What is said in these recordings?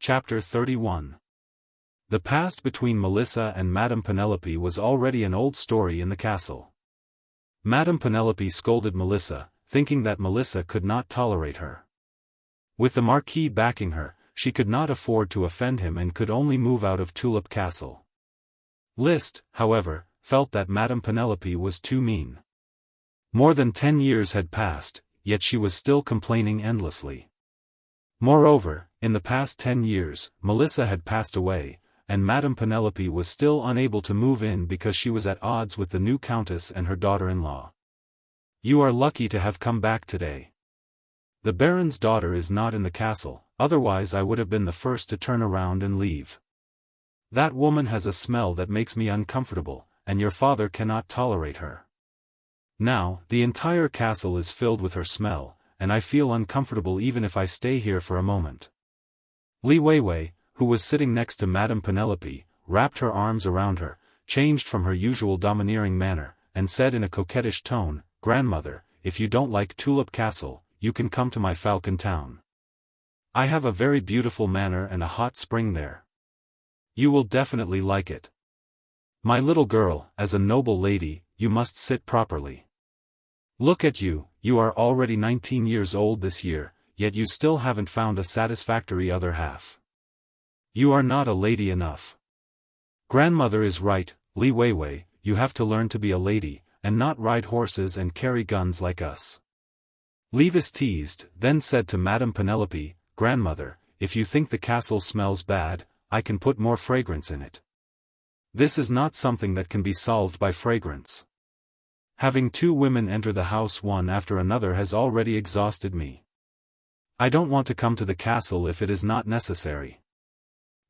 Chapter 31. The past between Melissa and Madame Penelope was already an old story in the castle. Madame Penelope scolded Melissa, thinking that Melissa could not tolerate her. With the Marquis backing her, she could not afford to offend him and could only move out of Tulip Castle. Liszt, however, felt that Madame Penelope was too mean. More than 10 years had passed, yet she was still complaining endlessly. Moreover, in the past 10 years, Melissa had passed away, and Madame Penelope was still unable to move in because she was at odds with the new countess and her daughter-in-law. "You are lucky to have come back today. The Baron's daughter is not in the castle, otherwise I would have been the first to turn around and leave. That woman has a smell that makes me uncomfortable, and your father cannot tolerate her. Now, the entire castle is filled with her smell, and I feel uncomfortable even if I stay here for a moment." Li Weiwei, who was sitting next to Madame Penelope, wrapped her arms around her, changed from her usual domineering manner, and said in a coquettish tone, "Grandmother, if you don't like Tulip Castle, you can come to my Falcon Town. I have a very beautiful manor and a hot spring there. You will definitely like it. My little girl, as a noble lady, you must sit properly. Look at you, you are already 19 years old this year, yet you still haven't found a satisfactory other half. You are not a lady enough. Grandmother is right, Li Weiwei, you have to learn to be a lady, and not ride horses and carry guns like us." Levis teased, then said to Madame Penelope, "Grandmother, if you think the castle smells bad, I can put more fragrance in it. This is not something that can be solved by fragrance. Having 2 women enter the house one after another has already exhausted me. I don't want to come to the castle if it is not necessary."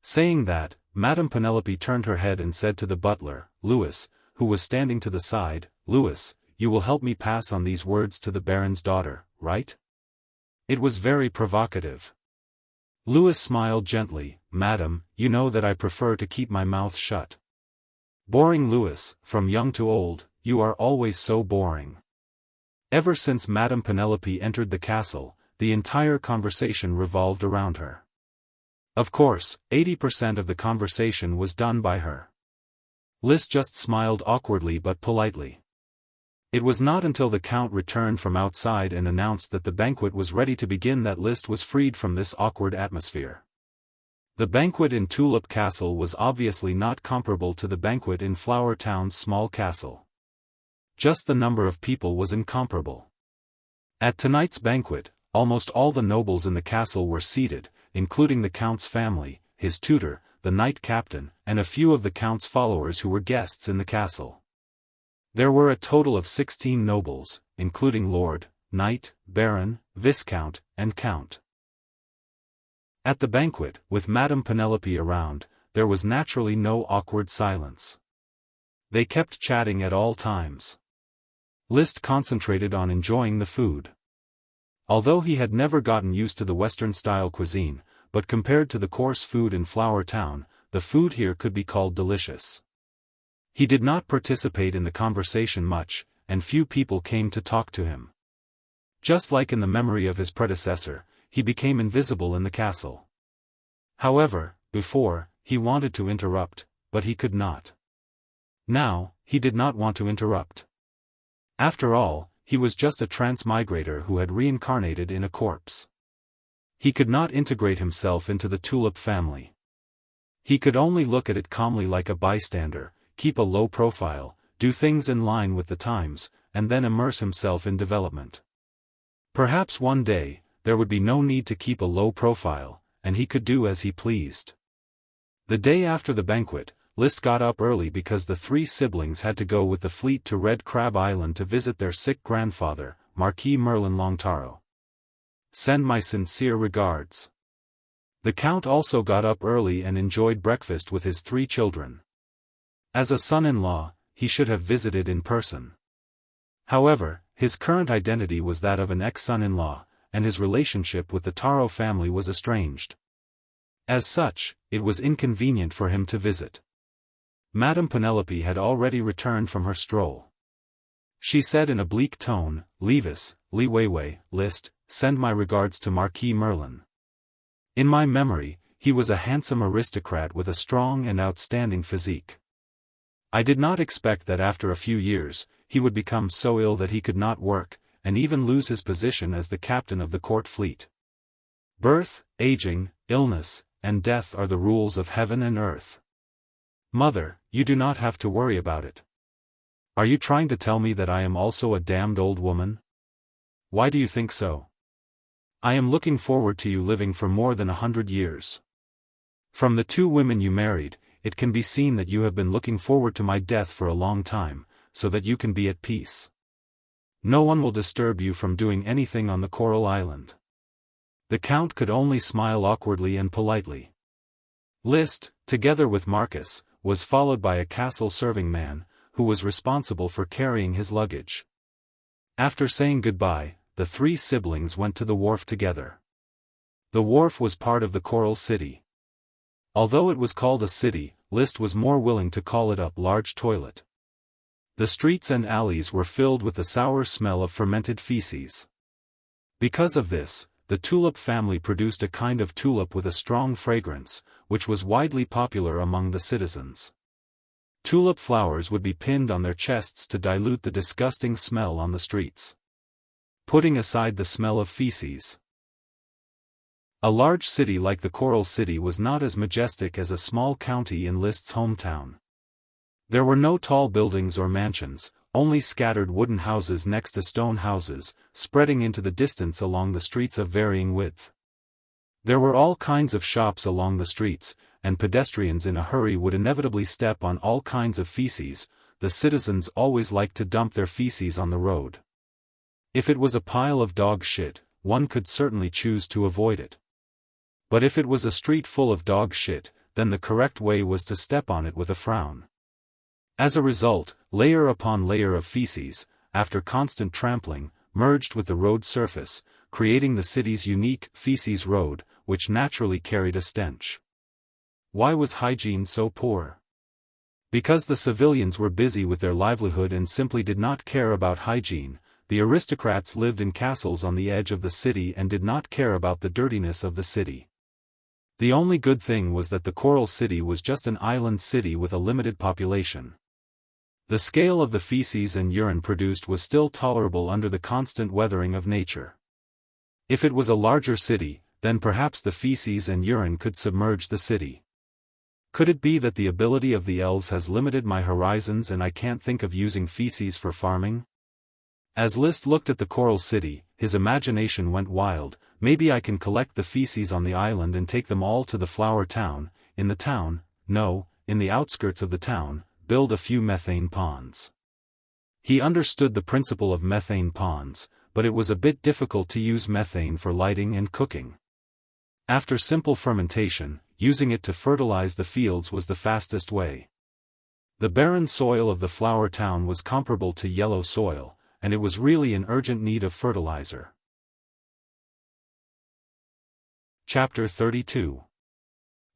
Saying that, Madame Penelope turned her head and said to the butler, Louis, who was standing to the side, "Louis, you will help me pass on these words to the Baron's daughter, right?" It was very provocative. Louis smiled gently, "Madam, you know that I prefer to keep my mouth shut." "Boring Louis, from young to old, you are always so boring." Ever since Madame Penelope entered the castle, the entire conversation revolved around her. Of course, 80% of the conversation was done by her. Liszt just smiled awkwardly but politely. It was not until the Count returned from outside and announced that the banquet was ready to begin that Liszt was freed from this awkward atmosphere. The banquet in Tulip Castle was obviously not comparable to the banquet in Flower Town's small castle. Just the number of people was incomparable. At tonight's banquet, almost all the nobles in the castle were seated, including the Count's family, his tutor, the knight captain, and a few of the Count's followers who were guests in the castle. There were a total of 16 nobles, including Lord, Knight, Baron, Viscount, and Count. At the banquet, with Madame Penelope around, there was naturally no awkward silence. They kept chatting at all times. Liszt concentrated on enjoying the food. Although he had never gotten used to the Western-style cuisine, but compared to the coarse food in Flower Town, the food here could be called delicious. He did not participate in the conversation much, and few people came to talk to him. Just like in the memory of his predecessor, he became invisible in the castle. However, before, he wanted to interrupt, but he could not. Now, he did not want to interrupt. After all, he was just a transmigrator who had reincarnated in a corpse. He could not integrate himself into the Tulip family. He could only look at it calmly like a bystander, keep a low profile, do things in line with the times, and then immerse himself in development. Perhaps one day, there would be no need to keep a low profile, and he could do as he pleased. The day after the banquet, Liszt got up early because the 3 siblings had to go with the fleet to Red Crab Island to visit their sick grandfather, Marquis Merlin Longtaro. Send my sincere regards. The Count also got up early and enjoyed breakfast with his 3 children. As a son-in-law, he should have visited in person. However, his current identity was that of an ex-son-in-law, and his relationship with the Taro family was estranged. As such, it was inconvenient for him to visit. Madame Penelope had already returned from her stroll. She said in a bleak tone, "Levis, Li Weiwei, Liszt, send my regards to Marquis Merlin. In my memory, he was a handsome aristocrat with a strong and outstanding physique. I did not expect that after a few years, he would become so ill that he could not work, and even lose his position as the captain of the court fleet. Birth, aging, illness, and death are the rules of heaven and earth. Mother, you do not have to worry about it. Are you trying to tell me that I am also a damned old woman? Why do you think so? I am looking forward to you living for more than 100 years. From the 2 women you married, it can be seen that you have been looking forward to my death for a long time, so that you can be at peace. No one will disturb you from doing anything on the Coral Island. The Count could only smile awkwardly and politely. Liszt, together with Marcus, was followed by a castle serving man, who was responsible for carrying his luggage. After saying goodbye, the 3 siblings went to the wharf together. The wharf was part of the Coral City. Although it was called a city, Liszt was more willing to call it a large toilet. The streets and alleys were filled with the sour smell of fermented feces. Because of this, the tulip family produced a kind of tulip with a strong fragrance, which was widely popular among the citizens. Tulip flowers would be pinned on their chests to dilute the disgusting smell on the streets. Putting aside the smell of feces. A large city like the Coral City was not as majestic as a small county in Liszt's hometown. There were no tall buildings or mansions, only scattered wooden houses next to stone houses, spreading into the distance along the streets of varying width. There were all kinds of shops along the streets, and pedestrians in a hurry would inevitably step on all kinds of feces. The citizens always liked to dump their feces on the road. If it was a pile of dog shit, one could certainly choose to avoid it. But if it was a street full of dog shit, then the correct way was to step on it with a frown. As a result, layer upon layer of feces, after constant trampling, merged with the road surface, creating the city's unique feces road, which naturally carried a stench. Why was hygiene so poor? Because the civilians were busy with their livelihood and simply did not care about hygiene. The aristocrats lived in castles on the edge of the city and did not care about the dirtiness of the city. The only good thing was that the Coral City was just an island city with a limited population. The scale of the feces and urine produced was still tolerable under the constant weathering of nature. If it was a larger city, then perhaps the feces and urine could submerge the city. Could it be that the ability of the elves has limited my horizons and I can't think of using feces for farming? As Liszt looked at the Coral City, his imagination went wild. Maybe I can collect the feces on the island and take them all to the flower town. In the town, no, in the outskirts of the town, build a few methane ponds. He understood the principle of methane ponds, but it was a bit difficult to use methane for lighting and cooking. After simple fermentation, using it to fertilize the fields was the fastest way. The barren soil of the flower town was comparable to yellow soil, and it was really in urgent need of fertilizer. Chapter 32.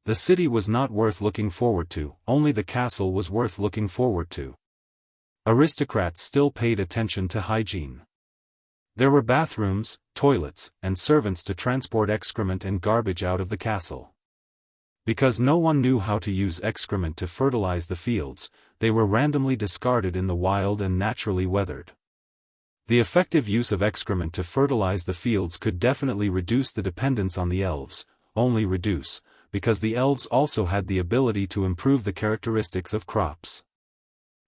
The city was not worth looking forward to, only the castle was worth looking forward to. Aristocrats still paid attention to hygiene. There were bathrooms, toilets, and servants to transport excrement and garbage out of the castle. Because no one knew how to use excrement to fertilize the fields, they were randomly discarded in the wild and naturally weathered. The effective use of excrement to fertilize the fields could definitely reduce the dependence on the elves, only reduce, because the elves also had the ability to improve the characteristics of crops.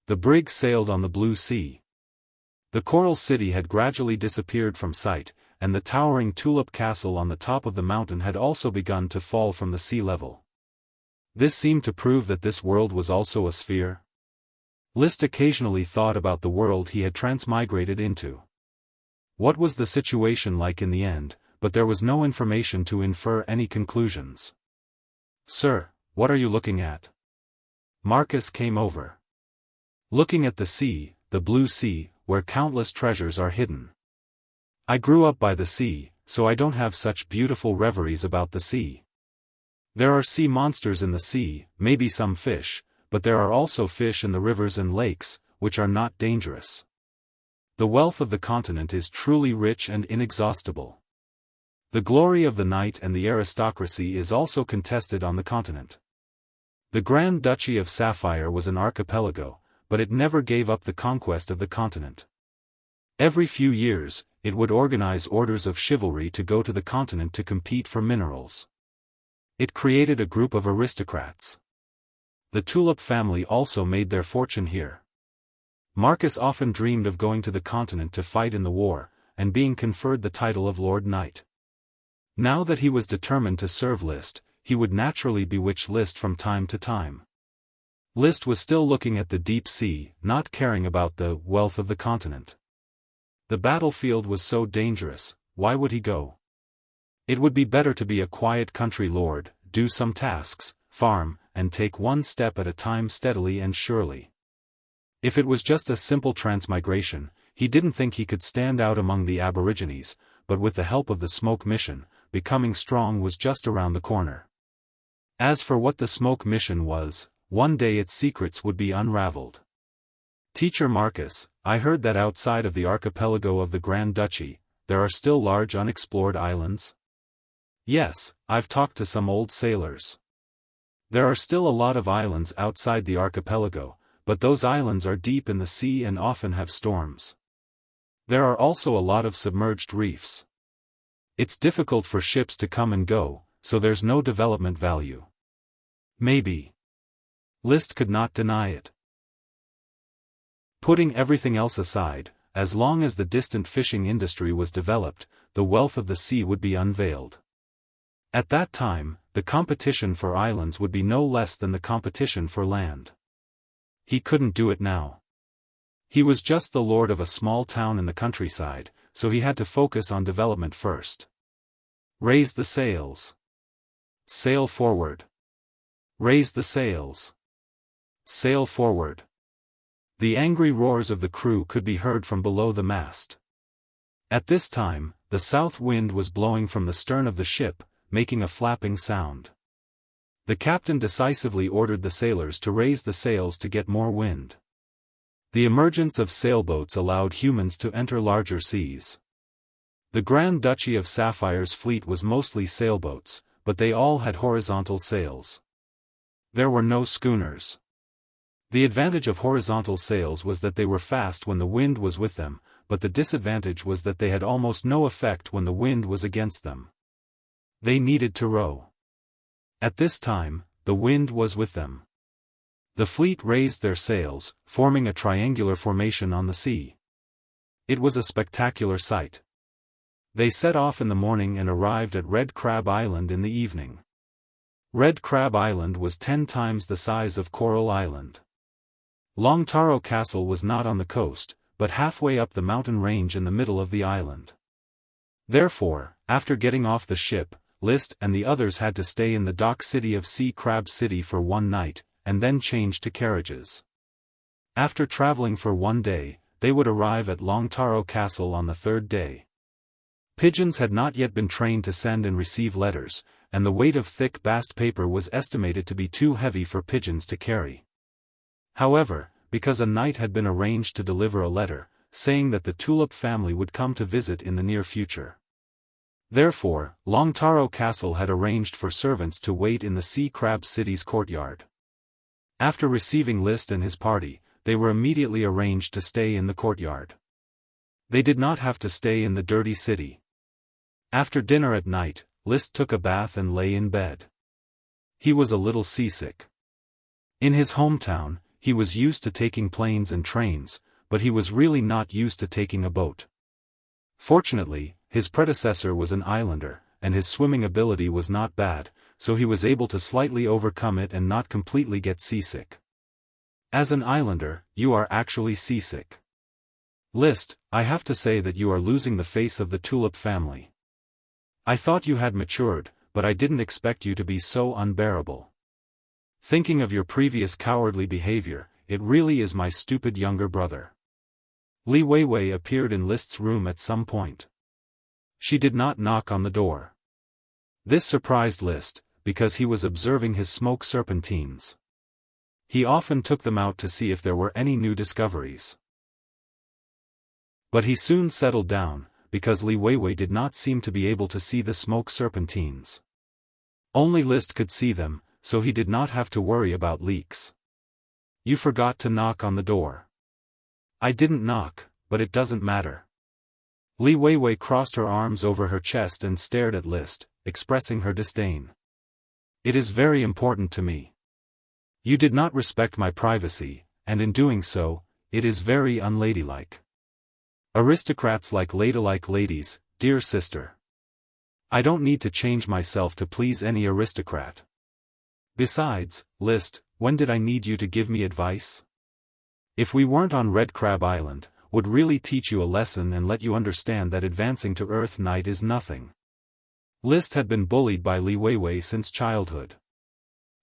The brig sailed on the blue sea. The Coral City had gradually disappeared from sight, and the towering tulip castle on the top of the mountain had also begun to fall from the sea level. This seemed to prove that this world was also a sphere. Liszt occasionally thought about the world he had transmigrated into. What was the situation like in the end, but there was no information to infer any conclusions. "Sir, what are you looking at?" Marcus came over. "Looking at the sea, the blue sea, where countless treasures are hidden. I grew up by the sea, so I don't have such beautiful reveries about the sea. There are sea monsters in the sea, maybe some fish, but there are also fish in the rivers and lakes, which are not dangerous. The wealth of the continent is truly rich and inexhaustible. The glory of the knight and the aristocracy is also contested on the continent. The Grand Duchy of Sapphire was an archipelago, but it never gave up the conquest of the continent. Every few years, it would organize orders of chivalry to go to the continent to compete for minerals. It created a group of aristocrats. The Tulip family also made their fortune here. Marcus often dreamed of going to the continent to fight in the war, and being conferred the title of Lord Knight. Now that he was determined to serve Liszt, he would naturally bewitch Liszt from time to time. Liszt was still looking at the deep sea, not caring about the wealth of the continent. The battlefield was so dangerous, why would he go? It would be better to be a quiet country lord, do some tasks, farm, and take one step at a time steadily and surely. If it was just a simple transmigration, he didn't think he could stand out among the aborigines, but with the help of the smoke mission, becoming strong was just around the corner. As for what the smoke mission was, one day its secrets would be unraveled. Teacher Marcus, I heard that outside of the archipelago of the Grand Duchy, there are still large unexplored islands? Yes, I've talked to some old sailors. There are still a lot of islands outside the archipelago, but those islands are deep in the sea and often have storms. There are also a lot of submerged reefs. It's difficult for ships to come and go, so there's no development value. Maybe. Liszt could not deny it. Putting everything else aside, as long as the distant fishing industry was developed, the wealth of the sea would be unveiled. At that time, the competition for islands would be no less than the competition for land. He couldn't do it now. He was just the lord of a small town in the countryside, so he had to focus on development first. Raise the sails. Sail forward. Raise the sails. Sail forward. The angry roars of the crew could be heard from below the mast. At this time, the south wind was blowing from the stern of the ship, making a flapping sound. The captain decisively ordered the sailors to raise the sails to get more wind. The emergence of sailboats allowed humans to enter larger seas. The Grand Duchy of Sapphire's fleet was mostly sailboats, but they all had horizontal sails. There were no schooners. The advantage of horizontal sails was that they were fast when the wind was with them, but the disadvantage was that they had almost no effect when the wind was against them. They needed to row. At this time, the wind was with them. The fleet raised their sails, forming a triangular formation on the sea. It was a spectacular sight. They set off in the morning and arrived at Red Crab Island in the evening. Red Crab Island was 10 times the size of Coral Island. Long Taro Castle was not on the coast, but halfway up the mountain range in the middle of the island. Therefore, after getting off the ship, Liszt and the others had to stay in the dock city of Sea Crab City for one night, and then change to carriages. After traveling for one day, they would arrive at Long Taro Castle on the third day. Pigeons had not yet been trained to send and receive letters, and the weight of thick bast paper was estimated to be too heavy for pigeons to carry. However, because a night had been arranged to deliver a letter, saying that the Tulip family would come to visit in the near future. Therefore, Long Taro Castle had arranged for servants to wait in the Sea Crab City's courtyard. After receiving Liszt and his party, they were immediately arranged to stay in the courtyard. They did not have to stay in the dirty city. After dinner at night, Liszt took a bath and lay in bed. He was a little seasick. In his hometown, he was used to taking planes and trains, but he was really not used to taking a boat. Fortunately, his predecessor was an islander, and his swimming ability was not bad, so he was able to slightly overcome it and not completely get seasick. As an islander, you are actually seasick. Liszt, I have to say that you are losing the face of the Tulip family. I thought you had matured, but I didn't expect you to be so unbearable. Thinking of your previous cowardly behavior, it really is my stupid younger brother. Li Weiwei appeared in Liszt's room at some point. She did not knock on the door. This surprised Liszt, because he was observing his smoke serpentines. He often took them out to see if there were any new discoveries. But he soon settled down, because Li Weiwei did not seem to be able to see the smoke serpentines. Only List could see them, so he did not have to worry about leaks. "You forgot to knock on the door." "I didn't knock, but it doesn't matter." Li Weiwei crossed her arms over her chest and stared at List, expressing her disdain. "It is very important to me. You did not respect my privacy, and in doing so, it is very unladylike. Aristocrats like ladylike ladies, dear sister. I don't need to change myself to please any aristocrat. Besides, List, when did I need you to give me advice? If we weren't on Red Crab Island, would really teach you a lesson and let you understand that advancing to Earth Knight is nothing." List had been bullied by Li Weiwei since childhood.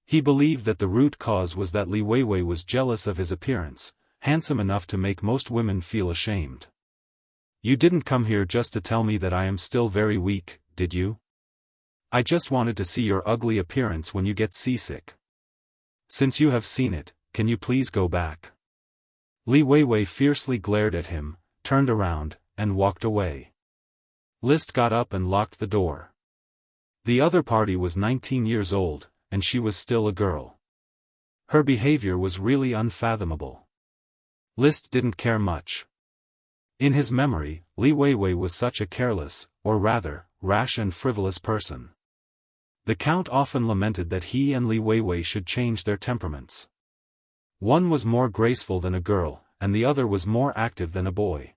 He believed that the root cause was that Li Weiwei was jealous of his appearance, handsome enough to make most women feel ashamed. "You didn't come here just to tell me that I am still very weak, did you? I just wanted to see your ugly appearance when you get seasick. Since you have seen it, can you please go back?" Li Weiwei fiercely glared at him, turned around, and walked away. List got up and locked the door. The other party was 19 years old, and she was still a girl. Her behavior was really unfathomable. List didn't care much. In his memory, Li Weiwei was such a careless, or rather, rash and frivolous person. The Count often lamented that he and Li Weiwei should change their temperaments. One was more graceful than a girl, and the other was more active than a boy.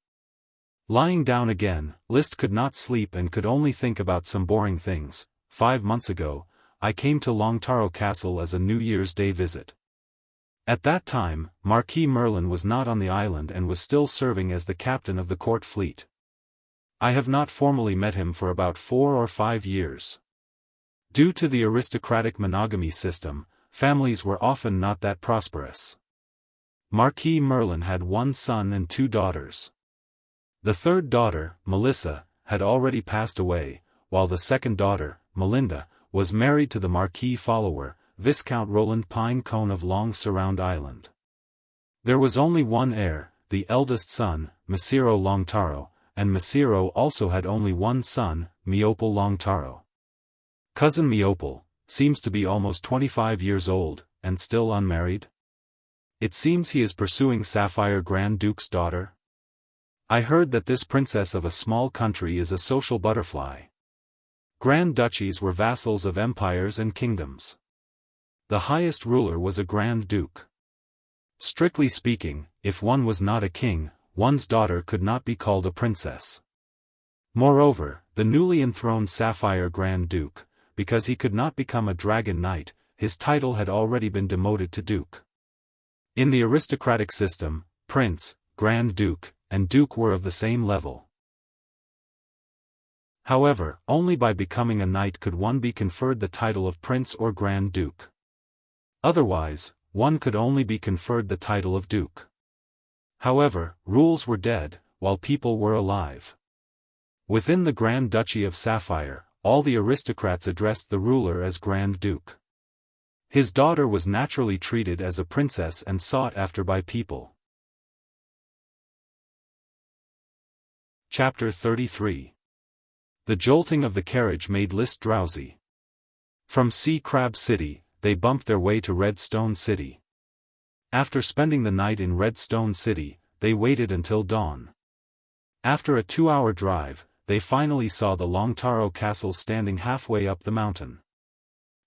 Lying down again, List could not sleep and could only think about some boring things. 5 months ago, I came to Longtaro Castle as a New Year's Day visit. At that time, Marquis Merlin was not on the island and was still serving as the captain of the court fleet. I have not formally met him for about 4 or 5 years. Due to the aristocratic monogamy system, families were often not that prosperous. Marquis Merlin had 1 son and 2 daughters. The third daughter, Melissa, had already passed away, while the second daughter, Melinda, was married to the Marquis follower, Viscount Roland Pinecone of Long Surround Island. There was only one heir, the eldest son, Mesiro Longtaro, and Mesiro also had only one son, Miopal Longtaro. Cousin Miopal seems to be almost 25 years old, and still unmarried. It seems he is pursuing Sapphire Grand Duke's daughter. I heard that this princess of a small country is a social butterfly. Grand duchies were vassals of empires and kingdoms. The highest ruler was a Grand Duke. Strictly speaking, if one was not a king, one's daughter could not be called a princess. Moreover, the newly enthroned Sapphire Grand Duke, because he could not become a Dragon Knight, his title had already been demoted to Duke. In the aristocratic system, Prince, Grand Duke, and Duke were of the same level. However, only by becoming a knight could one be conferred the title of Prince or Grand Duke. Otherwise, one could only be conferred the title of Duke. However, rules were dead, while people were alive. Within the Grand Duchy of Sapphire, all the aristocrats addressed the ruler as Grand Duke. His daughter was naturally treated as a princess and sought after by people. Chapter 33. The jolting of the carriage made List drowsy. From Sea Crab City, they bumped their way to Redstone City. After spending the night in Redstone City, they waited until dawn. After a 2-hour drive, they finally saw the Longtaro Castle standing halfway up the mountain.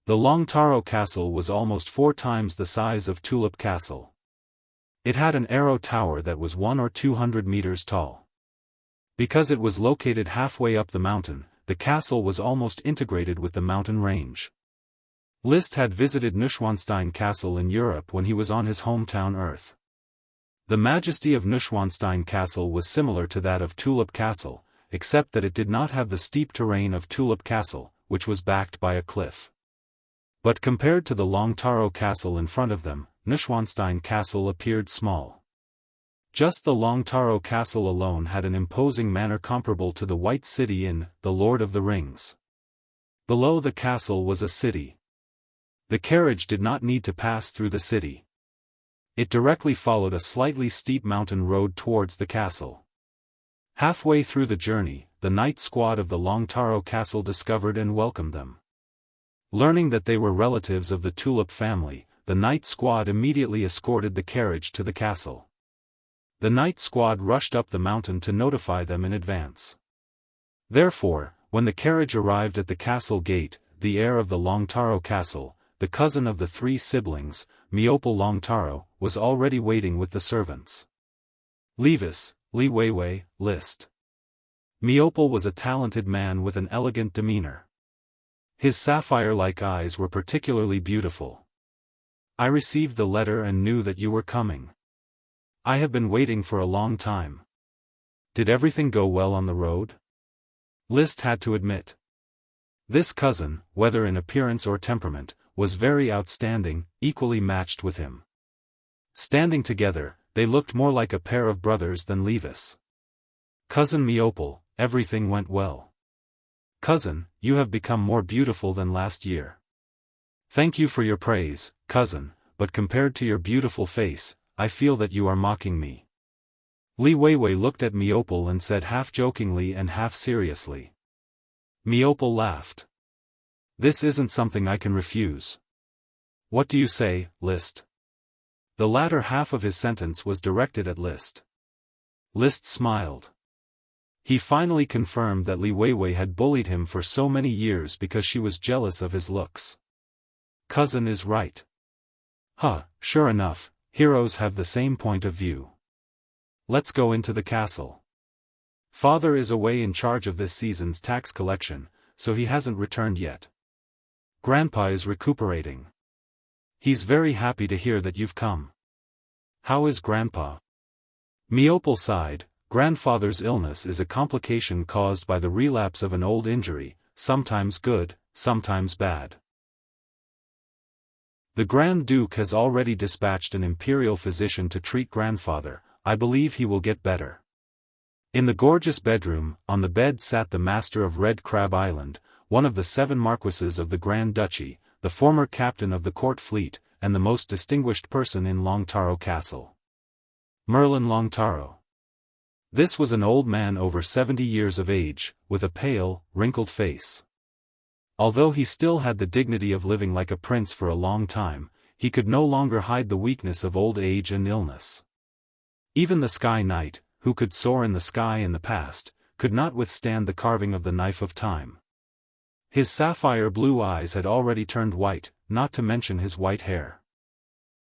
The Longtaro Castle was almost 4 times the size of Tulip Castle. It had an arrow tower that was 100 or 200 meters tall. Because it was located halfway up the mountain, the castle was almost integrated with the mountain range. List had visited Neuschwanstein Castle in Europe when he was on his hometown Earth. The majesty of Neuschwanstein Castle was similar to that of Tulip Castle, except that it did not have the steep terrain of Tulip Castle, which was backed by a cliff. But compared to the Longtaro Castle in front of them, Neuschwanstein Castle appeared small. Just the Longtaro Castle alone had an imposing manner comparable to the White City in The Lord of the Rings. Below the castle was a city. The carriage did not need to pass through the city. It directly followed a slightly steep mountain road towards the castle. Halfway through the journey, the night squad of the Longtaro castle discovered and welcomed them. Learning that they were relatives of the Tulip family, the night squad immediately escorted the carriage to the castle. The night squad rushed up the mountain to notify them in advance. Therefore, when the carriage arrived at the castle gate, the heir of the Longtaro castle, the cousin of the three siblings, Miopal Longtaro, was already waiting with the servants. Levis, Li Weiwei, List. Miopal was a talented man with an elegant demeanor. His sapphire-like eyes were particularly beautiful. I received the letter and knew that you were coming. I have been waiting for a long time. Did everything go well on the road? List had to admit. This cousin, whether in appearance or temperament, was very outstanding, equally matched with him. Standing together, they looked more like a pair of brothers than Levis. Cousin Miopal, everything went well. Cousin, you have become more beautiful than last year. Thank you for your praise, cousin, but compared to your beautiful face, I feel that you are mocking me. Li Weiwei looked at Miopal and said half jokingly and half seriously. Miopal laughed. This isn't something I can refuse. What do you say, List? The latter half of his sentence was directed at List. List smiled. He finally confirmed that Li Weiwei had bullied him for so many years because she was jealous of his looks. Cousin is right. Sure enough, heroes have the same point of view. Let's go into the castle. Father is away in charge of this season's tax collection, so he hasn't returned yet. Grandpa is recuperating. He's very happy to hear that you've come. How is Grandpa? Miopal sighed. Grandfather's illness is a complication caused by the relapse of an old injury, sometimes good, sometimes bad. The Grand Duke has already dispatched an imperial physician to treat grandfather. I believe he will get better. In the gorgeous bedroom, on the bed sat the master of Red Crab Island, one of the 7 marquises of the Grand Duchy, the former captain of the court fleet, and the most distinguished person in Longtaro Castle. Merlin Longtaro. This was an old man over 70 years of age, with a pale, wrinkled face. Although he still had the dignity of living like a prince for a long time, he could no longer hide the weakness of old age and illness. Even the Sky Knight, who could soar in the sky in the past, could not withstand the carving of the knife of time. His sapphire blue eyes had already turned white, not to mention his white hair.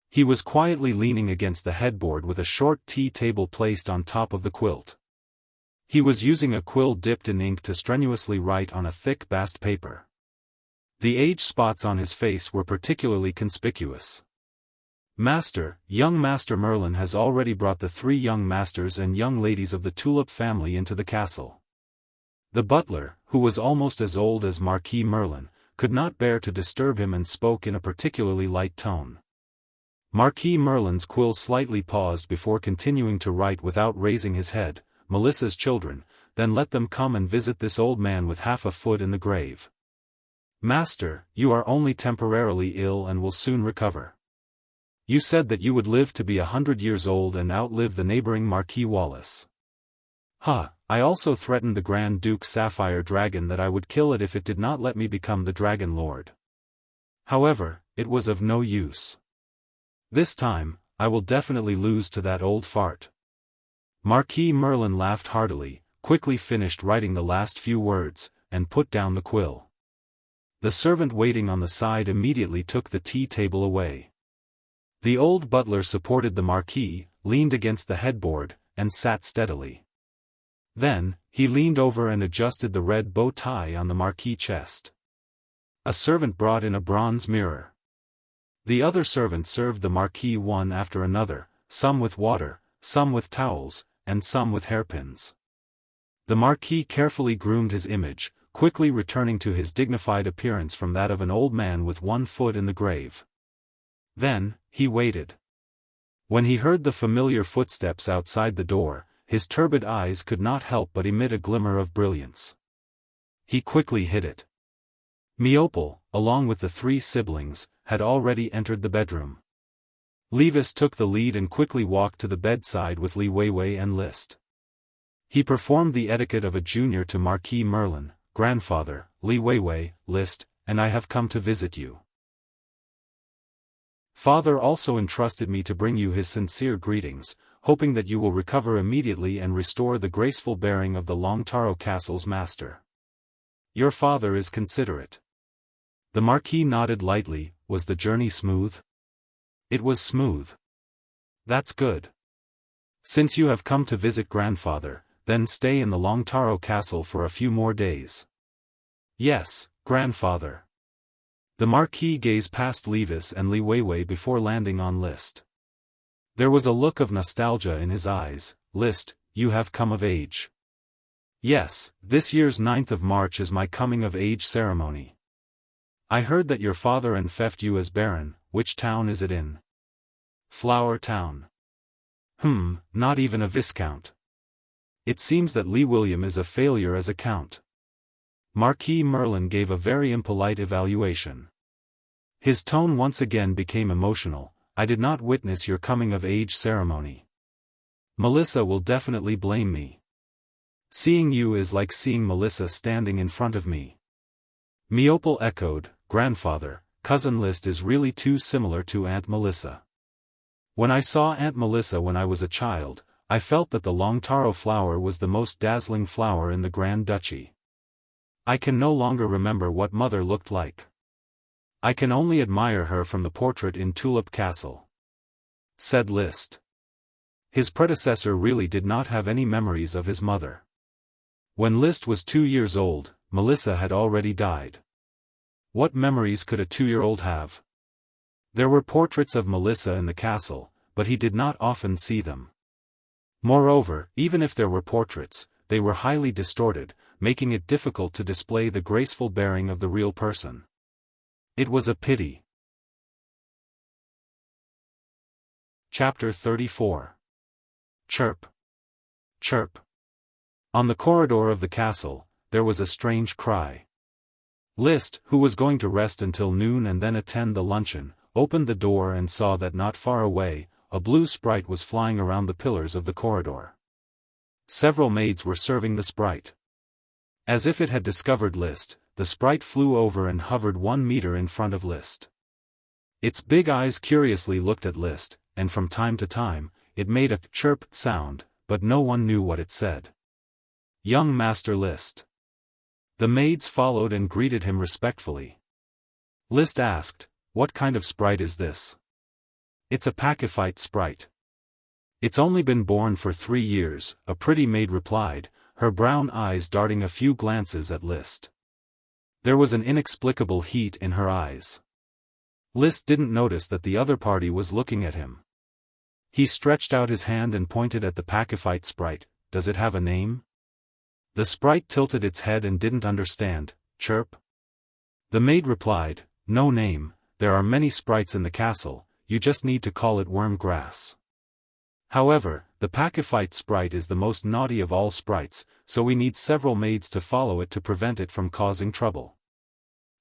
He was quietly leaning against the headboard with a short tea table placed on top of the quilt. He was using a quill dipped in ink to strenuously write on a thick bast paper. The age spots on his face were particularly conspicuous. Young Master Merlin has already brought the 3 young masters and young ladies of the Tulip family into the castle. The butler, who was almost as old as Marquis Merlin, could not bear to disturb him and spoke in a particularly light tone. Marquis Merlin's quill slightly paused before continuing to write without raising his head. Melissa's children, then let them come and visit this old man with half a foot in the grave. Master, you are only temporarily ill and will soon recover. You said that you would live to be 100 years old and outlive the neighboring Marquis Wallace. I also threatened the Grand Duke's sapphire dragon that I would kill it if it did not let me become the Dragon Lord. However, it was of no use. This time, I will definitely lose to that old fart. Marquis Merlin laughed heartily, quickly finished writing the last few words, and put down the quill. The servant waiting on the side immediately took the tea table away. The old butler supported the Marquis, leaned against the headboard, and sat steadily. Then, he leaned over and adjusted the red bow tie on the Marquis' chest. A servant brought in a bronze mirror. The other servants served the Marquis one after another, some with water, some with towels, and some with hairpins. The Marquis carefully groomed his image, quickly returning to his dignified appearance from that of an old man with 1 foot in the grave. Then, he waited. When he heard the familiar footsteps outside the door, his turbid eyes could not help but emit a glimmer of brilliance. He quickly hid it. Miopal, along with the 3 siblings, had already entered the bedroom. Levis took the lead and quickly walked to the bedside with Li Weiwei and List. He performed the etiquette of a junior to Marquis Merlin, grandfather, Li Weiwei, List, and I have come to visit you. Father also entrusted me to bring you his sincere greetings, hoping that you will recover immediately and restore the graceful bearing of the Long Taro Castle's master. Your father is considerate. The Marquis nodded lightly. Was the journey smooth? It was smooth. That's good. Since you have come to visit grandfather, then stay in the Long Taro Castle for a few more days. Yes, grandfather. The Marquis gazed past Levis and Li Weiwei before landing on List. There was a look of nostalgia in his eyes. List, you have come of age. Yes, this year's 9th of March is my coming-of-age ceremony. I heard that your father enfeoffed you as Baron. Which town is it in? Flower Town. Not even a Viscount. It seems that Li William is a failure as a count. Marquis Merlin gave a very impolite evaluation. His tone once again became emotional. I did not witness your coming-of-age ceremony. Melissa will definitely blame me. Seeing you is like seeing Melissa standing in front of me. Meopal echoed, grandfather, cousin List is really too similar to Aunt Melissa. When I saw Aunt Melissa when I was a child, I felt that the Long Taro flower was the most dazzling flower in the Grand Duchy. I can no longer remember what mother looked like. I can only admire her from the portrait in Tulip Castle. Said List. His predecessor really did not have any memories of his mother. When List was 2 years old, Melissa had already died. What memories could a 2-year-old have? There were portraits of Melissa in the castle, but he did not often see them. Moreover, even if there were portraits, they were highly distorted, making it difficult to display the graceful bearing of the real person. It was a pity. Chapter 34. Chirp. Chirp. On the corridor of the castle, there was a strange cry. List, who was going to rest until noon and then attend the luncheon, opened the door and saw that not far away, a blue sprite was flying around the pillars of the corridor. Several maids were serving the sprite. As if it had discovered List, the sprite flew over and hovered 1 meter in front of List. Its big eyes curiously looked at List, and from time to time, it made a chirp sound, but no one knew what it said. Young Master List. The maids followed and greeted him respectfully. List asked, what kind of sprite is this? It's a pachyphyte sprite. It's only been born for 3 years, a pretty maid replied, her brown eyes darting a few glances at List. There was an inexplicable heat in her eyes. List didn't notice that the other party was looking at him. He stretched out his hand and pointed at the pachyphyte sprite. Does it have a name? The sprite tilted its head and didn't understand. Chirp. The maid replied, no name, there are many sprites in the castle, you just need to call it worm grass. However, the pachyphyte sprite is the most naughty of all sprites, so we need several maids to follow it to prevent it from causing trouble.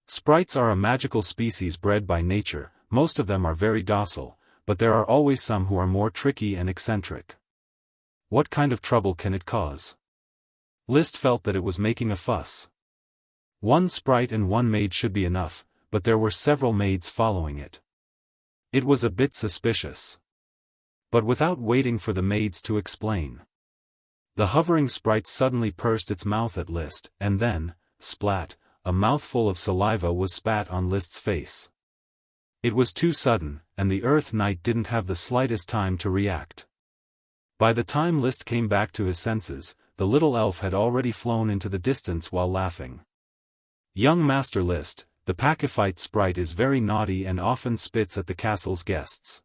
Sprites are a magical species bred by nature, most of them are very docile, but there are always some who are more tricky and eccentric. What kind of trouble can it cause? List felt that it was making a fuss. 1 sprite and 1 maid should be enough, but there were several maids following it. It was a bit suspicious. But without waiting for the maids to explain, the hovering sprite suddenly pursed its mouth at List, and then, splat, a mouthful of saliva was spat on List's face. It was too sudden, and the Earth Knight didn't have the slightest time to react. By the time List came back to his senses, the little elf had already flown into the distance while laughing. Young Master List, the pachyphyte sprite is very naughty and often spits at the castle's guests.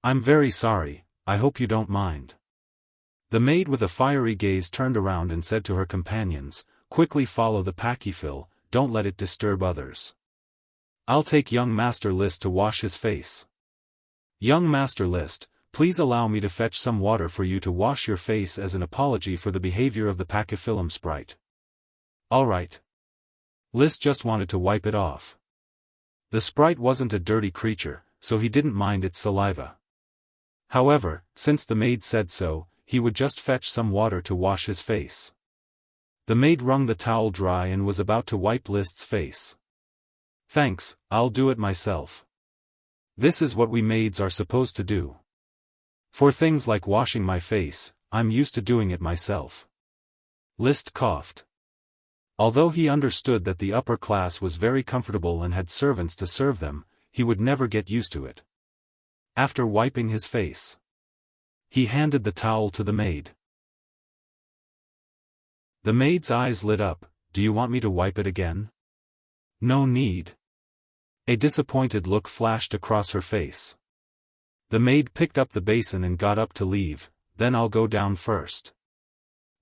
I'm very sorry, I hope you don't mind. The maid with a fiery gaze turned around and said to her companions, quickly follow the pachyphile, don't let it disturb others. I'll take young Master List to wash his face. Young Master List, please allow me to fetch some water for you to wash your face as an apology for the behavior of the pachyphyllum sprite. All right. List just wanted to wipe it off. The sprite wasn't a dirty creature, so he didn't mind its saliva. However, since the maid said so, he would just fetch some water to wash his face. The maid wrung the towel dry and was about to wipe List's face. "Thanks, I'll do it myself. This is what we maids are supposed to do. For things like washing my face, I'm used to doing it myself." List coughed. Although he understood that the upper class was very comfortable and had servants to serve them, he would never get used to it. After wiping his face, he handed the towel to the maid. The maid's eyes lit up. "Do you want me to wipe it again?" "No need." A disappointed look flashed across her face. The maid picked up the basin and got up to leave. "Then I'll go down first.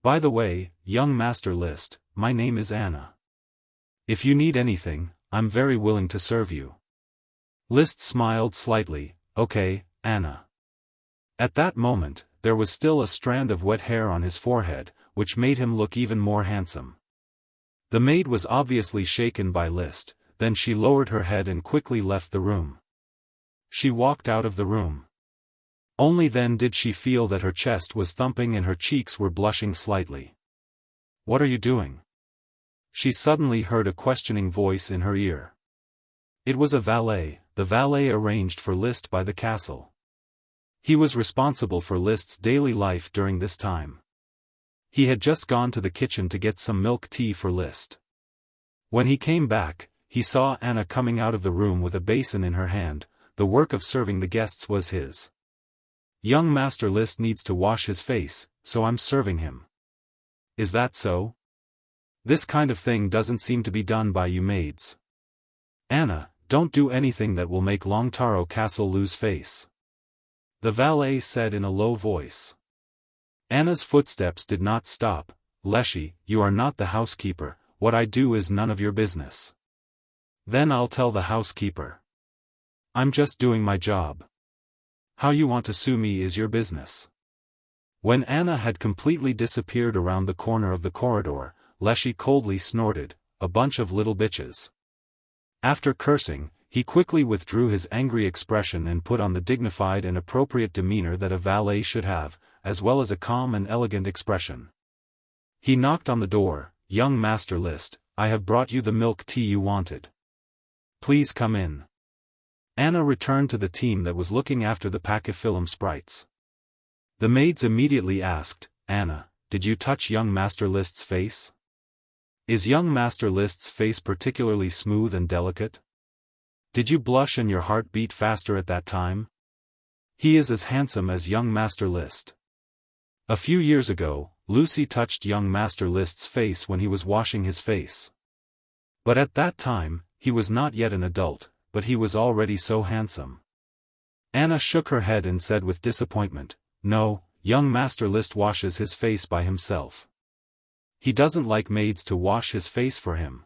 By the way, young Master List, my name is Anna. If you need anything, I'm very willing to serve you." List smiled slightly. "Okay, Anna." At that moment, there was still a strand of wet hair on his forehead, which made him look even more handsome. The maid was obviously shaken by List, then she lowered her head and quickly left the room. She walked out of the room. Only then did she feel that her chest was thumping and her cheeks were blushing slightly. "What are you doing?" She suddenly heard a questioning voice in her ear. It was a valet, the valet arranged for List by the castle. He was responsible for List's daily life during this time. He had just gone to the kitchen to get some milk tea for List. When he came back, he saw Anna coming out of the room with a basin in her hand. The work of serving the guests was his. "Young Master List needs to wash his face, so I'm serving him." "Is that so? This kind of thing doesn't seem to be done by you maids." "Anna, don't do anything that will make Longtaro Castle lose face," the valet said in a low voice. Anna's footsteps did not stop. "Leshy, you are not the housekeeper, what I do is none of your business." "Then I'll tell the housekeeper. I'm just doing my job. How you want to sue me is your business." When Anna had completely disappeared around the corner of the corridor, Leshy coldly snorted, "A bunch of little bitches." After cursing, he quickly withdrew his angry expression and put on the dignified and appropriate demeanor that a valet should have, as well as a calm and elegant expression. He knocked on the door. "Young Master List, I have brought you the milk tea you wanted. Please come in." Anna returned to the team that was looking after the Pachyphyllum sprites. The maids immediately asked, "Anna, did you touch young Master List's face? Is young Master List's face particularly smooth and delicate? Did you blush and your heart beat faster at that time? He is as handsome as young Master List." A few years ago, Lucy touched young Master List's face when he was washing his face. But at that time, he was not yet an adult, but he was already so handsome. Anna shook her head and said with disappointment, "No, young Master List washes his face by himself. He doesn't like maids to wash his face for him."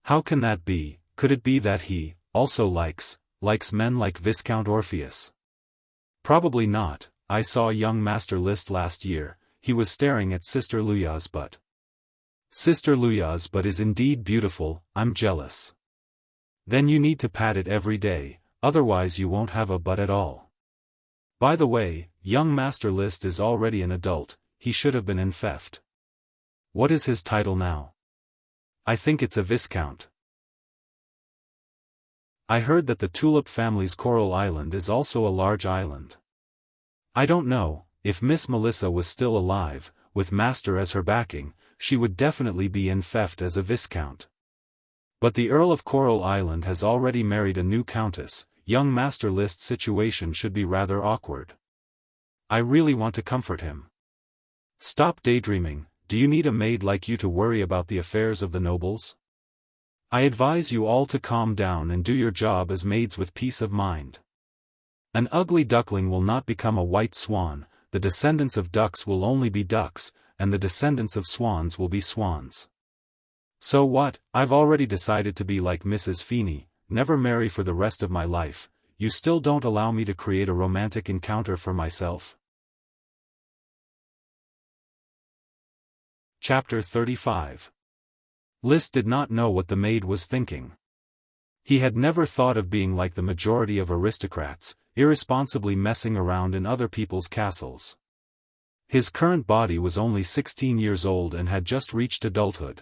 "How can that be? Could it be that he also likes men like Viscount Orpheus?" "Probably not. I saw young Master List last year. He was staring at Sister Luya's butt." "Sister Luya's butt is indeed beautiful. I'm jealous." "Then you need to pat it every day, otherwise you won't have a butt at all. By the way, young Master List is already an adult, he should have been enfeoffed." "What is his title now?" "I think it's a Viscount." "I heard that the Tulip family's Coral Island is also a large island." "I don't know. If Miss Melissa was still alive, with Master as her backing, she would definitely be enfeoffed as a Viscount. But the Earl of Coral Island has already married a new countess. Young Master List's situation should be rather awkward. I really want to comfort him." "Stop daydreaming. Do you need a maid like you to worry about the affairs of the nobles? I advise you all to calm down and do your job as maids with peace of mind. An ugly duckling will not become a white swan, the descendants of ducks will only be ducks, and the descendants of swans will be swans. So what, I've already decided to be like Mrs. Feeney, never marry for the rest of my life. You still don't allow me to create a romantic encounter for myself?" Chapter 35. List did not know what the maid was thinking. He had never thought of being like the majority of aristocrats, irresponsibly messing around in other people's castles. His current body was only 16 years old and had just reached adulthood.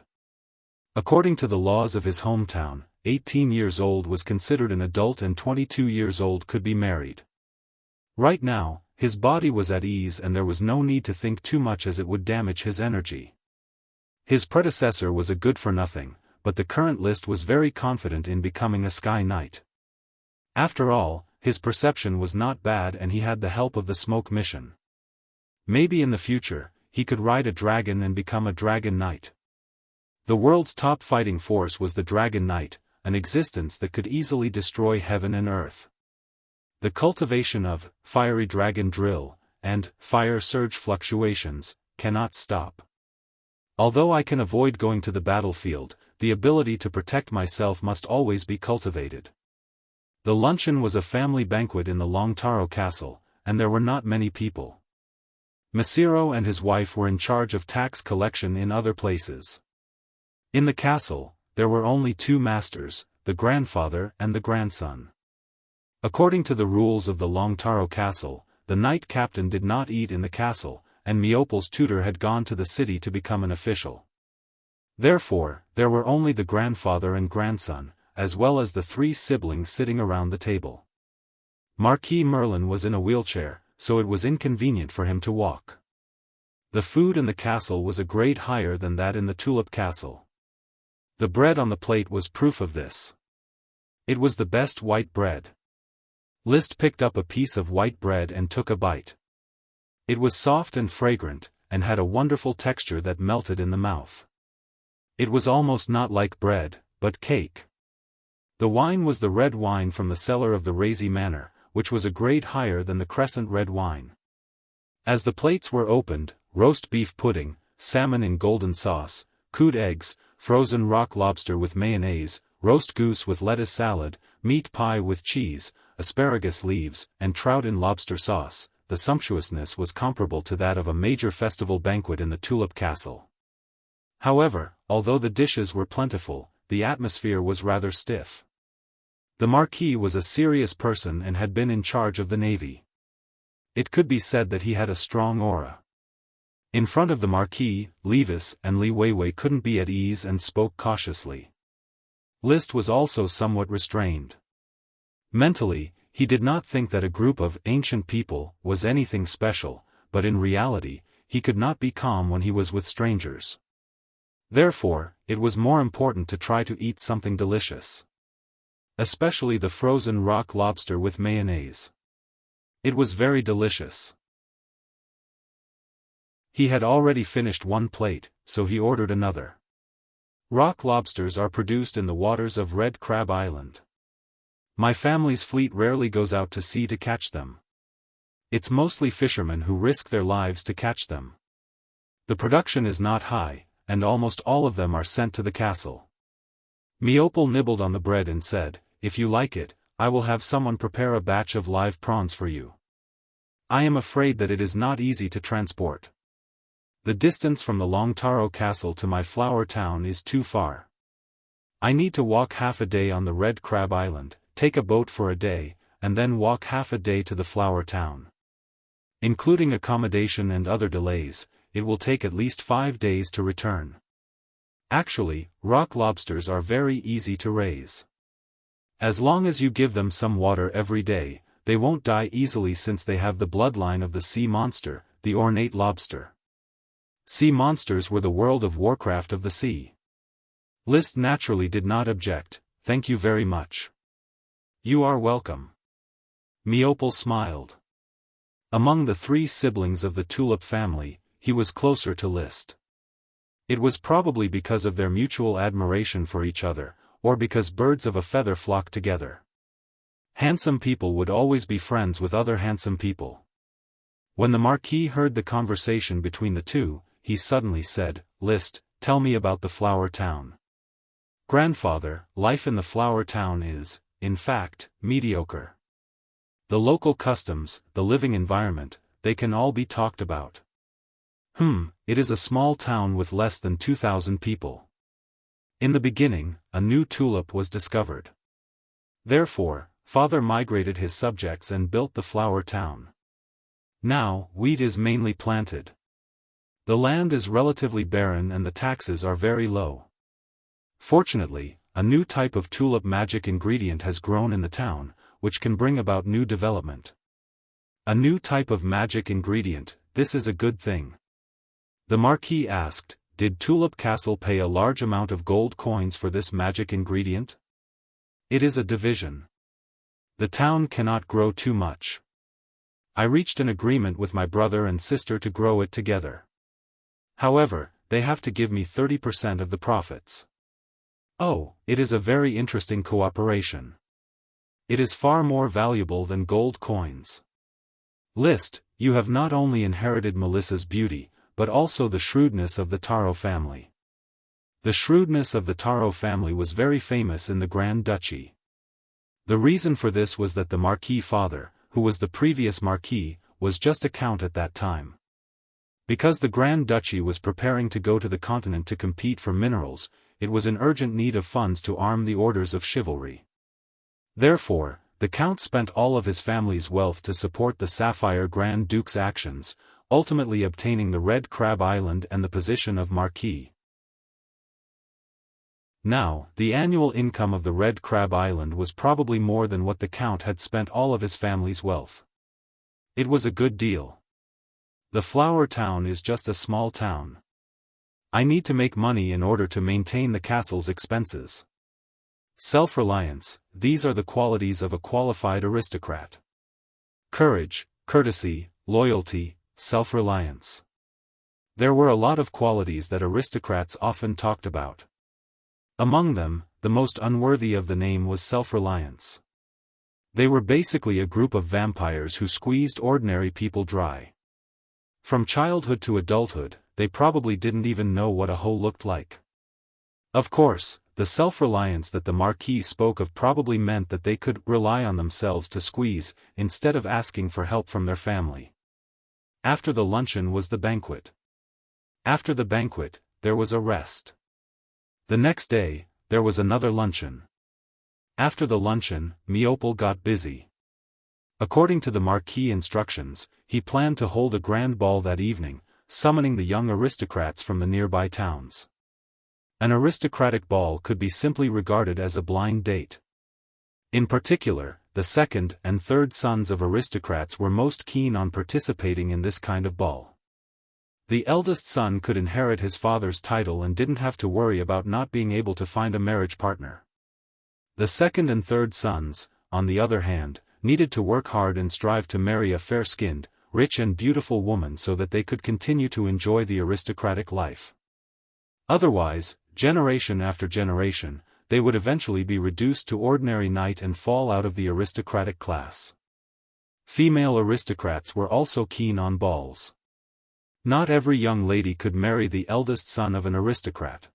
According to the laws of his hometown, 18 years old was considered an adult and 22 years old could be married. Right now, his body was at ease and there was no need to think too much as it would damage his energy. His predecessor was a good-for-nothing, but the current List was very confident in becoming a Sky Knight. After all, his perception was not bad and he had the help of the smoke mission. Maybe in the future, he could ride a dragon and become a Dragon Knight. The world's top fighting force was the Dragon Knight, an existence that could easily destroy heaven and earth. The cultivation of fiery dragon drill and fire surge fluctuations cannot stop. Although I can avoid going to the battlefield, the ability to protect myself must always be cultivated. The luncheon was a family banquet in the Long Taro Castle, and there were not many people. Masiro and his wife were in charge of tax collection in other places. In the castle, there were only two masters, the grandfather and the grandson. According to the rules of the Long Taro Castle, the knight captain did not eat in the castle, and Miopal's tutor had gone to the city to become an official. Therefore, there were only the grandfather and grandson, as well as the three siblings sitting around the table. Marquis Merlin was in a wheelchair, so it was inconvenient for him to walk. The food in the castle was a grade higher than that in the Tulip Castle. The bread on the plate was proof of this. It was the best white bread. List picked up a piece of white bread and took a bite. It was soft and fragrant, and had a wonderful texture that melted in the mouth. It was almost not like bread, but cake. The wine was the red wine from the cellar of the Razy Manor, which was a grade higher than the Crescent red wine. As the plates were opened, roast beef pudding, salmon in golden sauce, cooked eggs, frozen rock lobster with mayonnaise, roast goose with lettuce salad, meat pie with cheese, asparagus leaves, and trout in lobster sauce, the sumptuousness was comparable to that of a major festival banquet in the Tulip Castle. However, although the dishes were plentiful, the atmosphere was rather stiff. The Marquis was a serious person and had been in charge of the navy. It could be said that he had a strong aura. In front of the Marquis, Levis and Li Weiwei couldn't be at ease and spoke cautiously. List was also somewhat restrained. Mentally, he did not think that a group of ancient people was anything special, but in reality, he could not be calm when he was with strangers. Therefore, it was more important to try to eat something delicious. Especially the frozen rock lobster with mayonnaise. It was very delicious. He had already finished one plate, so he ordered another. Rock lobsters are produced in the waters of Red Crab Island. My family's fleet rarely goes out to sea to catch them. It's mostly fishermen who risk their lives to catch them. The production is not high, and almost all of them are sent to the castle. Miopal nibbled on the bread and said, "If you like it, I will have someone prepare a batch of live prawns for you. I am afraid that it is not easy to transport. The distance from the Long Taro Castle to my flower town is too far. I need to walk half a day on the Red Crab Island, take a boat for a day, and then walk half a day to the flower town. Including accommodation and other delays, it will take at least 5 days to return. Actually, rock lobsters are very easy to raise. As long as you give them some water every day, they won't die easily since they have the bloodline of the sea monster, the ornate lobster. Sea monsters were the World of Warcraft of the sea." List naturally did not object. "Thank you very much." "You are welcome." Miopal smiled. Among the three siblings of the Tulip family, he was closer to List. It was probably because of their mutual admiration for each other, or because birds of a feather flock together. Handsome people would always be friends with other handsome people. When the Marquis heard the conversation between the two, he suddenly said, "List, tell me about the flower town." "Grandfather, life in the flower town is, in fact, mediocre. The local customs, the living environment, they can all be talked about. It is a small town with less than 2,000 people. In the beginning, a new tulip was discovered. Therefore, father migrated his subjects and built the flower town. Now, wheat is mainly planted. The land is relatively barren and the taxes are very low. Fortunately, a new type of tulip magic ingredient has grown in the town, which can bring about new development. A new type of magic ingredient, this is a good thing. The Marquis asked, did Tulip Castle pay a large amount of gold coins for this magic ingredient? It is a division. The town cannot grow too much. I reached an agreement with my brother and sister to grow it together. However, they have to give me 30% of the profits. Oh, it is a very interesting cooperation. It is far more valuable than gold coins. List, you have not only inherited Melissa's beauty, but also the shrewdness of the Taro family. The shrewdness of the Taro family was very famous in the Grand Duchy. The reason for this was that the Marquis father, who was the previous Marquis, was just a count at that time. Because the Grand Duchy was preparing to go to the continent to compete for minerals, it was in urgent need of funds to arm the orders of chivalry. Therefore, the Count spent all of his family's wealth to support the Sapphire Grand Duke's actions, ultimately obtaining the Red Crab Island and the position of Marquis. Now, the annual income of the Red Crab Island was probably more than what the Count had spent all of his family's wealth. It was a good deal. The Flower Town is just a small town. I need to make money in order to maintain the castle's expenses. Self-reliance, these are the qualities of a qualified aristocrat. Courage, courtesy, loyalty, self-reliance. There were a lot of qualities that aristocrats often talked about. Among them, the most unworthy of the name was self-reliance. They were basically a group of vampires who squeezed ordinary people dry. From childhood to adulthood, they probably didn't even know what a hoe looked like. Of course, the self-reliance that the Marquis spoke of probably meant that they could rely on themselves to squeeze, instead of asking for help from their family. After the luncheon was the banquet. After the banquet, there was a rest. The next day, there was another luncheon. After the luncheon, Immortal got busy. According to the Marquis' instructions, he planned to hold a grand ball that evening, summoning the young aristocrats from the nearby towns. An aristocratic ball could be simply regarded as a blind date. In particular, the second and third sons of aristocrats were most keen on participating in this kind of ball. The eldest son could inherit his father's title and didn't have to worry about not being able to find a marriage partner. The second and third sons, on the other hand, needed to work hard and strive to marry a fair-skinned, rich and beautiful woman so that they could continue to enjoy the aristocratic life. Otherwise, generation after generation, they would eventually be reduced to ordinary knight and fall out of the aristocratic class. Female aristocrats were also keen on balls. Not every young lady could marry the eldest son of an aristocrat.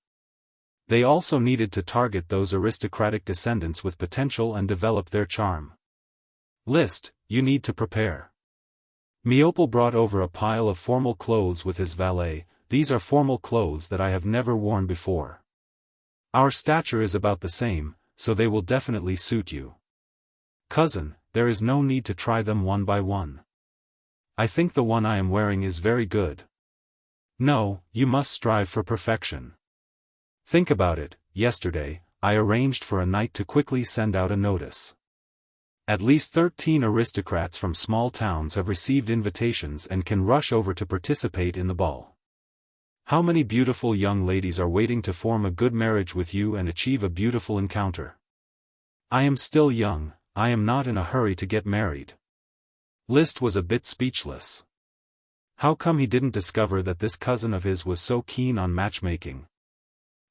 They also needed to target those aristocratic descendants with potential and develop their charm. List, you need to prepare. Immortal brought over a pile of formal clothes with his valet. These are formal clothes that I have never worn before. Our stature is about the same, so they will definitely suit you. Cousin, there is no need to try them one by one. I think the one I am wearing is very good. No, you must strive for perfection. Think about it. Yesterday, I arranged for a knight to quickly send out a notice. At least 13 aristocrats from small towns have received invitations and can rush over to participate in the ball. How many beautiful young ladies are waiting to form a good marriage with you and achieve a beautiful encounter? I am still young, I am not in a hurry to get married. List was a bit speechless. How come he didn't discover that this cousin of his was so keen on matchmaking?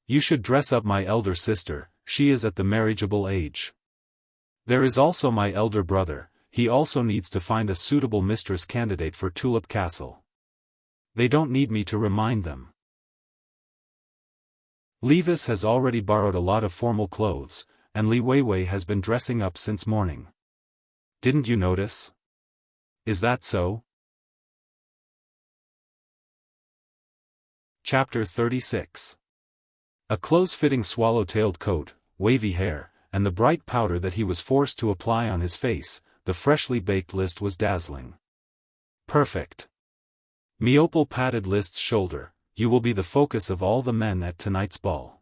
You should dress up my elder sister, she is at the marriageable age. There is also my elder brother, he also needs to find a suitable mistress candidate for Tulip Castle. They don't need me to remind them. Levis has already borrowed a lot of formal clothes, and Li Weiwei has been dressing up since morning. Didn't you notice? Is that so? Chapter 36. A close-fitting swallow-tailed coat, wavy hair, and the bright powder that he was forced to apply on his face, the freshly baked List was dazzling. Perfect. Miopal patted List's shoulder. You will be the focus of all the men at tonight's ball.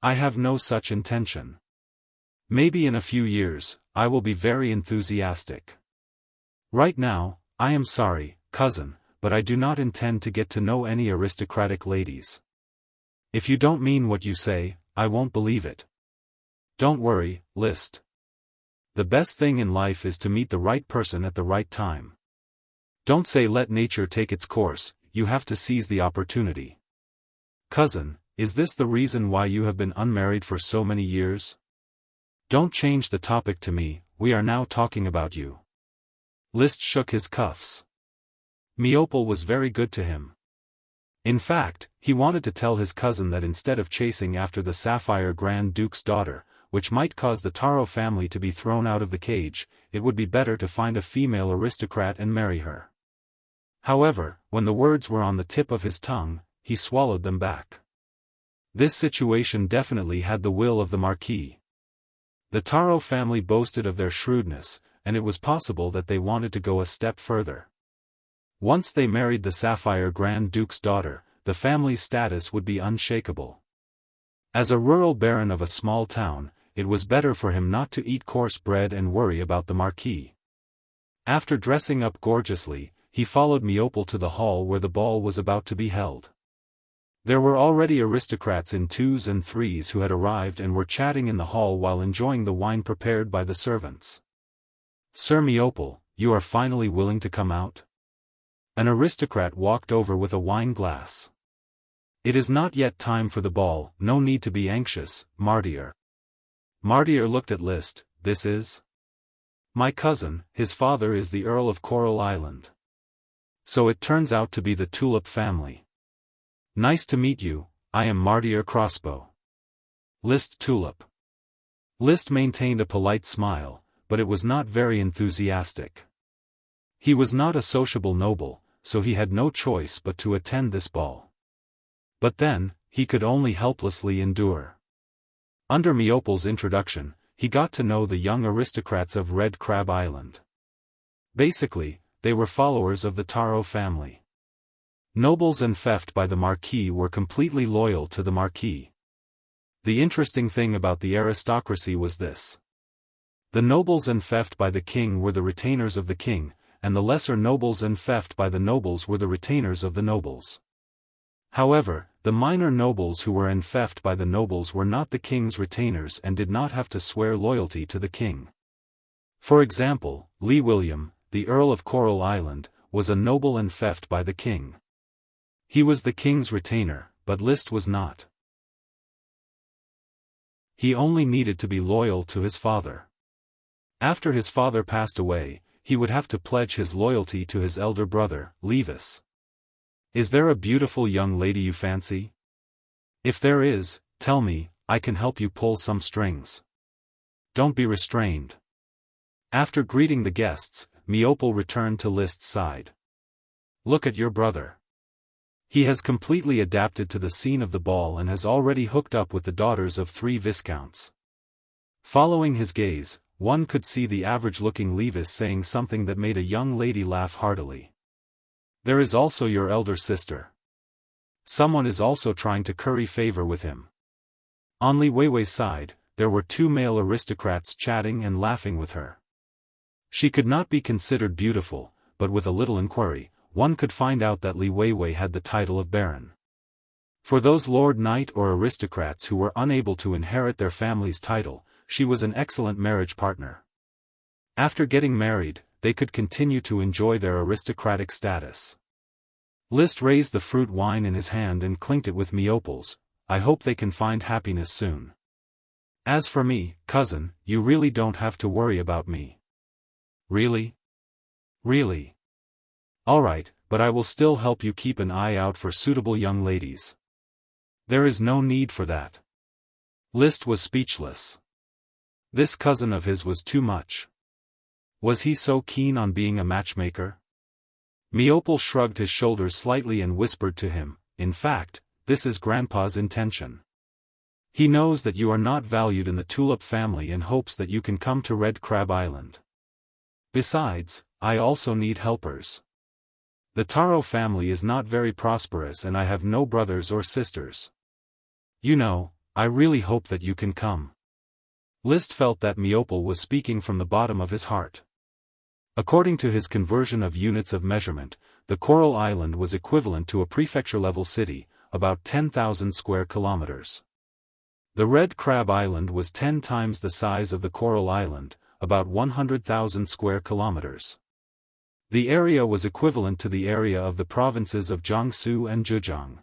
I have no such intention. Maybe in a few years, I will be very enthusiastic. Right now, I am sorry, cousin, but I do not intend to get to know any aristocratic ladies. If you don't mean what you say, I won't believe it. Don't worry, List. The best thing in life is to meet the right person at the right time. Don't say let nature take its course, you have to seize the opportunity. Cousin, is this the reason why you have been unmarried for so many years? Don't change the topic to me, we are now talking about you. List shook his cuffs. Miopal was very good to him. In fact, he wanted to tell his cousin that instead of chasing after the Sapphire Grand Duke's daughter, which might cause the Taro family to be thrown out of the cage, it would be better to find a female aristocrat and marry her. However, when the words were on the tip of his tongue, he swallowed them back. This situation definitely had the will of the Marquis. The Taro family boasted of their shrewdness, and it was possible that they wanted to go a step further. Once they married the Sapphire Grand Duke's daughter, the family's status would be unshakable. As a rural baron of a small town, it was better for him not to eat coarse bread and worry about the Marquis. After dressing up gorgeously, he followed Miopal to the hall where the ball was about to be held. There were already aristocrats in 2s and 3s who had arrived and were chatting in the hall while enjoying the wine prepared by the servants. Sir Miopal, you are finally willing to come out? An aristocrat walked over with a wine glass. It is not yet time for the ball, no need to be anxious, Martyr. Martyr looked at List. This is my cousin, his father is the Earl of Coral Island. So it turns out to be the Tulip family. Nice to meet you, I am Martyr Crossbow. List Tulip. List maintained a polite smile, but it was not very enthusiastic. He was not a sociable noble, so he had no choice but to attend this ball. But then, he could only helplessly endure. Under Miopal's introduction, he got to know the young aristocrats of Red Crab Island. Basically, they were followers of the Taro family. Nobles enfeoffed by the Marquis were completely loyal to the Marquis. The interesting thing about the aristocracy was this. The nobles enfeoffed by the king were the retainers of the king, and the lesser nobles enfeoffed by the nobles were the retainers of the nobles. However, the minor nobles who were enfeoffed by the nobles were not the king's retainers and did not have to swear loyalty to the king. For example, Lee William, the Earl of Coral Island, was a noble enfeoffed by the king. He was the king's retainer, but List was not. He only needed to be loyal to his father. After his father passed away, he would have to pledge his loyalty to his elder brother, Levis. Is there a beautiful young lady you fancy? If there is, tell me, I can help you pull some strings. Don't be restrained. After greeting the guests, Miopal returned to List's side. Look at your brother. He has completely adapted to the scene of the ball and has already hooked up with the daughters of 3 viscounts. Following his gaze, one could see the average-looking Levis saying something that made a young lady laugh heartily. There is also your elder sister. Someone is also trying to curry favor with him. On Li Weiwei's side, there were 2 male aristocrats chatting and laughing with her. She could not be considered beautiful, but with a little inquiry, one could find out that Li Weiwei had the title of Baron. For those lord knight or aristocrats who were unable to inherit their family's title, she was an excellent marriage partner. After getting married, they could continue to enjoy their aristocratic status. List raised the fruit wine in his hand and clinked it with Miopal's. I hope they can find happiness soon. As for me, cousin, you really don't have to worry about me. Really? Really? Alright, but I will still help you keep an eye out for suitable young ladies. There is no need for that. List was speechless. This cousin of his was too much. Was he so keen on being a matchmaker? Miopal shrugged his shoulders slightly and whispered to him, in fact, this is Grandpa's intention. He knows that you are not valued in the Tulip family and hopes that you can come to Red Crab Island. Besides, I also need helpers. The Taro family is not very prosperous and I have no brothers or sisters. You know, I really hope that you can come. List felt that Immortal was speaking from the bottom of his heart. According to his conversion of units of measurement, the Coral Island was equivalent to a prefecture-level city, about 10,000 square kilometers. The Red Crab Island was 10 times the size of the Coral Island, about 100,000 square kilometers. The area was equivalent to the area of the provinces of Jiangsu and Zhejiang.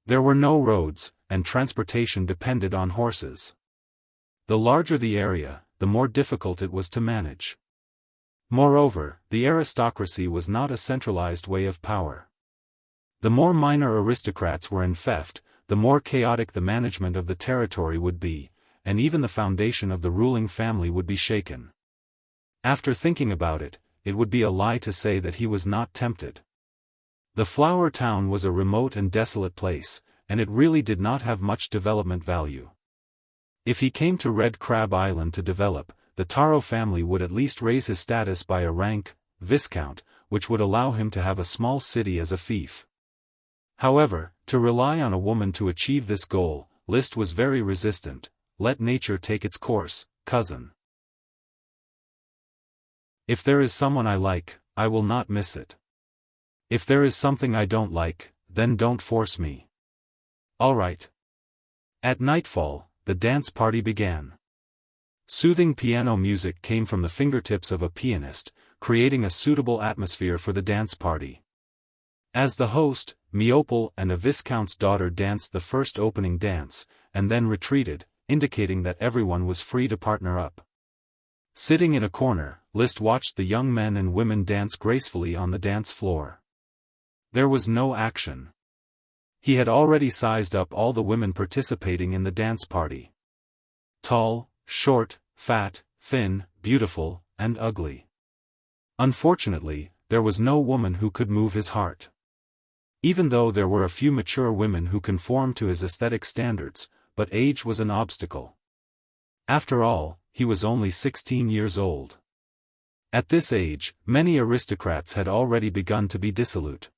There were no roads, and transportation depended on horses. The larger the area, the more difficult it was to manage. Moreover, the aristocracy was not a centralized way of power. The more minor aristocrats were enfeoffed, the more chaotic the management of the territory would be, and even the foundation of the ruling family would be shaken. After thinking about it, it would be a lie to say that he was not tempted. The flower town was a remote and desolate place, and it really did not have much development value. If he came to Red Crab Island to develop, the Taro family would at least raise his status by a rank, Viscount, which would allow him to have a small city as a fief. However, to rely on a woman to achieve this goal, List was very resistant. Let nature take its course, cousin. If there is someone I like, I will not miss it. If there is something I don't like, then don't force me. All right. At nightfall, the dance party began. Soothing piano music came from the fingertips of a pianist, creating a suitable atmosphere for the dance party. As the host, Immortal and a viscount's daughter danced the first opening dance, and then retreated, indicating that everyone was free to partner up. Sitting in a corner, List watched the young men and women dance gracefully on the dance floor. There was no action. He had already sized up all the women participating in the dance party. Tall, short, fat, thin, beautiful, and ugly. Unfortunately, there was no woman who could move his heart. Even though there were a few mature women who conformed to his aesthetic standards, but age was an obstacle. After all, he was only 16 years old. At this age, many aristocrats had already begun to be dissolute.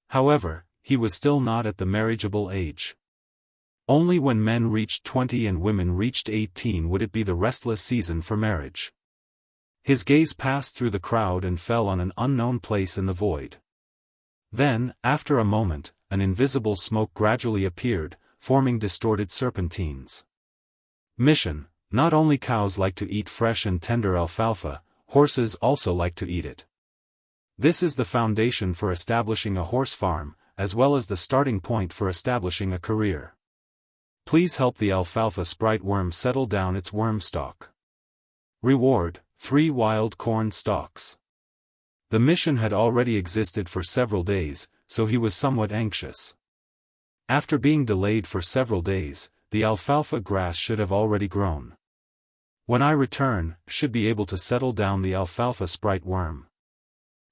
However, he was still not at the marriageable age. Only when men reached 20 and women reached 18 would it be the restless season for marriage. His gaze passed through the crowd and fell on an unknown place in the void. Then, after a moment, an invisible smoke gradually appeared, forming distorted serpentines. Mission: not only cows like to eat fresh and tender alfalfa, horses also like to eat it. This is the foundation for establishing a horse farm, as well as the starting point for establishing a career. Please help the alfalfa sprite worm settle down its worm stalk. Reward: 3 wild corn stalks. The mission had already existed for several days, so he was somewhat anxious. After being delayed for several days, the alfalfa grass should have already grown. When I return, should be able to settle down the alfalfa sprite worm.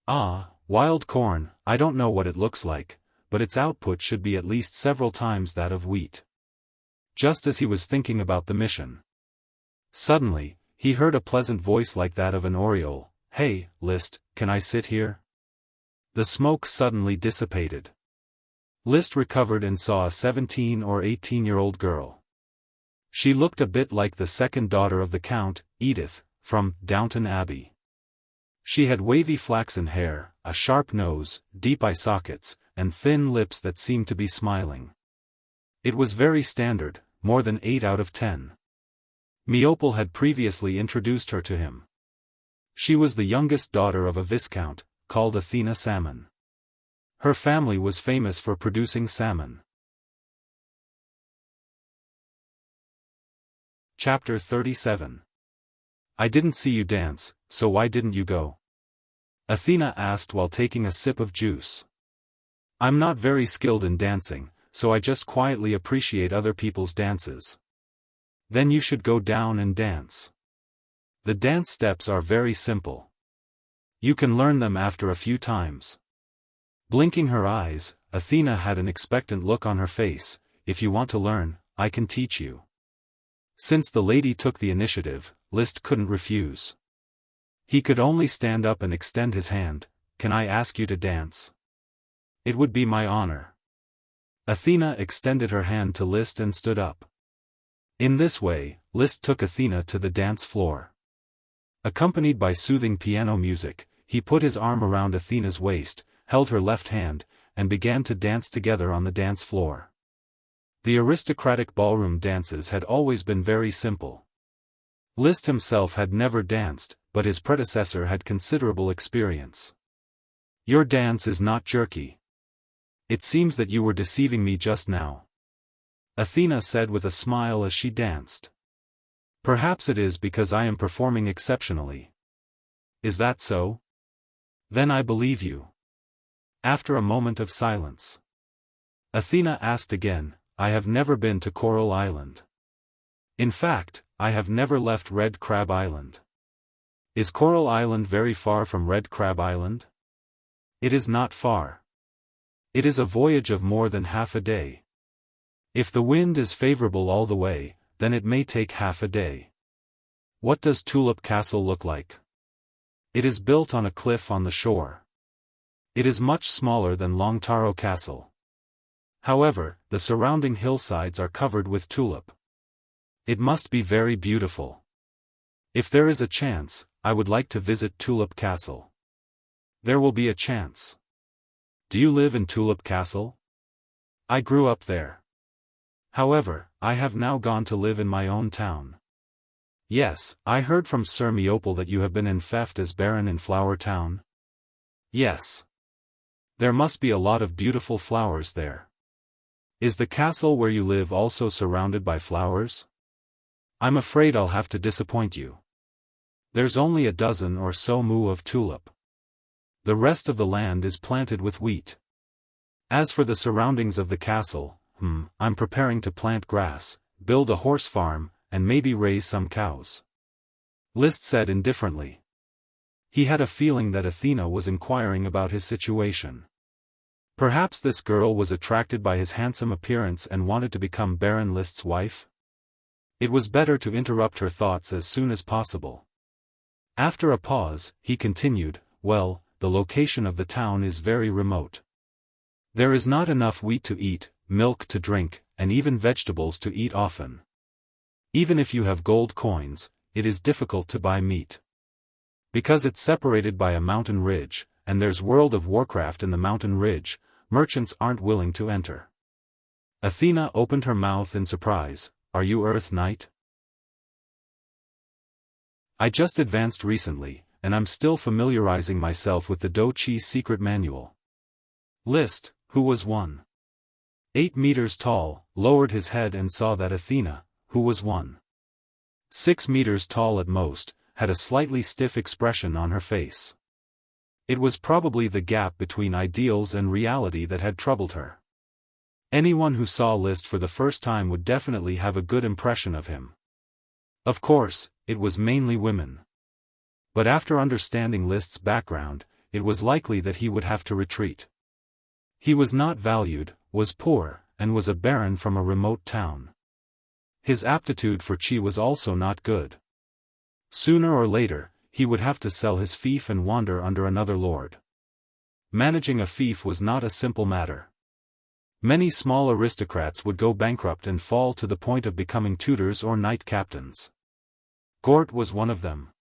Ah, wild corn, I don't know what it looks like, but its output should be at least several times that of wheat. Just as he was thinking about the mission. Suddenly, he heard a pleasant voice like that of an oriole. Hey, List, can I sit here? The smoke suddenly dissipated. List recovered and saw a 17 or 18-year-old girl. She looked a bit like the second daughter of the Count, Edith, from Downton Abbey. She had wavy flaxen hair, a sharp nose, deep eye sockets, and thin lips that seemed to be smiling. It was very standard, more than 8 out of 10. Immortal had previously introduced her to him. She was the youngest daughter of a viscount, called Athena Salmon. Her family was famous for producing salmon. Chapter 37. I didn't see you dance, so why didn't you go? Athena asked while taking a sip of juice. I'm not very skilled in dancing, so I just quietly appreciate other people's dances. Then you should go down and dance. The dance steps are very simple. You can learn them after a few times. Blinking her eyes, Athena had an expectant look on her face. If you want to learn, I can teach you. Since the lady took the initiative, List couldn't refuse. He could only stand up and extend his hand. can I ask you to dance? It would be my honor. Athena extended her hand to Liszt and stood up. In this way, Liszt took Athena to the dance floor. Accompanied by soothing piano music, he put his arm around Athena's waist, held her left hand, and began to dance together on the dance floor. The aristocratic ballroom dances had always been very simple. Liszt himself had never danced, but his predecessor had considerable experience. Your dance is not jerky. It seems that you were deceiving me just now. Athena said with a smile as she danced. Perhaps it is because I am performing exceptionally. Is that so? Then I believe you. After a moment of silence, Athena asked again, I have never been to Coral Island. In fact, I have never left Red Crab Island. Is Coral Island very far from Red Crab Island? It is not far. It is a voyage of more than half a day. If the wind is favorable all the way, then it may take half a day. What does Tulip Castle look like? It is built on a cliff on the shore. It is much smaller than Longtaro Castle. However, the surrounding hillsides are covered with tulip. It must be very beautiful. If there is a chance, I would like to visit Tulip Castle. There will be a chance. Do you live in Tulip Castle? I grew up there. However, I have now gone to live in my own town. Yes, I heard from Sir Miopal that you have been enfeoffed as Baron in Flower Town. Yes. There must be a lot of beautiful flowers there. Is the castle where you live also surrounded by flowers? I'm afraid I'll have to disappoint you. There's only a dozen or so mu of tulip. The rest of the land is planted with wheat. As for the surroundings of the castle, I'm preparing to plant grass, build a horse farm, and maybe raise some cows. Liszt said indifferently. He had a feeling that Athena was inquiring about his situation. Perhaps this girl was attracted by his handsome appearance and wanted to become Baron Liszt's wife? It was better to interrupt her thoughts as soon as possible. After a pause, he continued, well, the location of the town is very remote. There is not enough wheat to eat, milk to drink, and even vegetables to eat often. Even if you have gold coins, it is difficult to buy meat. Because it's separated by a mountain ridge, and there's World of Warcraft in the mountain ridge, merchants aren't willing to enter. Athena opened her mouth in surprise. Are you Earth Knight? I just advanced recently, and I'm still familiarizing myself with the Do Chi's secret manual. Liszt, who was 1.8 meters tall, lowered his head and saw that Athena, who was 1.6 meters tall at most, had a slightly stiff expression on her face. It was probably the gap between ideals and reality that had troubled her. Anyone who saw Liszt for the first time would definitely have a good impression of him. Of course, it was mainly women. But after understanding Liszt's background, it was likely that he would have to retreat. He was not valued, was poor, and was a baron from a remote town. His aptitude for qi was also not good. Sooner or later, he would have to sell his fief and wander under another lord. Managing a fief was not a simple matter. Many small aristocrats would go bankrupt and fall to the point of becoming tutors or knight captains. Gort was one of them.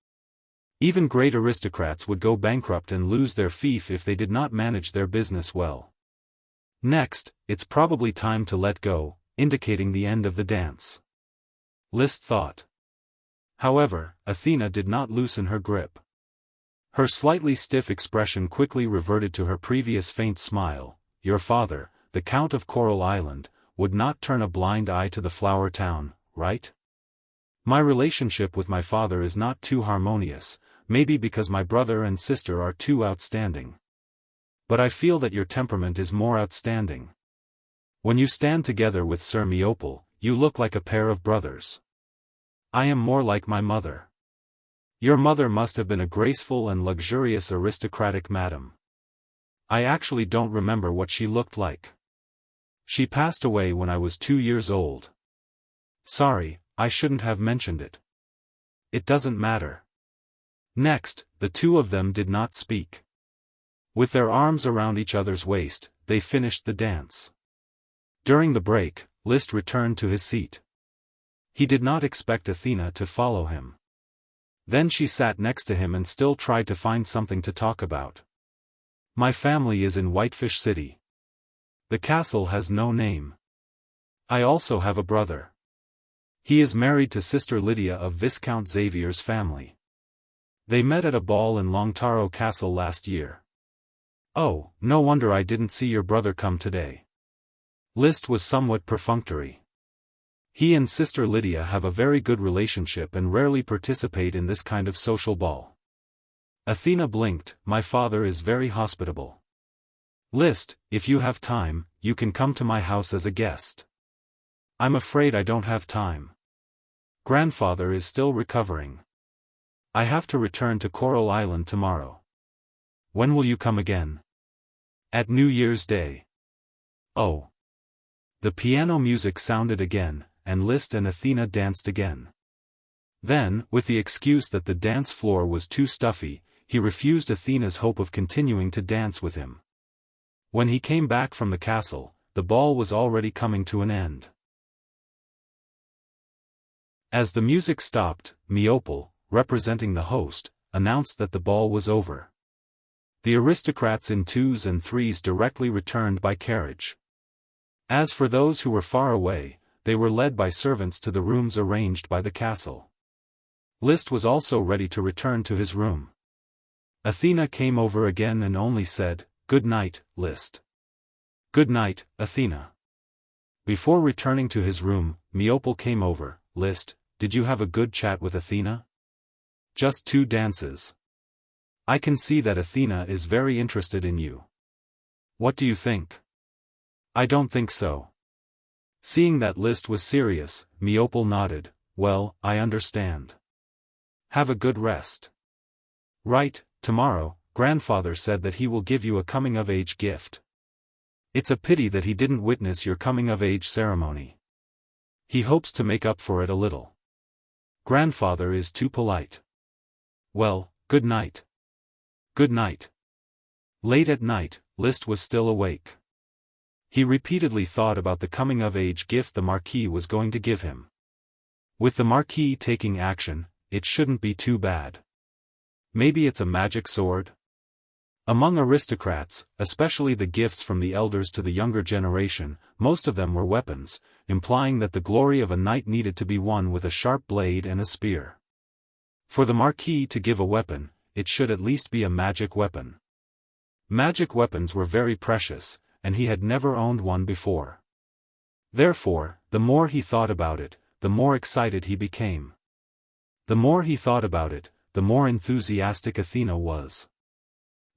Even great aristocrats would go bankrupt and lose their fief if they did not manage their business well. Next, it's probably time to let go, indicating the end of the dance. Liszt thought. However, Athena did not loosen her grip. Her slightly stiff expression quickly reverted to her previous faint smile. Your father, the Count of Coral Island, would not turn a blind eye to the flower town, right? My relationship with my father is not too harmonious, maybe because my brother and sister are too outstanding. But I feel that your temperament is more outstanding. When you stand together with Sir Miopal, you look like a pair of brothers. I am more like my mother. Your mother must have been a graceful and luxurious aristocratic madam. I actually don't remember what she looked like. She passed away when I was 2 years old. Sorry, I shouldn't have mentioned it. It doesn't matter. Next, the two of them did not speak. With their arms around each other's waist, they finished the dance. During the break, Liszt returned to his seat. He did not expect Athena to follow him. Then she sat next to him and still tried to find something to talk about. My family is in Whitefish City. The castle has no name. I also have a brother. He is married to Sister Lydia of Viscount Xavier's family. They met at a ball in Longtaro Castle last year. Oh, no wonder I didn't see your brother come today. Liszt was somewhat perfunctory. He and Sister Lydia have a very good relationship and rarely participate in this kind of social ball. Athena blinked. My father is very hospitable. Liszt, if you have time, you can come to my house as a guest. I'm afraid I don't have time. Grandfather is still recovering. I have to return to Coral Island tomorrow. When will you come again? At New Year's Day. Oh. The piano music sounded again, and Liszt and Athena danced again. Then, with the excuse that the dance floor was too stuffy, he refused Athena's hope of continuing to dance with him. When he came back from the castle, the ball was already coming to an end. As the music stopped, Immortal, representing the host, announced that the ball was over. The aristocrats in 2s and 3s directly returned by carriage. As for those who were far away, they were led by servants to the rooms arranged by the castle. Liszt was also ready to return to his room. Athena came over again and only said, "Good night, Liszt." "Good night, Athena." Before returning to his room, Immortal came over. "Liszt, did you have a good chat with Athena?" "Just 2 dances. I can see that Athena is very interested in you." "What do you think?" "I don't think so." Seeing that Liszt was serious, Immortal nodded. "Well, I understand. Have a good rest." "Right, tomorrow, grandfather said that he will give you a coming-of-age gift. It's a pity that he didn't witness your coming-of-age ceremony. He hopes to make up for it a little. Grandfather is too polite." "Well, good night." "Good night." Late at night, Liszt was still awake. He repeatedly thought about the coming-of-age gift the Marquis was going to give him. With the Marquis taking action, it shouldn't be too bad. Maybe it's a magic sword? Among aristocrats, especially the gifts from the elders to the younger generation, most of them were weapons, implying that the glory of a knight needed to be won with a sharp blade and a spear. For the Marquis to give a weapon, it should at least be a magic weapon. Magic weapons were very precious, and he had never owned one before. Therefore, the more he thought about it, the more excited he became. The more he thought about it, the more enthusiastic Athena was.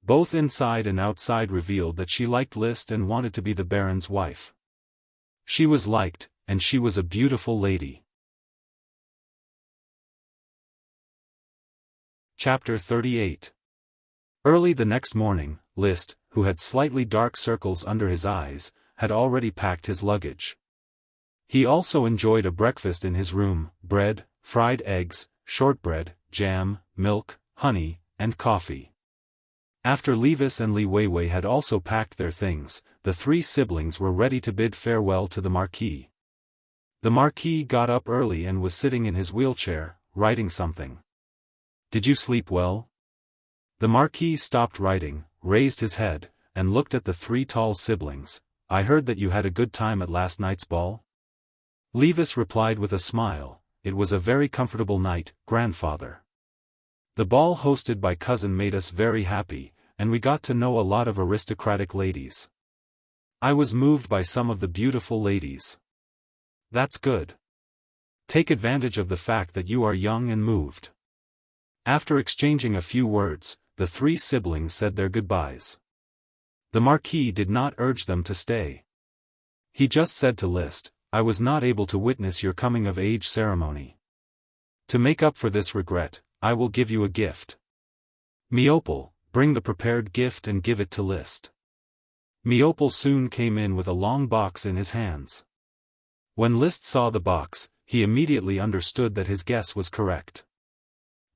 Both inside and outside revealed that she liked Liszt and wanted to be the Baron's wife. She was liked, and she was a beautiful lady. Chapter 38. Early the next morning, Liszt, who had slightly dark circles under his eyes, had already packed his luggage. He also enjoyed a breakfast in his room: bread, fried eggs, shortbread, jam, milk, honey, and coffee. After Levis and Li Weiwei had also packed their things, the 3 siblings were ready to bid farewell to the Marquis. The Marquis got up early and was sitting in his wheelchair, writing something. "Did you sleep well?" The Marquis stopped writing, raised his head, and looked at the 3 tall siblings. "I heard that you had a good time at last night's ball?" Levis replied with a smile, "It was a very comfortable night, grandfather. The ball hosted by cousin made us very happy, and we got to know a lot of aristocratic ladies. I was moved by some of the beautiful ladies." "That's good. Take advantage of the fact that you are young and moved." After exchanging a few words, the 3 siblings said their goodbyes. The Marquis did not urge them to stay. He just said to Liszt, "I was not able to witness your coming-of-age ceremony. To make up for this regret, I will give you a gift. Immortal, bring the prepared gift and give it to Liszt." Immortal soon came in with a long box in his hands. When Liszt saw the box, he immediately understood that his guess was correct.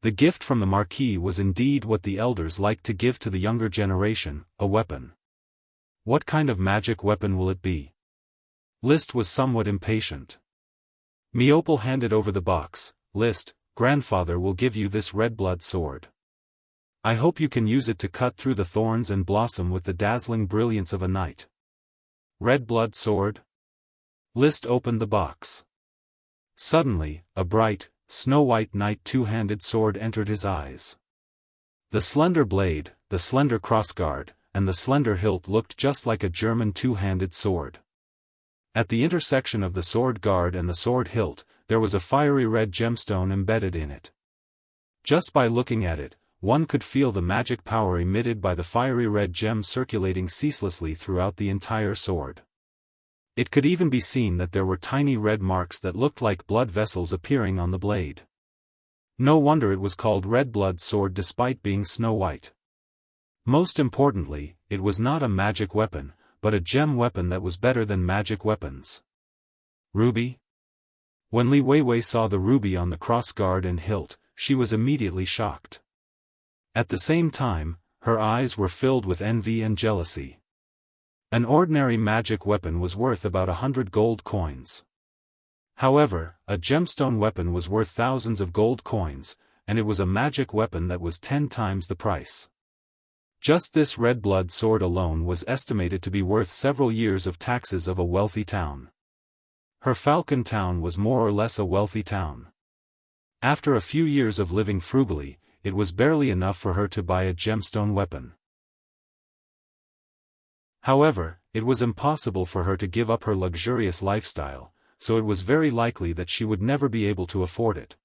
The gift from the Marquis was indeed what the elders liked to give to the younger generation, a weapon. What kind of magic weapon will it be? List was somewhat impatient. Immortal handed over the box. List, grandfather will give you this red blood sword. I hope you can use it to cut through the thorns and blossom with the dazzling brilliance of a knight. Red blood sword? List opened the box. Suddenly, a bright, snow-white knight two-handed sword entered his eyes. The slender blade, the slender crossguard, and the slender hilt looked just like a German two-handed sword. At the intersection of the sword guard and the sword hilt, there was a fiery red gemstone embedded in it. Just by looking at it, one could feel the magic power emitted by the fiery red gem circulating ceaselessly throughout the entire sword. It could even be seen that there were tiny red marks that looked like blood vessels appearing on the blade. No wonder it was called red blood sword despite being snow-white. Most importantly, it was not a magic weapon, but a gem weapon that was better than magic weapons. Ruby? When Li Weiwei saw the ruby on the crossguard and hilt, she was immediately shocked. At the same time, her eyes were filled with envy and jealousy. An ordinary magic weapon was worth about 100 gold coins. However, a gemstone weapon was worth thousands of gold coins, and it was a magic weapon that was 10 times the price. Just this red blood sword alone was estimated to be worth several years of taxes of a wealthy town. Her Falcon town was more or less a wealthy town. After a few years of living frugally, it was barely enough for her to buy a gemstone weapon. However, it was impossible for her to give up her luxurious lifestyle, so it was very likely that she would never be able to afford it.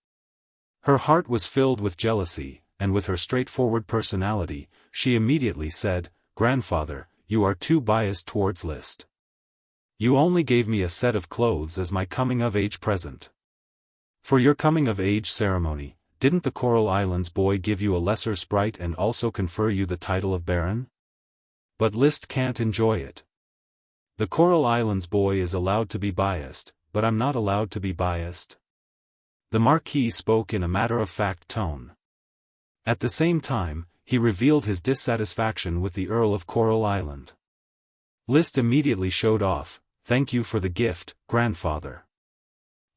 Her heart was filled with jealousy, and with her straightforward personality, she immediately said, "Grandfather, you are too biased towards List. You only gave me a set of clothes as my coming-of-age present. For your coming-of-age ceremony, didn't the Coral Islands boy give you a lesser sprite and also confer you the title of Baron? But List can't enjoy it. The Coral Islands boy is allowed to be biased, but I'm not allowed to be biased." The Marquis spoke in a matter-of-fact tone. At the same time, he revealed his dissatisfaction with the Earl of Coral Island. List immediately showed off, "Thank you for the gift, grandfather.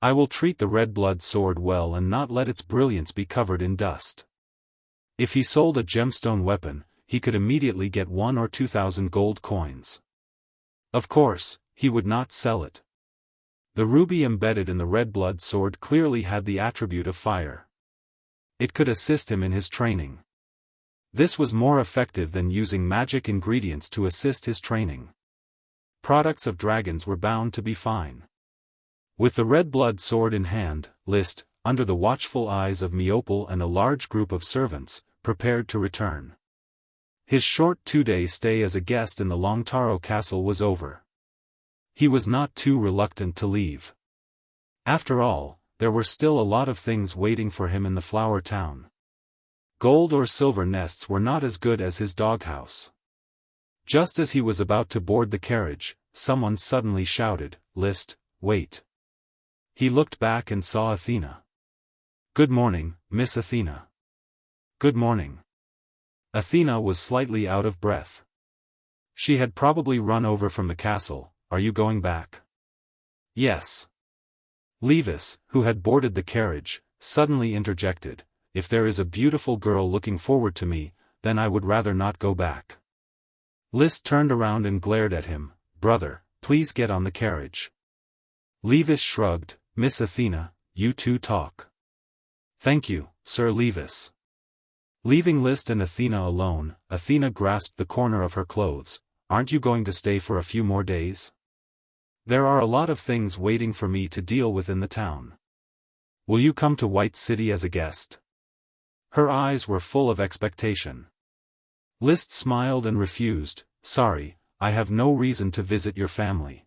I will treat the red blood sword well and not let its brilliance be covered in dust." If he sold a gemstone weapon, he could immediately get 1,000 or 2,000 gold coins. Of course, he would not sell it. The ruby embedded in the red blood sword clearly had the attribute of fire. It could assist him in his training. This was more effective than using magic ingredients to assist his training. Products of dragons were bound to be fine. With the red blood sword in hand, List, under the watchful eyes of Immortal and a large group of servants, prepared to return. His short 2-day stay as a guest in the Longtaro castle was over. He was not too reluctant to leave. After all, there were still a lot of things waiting for him in the flower town. Gold or silver nests were not as good as his doghouse. Just as he was about to board the carriage, someone suddenly shouted, "List, wait." He looked back and saw Athena. "Good morning, Miss Athena." "Good morning." Athena was slightly out of breath. She had probably run over from the castle. "Are you going back?" "Yes." Levis, who had boarded the carriage, suddenly interjected, "If there is a beautiful girl looking forward to me, then I would rather not go back." List turned around and glared at him. "Brother, please get on the carriage." Levis shrugged. "Miss Athena, you two talk." "Thank you, Sir Levis." Leaving List and Athena alone, Athena grasped the corner of her clothes. "Aren't you going to stay for a few more days? There are a lot of things waiting for me to deal with in the town. Will you come to White City as a guest?" Her eyes were full of expectation. List smiled and refused. "Sorry, I have no reason to visit your family.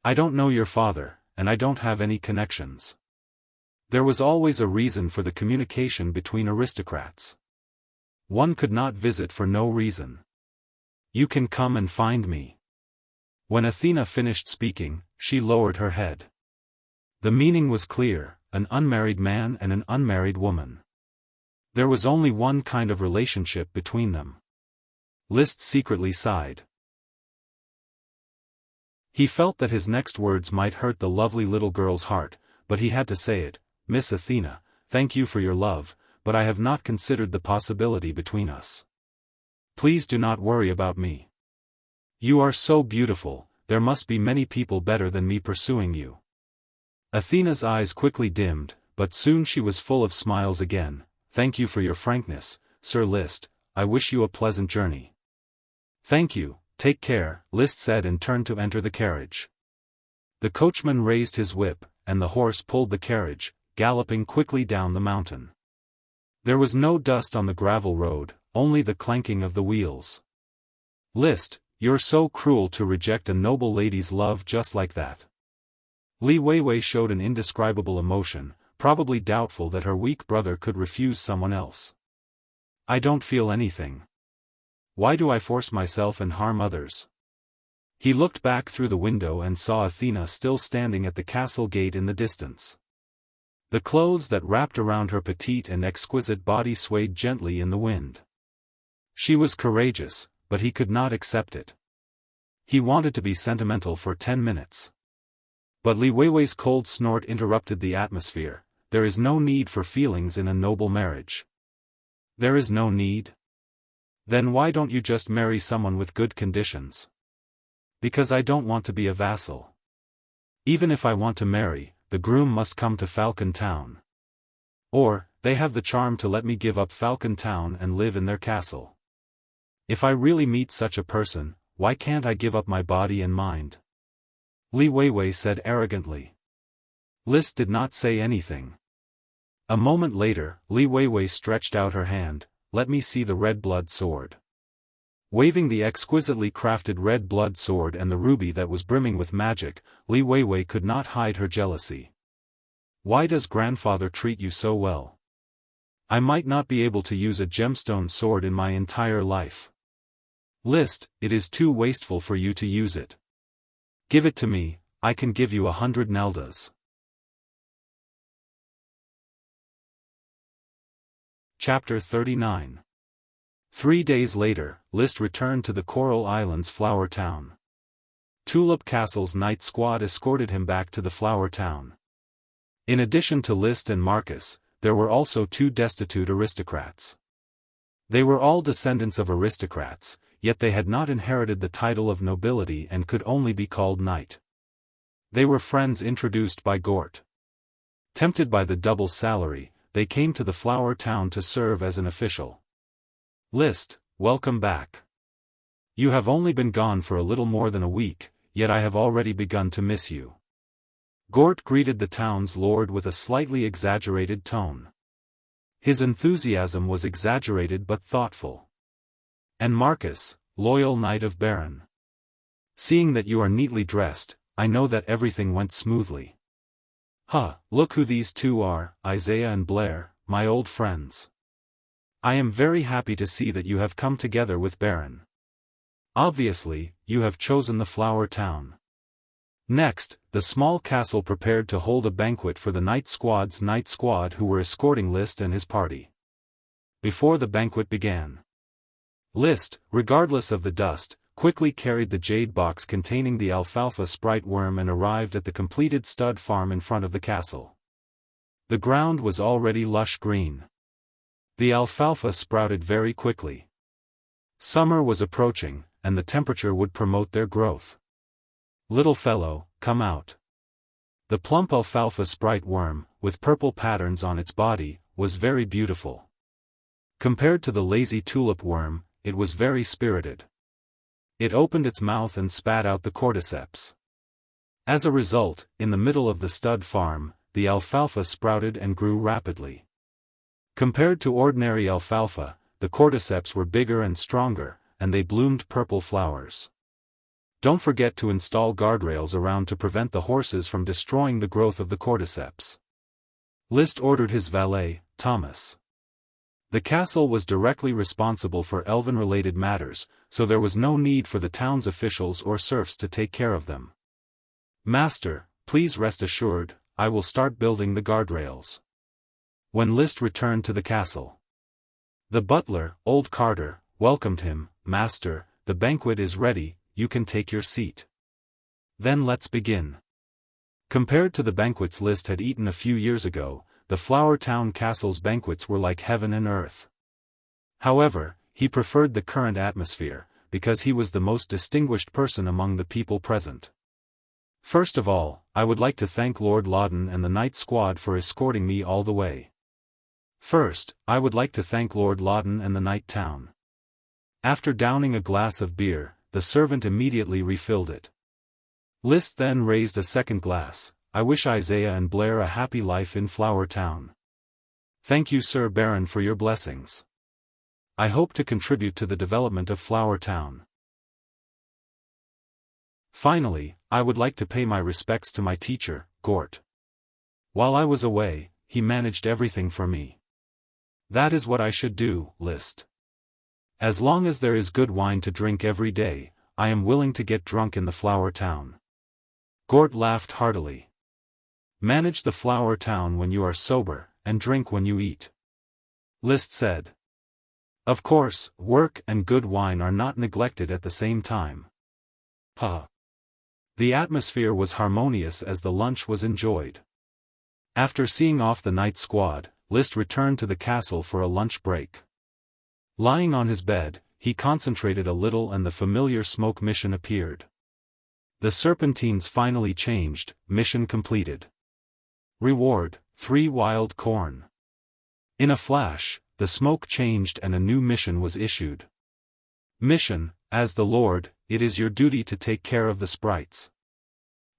I don't know your father, and I don't have any connections." There was always a reason for the communication between aristocrats. One could not visit for no reason. "You can come and find me." When Athena finished speaking, she lowered her head. The meaning was clear: an unmarried man and an unmarried woman. There was only one kind of relationship between them. Liszt secretly sighed. He felt that his next words might hurt the lovely little girl's heart, but he had to say it. Miss Athena, thank you for your love, but I have not considered the possibility between us. Please do not worry about me. You are so beautiful, there must be many people better than me pursuing you. Athena's eyes quickly dimmed, but soon she was full of smiles again. Thank you for your frankness, Sir Liszt, I wish you a pleasant journey. Thank you, take care, Liszt said and turned to enter the carriage. The coachman raised his whip, and the horse pulled the carriage, galloping quickly down the mountain. There was no dust on the gravel road, only the clanking of the wheels. Liszt, you're so cruel to reject a noble lady's love just like that. Li Weiwei showed an indescribable emotion, probably doubtful that her weak brother could refuse someone else. I don't feel anything. Why do I force myself and harm others? He looked back through the window and saw Athena still standing at the castle gate in the distance. The clothes that wrapped around her petite and exquisite body swayed gently in the wind. She was courageous, but he could not accept it. He wanted to be sentimental for 10 minutes. But Li Weiwei's cold snort interrupted the atmosphere. There is no need for feelings in a noble marriage. There is no need? Then why don't you just marry someone with good conditions? Because I don't want to be a vassal. Even if I want to marry, the groom must come to Falcon Town. Or, they have the charm to let me give up Falcon Town and live in their castle. If I really meet such a person, why can't I give up my body and mind? Li Weiwei said arrogantly. Liszt did not say anything. A moment later, Li Weiwei stretched out her hand. Let me see the red blood sword. Waving the exquisitely crafted red blood sword and the ruby that was brimming with magic, Li Weiwei could not hide her jealousy. Why does grandfather treat you so well? I might not be able to use a gemstone sword in my entire life. Liszt, it is too wasteful for you to use it. Give it to me, I can give you 100 Neldas. Chapter 39. 3 days later, Liszt returned to the Coral Islands Flower Town. Tulip Castle's night squad escorted him back to the Flower Town. In addition to Liszt and Marcus, there were also 2 destitute aristocrats. They were all descendants of aristocrats, yet they had not inherited the title of nobility and could only be called knight. They were friends introduced by Gort. Tempted by the double salary, they came to the Flower Town to serve as an official. Liszt, welcome back. You have only been gone for a little more than a week, yet I have already begun to miss you. Gort greeted the town's lord with a slightly exaggerated tone. His enthusiasm was exaggerated but thoughtful. And Marcus, loyal knight of Baron. Seeing that you are neatly dressed, I know that everything went smoothly. Look who these 2 are, Isaiah and Blair, my old friends. I am very happy to see that you have come together with Baron. Obviously, you have chosen the Flower Town. Next, the small castle prepared to hold a banquet for the night squad who were escorting Liszt and his party. Before the banquet began, Liszt, regardless of the dust, quickly carried the jade box containing the alfalfa sprite worm and arrived at the completed stud farm in front of the castle. The ground was already lush green. The alfalfa sprouted very quickly. Summer was approaching, and the temperature would promote their growth. Little fellow, come out. The plump alfalfa sprite worm, with purple patterns on its body, was very beautiful. Compared to the lazy tulip worm, it was very spirited. It opened its mouth and spat out the cordyceps. As a result, in the middle of the stud farm, the alfalfa sprouted and grew rapidly. Compared to ordinary alfalfa, the cordyceps were bigger and stronger, and they bloomed purple flowers. Don't forget to install guardrails around to prevent the horses from destroying the growth of the cordyceps. Liszt ordered his valet, Thomas. The castle was directly responsible for elven-related matters, so there was no need for the town's officials or serfs to take care of them. Master, please rest assured, I will start building the guardrails. When Liszt returned to the castle, The butler, old Carter, welcomed him. "Master, the banquet is ready, you can take your seat." "Then let's begin." Compared to the banquets Liszt had eaten a few years ago, the Flower Town Castle's banquets were like heaven and earth. However, he preferred the current atmosphere, because he was the most distinguished person among the people present. "First of all, I would like to thank Lord Loudon and the night squad for escorting me all the way." "First, I would like to thank Lord Loudon and the night town." After downing a glass of beer, the servant immediately refilled it. Liszt then raised a second glass. "I wish Isaiah and Blair a happy life in Flower Town." "Thank you, Sir Baron, for your blessings. I hope to contribute to the development of Flower Town." "Finally, I would like to pay my respects to my teacher, Gort. While I was away, he managed everything for me." "That is what I should do, Liszt. As long as there is good wine to drink every day, I am willing to get drunk in the Flower Town." Gort laughed heartily. "Manage the Flower Town when you are sober, and drink when you eat," Liszt said. "Of course, work and good wine are not neglected at the same time." The atmosphere was harmonious as the lunch was enjoyed. After seeing off the night squad, Liszt returned to the castle for a lunch break. Lying on his bed, he concentrated a little and the familiar smoke mission appeared. The serpentines finally changed. Mission completed. Reward, 3 wild corn. In a flash, the smoke changed and a new mission was issued. Mission: as the Lord, it is your duty to take care of the sprites.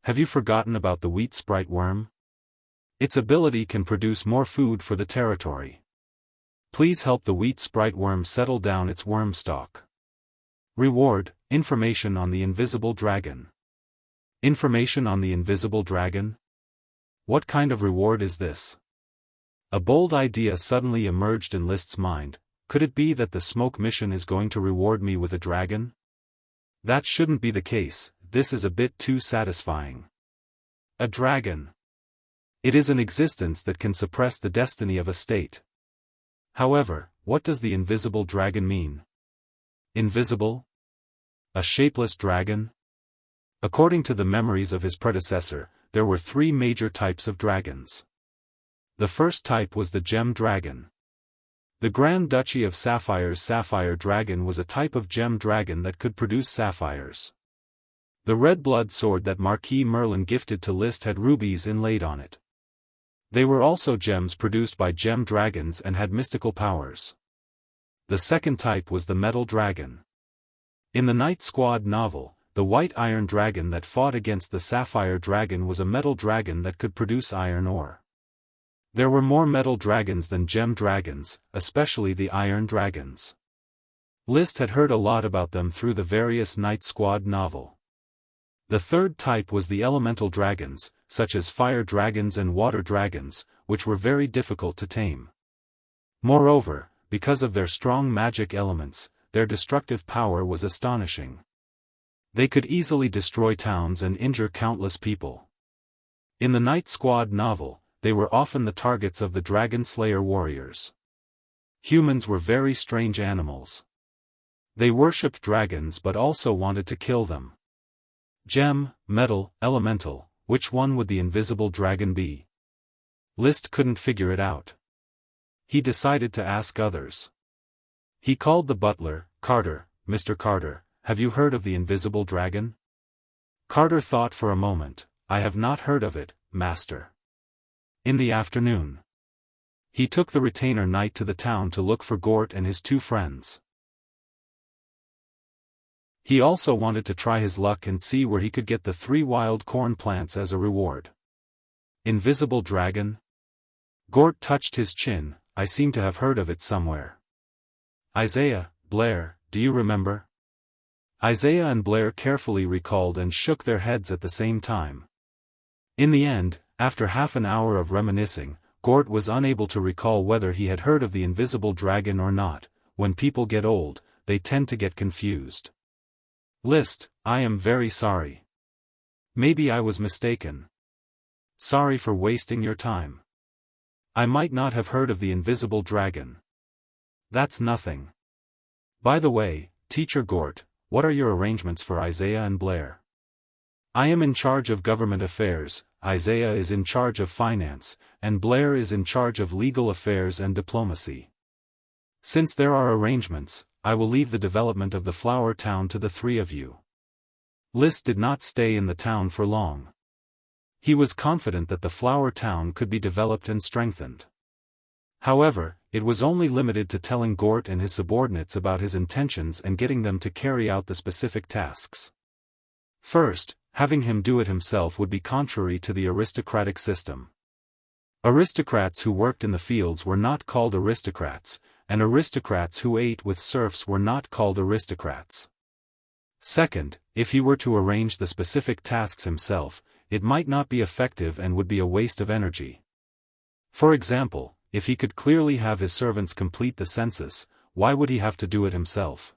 Have you forgotten about the wheat sprite worm? Its ability can produce more food for the territory. Please help the wheat sprite worm settle down its worm stalk. Reward: information on the invisible dragon. Information on the invisible dragon? What kind of reward is this? A bold idea suddenly emerged in Liszt's mind. Could it be that the smoke mission is going to reward me with a dragon? That shouldn't be the case. This is a bit too satisfying. A dragon. It is an existence that can suppress the destiny of a state. However, what does the invisible dragon mean? Invisible? A shapeless dragon? According to the memories of his predecessor, there were 3 major types of dragons. The first type was the gem dragon. The Grand Duchy of Sapphire's sapphire dragon was a type of gem dragon that could produce sapphires. The red blood sword that Marquis Merlin gifted to Liszt had rubies inlaid on it. They were also gems produced by gem dragons and had mystical powers. The second type was the metal dragon. In the Night Squad novel, the white iron dragon that fought against the sapphire dragon was a metal dragon that could produce iron ore. There were more metal dragons than gem dragons, especially the iron dragons. Liszt had heard a lot about them through the various Night Squad novel. The third type was the elemental dragons, such as fire dragons and water dragons, which were very difficult to tame. Moreover, because of their strong magic elements, their destructive power was astonishing. They could easily destroy towns and injure countless people. In the Night Squad novel, they were often the targets of the Dragon Slayer warriors. Humans were very strange animals. They worshipped dragons but also wanted to kill them. Gem, metal, elemental, which one would the invisible dragon be? Liszt couldn't figure it out. He decided to ask others. He called the butler. "Carter, Mr. Carter, have you heard of the invisible dragon?" Carter thought for a moment. "I have not heard of it, master." In the afternoon, he took the retainer knight to the town to look for Gort and his 2 friends. He also wanted to try his luck and see where he could get the 3 wild corn plants as a reward. Invisible dragon? Gort touched his chin. "I seem to have heard of it somewhere." "Isaiah, Blair, do you remember?" Isaiah and Blair carefully recalled and shook their heads at the same time. In the end, after half an hour of reminiscing, Gort was unable to recall whether he had heard of the invisible dragon or not. When people get old, they tend to get confused. "Liszt, I am very sorry. Maybe I was mistaken. Sorry for wasting your time. I might not have heard of the invisible dragon." That's nothing. By the way, Teacher Gort, what are your arrangements for Isaiah and Blair? I am in charge of government affairs, Isaiah is in charge of finance, and Blair is in charge of legal affairs and diplomacy. Since there are arrangements, I will leave the development of the flower town to the three of you. List did not stay in the town for long. He was confident that the flower town could be developed and strengthened. However, it was only limited to telling Gort and his subordinates about his intentions and getting them to carry out the specific tasks. First, having him do it himself would be contrary to the aristocratic system. Aristocrats who worked in the fields were not called aristocrats, and aristocrats who ate with serfs were not called aristocrats. Second, if he were to arrange the specific tasks himself, it might not be effective and would be a waste of energy. For example, if he could clearly have his servants complete the census, why would he have to do it himself?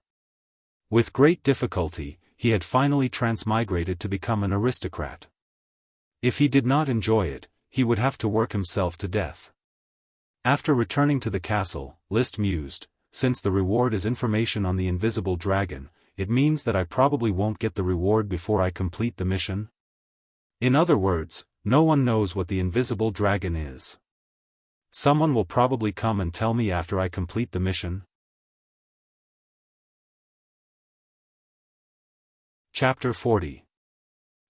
With great difficulty, he had finally transmigrated to become an aristocrat. If he did not enjoy it, he would have to work himself to death. After returning to the castle, List mused, since the reward is information on the invisible dragon, it means that I probably won't get the reward before I complete the mission? In other words, no one knows what the invisible dragon is. Someone will probably come and tell me after I complete the mission. Chapter 40.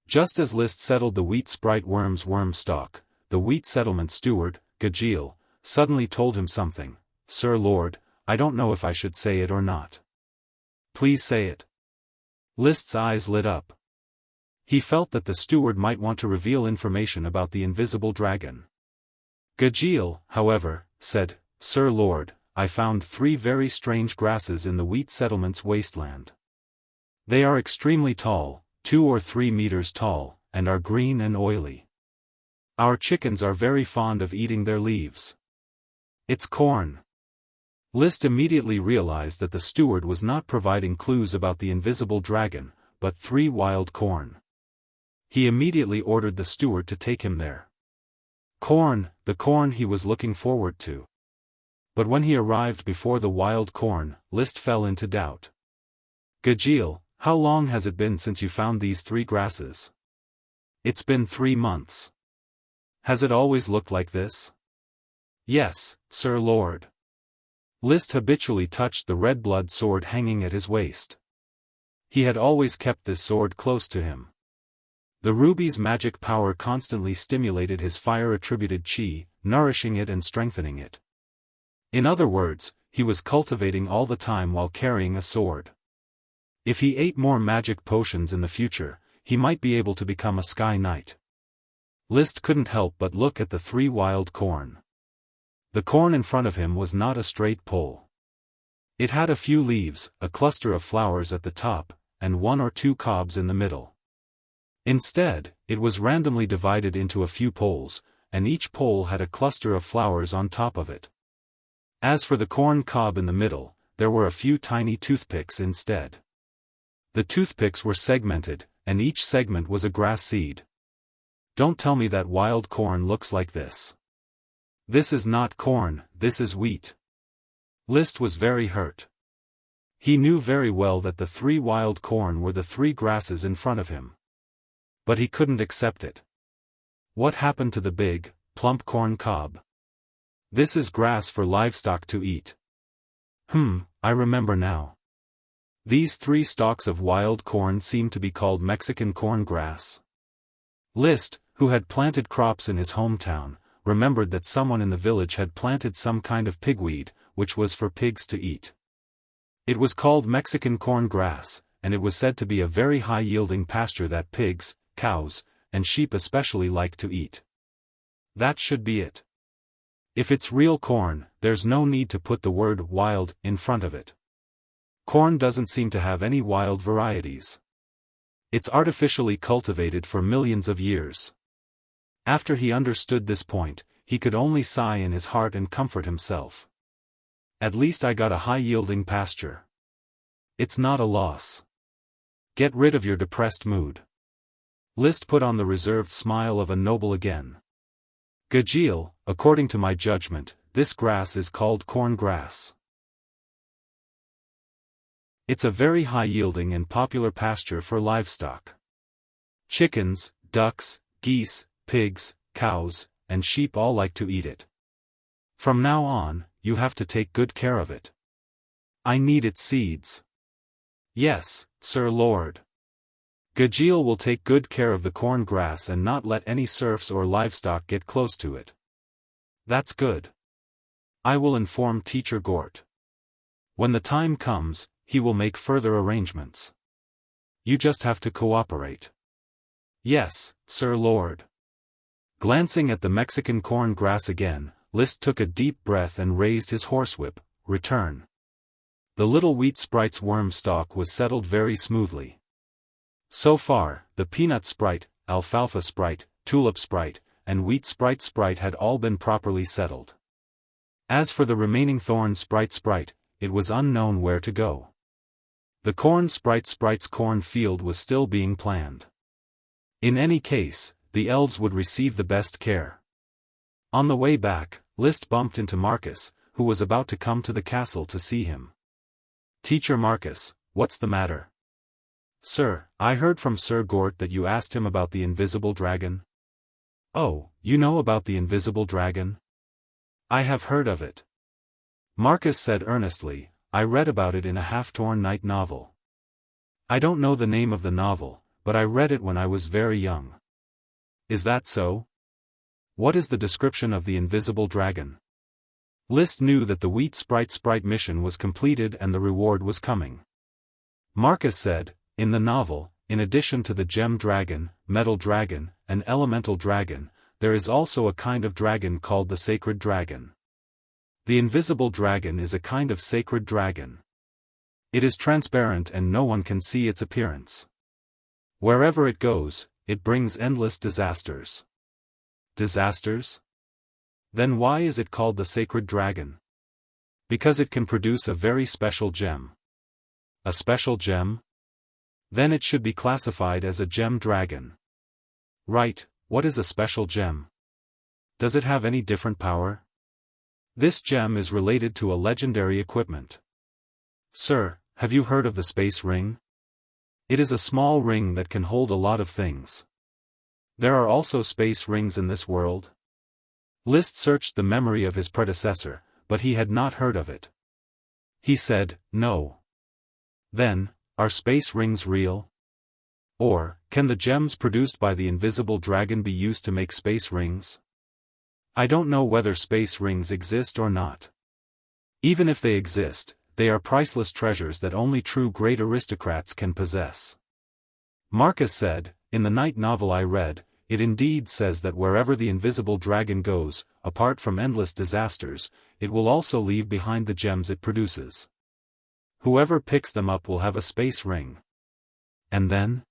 Just as List settled the wheat sprite worm's worm stalk, the wheat settlement steward, Gajil, suddenly told him something. Sir Lord, I don't know if I should say it or not. Please say it. List's eyes lit up. He felt that the steward might want to reveal information about the invisible dragon. Gajil, however, said, Sir Lord, I found 3 very strange grasses in the wheat settlement's wasteland. They are extremely tall, 2 or 3 meters tall, and are green and oily. Our chickens are very fond of eating their leaves. It's corn. List immediately realized that the steward was not providing clues about the invisible dragon, but 3 wild corn. He immediately ordered the steward to take him there. Corn, the corn he was looking forward to. But when he arrived before the wild corn, List fell into doubt. Gajil, how long has it been since you found these 3 grasses? It's been 3 months. Has it always looked like this? Yes, Sir Lord. List habitually touched the red blood sword hanging at his waist. He had always kept this sword close to him. The ruby's magic power constantly stimulated his fire-attributed chi, nourishing it and strengthening it. In other words, he was cultivating all the time while carrying a sword. If he ate more magic potions in the future, he might be able to become a sky knight. List couldn't help but look at the 3 wild corn. The corn in front of him was not a straight pole. It had a few leaves, a cluster of flowers at the top, and 1 or 2 cobs in the middle. Instead, it was randomly divided into a few poles, and each pole had a cluster of flowers on top of it. As for the corn cob in the middle, there were a few tiny toothpicks instead. The toothpicks were segmented, and each segment was a grass seed. Don't tell me that wild corn looks like this. This is not corn, this is wheat. List was very hurt. He knew very well that the 3 wild corn were the 3 grasses in front of him. But he couldn't accept it. What happened to the big, plump corn cob? This is grass for livestock to eat. I remember now. These 3 stalks of wild corn seem to be called Mexican corn grass. List, who had planted crops in his hometown, remembered that someone in the village had planted some kind of pigweed, which was for pigs to eat. It was called Mexican corn grass, and it was said to be a very high-yielding pasture that pigs, cows, and sheep especially like to eat. That should be it. If it's real corn, there's no need to put the word wild in front of it. Corn doesn't seem to have any wild varieties. It's artificially cultivated for millions of years. After he understood this point, he could only sigh in his heart and comfort himself. At least I got a high-yielding pasture. It's not a loss. Get rid of your depressed mood. List put on the reserved smile of a noble again. Gajil, according to my judgment, this grass is called corn grass. It's a very high-yielding and popular pasture for livestock. Chickens, ducks, geese, pigs, cows, and sheep all like to eat it. From now on, you have to take good care of it. I need its seeds. Yes, Sir Lord. Gajeel will take good care of the corn grass and not let any serfs or livestock get close to it. That's good. I will inform Teacher Gort. When the time comes, he will make further arrangements. You just have to cooperate. Yes, Sir Lord. Glancing at the Mexican corn grass again, List took a deep breath and raised his horsewhip. Return. The little wheat sprite's worm stalk was settled very smoothly. So far, the peanut sprite, alfalfa sprite, tulip sprite, and wheat sprite had all been properly settled. As for the remaining thorn sprite, it was unknown where to go. The corn sprite's corn field was still being planned. In any case, the elves would receive the best care. On the way back, List bumped into Marcus, who was about to come to the castle to see him. Teacher Marcus, what's the matter? Sir, I heard from Sir Gort that you asked him about the invisible dragon. Oh, you know about the invisible dragon? I have heard of it. Marcus said earnestly, I read about it in a half-torn night novel. I don't know the name of the novel, but I read it when I was very young. Is that so? What is the description of the invisible dragon? List knew that the wheat sprite mission was completed and the reward was coming. Marcus said, in the novel, in addition to the gem dragon, metal dragon, and elemental dragon, there is also a kind of dragon called the sacred dragon. The invisible dragon is a kind of sacred dragon. It is transparent and no one can see its appearance. Wherever it goes, it brings endless disasters. Disasters? Then why is it called the sacred dragon? Because it can produce a very special gem. A special gem? Then it should be classified as a gem dragon. Right, what is a special gem? Does it have any different power? This gem is related to a legendary equipment. Sir, have you heard of the space ring? It is a small ring that can hold a lot of things. There are also space rings in this world? List searched the memory of his predecessor, but he had not heard of it. He said, no. Then, are space rings real? Or, can the gems produced by the invisible dragon be used to make space rings? I don't know whether space rings exist or not. Even if they exist, they are priceless treasures that only true great aristocrats can possess. Marcus said, in the night novel I read, it indeed says that wherever the invisible dragon goes, apart from endless disasters, it will also leave behind the gems it produces. Whoever picks them up will have a space ring. And then?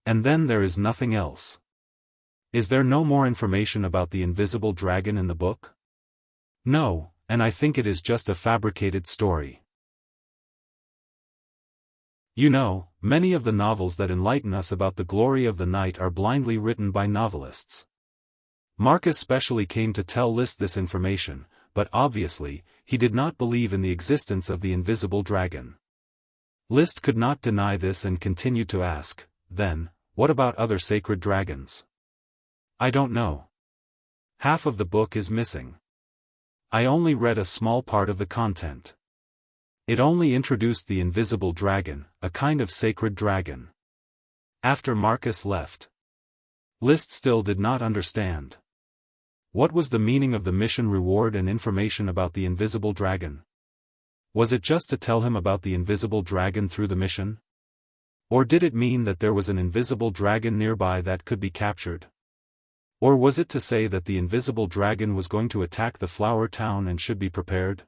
And then there is nothing else. Is there no more information about the invisible dragon in the book? No, and I think it is just a fabricated story. You know, many of the novels that enlighten us about the glory of the night are blindly written by novelists. Marcus specially came to tell List this information, but obviously, he did not believe in the existence of the invisible dragon. List could not deny this and continued to ask, then, what about other sacred dragons? I don't know. Half of the book is missing. I only read a small part of the content. It only introduced the invisible dragon, a kind of sacred dragon. After Marcus left, List still did not understand. What was the meaning of the mission reward and information about the invisible dragon? Was it just to tell him about the invisible dragon through the mission? Or did it mean that there was an invisible dragon nearby that could be captured? Or was it to say that the invisible dragon was going to attack the flower town and should be prepared?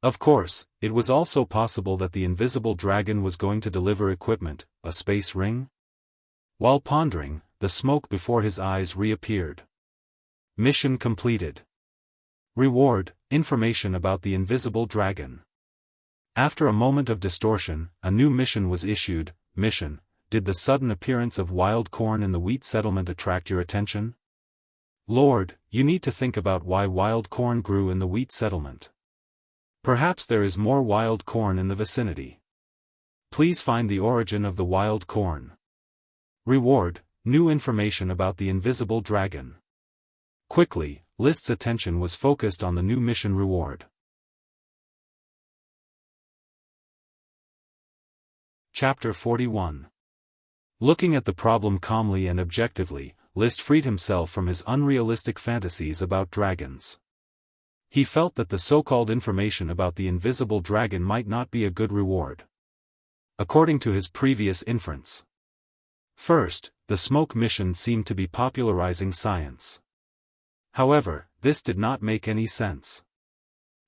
Of course, it was also possible that the invisible dragon was going to deliver equipment, a space ring? While pondering, the smoke before his eyes reappeared. Mission completed. Reward, information about the invisible dragon. After a moment of distortion, a new mission was issued. Mission: did the sudden appearance of wild corn in the wheat settlement attract your attention? Lord, you need to think about why wild corn grew in the wheat settlement. Perhaps there is more wild corn in the vicinity. Please find the origin of the wild corn. Reward, new information about the invisible dragon. Quickly, List's attention was focused on the new mission reward. Chapter 41. Looking at the problem calmly and objectively, List freed himself from his unrealistic fantasies about dragons. He felt that the so-called information about the invisible dragon might not be a good reward. According to his previous inference. First, the smoke mission seemed to be popularizing science. However, this did not make any sense.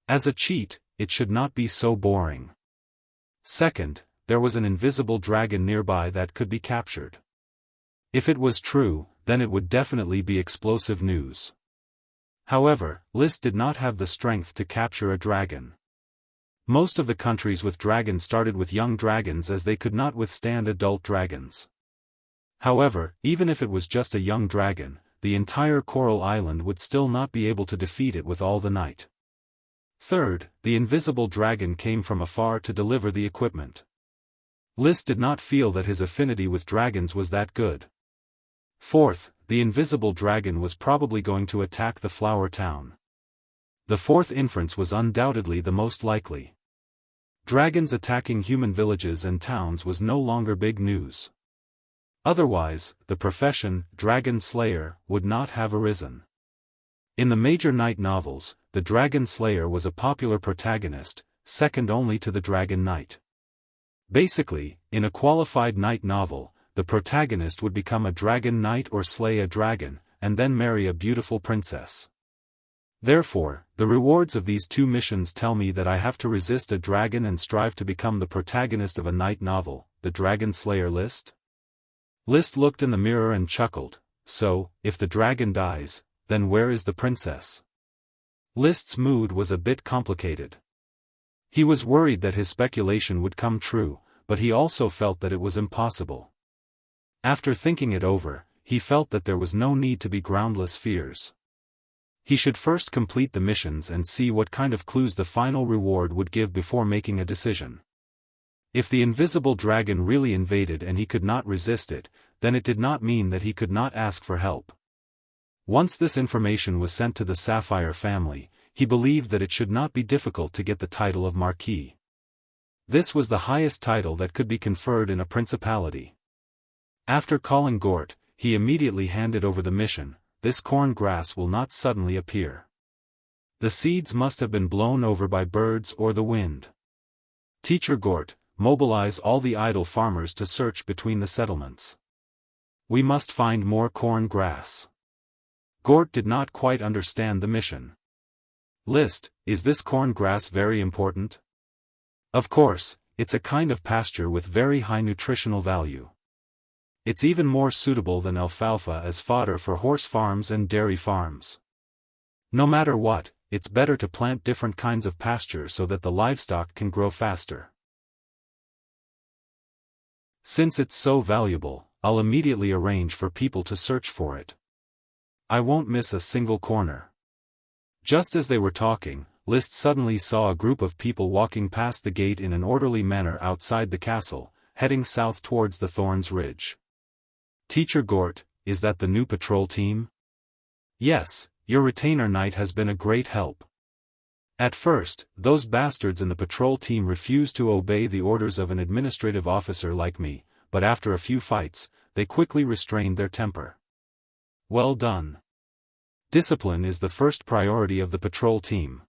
As a cheat, it should not be so boring. Second, there was an invisible dragon nearby that could be captured. If it was true, then it would definitely be explosive news. However, List did not have the strength to capture a dragon. Most of the countries with dragons started with young dragons as they could not withstand adult dragons. However, even if it was just a young dragon, the entire Coral Island would still not be able to defeat it with all the night. Third, the invisible dragon came from afar to deliver the equipment. List did not feel that his affinity with dragons was that good. Fourth, the invisible dragon was probably going to attack the flower town. The fourth inference was undoubtedly the most likely. Dragons attacking human villages and towns was no longer big news. Otherwise, the profession, Dragon Slayer, would not have arisen. In the major knight novels, the Dragon Slayer was a popular protagonist, second only to the Dragon Knight. Basically, in a qualified knight novel, the protagonist would become a dragon knight or slay a dragon, and then marry a beautiful princess. Therefore, the rewards of these two missions tell me that I have to resist a dragon and strive to become the protagonist of a knight novel, the Dragon Slayer List. List looked in the mirror and chuckled, so, if the dragon dies, then where is the princess? List's mood was a bit complicated. He was worried that his speculation would come true, but he also felt that it was impossible. After thinking it over, he felt that there was no need to be groundless fears. He should first complete the missions and see what kind of clues the final reward would give before making a decision. If the invisible dragon really invaded and he could not resist it, then it did not mean that he could not ask for help. Once this information was sent to the Sapphire family, he believed that it should not be difficult to get the title of Marquis. This was the highest title that could be conferred in a principality. After calling Gort, he immediately handed over the mission. This corn grass will not suddenly appear. The seeds must have been blown over by birds or the wind. Teacher Gort, mobilize all the idle farmers to search between the settlements. We must find more corn grass. Gort did not quite understand the mission. List, is this corn grass very important? Of course, it's a kind of pasture with very high nutritional value. It's even more suitable than alfalfa as fodder for horse farms and dairy farms. No matter what, it's better to plant different kinds of pasture so that the livestock can grow faster. Since it's so valuable, I'll immediately arrange for people to search for it. I won't miss a single corner. Just as they were talking, List suddenly saw a group of people walking past the gate in an orderly manner outside the castle, heading south towards the Thorns Ridge. Teacher Gort, is that the new patrol team? Yes, your retainer knight has been a great help. At first, those bastards in the patrol team refused to obey the orders of an administrative officer like me, but after a few fights, they quickly restrained their temper. Well done. Discipline is the first priority of the patrol team.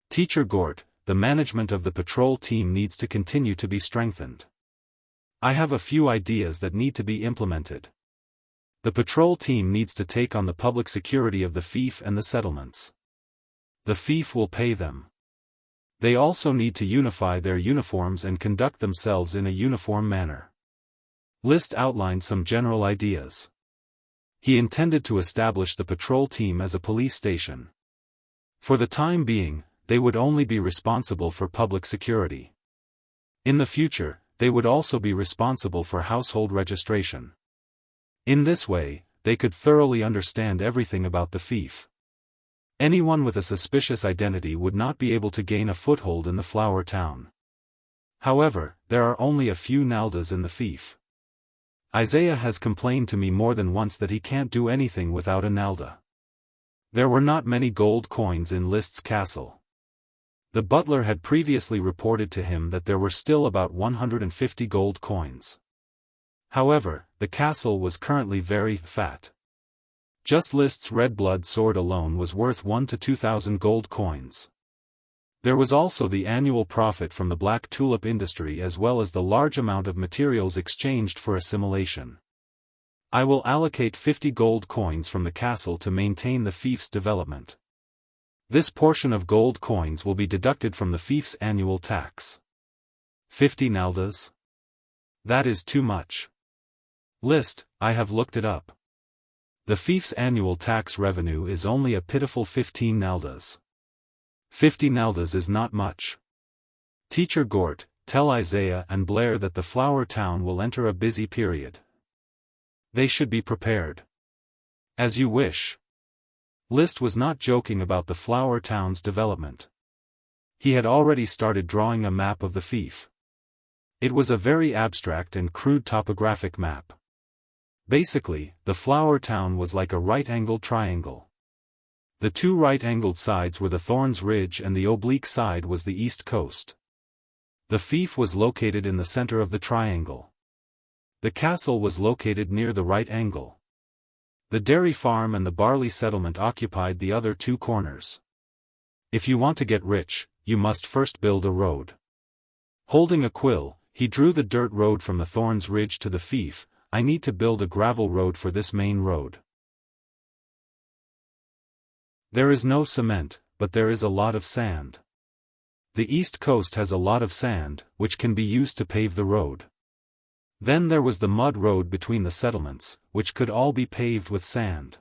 Teacher Gort, the management of the patrol team needs to continue to be strengthened. I have a few ideas that need to be implemented. The patrol team needs to take on the public security of the fief and the settlements. The fief will pay them. They also need to unify their uniforms and conduct themselves in a uniform manner. List outlined some general ideas. He intended to establish the patrol team as a police station. For the time being, they would only be responsible for public security. In the future, they would also be responsible for household registration. In this way, they could thoroughly understand everything about the fief. Anyone with a suspicious identity would not be able to gain a foothold in the flower town. However, there are only a few naldas in the fief. Isaiah has complained to me more than once that he can't do anything without a nalda. There were not many gold coins in List's castle. The butler had previously reported to him that there were still about 150 gold coins. However, the castle was currently very fat. Just List's red blood sword alone was worth 1 to 2,000 gold coins. There was also the annual profit from the black tulip industry as well as the large amount of materials exchanged for assimilation. I will allocate 50 gold coins from the castle to maintain the fief's development. This portion of gold coins will be deducted from the fief's annual tax. 50 naldas? That is too much. List, I have looked it up. The fief's annual tax revenue is only a pitiful 15 naldas. 50 naldas is not much. Teacher Gort, tell Isaiah and Blair that the flower town will enter a busy period. They should be prepared. As you wish. List was not joking about the flower town's development. He had already started drawing a map of the fief. It was a very abstract and crude topographic map. Basically, the flower town was like a right-angled triangle. The two right-angled sides were the Thorns Ridge and the oblique side was the east coast. The fief was located in the center of the triangle. The castle was located near the right angle. The dairy farm and the barley settlement occupied the other two corners. If you want to get rich, you must first build a road. Holding a quill, he drew the dirt road from the Thorns Ridge to the fief. I need to build a gravel road for this main road. There is no cement, but there is a lot of sand. The east coast has a lot of sand, which can be used to pave the road. Then there was the mud road between the settlements, which could all be paved with sand.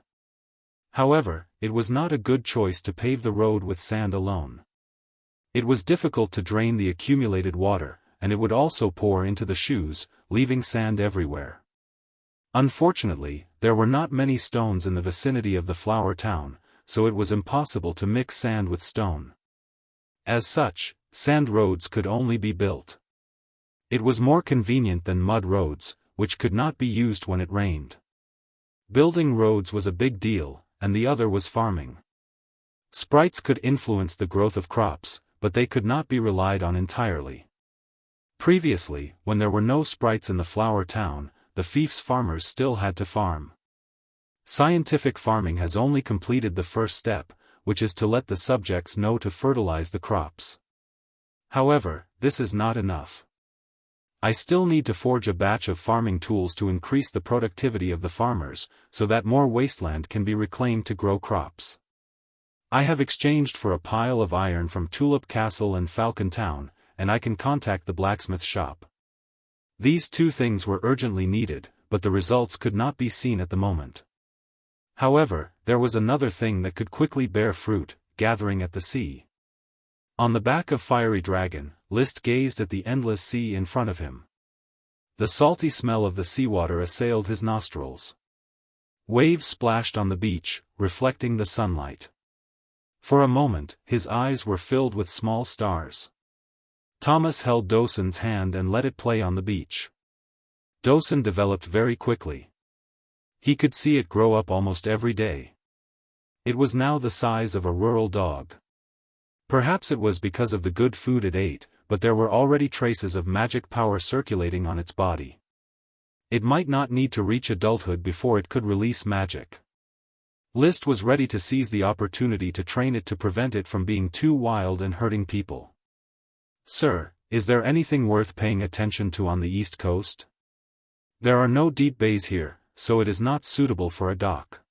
However, it was not a good choice to pave the road with sand alone. It was difficult to drain the accumulated water, and it would also pour into the shoes, leaving sand everywhere. Unfortunately, there were not many stones in the vicinity of the flower town, so it was impossible to mix sand with stone. As such, sand roads could only be built. It was more convenient than mud roads, which could not be used when it rained. Building roads was a big deal, and the other was farming. Sprites could influence the growth of crops, but they could not be relied on entirely. Previously, when there were no sprites in the flower town, the fief's farmers still had to farm. Scientific farming has only completed the first step, which is to let the subjects know to fertilize the crops. However, this is not enough. I still need to forge a batch of farming tools to increase the productivity of the farmers, so that more wasteland can be reclaimed to grow crops. I have exchanged for a pile of iron from Tulip Castle and Falcon Town, and I can contact the blacksmith shop. These two things were urgently needed, but the results could not be seen at the moment. However, there was another thing that could quickly bear fruit, gathering at the sea. On the back of Fiery Dragon, List gazed at the endless sea in front of him. The salty smell of the seawater assailed his nostrils. Waves splashed on the beach, reflecting the sunlight. For a moment, his eyes were filled with small stars. Thomas held Dawson's hand and let it play on the beach. Dawson developed very quickly. He could see it grow up almost every day. It was now the size of a rural dog. Perhaps it was because of the good food it ate, but there were already traces of magic power circulating on its body. It might not need to reach adulthood before it could release magic. List was ready to seize the opportunity to train it to prevent it from being too wild and hurting people. Sir, is there anything worth paying attention to on the east coast? There are no deep bays here, so it is not suitable for a dock.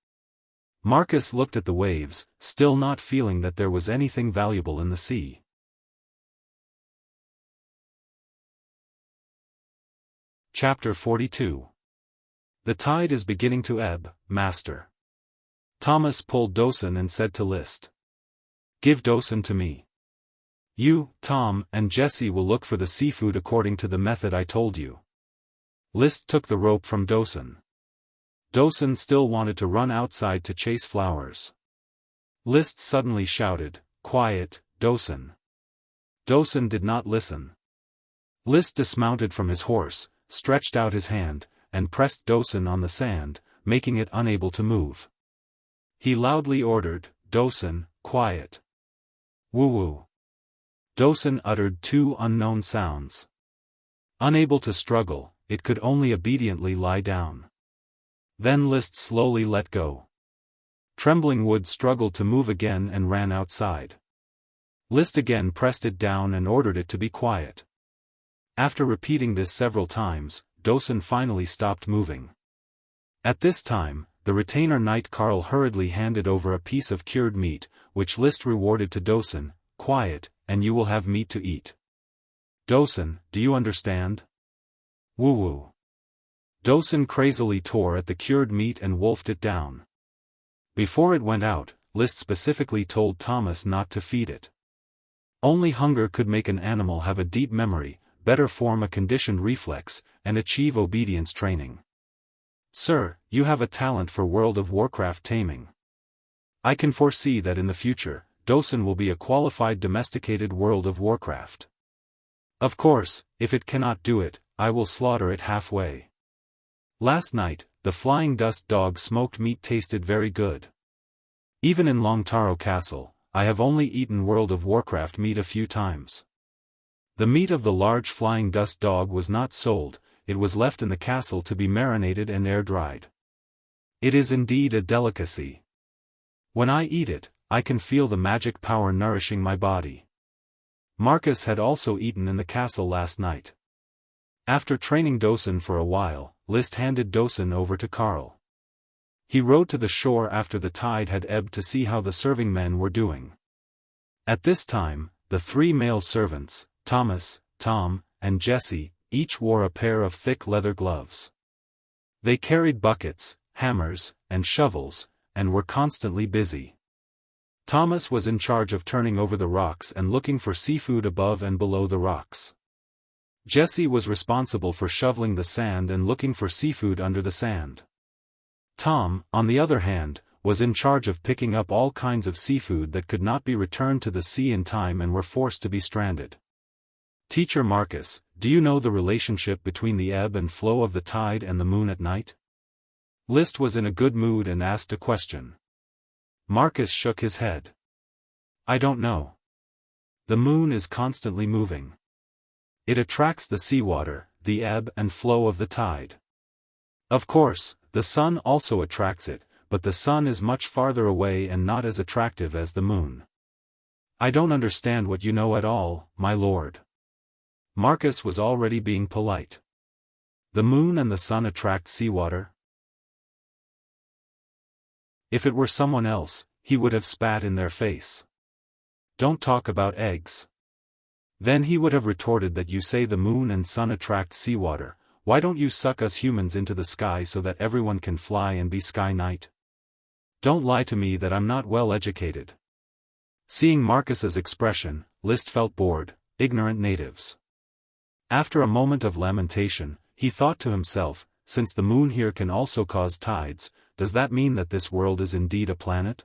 Marcus looked at the waves, still not feeling that there was anything valuable in the sea. Chapter 42. The tide is beginning to ebb, Master. Thomas pulled Dawson and said to List. Give Dawson to me. You, Tom, and Jesse will look for the seafood according to the method I told you. List took the rope from Dawson. Dawson still wanted to run outside to chase flowers. List suddenly shouted, Quiet, Dawson. Dawson did not listen. List dismounted from his horse, stretched out his hand, and pressed Dosen on the sand, making it unable to move. He loudly ordered, "Dosen, quiet." Woo-woo. Dosen uttered two unknown sounds. Unable to struggle, it could only obediently lie down. Then List slowly let go. Trembling Wood struggled to move again and ran outside. List again pressed it down and ordered it to be quiet. After repeating this several times, Dosen finally stopped moving. At this time, the retainer knight Karl hurriedly handed over a piece of cured meat, which List rewarded to Dosen. "Quiet, and you will have meat to eat. Dosen, do you understand?" Woo-woo. Dosen crazily tore at the cured meat and wolfed it down. Before it went out, List specifically told Thomas not to feed it. Only hunger could make an animal have a deep memory, better form a conditioned reflex, and achieve obedience training. "Sir, you have a talent for World of Warcraft taming. I can foresee that in the future, Dosen will be a qualified domesticated World of Warcraft. Of course, if it cannot do it, I will slaughter it halfway. Last night, the flying dust dog smoked meat tasted very good. Even in Longtaro Castle, I have only eaten World of Warcraft meat a few times. The meat of the large flying dust dog was not sold, it was left in the castle to be marinated and air-dried. It is indeed a delicacy. When I eat it, I can feel the magic power nourishing my body." Marcus had also eaten in the castle last night. After training Dosen for a while, List handed Dosen over to Karl. He rode to the shore after the tide had ebbed to see how the serving men were doing. At this time, the three male servants, Thomas, Tom, and Jesse, each wore a pair of thick leather gloves. They carried buckets, hammers, and shovels, and were constantly busy. Thomas was in charge of turning over the rocks and looking for seafood above and below the rocks. Jesse was responsible for shoveling the sand and looking for seafood under the sand. Tom, on the other hand, was in charge of picking up all kinds of seafood that could not be returned to the sea in time and were forced to be stranded. "Teacher Marcus, do you know the relationship between the ebb and flow of the tide and the moon at night?" List was in a good mood and asked a question. Marcus shook his head. "I don't know. The moon is constantly moving. It attracts the seawater, the ebb and flow of the tide. Of course, the sun also attracts it, but the sun is much farther away and not as attractive as the moon." "I don't understand what you know at all, my lord." Marcus was already being polite. "The moon and the sun attract seawater?" If it were someone else, he would have spat in their face. "Don't talk about eggs." Then he would have retorted that you say the moon and sun attract seawater, why don't you suck us humans into the sky so that everyone can fly and be sky knight? Don't lie to me that I'm not well educated. Seeing Marcus's expression, List felt bored. Ignorant natives. After a moment of lamentation, he thought to himself, since the moon here can also cause tides, does that mean that this world is indeed a planet?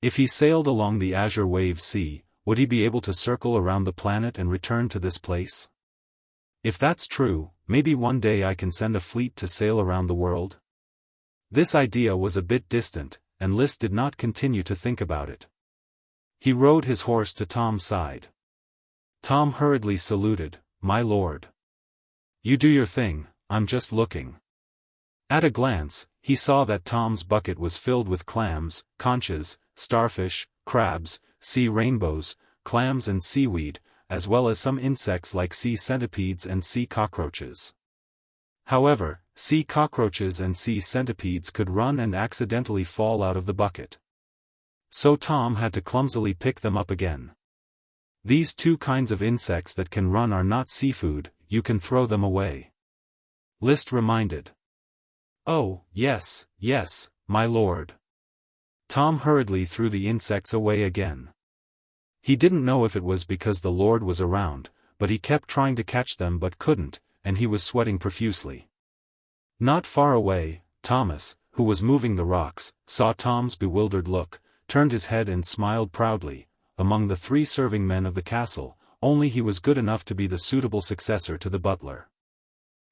If he sailed along the azure wave sea, would he be able to circle around the planet and return to this place? If that's true, maybe one day I can send a fleet to sail around the world? This idea was a bit distant, and List did not continue to think about it. He rode his horse to Tom's side. Tom hurriedly saluted, "My lord." "You do your thing, I'm just looking." At a glance, he saw that Tom's bucket was filled with clams, conches, starfish, crabs, sea rainbows, clams and seaweed, as well as some insects like sea centipedes and sea cockroaches. However, sea cockroaches and sea centipedes could run and accidentally fall out of the bucket. So Tom had to clumsily pick them up again. These two kinds of insects that can run are not seafood, you can throw them away. List reminded. "Oh, yes, yes, my lord." Tom hurriedly threw the insects away again. He didn't know if it was because the Lord was around, but he kept trying to catch them but couldn't, and he was sweating profusely. Not far away, Thomas, who was moving the rocks, saw Tom's bewildered look, turned his head and smiled proudly. Among the three serving men of the castle, only he was good enough to be the suitable successor to the butler.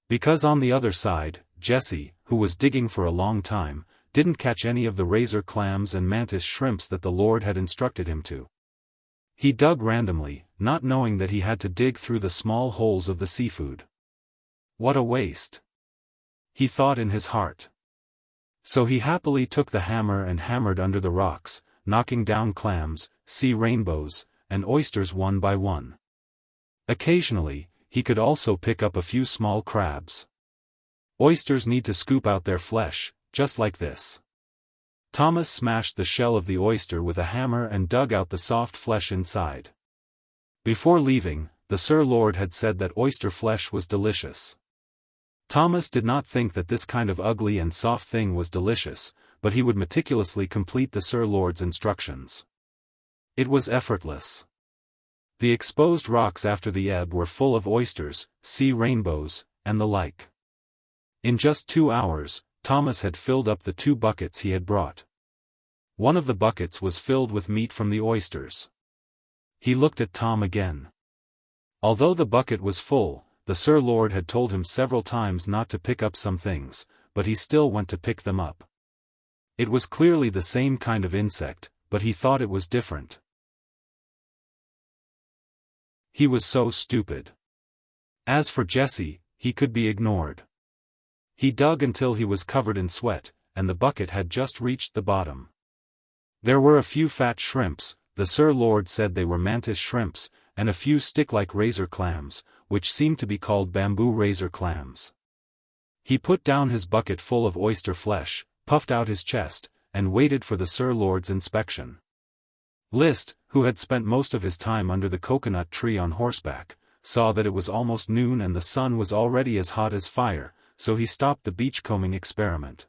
Because on the other side, Jesse, who was digging for a long time, didn't catch any of the razor clams and mantis shrimps that the Lord had instructed him to. He dug randomly, not knowing that he had to dig through the small holes of the seafood. What a waste! He thought in his heart. So he happily took the hammer and hammered under the rocks, knocking down clams, sea rainbows, and oysters one by one. Occasionally, he could also pick up a few small crabs. Oysters need to scoop out their flesh, just like this. Thomas smashed the shell of the oyster with a hammer and dug out the soft flesh inside. Before leaving, the Sir Lord had said that oyster flesh was delicious. Thomas did not think that this kind of ugly and soft thing was delicious, but he would meticulously complete the Sir Lord's instructions. It was effortless. The exposed rocks after the ebb were full of oysters, sea rainbows, and the like. In just 2 hours, Thomas had filled up the 2 buckets he had brought. One of the buckets was filled with meat from the oysters. He looked at Tom again. Although the bucket was full, the Sir Lord had told him several times not to pick up some things, but he still went to pick them up. It was clearly the same kind of insect, but he thought it was different. He was so stupid. As for Jesse, he could be ignored. He dug until he was covered in sweat, and the bucket had just reached the bottom. There were a few fat shrimps, the Sir Lord said they were mantis shrimps, and a few stick-like razor clams, which seemed to be called bamboo razor clams. He put down his bucket full of oyster flesh, puffed out his chest, and waited for the Sir Lord's inspection. List, who had spent most of his time under the coconut tree on horseback, saw that it was almost noon and the sun was already as hot as fire, so he stopped the beachcombing experiment.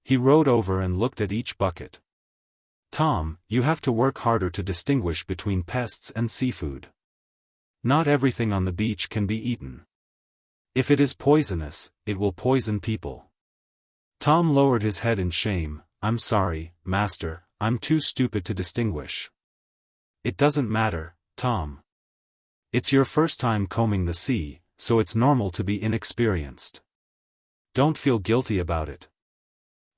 He rode over and looked at each bucket. Tom, you have to work harder to distinguish between pests and seafood. Not everything on the beach can be eaten. If it is poisonous, it will poison people. Tom lowered his head in shame. I'm sorry, Master, I'm too stupid to distinguish. It doesn't matter, Tom. It's your first time combing the sea, so it's normal to be inexperienced. Don't feel guilty about it.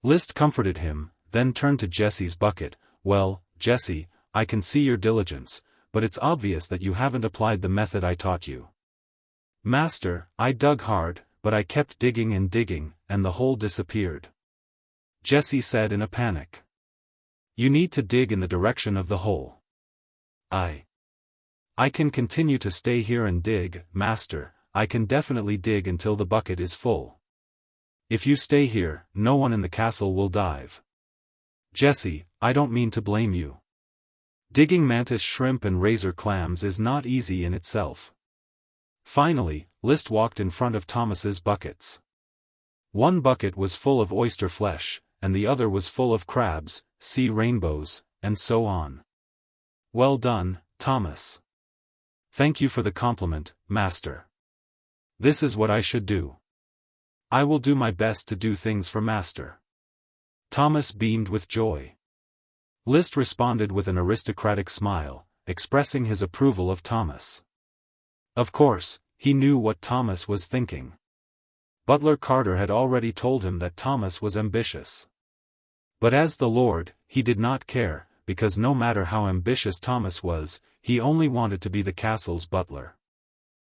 List comforted him, then turned to Jesse's bucket. Well, Jesse, I can see your diligence, but it's obvious that you haven't applied the method I taught you. Master, I dug hard, but I kept digging, and the hole disappeared. Jesse said in a panic. You need to dig in the direction of the hole. I can continue to stay here and dig, Master, I can definitely dig until the bucket is full. If you stay here, no one in the castle will dive. Jesse, I don't mean to blame you. Digging mantis shrimp and razor clams is not easy in itself. Finally, List walked in front of Thomas's buckets. One bucket was full of oyster flesh, and the other was full of crabs, sea rainbows, and so on. Well done, Thomas. Thank you for the compliment, Master. This is what I should do. I will do my best to do things for Master. Thomas beamed with joy. List responded with an aristocratic smile, expressing his approval of Thomas. Of course, he knew what Thomas was thinking. Butler Carter had already told him that Thomas was ambitious. But as the Lord, he did not care, because no matter how ambitious Thomas was, he only wanted to be the castle's butler.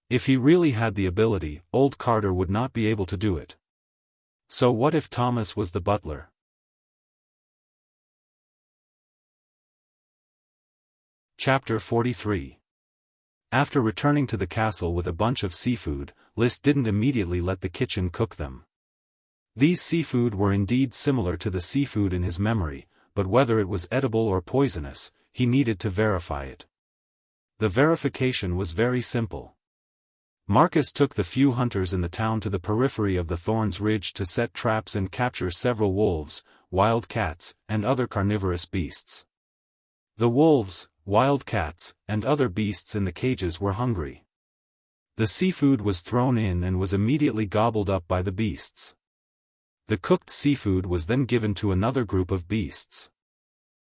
If he really had the ability, old Carter would not be able to do it. So what if Thomas was the butler? Chapter 43. After returning to the castle with a bunch of seafood, List didn't immediately let the kitchen cook them. These seafood were indeed similar to the seafood in his memory, but whether it was edible or poisonous, he needed to verify it. The verification was very simple. Marcus took the few hunters in the town to the periphery of the Thorns Ridge to set traps and capture several wolves, wild cats, and other carnivorous beasts. The wolves, wild cats, and other beasts in the cages were hungry. The seafood was thrown in and was immediately gobbled up by the beasts. The cooked seafood was then given to another group of beasts.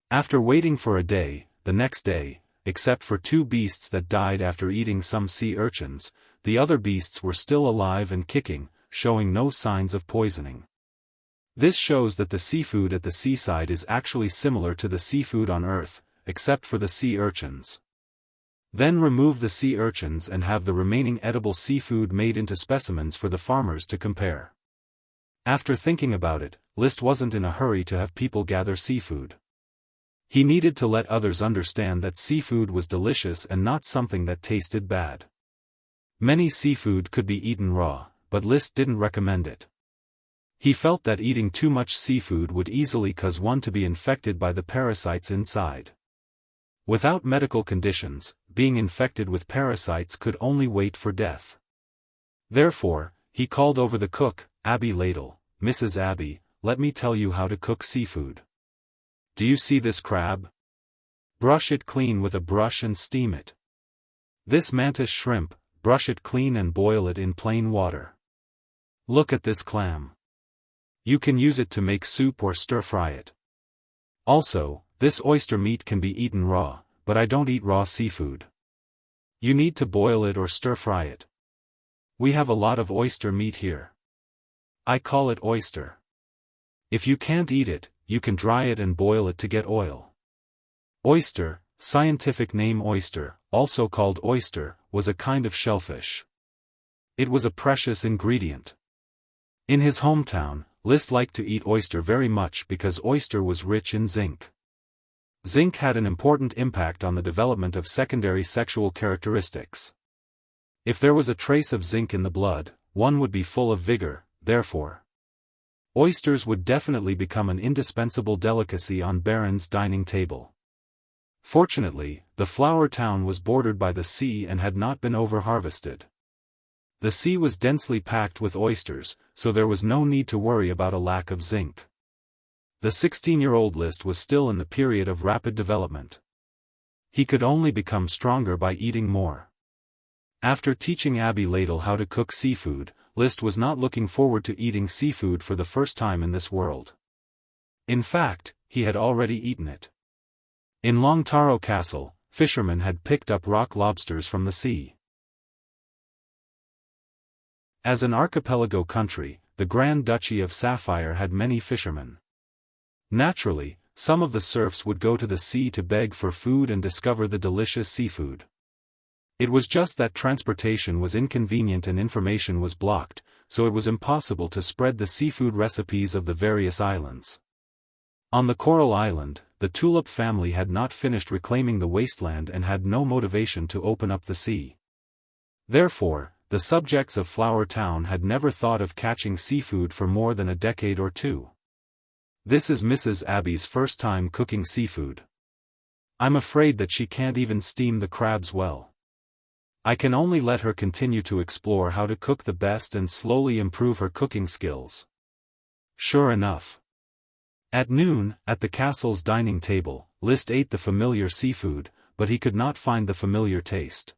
After waiting for a day, the next day, except for two beasts that died after eating some sea urchins. The other beasts were still alive and kicking, showing no signs of poisoning. This shows that the seafood at the seaside is actually similar to the seafood on Earth, except for the sea urchins. Then remove the sea urchins and have the remaining edible seafood made into specimens for the farmers to compare. After thinking about it, List wasn't in a hurry to have people gather seafood. He needed to let others understand that seafood was delicious and not something that tasted bad. Many seafood could be eaten raw, but List didn't recommend it. He felt that eating too much seafood would easily cause one to be infected by the parasites inside. Without medical conditions, being infected with parasites could only wait for death. Therefore, he called over the cook, Abby Ladle. "Mrs. Abby, let me tell you how to cook seafood. Do you see this crab? Brush it clean with a brush and steam it. This mantis shrimp, brush it clean and boil it in plain water. Look at this clam. You can use it to make soup or stir-fry it. Also, this oyster meat can be eaten raw, but I don't eat raw seafood. You need to boil it or stir-fry it. We have a lot of oyster meat here. I call it oyster. If you can't eat it, you can dry it and boil it to get oil." Oyster, scientific name oyster, also called oyster, was a kind of shellfish. It was a precious ingredient. In his hometown, List liked to eat oyster very much because oyster was rich in zinc. Zinc had an important impact on the development of secondary sexual characteristics. If there was a trace of zinc in the blood, one would be full of vigor. Therefore, oysters would definitely become an indispensable delicacy on Baron's dining table. Fortunately, the flower town was bordered by the sea and had not been over-harvested. The sea was densely packed with oysters, so there was no need to worry about a lack of zinc. The 16-year-old List was still in the period of rapid development. He could only become stronger by eating more. After teaching Abby Ladle how to cook seafood, List was not looking forward to eating seafood for the first time in this world. In fact, he had already eaten it. In Long Taro Castle, fishermen had picked up rock lobsters from the sea. As an archipelago country, the Grand Duchy of Sapphire had many fishermen. Naturally, some of the serfs would go to the sea to beg for food and discover the delicious seafood. It was just that transportation was inconvenient and information was blocked, so it was impossible to spread the seafood recipes of the various islands. On the Coral Island, the Tulip family had not finished reclaiming the wasteland and had no motivation to open up the sea. Therefore, the subjects of Flower Town had never thought of catching seafood for more than a decade or two. This is Mrs. Abby's first time cooking seafood. I'm afraid that she can't even steam the crabs well. I can only let her continue to explore how to cook the best and slowly improve her cooking skills. Sure enough. At noon, at the castle's dining table, List ate the familiar seafood, but he could not find the familiar taste.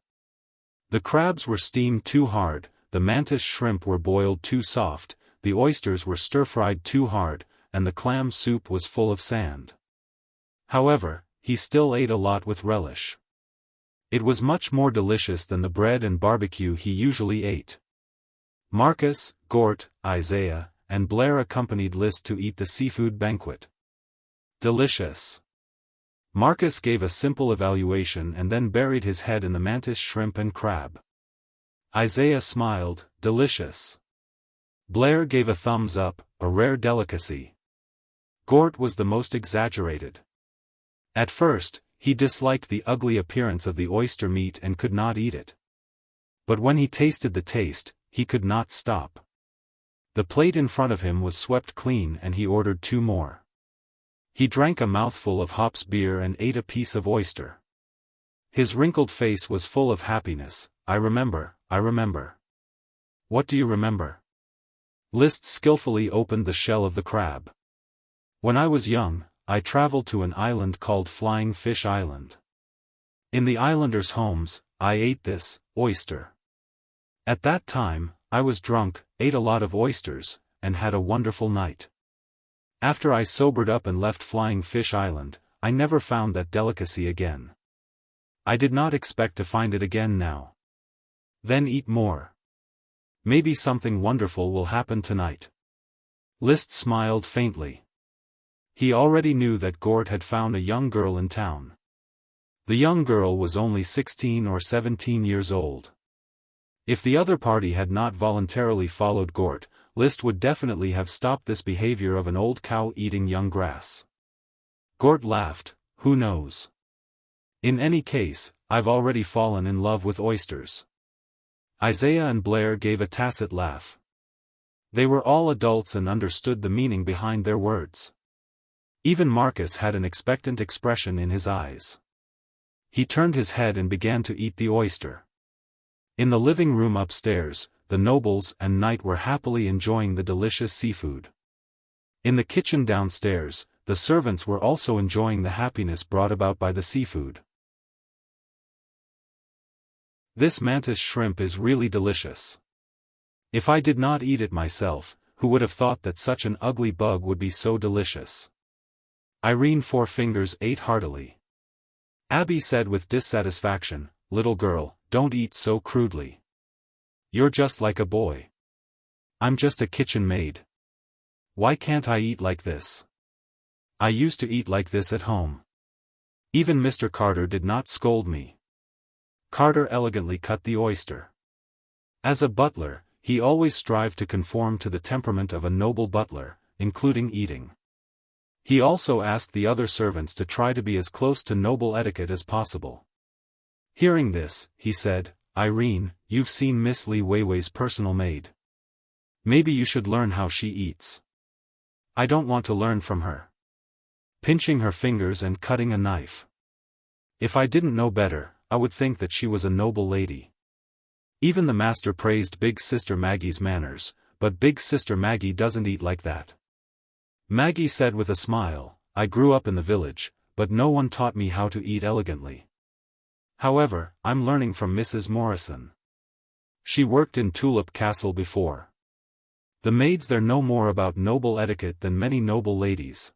The crabs were steamed too hard, the mantis shrimp were boiled too soft, the oysters were stir-fried too hard, and the clam soup was full of sand. However, he still ate a lot with relish. It was much more delicious than the bread and barbecue he usually ate. Marcus, Gort, Isaiah, and Blair accompanied List to eat the seafood banquet. Delicious. Marcus gave a simple evaluation and then buried his head in the mantis shrimp and crab. Isaiah smiled, delicious. Blair gave a thumbs up, a rare delicacy. Gort was the most exaggerated. At first, he disliked the ugly appearance of the oyster meat and could not eat it. But when he tasted the taste, he could not stop. The plate in front of him was swept clean and he ordered 2 more. He drank a mouthful of hops beer and ate a piece of oyster. His wrinkled face was full of happiness. I remember. What do you remember? List skillfully opened the shell of the crab. When I was young, I traveled to an island called Flying Fish Island. In the islanders' homes, I ate this oyster. At that time, I was drunk, ate a lot of oysters, and had a wonderful night. After I sobered up and left Flying Fish Island, I never found that delicacy again. I did not expect to find it again now. Then eat more. Maybe something wonderful will happen tonight. List smiled faintly. He already knew that Gort had found a young girl in town. The young girl was only 16 or 17 years old. If the other party had not voluntarily followed Gort, List would definitely have stopped this behavior of an old cow eating young grass. Gort laughed, who knows? In any case, I've already fallen in love with oysters. Isaiah and Blair gave a tacit laugh. They were all adults and understood the meaning behind their words. Even Marcus had an expectant expression in his eyes. He turned his head and began to eat the oyster. In the living room upstairs, the nobles and knight were happily enjoying the delicious seafood. In the kitchen downstairs, the servants were also enjoying the happiness brought about by the seafood. This mantis shrimp is really delicious. If I did not eat it myself, who would have thought that such an ugly bug would be so delicious? Irene Four Fingers ate heartily. Abby said with dissatisfaction, "Little girl, don't eat so crudely. You're just like a boy. I'm just a kitchen maid. Why can't I eat like this? I used to eat like this at home. Even Mr. Carter did not scold me." Carter elegantly cut the oyster. As a butler, he always strived to conform to the temperament of a noble butler, including eating. He also asked the other servants to try to be as close to noble etiquette as possible. Hearing this, he said, "Irene, you've seen Miss Li Weiwei's personal maid. Maybe you should learn how she eats." "I don't want to learn from her." Pinching her fingers and cutting a knife. "If I didn't know better, I would think that she was a noble lady." Even the master praised Big Sister Maggie's manners, but Big Sister Maggie doesn't eat like that. Maggie said with a smile, "I grew up in the village, but no one taught me how to eat elegantly. However, I'm learning from Mrs. Morrison. She worked in Tulip Castle before. The maids there know more about noble etiquette than many noble ladies."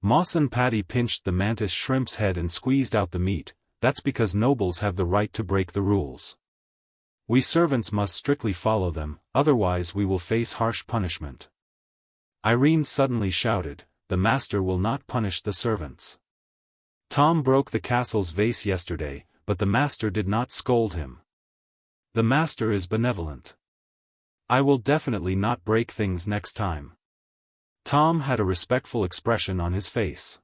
Mawson Patty pinched the mantis shrimp's head and squeezed out the meat. "That's because nobles have the right to break the rules. We servants must strictly follow them, otherwise we will face harsh punishment." Irene suddenly shouted, "The master will not punish the servants. Tom broke the castle's vase yesterday, but the master did not scold him. The master is benevolent. I will definitely not break things next time." Tom had a respectful expression on his face.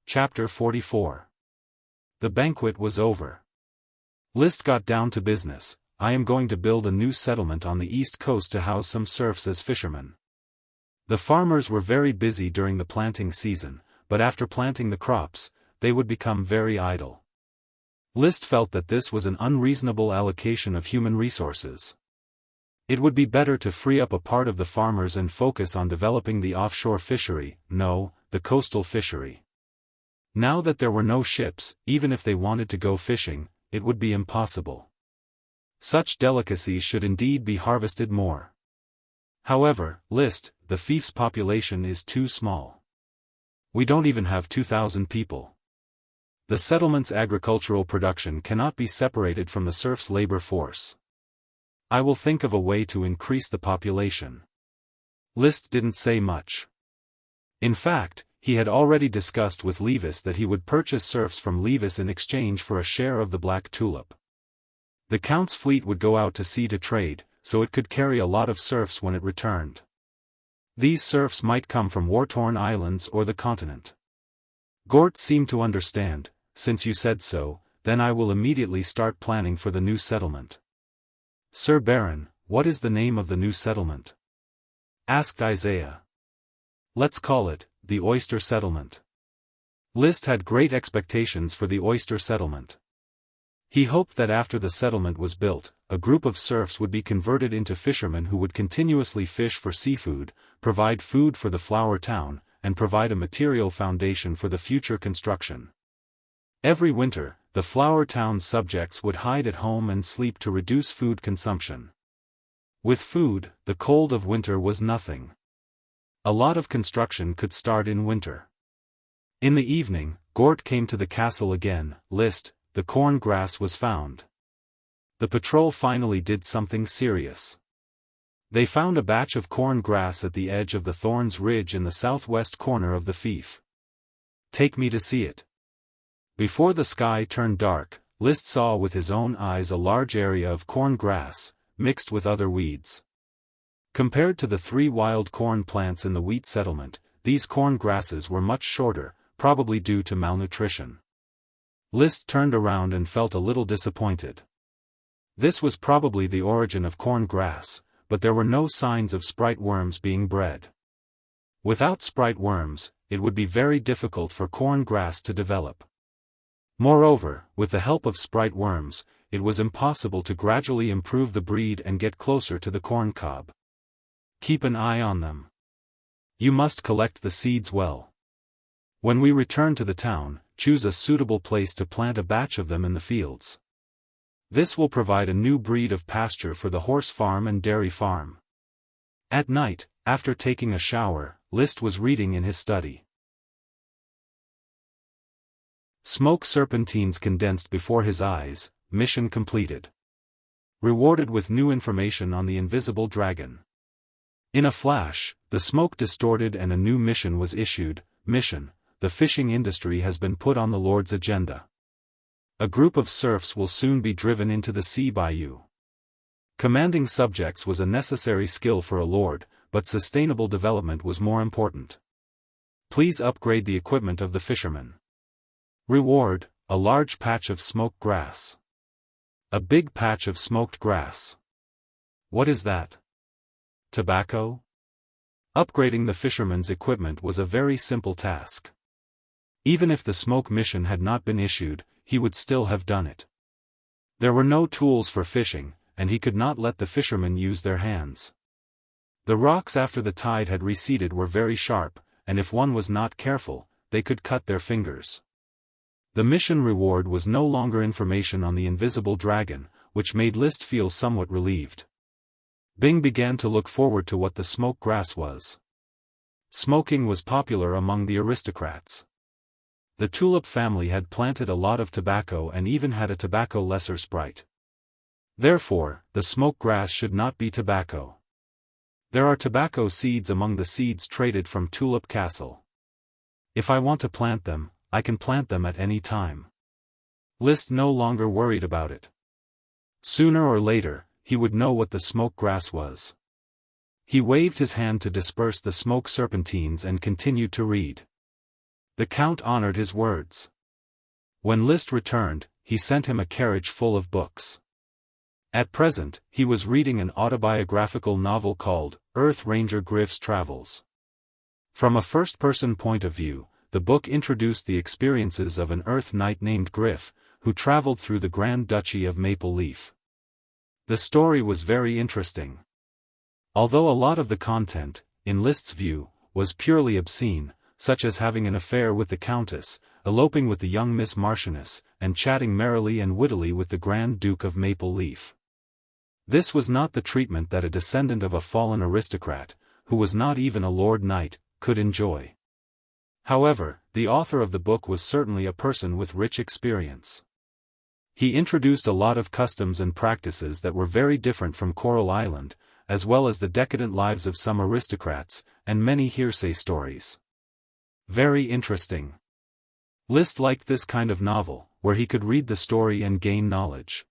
Chapter 44. The banquet was over. List got down to business. "I am going to build a new settlement on the east coast to house some serfs as fishermen." The farmers were very busy during the planting season, but after planting the crops, they would become very idle. List felt that this was an unreasonable allocation of human resources. It would be better to free up a part of the farmers and focus on developing the offshore fishery, the coastal fishery. Now that there were no ships, even if they wanted to go fishing, it would be impossible. Such delicacies should indeed be harvested more. However, the fief's population is too small. We don't even have 2,000 people. The settlement's agricultural production cannot be separated from the serfs' labor force. I will think of a way to increase the population. List didn't say much. In fact, he had already discussed with Levis that he would purchase serfs from Levis in exchange for a share of the Black Tulip. The Count's fleet would go out to sea to trade, so it could carry a lot of serfs when it returned. These serfs might come from war-torn islands or the continent. Gort seemed to understand. "Since you said so, then I will immediately start planning for the new settlement." "Sir Baron, what is the name of the new settlement?" asked Isaiah. "Let's call it, the Oyster Settlement." List had great expectations for the Oyster Settlement. He hoped that after the settlement was built, a group of serfs would be converted into fishermen who would continuously fish for seafood, provide food for the flower town, and provide a material foundation for the future construction. Every winter, the flower town's subjects would hide at home and sleep to reduce food consumption. With food, the cold of winter was nothing. A lot of construction could start in winter. In the evening, Gort came to the castle again. List, the corn grass was found. The patrol finally did something serious. They found a batch of corn grass at the edge of the Thorns Ridge in the southwest corner of the fief. Take me to see it. Before the sky turned dark, List saw with his own eyes a large area of corn grass, mixed with other weeds. Compared to the 3 wild corn plants in the wheat settlement, these corn grasses were much shorter, probably due to malnutrition. List turned around and felt a little disappointed. This was probably the origin of corn grass, but there were no signs of sprite worms being bred. Without sprite worms, it would be very difficult for corn grass to develop. Moreover, with the help of sprite worms, it was impossible to gradually improve the breed and get closer to the corn cob. Keep an eye on them. You must collect the seeds well. When we return to the town, choose a suitable place to plant a batch of them in the fields. This will provide a new breed of pasture for the horse farm and dairy farm. At night, after taking a shower, List was reading in his study. Smoke serpentines condensed before his eyes, mission completed. Rewarded with new information on the invisible dragon. In a flash, the smoke distorted and a new mission was issued. Mission: the fishing industry has been put on the Lord's agenda. A group of serfs will soon be driven into the sea by you. Commanding subjects was a necessary skill for a lord, but sustainable development was more important. Please upgrade the equipment of the fishermen. Reward: a large patch of smoked grass. A big patch of smoked grass. What is that? Tobacco? Upgrading the fisherman's equipment was a very simple task. Even if the smoke mission had not been issued, he would still have done it. There were no tools for fishing, and he could not let the fishermen use their hands. The rocks after the tide had receded were very sharp, and if one was not careful, they could cut their fingers. The mission reward was no longer information on the invisible dragon, which made List feel somewhat relieved. Bing began to look forward to what the smoke grass was. Smoking was popular among the aristocrats. The Tulip family had planted a lot of tobacco and even had a tobacco lesser sprite. Therefore, the smoke grass should not be tobacco. There are tobacco seeds among the seeds traded from Tulip Castle. If I want to plant them, I can plant them at any time. List no longer worried about it. Sooner or later, he would know what the smoke grass was. He waved his hand to disperse the smoke serpentines and continued to read. The Count honored his words. When List returned, he sent him a carriage full of books. At present, he was reading an autobiographical novel called Earth Ranger Griff's Travels. From a first-person point of view, the book introduced the experiences of an Earth Knight named Griff, who traveled through the Grand Duchy of Maple Leaf. The story was very interesting. Although a lot of the content, in List's view, was purely obscene, such as having an affair with the Countess, eloping with the young Miss Marchioness, and chatting merrily and wittily with the Grand Duke of Maple Leaf. This was not the treatment that a descendant of a fallen aristocrat, who was not even a Lord Knight, could enjoy. However, the author of the book was certainly a person with rich experience. He introduced a lot of customs and practices that were very different from Coral Island, as well as the decadent lives of some aristocrats, and many hearsay stories. Very interesting. List liked this kind of novel, where he could read the story and gain knowledge.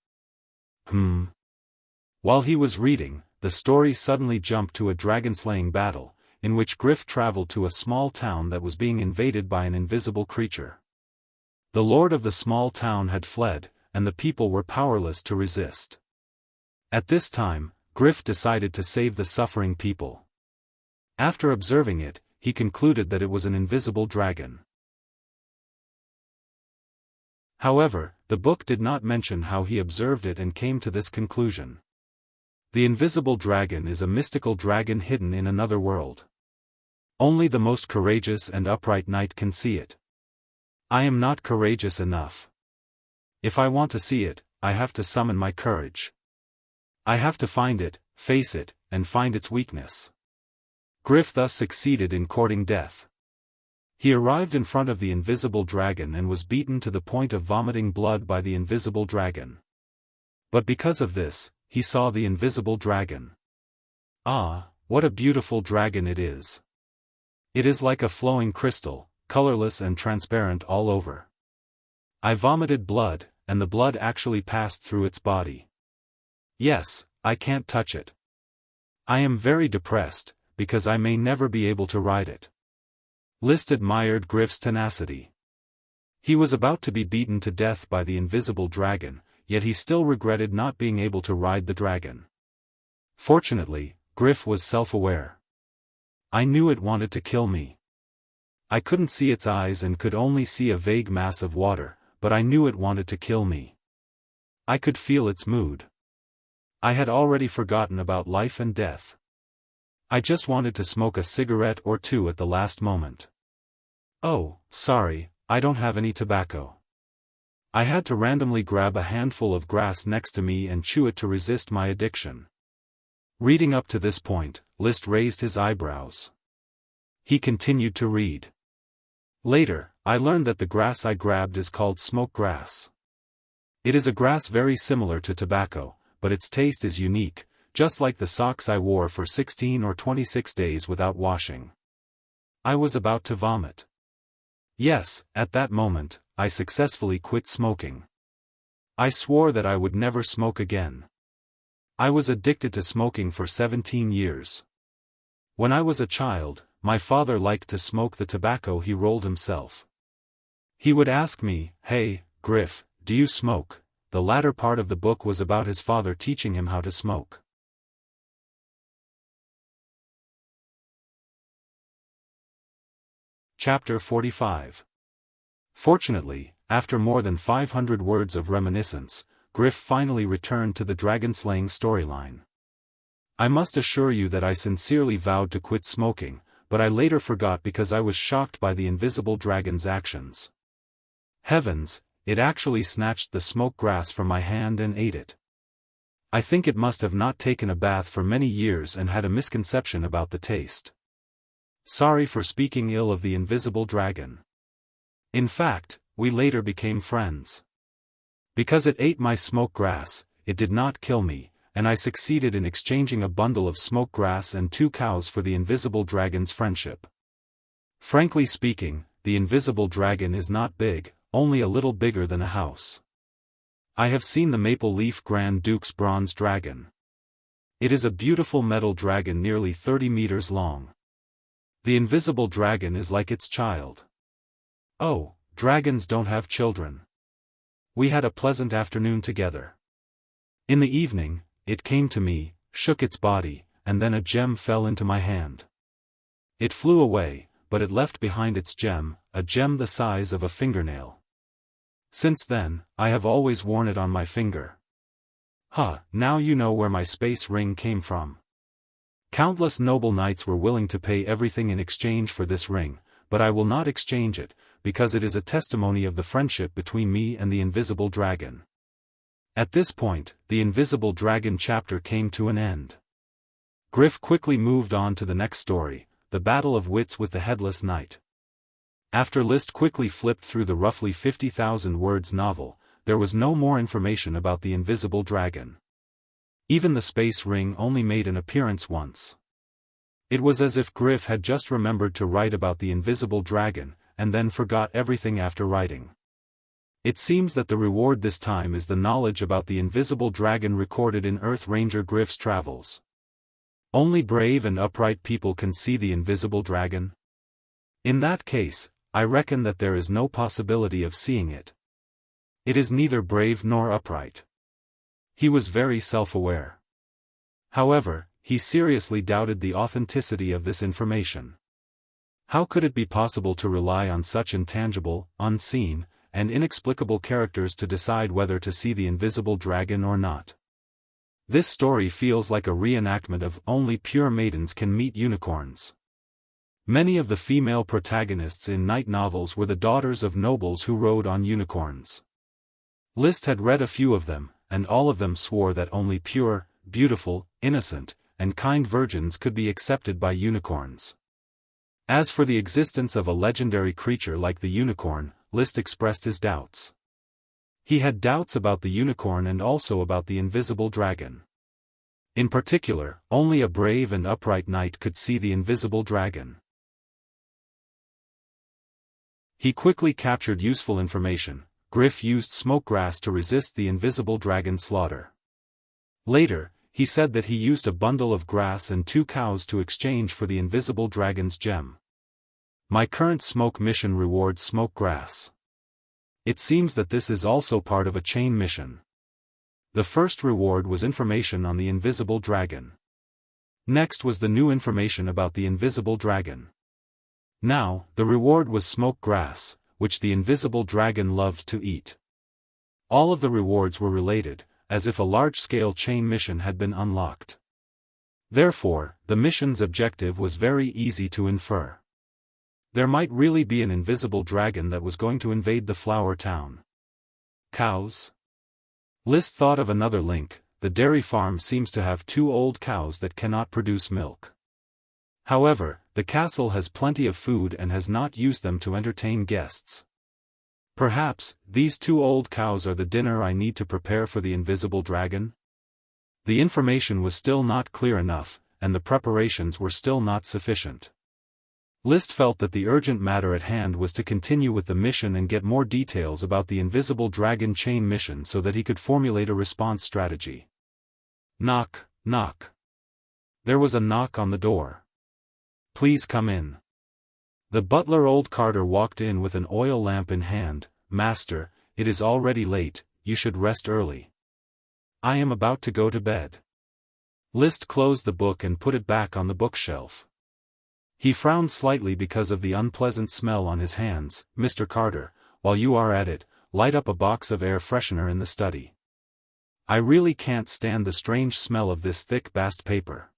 While he was reading, the story suddenly jumped to a dragon-slaying battle, in which Griff traveled to a small town that was being invaded by an invisible creature. The lord of the small town had fled, and the people were powerless to resist. At this time, Griff decided to save the suffering people. After observing it, he concluded that it was an invisible dragon. However, the book did not mention how he observed it and came to this conclusion. The invisible dragon is a mystical dragon hidden in another world. Only the most courageous and upright knight can see it. I am not courageous enough. If I want to see it, I have to summon my courage. I have to find it, face it, and find its weakness. Griff thus succeeded in courting death. He arrived in front of the invisible dragon and was beaten to the point of vomiting blood by the invisible dragon. But because of this, he saw the invisible dragon. Ah, what a beautiful dragon it is! It is like a flowing crystal, colorless and transparent all over. I vomited blood, and the blood actually passed through its body. Yes, I can't touch it. I am very depressed, because I may never be able to ride it. List admired Griff's tenacity. He was about to be beaten to death by the invisible dragon, yet he still regretted not being able to ride the dragon. Fortunately, Griff was self-aware. I knew it wanted to kill me. I couldn't see its eyes and could only see a vague mass of water, but I knew it wanted to kill me. I could feel its mood. I had already forgotten about life and death. I just wanted to smoke a cigarette or two at the last moment. Oh, sorry, I don't have any tobacco. I had to randomly grab a handful of grass next to me and chew it to resist my addiction. Reading up to this point, List raised his eyebrows. He continued to read. Later, I learned that the grass I grabbed is called smoke grass. It is a grass very similar to tobacco, but its taste is unique, just like the socks I wore for 16 or 26 days without washing. I was about to vomit. Yes, at that moment, I successfully quit smoking. I swore that I would never smoke again. I was addicted to smoking for 17 years. When I was a child, my father liked to smoke the tobacco he rolled himself. He would ask me, "Hey, Griff, do you smoke?" The latter part of the book was about his father teaching him how to smoke. Chapter 45. Fortunately, after more than 500 words of reminiscence, Griff finally returned to the dragon-slaying storyline. I must assure you that I sincerely vowed to quit smoking, but I later forgot because I was shocked by the invisible dragon's actions. Heavens, it actually snatched the smoke grass from my hand and ate it. I think it must have not taken a bath for many years and had a misconception about the taste. Sorry for speaking ill of the invisible dragon. In fact, we later became friends. Because it ate my smoke grass, it did not kill me, and I succeeded in exchanging a bundle of smoke grass and 2 cows for the invisible dragon's friendship. Frankly speaking, the invisible dragon is not big, only a little bigger than a house. I have seen the Maple Leaf Grand Duke's bronze dragon. It is a beautiful metal dragon nearly 30 meters long. The invisible dragon is like its child. Oh, dragons don't have children. We had a pleasant afternoon together. In the evening, it came to me, shook its body, and then a gem fell into my hand. It flew away, but it left behind its gem, a gem the size of a fingernail. Since then, I have always worn it on my finger. Now you know where my space ring came from. Countless noble knights were willing to pay everything in exchange for this ring, but I will not exchange it, because it is a testimony of the friendship between me and the invisible dragon. At this point, the invisible dragon chapter came to an end. Griff quickly moved on to the next story, the Battle of Wits with the Headless Knight. After List quickly flipped through the roughly 50,000 words novel, there was no more information about the invisible dragon. Even the space ring only made an appearance once. It was as if Griff had just remembered to write about the invisible dragon, and then forgot everything after writing. It seems that the reward this time is the knowledge about the invisible dragon recorded in Earth Ranger Griff's travels. Only brave and upright people can see the invisible dragon. In that case, I reckon that there is no possibility of seeing it. It is neither brave nor upright. He was very self-aware. However, he seriously doubted the authenticity of this information. How could it be possible to rely on such intangible, unseen, and inexplicable characters to decide whether to see the invisible dragon or not? This story feels like a reenactment of Only Pure Maidens Can Meet Unicorns. Many of the female protagonists in knight novels were the daughters of nobles who rode on unicorns. List had read a few of them, and all of them swore that only pure, beautiful, innocent, and kind virgins could be accepted by unicorns. As for the existence of a legendary creature like the unicorn, List expressed his doubts. He had doubts about the unicorn and also about the invisible dragon. In particular, only a brave and upright knight could see the invisible dragon. He quickly captured useful information. Griff used smoke grass to resist the invisible dragon's slaughter. Later, he said that he used a bundle of grass and 2 cows to exchange for the invisible dragon's gem. My current smoke mission rewards smoke grass. It seems that this is also part of a chain mission. The first reward was information on the invisible dragon. Next was the new information about the invisible dragon. Now, the reward was smoke grass, which the invisible dragon loved to eat. All of the rewards were related, as if a large-scale chain mission had been unlocked. Therefore, the mission's objective was very easy to infer. There might really be an invisible dragon that was going to invade the flower town. Cows? List thought of another link. The dairy farm seems to have 2 old cows that cannot produce milk. However, the castle has plenty of food and has not used them to entertain guests. Perhaps, these 2 old cows are the dinner I need to prepare for the invisible dragon? The information was still not clear enough, and the preparations were still not sufficient. List felt that the urgent matter at hand was to continue with the mission and get more details about the invisible dragon chain mission so that he could formulate a response strategy. Knock, knock. There was a knock on the door. Please come in. The butler old Carter walked in with an oil lamp in hand. Master, it is already late, you should rest early. I am about to go to bed. List closed the book and put it back on the bookshelf. He frowned slightly because of the unpleasant smell on his hands. Mr. Carter, while you are at it, light up a box of air freshener in the study. I really can't stand the strange smell of this thick bast paper.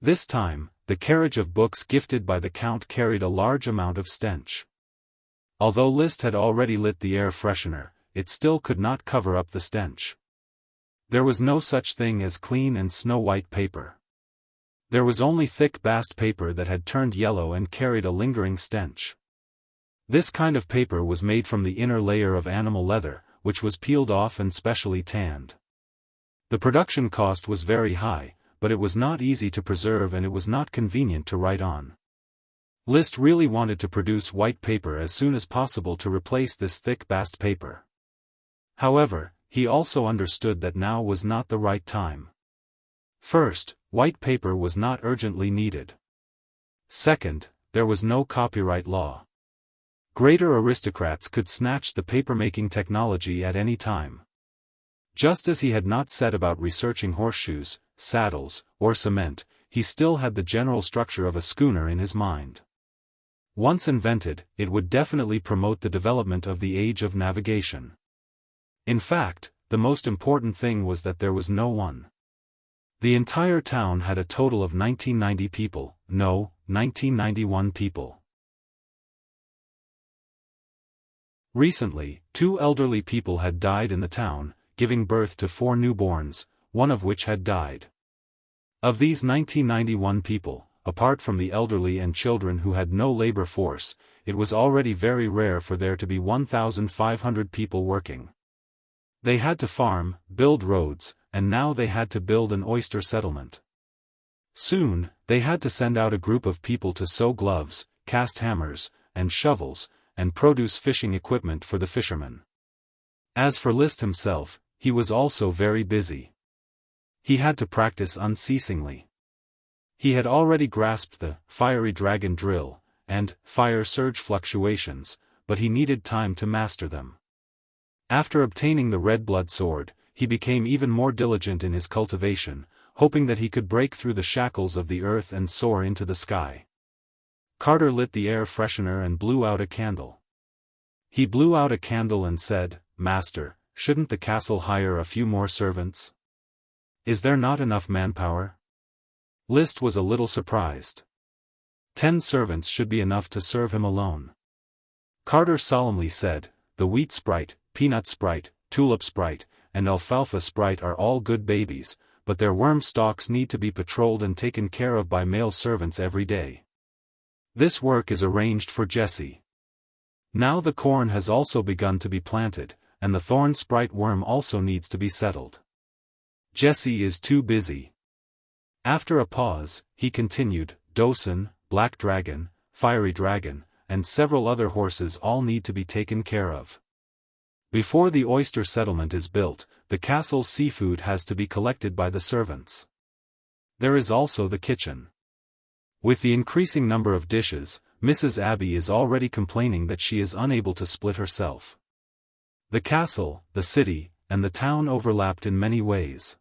This time, the carriage of books gifted by the Count carried a large amount of stench. Although List had already lit the air freshener, it still could not cover up the stench. There was no such thing as clean and snow-white paper. There was only thick bast paper that had turned yellow and carried a lingering stench. This kind of paper was made from the inner layer of animal leather, which was peeled off and specially tanned. The production cost was very high, but it was not easy to preserve and it was not convenient to write on. List really wanted to produce white paper as soon as possible to replace this thick bast paper. However, he also understood that now was not the right time. First, white paper was not urgently needed. Second, there was no copyright law. Greater aristocrats could snatch the papermaking technology at any time. Just as he had not set about researching horseshoes, saddles, or cement, he still had the general structure of a schooner in his mind. Once invented, it would definitely promote the development of the age of navigation. In fact, the most important thing was that there was no one. The entire town had a total of 1990 people, no, 1991 people. Recently, 2 elderly people had died in the town, giving birth to 4 newborns, one of which had died. Of these 1991 people, apart from the elderly and children who had no labor force, it was already very rare for there to be 1,500 people working. They had to farm, build roads, and now they had to build an oyster settlement. Soon, they had to send out a group of people to sew gloves, cast hammers, and shovels, and produce fishing equipment for the fishermen. As for List himself, he was also very busy. He had to practice unceasingly. He had already grasped the fiery dragon drill and fire surge fluctuations, but he needed time to master them. After obtaining the red blood sword, he became even more diligent in his cultivation, hoping that he could break through the shackles of the earth and soar into the sky. Carter lit the air freshener and blew out a candle. He blew out a candle and said, "Master, shouldn't the castle hire a few more servants? Is there not enough manpower?" List was a little surprised. 10 servants should be enough to serve him alone. Carter solemnly said, "The wheat sprite, peanut sprite, tulip sprite, and alfalfa sprite are all good babies, but their worm stalks need to be patrolled and taken care of by male servants every day. This work is arranged for Jessie. Now the corn has also begun to be planted, and the thorn sprite worm also needs to be settled. Jessie is too busy. After a pause, he continued, Dosen, Black Dragon, Fiery Dragon, and several other horses all need to be taken care of. Before the oyster settlement is built, the castle's seafood has to be collected by the servants. There is also the kitchen. With the increasing number of dishes, Mrs. Abbey is already complaining that she is unable to split herself. The castle, the city, and the town overlapped in many ways.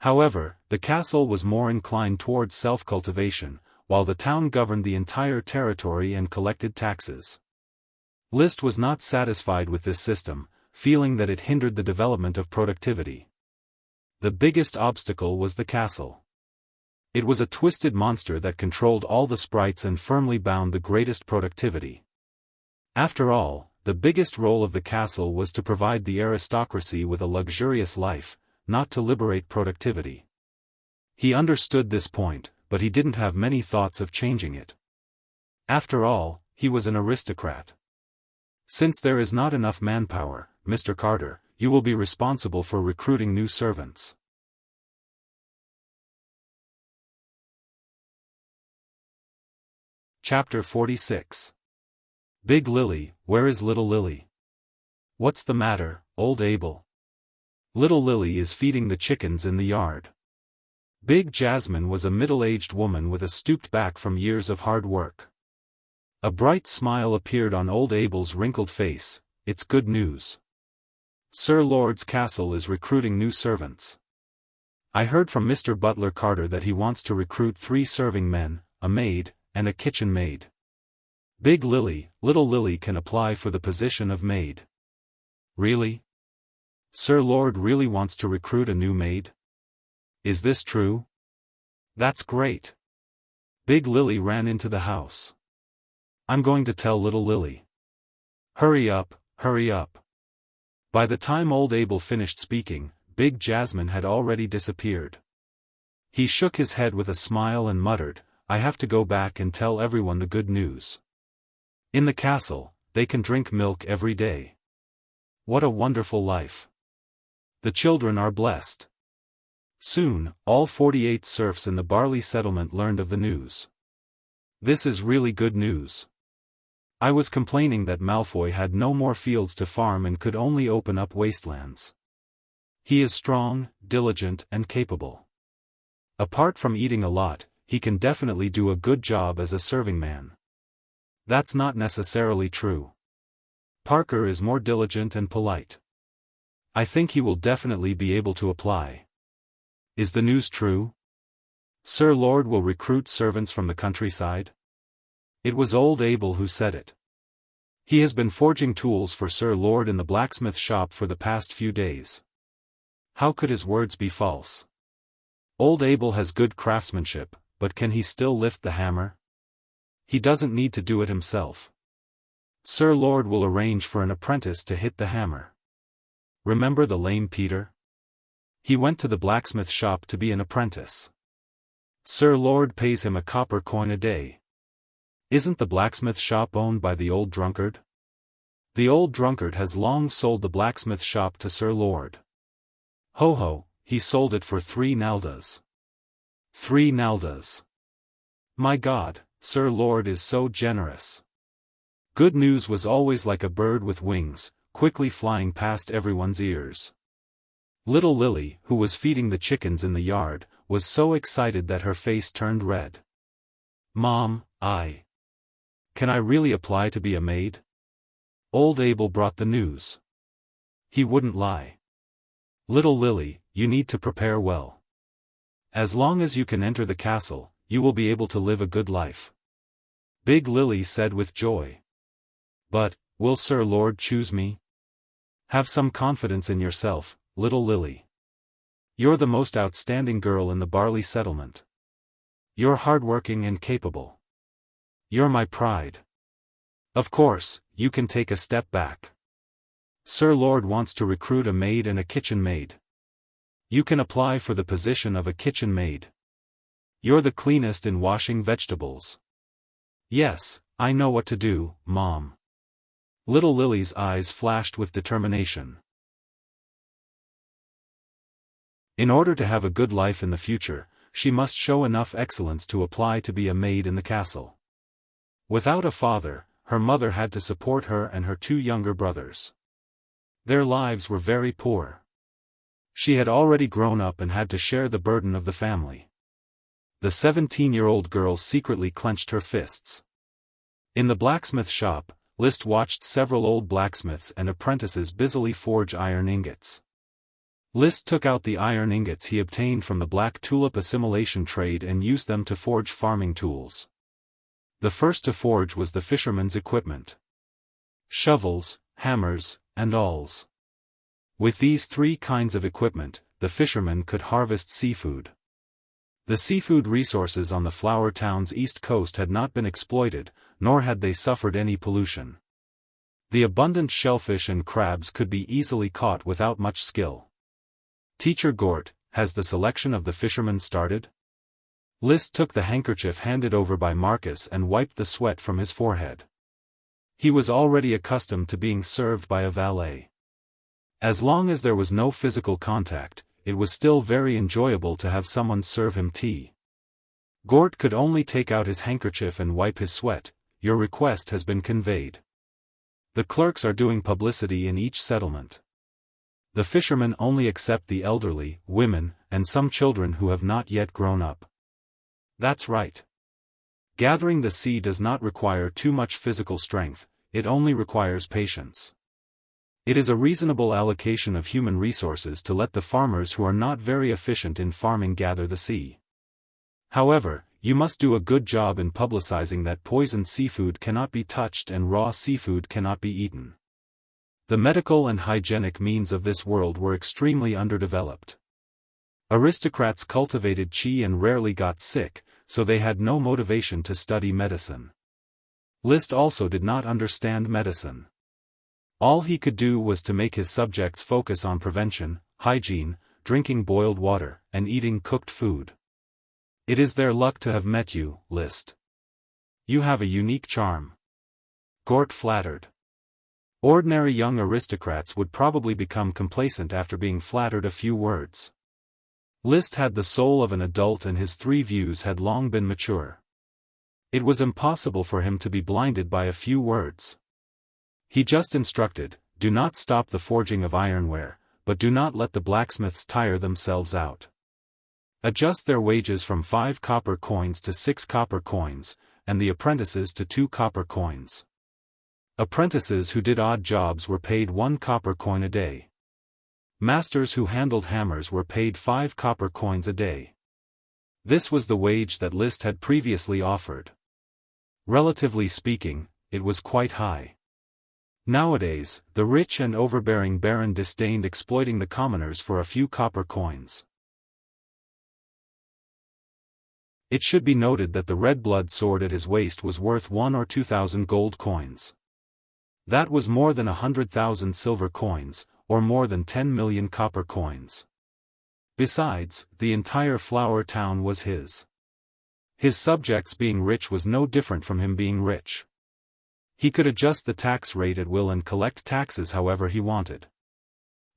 However, the castle was more inclined towards self-cultivation, while the town governed the entire territory and collected taxes. List was not satisfied with this system, feeling that it hindered the development of productivity. The biggest obstacle was the castle. It was a twisted monster that controlled all the sprites and firmly bound the greatest productivity. After all, the biggest role of the castle was to provide the aristocracy with a luxurious life, not to liberate productivity. He understood this point, but he didn't have many thoughts of changing it. After all, he was an aristocrat. Since there is not enough manpower, Mr. Carter, you will be responsible for recruiting new servants. Chapter 46. Big Lily, where is Little Lily? What's the matter, old Abel? Little Lily is feeding the chickens in the yard. Big Jasmine was a middle-aged woman with a stooped back from years of hard work. A bright smile appeared on old Abel's wrinkled face. It's good news. Sir Lord's castle is recruiting new servants. I heard from Mr. Butler Carter that he wants to recruit 3 serving men, a maid, and a kitchen maid. Big Lily, Little Lily can apply for the position of maid. Really? Sir Lord really wants to recruit a new maid? Is this true? That's great. Big Lily ran into the house. I'm going to tell Little Lily. Hurry up, hurry up. By the time old Abel finished speaking, Big Jasmine had already disappeared. He shook his head with a smile and muttered, I have to go back and tell everyone the good news. In the castle, they can drink milk every day. What a wonderful life. The children are blessed. Soon, all 48 serfs in the Barley settlement learned of the news. This is really good news. I was complaining that Malfoy had no more fields to farm and could only open up wastelands. He is strong, diligent, and capable. Apart from eating a lot, he can definitely do a good job as a serving man. That's not necessarily true. Parker is more diligent and polite. I think he will definitely be able to apply. Is the news true? Sir Lord will recruit servants from the countryside? It was old Abel who said it. He has been forging tools for Sir Lord in the blacksmith shop for the past few days. How could his words be false? Old Abel has good craftsmanship, but can he still lift the hammer? He doesn't need to do it himself. Sir Lord will arrange for an apprentice to hit the hammer. Remember the lame Peter? He went to the blacksmith shop to be an apprentice. Sir Lord pays him a copper coin a day. Isn't the blacksmith shop owned by the old drunkard? The old drunkard has long sold the blacksmith shop to Sir Lord. Ho ho, he sold it for 3 naldas. 3 naldas. My God, Sir Lord is so generous. Good news was always like a bird with wings, quickly flying past everyone's ears. Little Lily, who was feeding the chickens in the yard, was so excited that her face turned red. Mom, Can I really apply to be a maid? Old Abel brought the news. He wouldn't lie. Little Lily, you need to prepare well. As long as you can enter the castle, you will be able to live a good life. Big Lily said with joy. But, will Sir Lord choose me? Have some confidence in yourself, Little Lily. You're the most outstanding girl in the Barley settlement. You're hardworking and capable. You're my pride. Of course, you can take a step back. Sir Lord wants to recruit a maid and a kitchen maid. You can apply for the position of a kitchen maid. You're the cleanest in washing vegetables. Yes, I know what to do, Mom. Little Lily's eyes flashed with determination. In order to have a good life in the future, she must show enough excellence to apply to be a maid in the castle. Without a father, her mother had to support her and her 2 younger brothers. Their lives were very poor. She had already grown up and had to share the burden of the family. The 17-year-old girl secretly clenched her fists. In the blacksmith shop, List watched several old blacksmiths and apprentices busily forge iron ingots. List took out the iron ingots he obtained from the black tulip assimilation trade and used them to forge farming tools. The first to forge was the fisherman's equipment: shovels, hammers, and awls. With these 3 kinds of equipment, the fisherman could harvest seafood. The seafood resources on the flower town's east coast had not been exploited, nor had they suffered any pollution. The abundant shellfish and crabs could be easily caught without much skill. Teacher Gort, has the selection of the fishermen started? List took the handkerchief handed over by Marcus and wiped the sweat from his forehead. He was already accustomed to being served by a valet. As long as there was no physical contact, it was still very enjoyable to have someone serve him tea. Gort could only take out his handkerchief and wipe his sweat. Your request has been conveyed. The clerks are doing publicity in each settlement. The fishermen only accept the elderly, women, and some children who have not yet grown up. That's right. Gathering the sea does not require too much physical strength, it only requires patience. It is a reasonable allocation of human resources to let the farmers who are not very efficient in farming gather the sea. However, you must do a good job in publicizing that poisoned seafood cannot be touched and raw seafood cannot be eaten. The medical and hygienic means of this world were extremely underdeveloped. Aristocrats cultivated qi and rarely got sick, so they had no motivation to study medicine. List also did not understand medicine. All he could do was to make his subjects focus on prevention, hygiene, drinking boiled water, and eating cooked food. It is their luck to have met you, List. You have a unique charm. Gort flattered. Ordinary young aristocrats would probably become complacent after being flattered a few words. List had the soul of an adult and his 3 views had long been mature. It was impossible for him to be blinded by a few words. He just instructed, do not stop the forging of ironware, but do not let the blacksmiths tire themselves out. Adjust their wages from 5 copper coins to 6 copper coins, and the apprentices to 2 copper coins. Apprentices who did odd jobs were paid 1 copper coin a day. Masters who handled hammers were paid 5 copper coins a day. This was the wage that List had previously offered. Relatively speaking, it was quite high. Nowadays, the rich and overbearing baron disdained exploiting the commoners for a few copper coins. It should be noted that the red blood sword at his waist was worth 1 or 2,000 gold coins. That was more than 100,000 silver coins, or more than 10 million copper coins. Besides, the entire flower town was his. His subjects being rich was no different from him being rich. He could adjust the tax rate at will and collect taxes however he wanted.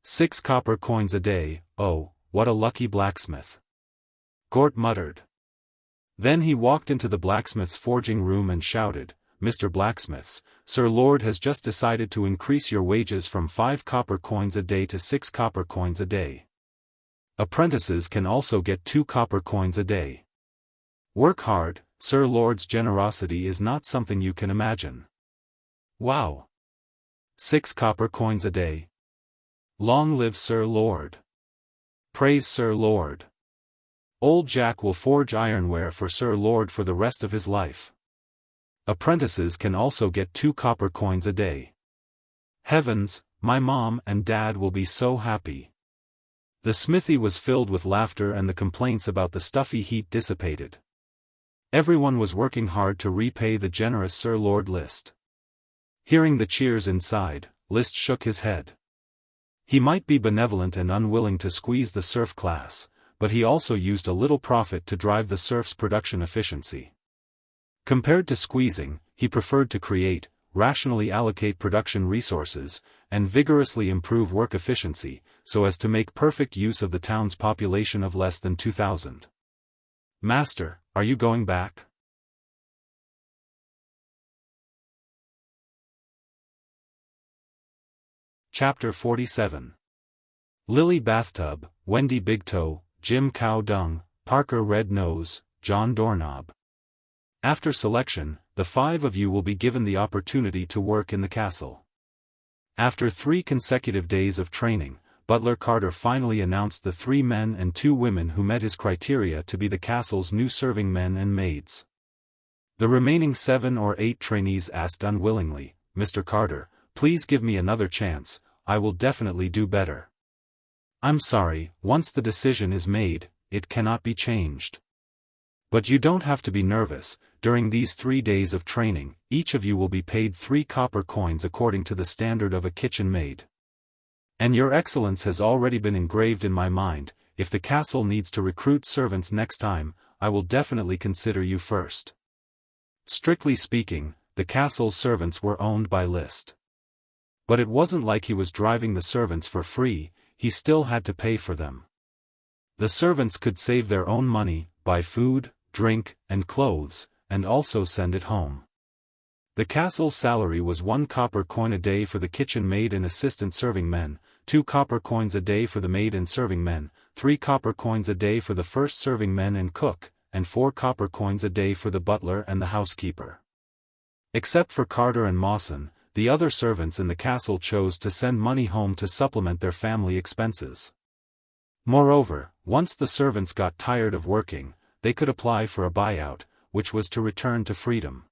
6 copper coins a day, oh, what a lucky blacksmith. Gort muttered. Then he walked into the blacksmith's forging room and shouted, Mr. Blacksmiths, Sir Lord has just decided to increase your wages from 5 copper coins a day to 6 copper coins a day. Apprentices can also get 2 copper coins a day. Work hard, Sir Lord's generosity is not something you can imagine. Wow! 6 copper coins a day. Long live Sir Lord. Praise Sir Lord. Old Jack will forge ironware for Sir Lord for the rest of his life. Apprentices can also get 2 copper coins a day. Heavens, my mom and dad will be so happy. The smithy was filled with laughter and the complaints about the stuffy heat dissipated. Everyone was working hard to repay the generous Sir Lord List. Hearing the cheers inside, List shook his head. He might be benevolent and unwilling to squeeze the serf class, but he also used a little profit to drive the serfs' production efficiency. Compared to squeezing, he preferred to create, rationally allocate production resources, and vigorously improve work efficiency, so as to make perfect use of the town's population of less than 2,000. Master, are you going back? Chapter 47. Lily Bathtub, Wendy Big Toe, Jim Cow Dung, Parker Red Nose, John Doorknob. After selection, the 5 of you will be given the opportunity to work in the castle. After 3 consecutive days of training, Butler Carter finally announced the 3 men and 2 women who met his criteria to be the castle's new serving men and maids. The remaining 7 or 8 trainees asked unwillingly, "Mr. Carter, please give me another chance, I will definitely do better." "I'm sorry, once the decision is made, it cannot be changed. But you don't have to be nervous, during these 3 days of training, each of you will be paid 3 copper coins according to the standard of a kitchen maid. And your excellence has already been engraved in my mind. If the castle needs to recruit servants next time, I will definitely consider you first." Strictly speaking, the castle's servants were owned by List. But it wasn't like he was driving the servants for free, he still had to pay for them. The servants could save their own money, buy food, drink, and clothes, and also send it home. The castle's salary was 1 copper coin a day for the kitchen maid and assistant serving men, 2 copper coins a day for the maid and serving men, 3 copper coins a day for the first serving men and cook, and 4 copper coins a day for the butler and the housekeeper. Except for Carter and Mawson, the other servants in the castle chose to send money home to supplement their family expenses. Moreover, once the servants got tired of working, they could apply for a buyout, which was to return to freedom.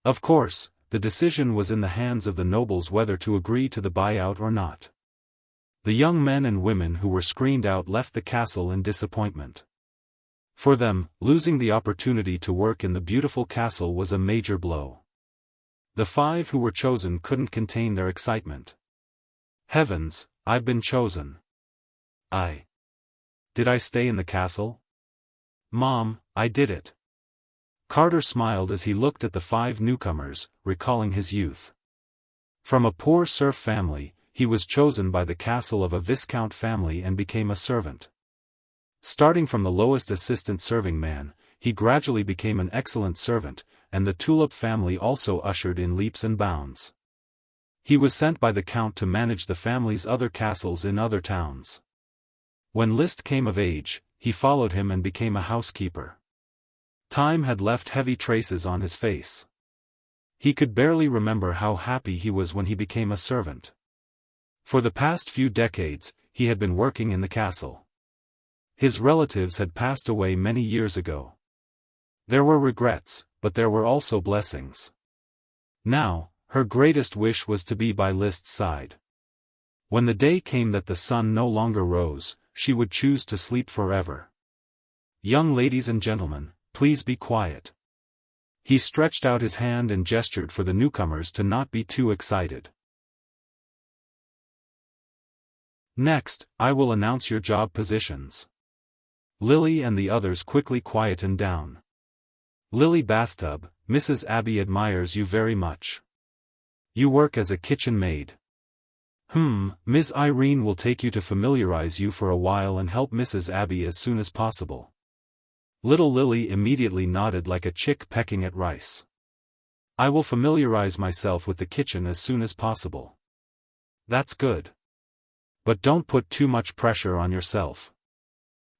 Of course, the decision was in the hands of the nobles whether to agree to the buyout or not. The young men and women who were screened out left the castle in disappointment. For them, losing the opportunity to work in the beautiful castle was a major blow. The 5 who were chosen couldn't contain their excitement. "Heavens, I've been chosen. Did I stay in the castle? Mom, I did it." Carter smiled as he looked at the 5 newcomers, recalling his youth. From a poor serf family, he was chosen by the castle of a viscount family and became a servant. Starting from the lowest assistant serving man, he gradually became an excellent servant, and the Tulip family also ushered in leaps and bounds. He was sent by the count to manage the family's other castles in other towns. When List came of age, he followed him and became a housekeeper. Time had left heavy traces on his face. He could barely remember how happy he was when he became a servant. For the past few decades, he had been working in the castle. His relatives had passed away many years ago. There were regrets, but there were also blessings. Now, her greatest wish was to be by List's side. When the day came that the sun no longer rose, she would choose to sleep forever. "Young ladies and gentlemen, please be quiet." He stretched out his hand and gestured for the newcomers to not be too excited. "Next, I will announce your job positions." Lily and the others quickly quietened down. "Lily Bathtub, Mrs. Abby admires you very much. You work as a kitchen maid. Ms. Irene will take you to familiarize you for a while and help Mrs. Abby as soon as possible." Little Lily immediately nodded like a chick pecking at rice. "I will familiarize myself with the kitchen as soon as possible." "That's good. But don't put too much pressure on yourself.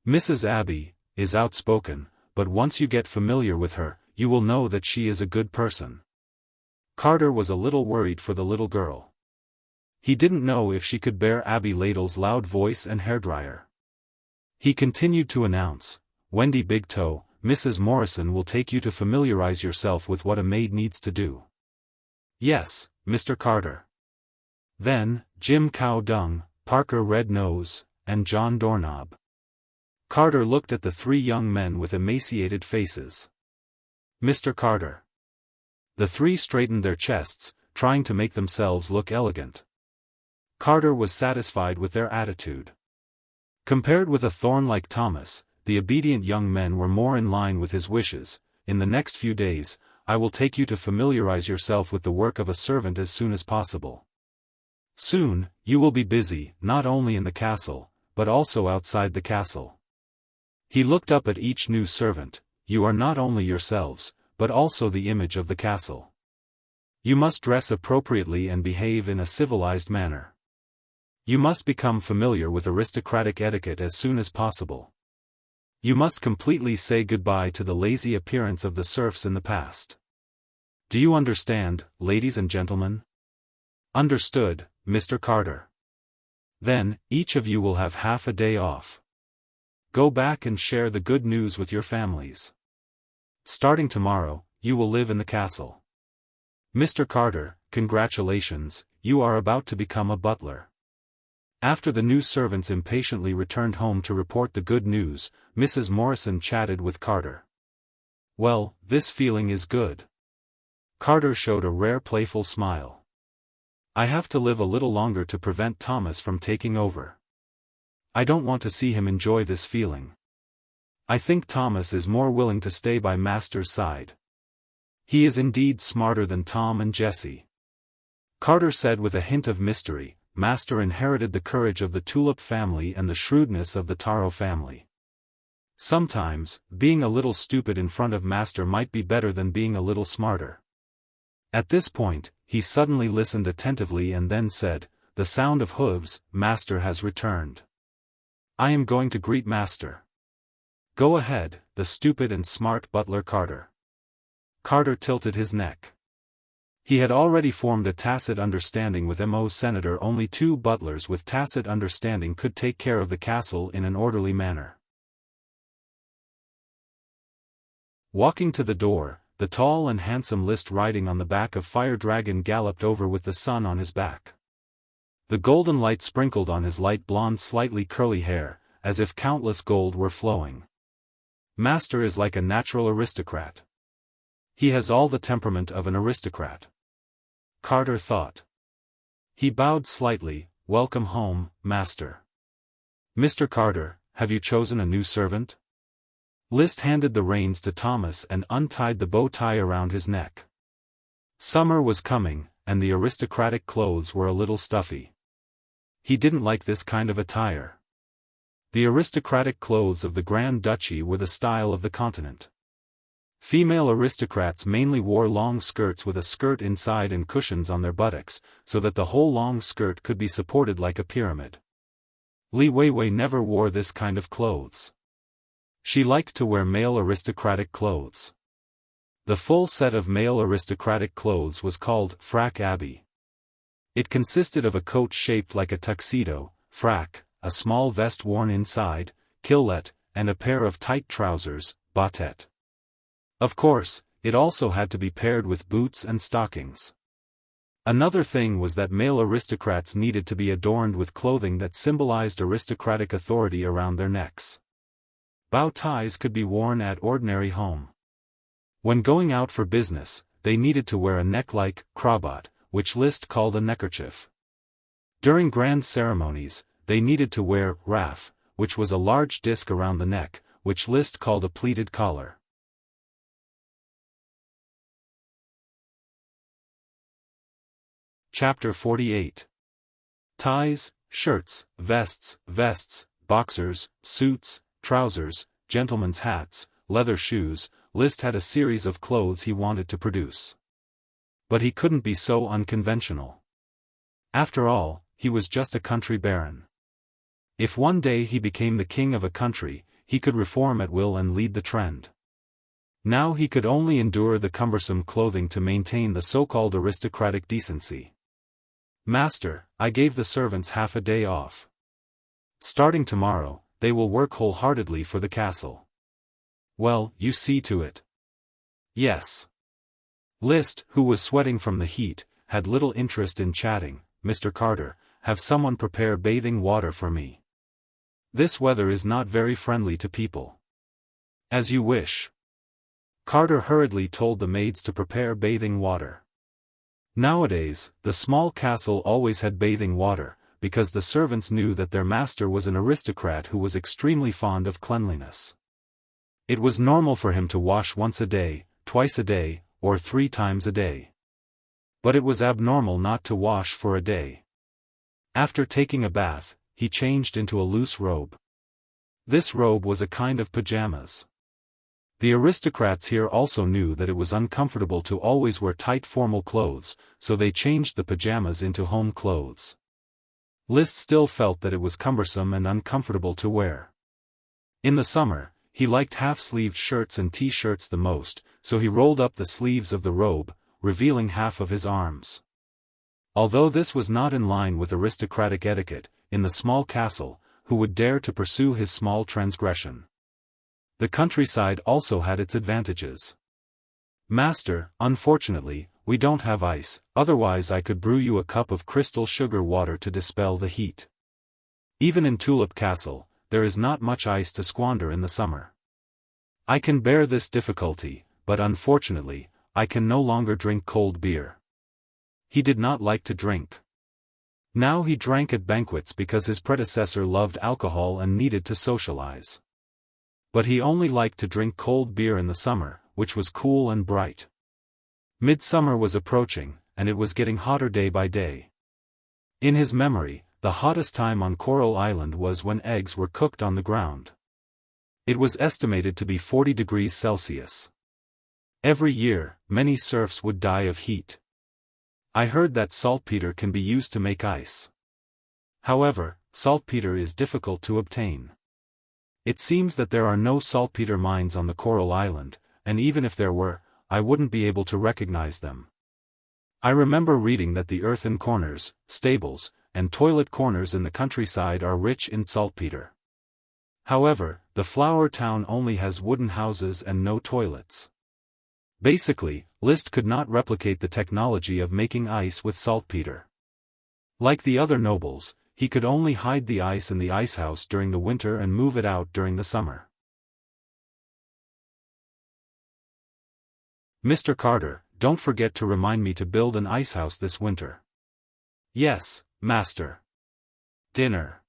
Mrs. Abby is outspoken, but once you get familiar with her, you will know that she is a good person." Carter was a little worried for the little girl. He didn't know if she could bear Abby Ladle's loud voice and hairdryer. He continued to announce, "Wendy Big Toe, Mrs. Morrison will take you to familiarize yourself with what a maid needs to do." "Yes, Mr. Carter." Then, Jim Cow Dung, Parker Red Nose, and John Doorknob. Carter looked at the 3 young men with emaciated faces. "Mr. Carter." The 3 straightened their chests, trying to make themselves look elegant. Carter was satisfied with their attitude. Compared with a thorn like Thomas, the obedient young men were more in line with his wishes. In the next few days, I will take you to familiarize yourself with the work of a servant as soon as possible. Soon, you will be busy, not only in the castle, but also outside the castle. He looked up at each new servant. You are not only yourselves, but also the image of the castle. You must dress appropriately and behave in a civilized manner. You must become familiar with aristocratic etiquette as soon as possible. You must completely say goodbye to the lazy appearance of the serfs in the past. Do you understand, ladies and gentlemen? Understood, Mr. Carter. Then, each of you will have half a day off. Go back and share the good news with your families. Starting tomorrow, you will live in the castle. Mr. Carter, congratulations, you are about to become a butler. After the new servants impatiently returned home to report the good news, Mrs. Morrison chatted with Carter. Well, this feeling is good. Carter showed a rare playful smile. I have to live a little longer to prevent Thomas from taking over. I don't want to see him enjoy this feeling. I think Thomas is more willing to stay by Master's side. He is indeed smarter than Tom and Jesse. Carter said with a hint of mystery. Master inherited the courage of the Tulip family and the shrewdness of the Taro family. Sometimes, being a little stupid in front of Master might be better than being a little smarter. At this point, he suddenly listened attentively and then said, the sound of hooves, Master has returned. I am going to greet Master. Go ahead, the stupid and smart butler Carter. Carter tilted his neck. He had already formed a tacit understanding with Mo Senator. Only 2 butlers with tacit understanding could take care of the castle in an orderly manner. Walking to the door, the tall and handsome List riding on the back of Fire Dragon galloped over with the sun on his back. The golden light sprinkled on his light blonde slightly curly hair, as if countless gold were flowing. Master is like a natural aristocrat. He has all the temperament of an aristocrat. Carter thought. He bowed slightly. Welcome home, Master. Mr. Carter, have you chosen a new servant? List handed the reins to Thomas and untied the bow tie around his neck. Summer was coming, and the aristocratic clothes were a little stuffy. He didn't like this kind of attire. The aristocratic clothes of the Grand Duchy were the style of the continent. Female aristocrats mainly wore long skirts with a skirt inside and cushions on their buttocks, so that the whole long skirt could be supported like a pyramid. Li Weiwei never wore this kind of clothes. She liked to wear male aristocratic clothes. The full set of male aristocratic clothes was called frac abbey. It consisted of a coat shaped like a tuxedo, frac, a small vest worn inside, killet, and a pair of tight trousers, bottette. Of course, it also had to be paired with boots and stockings. Another thing was that male aristocrats needed to be adorned with clothing that symbolized aristocratic authority around their necks. Bow ties could be worn at ordinary home. When going out for business, they needed to wear a neck-like cravat, which List called a neckerchief. During grand ceremonies, they needed to wear raff, which was a large disc around the neck, which List called a pleated collar. Chapter 48. Ties, shirts, vests, boxers, suits, trousers, gentlemen's hats, leather shoes. List had a series of clothes he wanted to produce. But he couldn't be so unconventional. After all, he was just a country baron. If one day he became the king of a country, he could reform at will and lead the trend. Now he could only endure the cumbersome clothing to maintain the so-called aristocratic decency. Master, I gave the servants half a day off. Starting tomorrow, they will work wholeheartedly for the castle. Well, you see to it. Yes. List, who was sweating from the heat, had little interest in chatting. Mr. Carter, have someone prepare bathing water for me. This weather is not very friendly to people. As you wish. Carter hurriedly told the maids to prepare bathing water. Nowadays, the small castle always had bathing water, because the servants knew that their master was an aristocrat who was extremely fond of cleanliness. It was normal for him to wash once a day, twice a day, or 3 times a day. But it was abnormal not to wash for a day. After taking a bath, he changed into a loose robe. This robe was a kind of pajamas. The aristocrats here also knew that it was uncomfortable to always wear tight formal clothes, so they changed the pajamas into home clothes. Liszt still felt that it was cumbersome and uncomfortable to wear. In the summer, he liked half-sleeved shirts and t-shirts the most, so he rolled up the sleeves of the robe, revealing half of his arms. Although this was not in line with aristocratic etiquette, in the small castle, who would dare to pursue his small transgression? The countryside also had its advantages. "Master, unfortunately, we don't have ice, otherwise I could brew you a cup of crystal sugar water to dispel the heat. Even in Tulip Castle, there is not much ice to squander in the summer. I can bear this difficulty, but unfortunately, I can no longer drink cold beer." He did not like to drink. Now he drank at banquets because his predecessor loved alcohol and needed to socialize. But he only liked to drink cold beer in the summer, which was cool and bright. Midsummer was approaching, and it was getting hotter day by day. In his memory, the hottest time on Coral Island was when eggs were cooked on the ground. It was estimated to be 40 degrees Celsius. Every year, many serfs would die of heat. I heard that saltpeter can be used to make ice. However, saltpeter is difficult to obtain. It seems that there are no saltpeter mines on the Coral Island, and even if there were, I wouldn't be able to recognize them. I remember reading that the earthen corners, stables, and toilet corners in the countryside are rich in saltpeter. However, the flower town only has wooden houses and no toilets. Basically, Liszt could not replicate the technology of making ice with saltpeter. Like the other nobles, he could only hide the ice in the icehouse during the winter and move it out during the summer. "Mr. Carter, don't forget to remind me to build an icehouse this winter." "Yes, master." Dinner.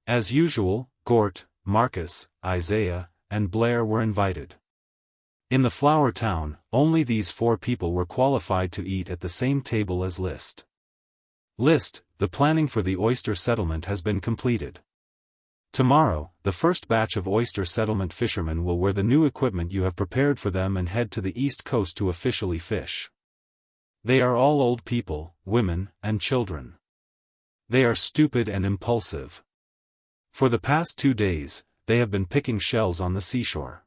As usual, Gort, Marcus, Isaiah, and Blair were invited. In the flower town, only these 4 people were qualified to eat at the same table as Liszt. "Liszt, the planning for the oyster settlement has been completed. Tomorrow, the first batch of oyster settlement fishermen will wear the new equipment you have prepared for them and head to the east coast to officially fish. They are all old people, women, and children. They are stupid and impulsive. For the past 2 days, they have been picking shells on the seashore.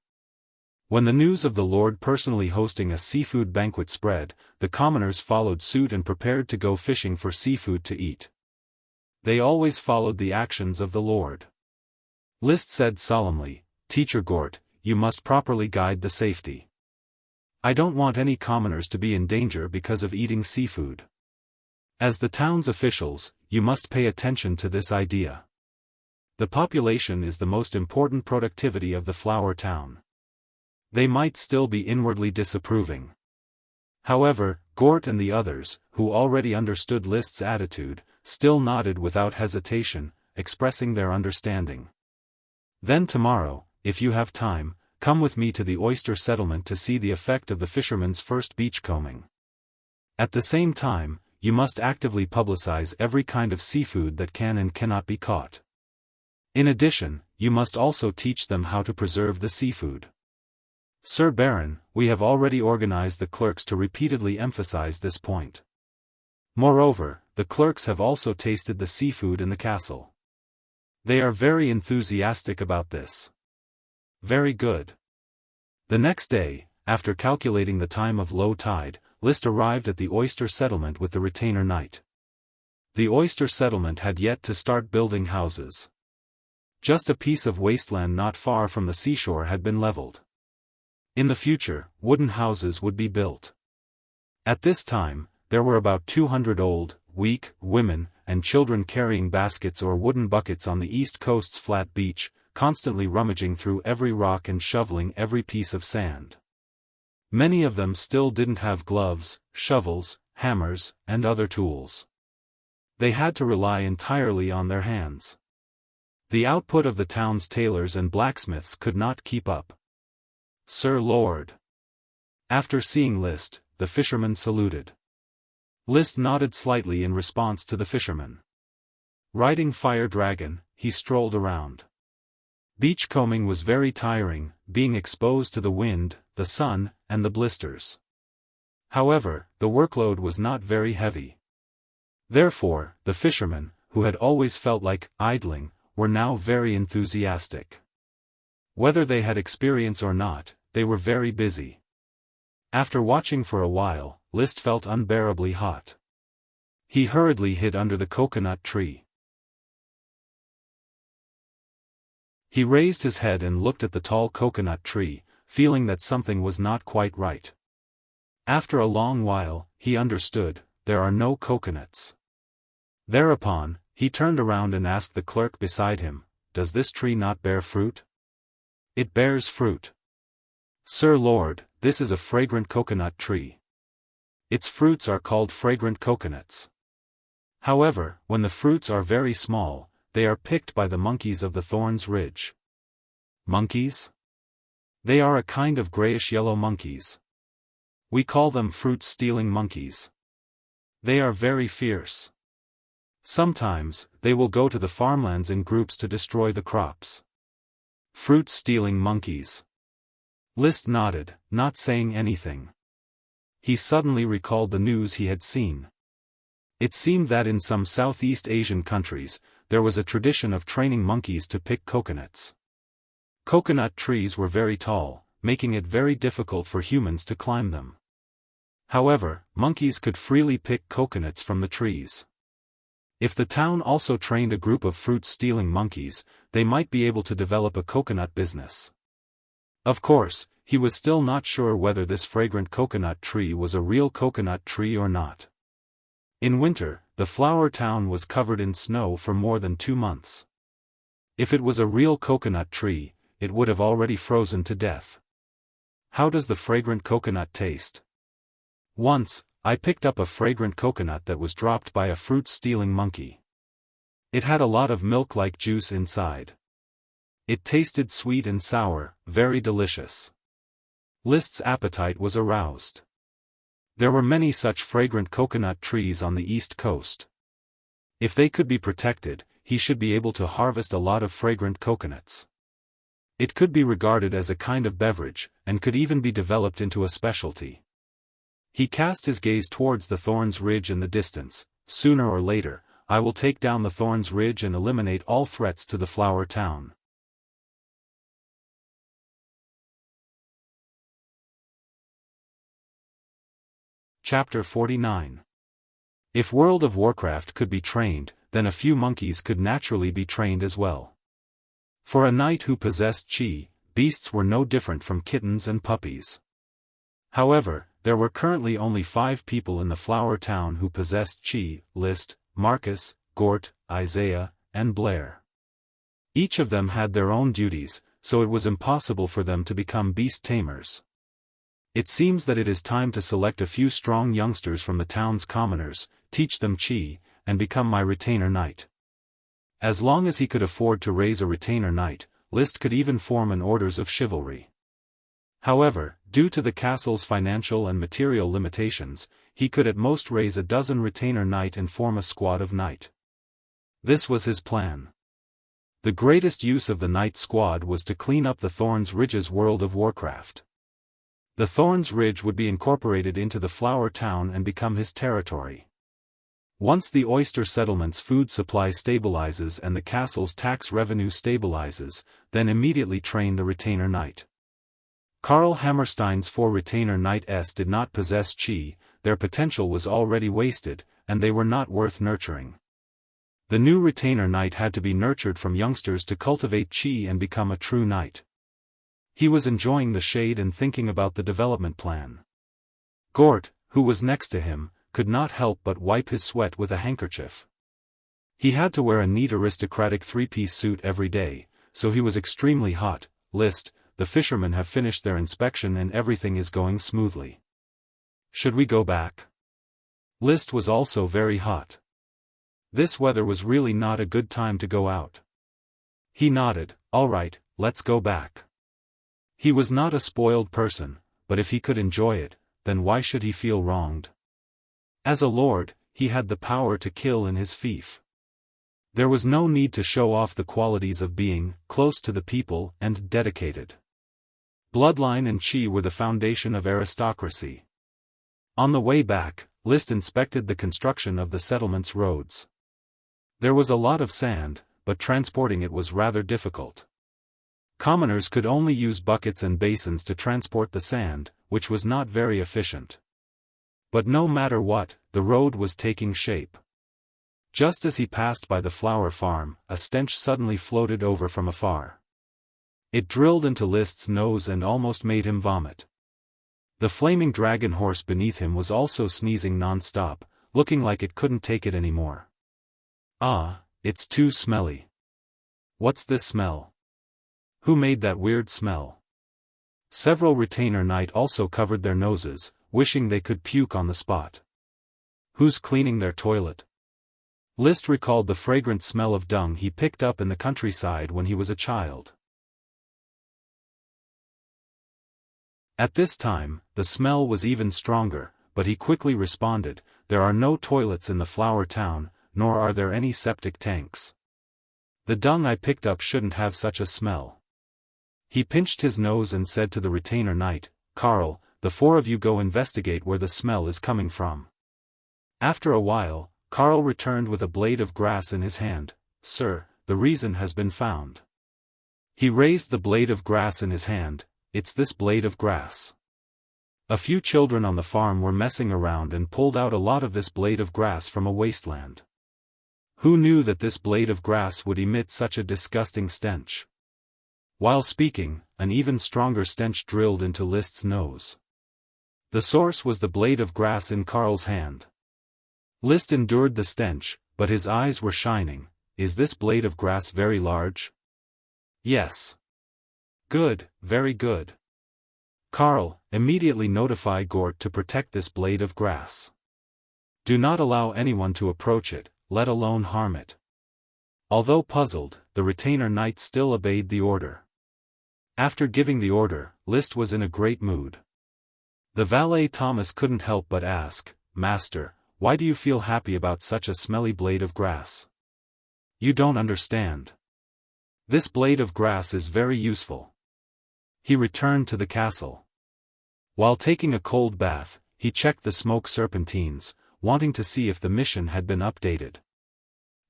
When the news of the Lord personally hosting a seafood banquet spread, the commoners followed suit and prepared to go fishing for seafood to eat. They always followed the actions of the Lord. Liszt said solemnly, "Teacher Gort, you must properly guide the safety. I don't want any commoners to be in danger because of eating seafood. As the town's officials, you must pay attention to this idea. The population is the most important productivity of the flower town." They might still be inwardly disapproving. However, Gort and the others, who already understood Liszt's attitude, still nodded without hesitation, expressing their understanding. "Then tomorrow, if you have time, come with me to the oyster settlement to see the effect of the fishermen's first beachcombing. At the same time, you must actively publicize every kind of seafood that can and cannot be caught. In addition, you must also teach them how to preserve the seafood. Sir Baron, we have already organized the clerks to repeatedly emphasize this point. Moreover, the clerks have also tasted the seafood in the castle. They are very enthusiastic about this." "Very good." The next day, after calculating the time of low tide, Liszt arrived at the oyster settlement with the retainer knight. The oyster settlement had yet to start building houses. Just a piece of wasteland not far from the seashore had been leveled. In the future, wooden houses would be built. At this time, there were about 200 old, weak, women, and children carrying baskets or wooden buckets on the east coast's flat beach, constantly rummaging through every rock and shoveling every piece of sand. Many of them still didn't have gloves, shovels, hammers, and other tools. They had to rely entirely on their hands. The output of the town's tailors and blacksmiths could not keep up. "Sir Lord." After seeing List, the fisherman saluted. List nodded slightly in response to the fisherman. Riding Fire Dragon, he strolled around. Beachcombing was very tiring, being exposed to the wind, the sun, and the blisters. However, the workload was not very heavy. Therefore, the fishermen, who had always felt like idling, were now very enthusiastic. Whether they had experience or not, they were very busy. After watching for a while, List felt unbearably hot. He hurriedly hid under the coconut tree. He raised his head and looked at the tall coconut tree, feeling that something was not quite right. After a long while, he understood, there are no coconuts. Thereupon, he turned around and asked the clerk beside him, "Does this tree not bear fruit?" "It bears fruit. Sir Lord, this is a fragrant coconut tree. Its fruits are called fragrant coconuts. However, when the fruits are very small, they are picked by the monkeys of the thorn's ridge." "Monkeys?" "They are a kind of grayish-yellow monkeys. We call them fruit-stealing monkeys. They are very fierce. Sometimes, they will go to the farmlands in groups to destroy the crops." "Fruit-stealing monkeys." List nodded, not saying anything. He suddenly recalled the news he had seen. It seemed that in some Southeast Asian countries, there was a tradition of training monkeys to pick coconuts. Coconut trees were very tall, making it very difficult for humans to climb them. However, monkeys could freely pick coconuts from the trees. If the town also trained a group of fruit-stealing monkeys, they might be able to develop a coconut business. Of course, he was still not sure whether this fragrant coconut tree was a real coconut tree or not. In winter, the flower town was covered in snow for more than 2 months. If it was a real coconut tree, it would have already frozen to death. How does the fragrant coconut taste? Once, I picked up a fragrant coconut that was dropped by a fruit-stealing monkey. It had a lot of milk-like juice inside. It tasted sweet and sour, very delicious. List's appetite was aroused. There were many such fragrant coconut trees on the east coast. If they could be protected, he should be able to harvest a lot of fragrant coconuts. It could be regarded as a kind of beverage, and could even be developed into a specialty. He cast his gaze towards the Thorn's Ridge in the distance. Sooner or later, I will take down the Thorn's Ridge and eliminate all threats to the flower town. Chapter 49. If World of Warcraft could be trained, then a few monkeys could naturally be trained as well. For a knight who possessed chi, beasts were no different from kittens and puppies. However, there were currently only 5 people in the flower town who possessed chi: List, Marcus, Gort, Isaiah, and Blair. Each of them had their own duties, so it was impossible for them to become beast tamers. It seems that it is time to select a few strong youngsters from the town's commoners, teach them chi, and become my retainer knight. As long as he could afford to raise a retainer knight, List could even form an orders of chivalry. However, due to the castle's financial and material limitations, he could at most raise a dozen retainer knight and form a squad of knight. This was his plan. The greatest use of the knight squad was to clean up the Thorn's Ridge's World of Warcraft. The Thorn's Ridge would be incorporated into the flower town and become his territory. Once the oyster settlement's food supply stabilizes and the castle's tax revenue stabilizes, then immediately train the retainer knight. Karl Hammerstein's 4 retainer knights did not possess chi, their potential was already wasted, and they were not worth nurturing. The new retainer knight had to be nurtured from youngsters to cultivate chi and become a true knight. He was enjoying the shade and thinking about the development plan. Gort, who was next to him, could not help but wipe his sweat with a handkerchief. He had to wear a neat aristocratic 3-piece suit every day, so he was extremely hot. List, the fishermen have finished their inspection and everything is going smoothly. Should we go back? List was also very hot. This weather was really not a good time to go out. He nodded. All right, let's go back. He was not a spoiled person, but if he could enjoy it, then why should he feel wronged? As a lord, he had the power to kill in his fief. There was no need to show off the qualities of being close to the people and dedicated. Bloodline and chi were the foundation of aristocracy. On the way back, List inspected the construction of the settlement's roads. There was a lot of sand, but transporting it was rather difficult. Commoners could only use buckets and basins to transport the sand, which was not very efficient. But no matter what, the road was taking shape. Just as he passed by the flower farm, a stench suddenly floated over from afar. It drilled into List's nose and almost made him vomit. The flaming dragon horse beneath him was also sneezing non-stop, looking like it couldn't take it anymore. Ah, it's too smelly. What's this smell? Who made that weird smell? Several retainer knight also covered their noses, wishing they could puke on the spot. Who's cleaning their toilet? List recalled the fragrant smell of dung he picked up in the countryside when he was a child. At this time, the smell was even stronger, but he quickly responded, there are no toilets in the flower town, nor are there any septic tanks. The dung I picked up shouldn't have such a smell. He pinched his nose and said to the retainer knight, Carl, the four of you go investigate where the smell is coming from. After a while, Carl returned with a blade of grass in his hand. Sir, the reason has been found. He raised the blade of grass in his hand. It's this blade of grass. A few children on the farm were messing around and pulled out a lot of this blade of grass from a wasteland. Who knew that this blade of grass would emit such a disgusting stench? While speaking, an even stronger stench drilled into List's nose. The source was the blade of grass in Carl's hand. List endured the stench, but his eyes were shining. Is this blade of grass very large? Yes. Good, very good. Carl, immediately notify Gort to protect this blade of grass. Do not allow anyone to approach it, let alone harm it. Although puzzled, the retainer knight still obeyed the order. After giving the order, List was in a great mood. The valet Thomas couldn't help but ask, Master, why do you feel happy about such a smelly blade of grass? You don't understand. This blade of grass is very useful. He returned to the castle. While taking a cold bath, he checked the smoke serpentines, wanting to see if the mission had been updated.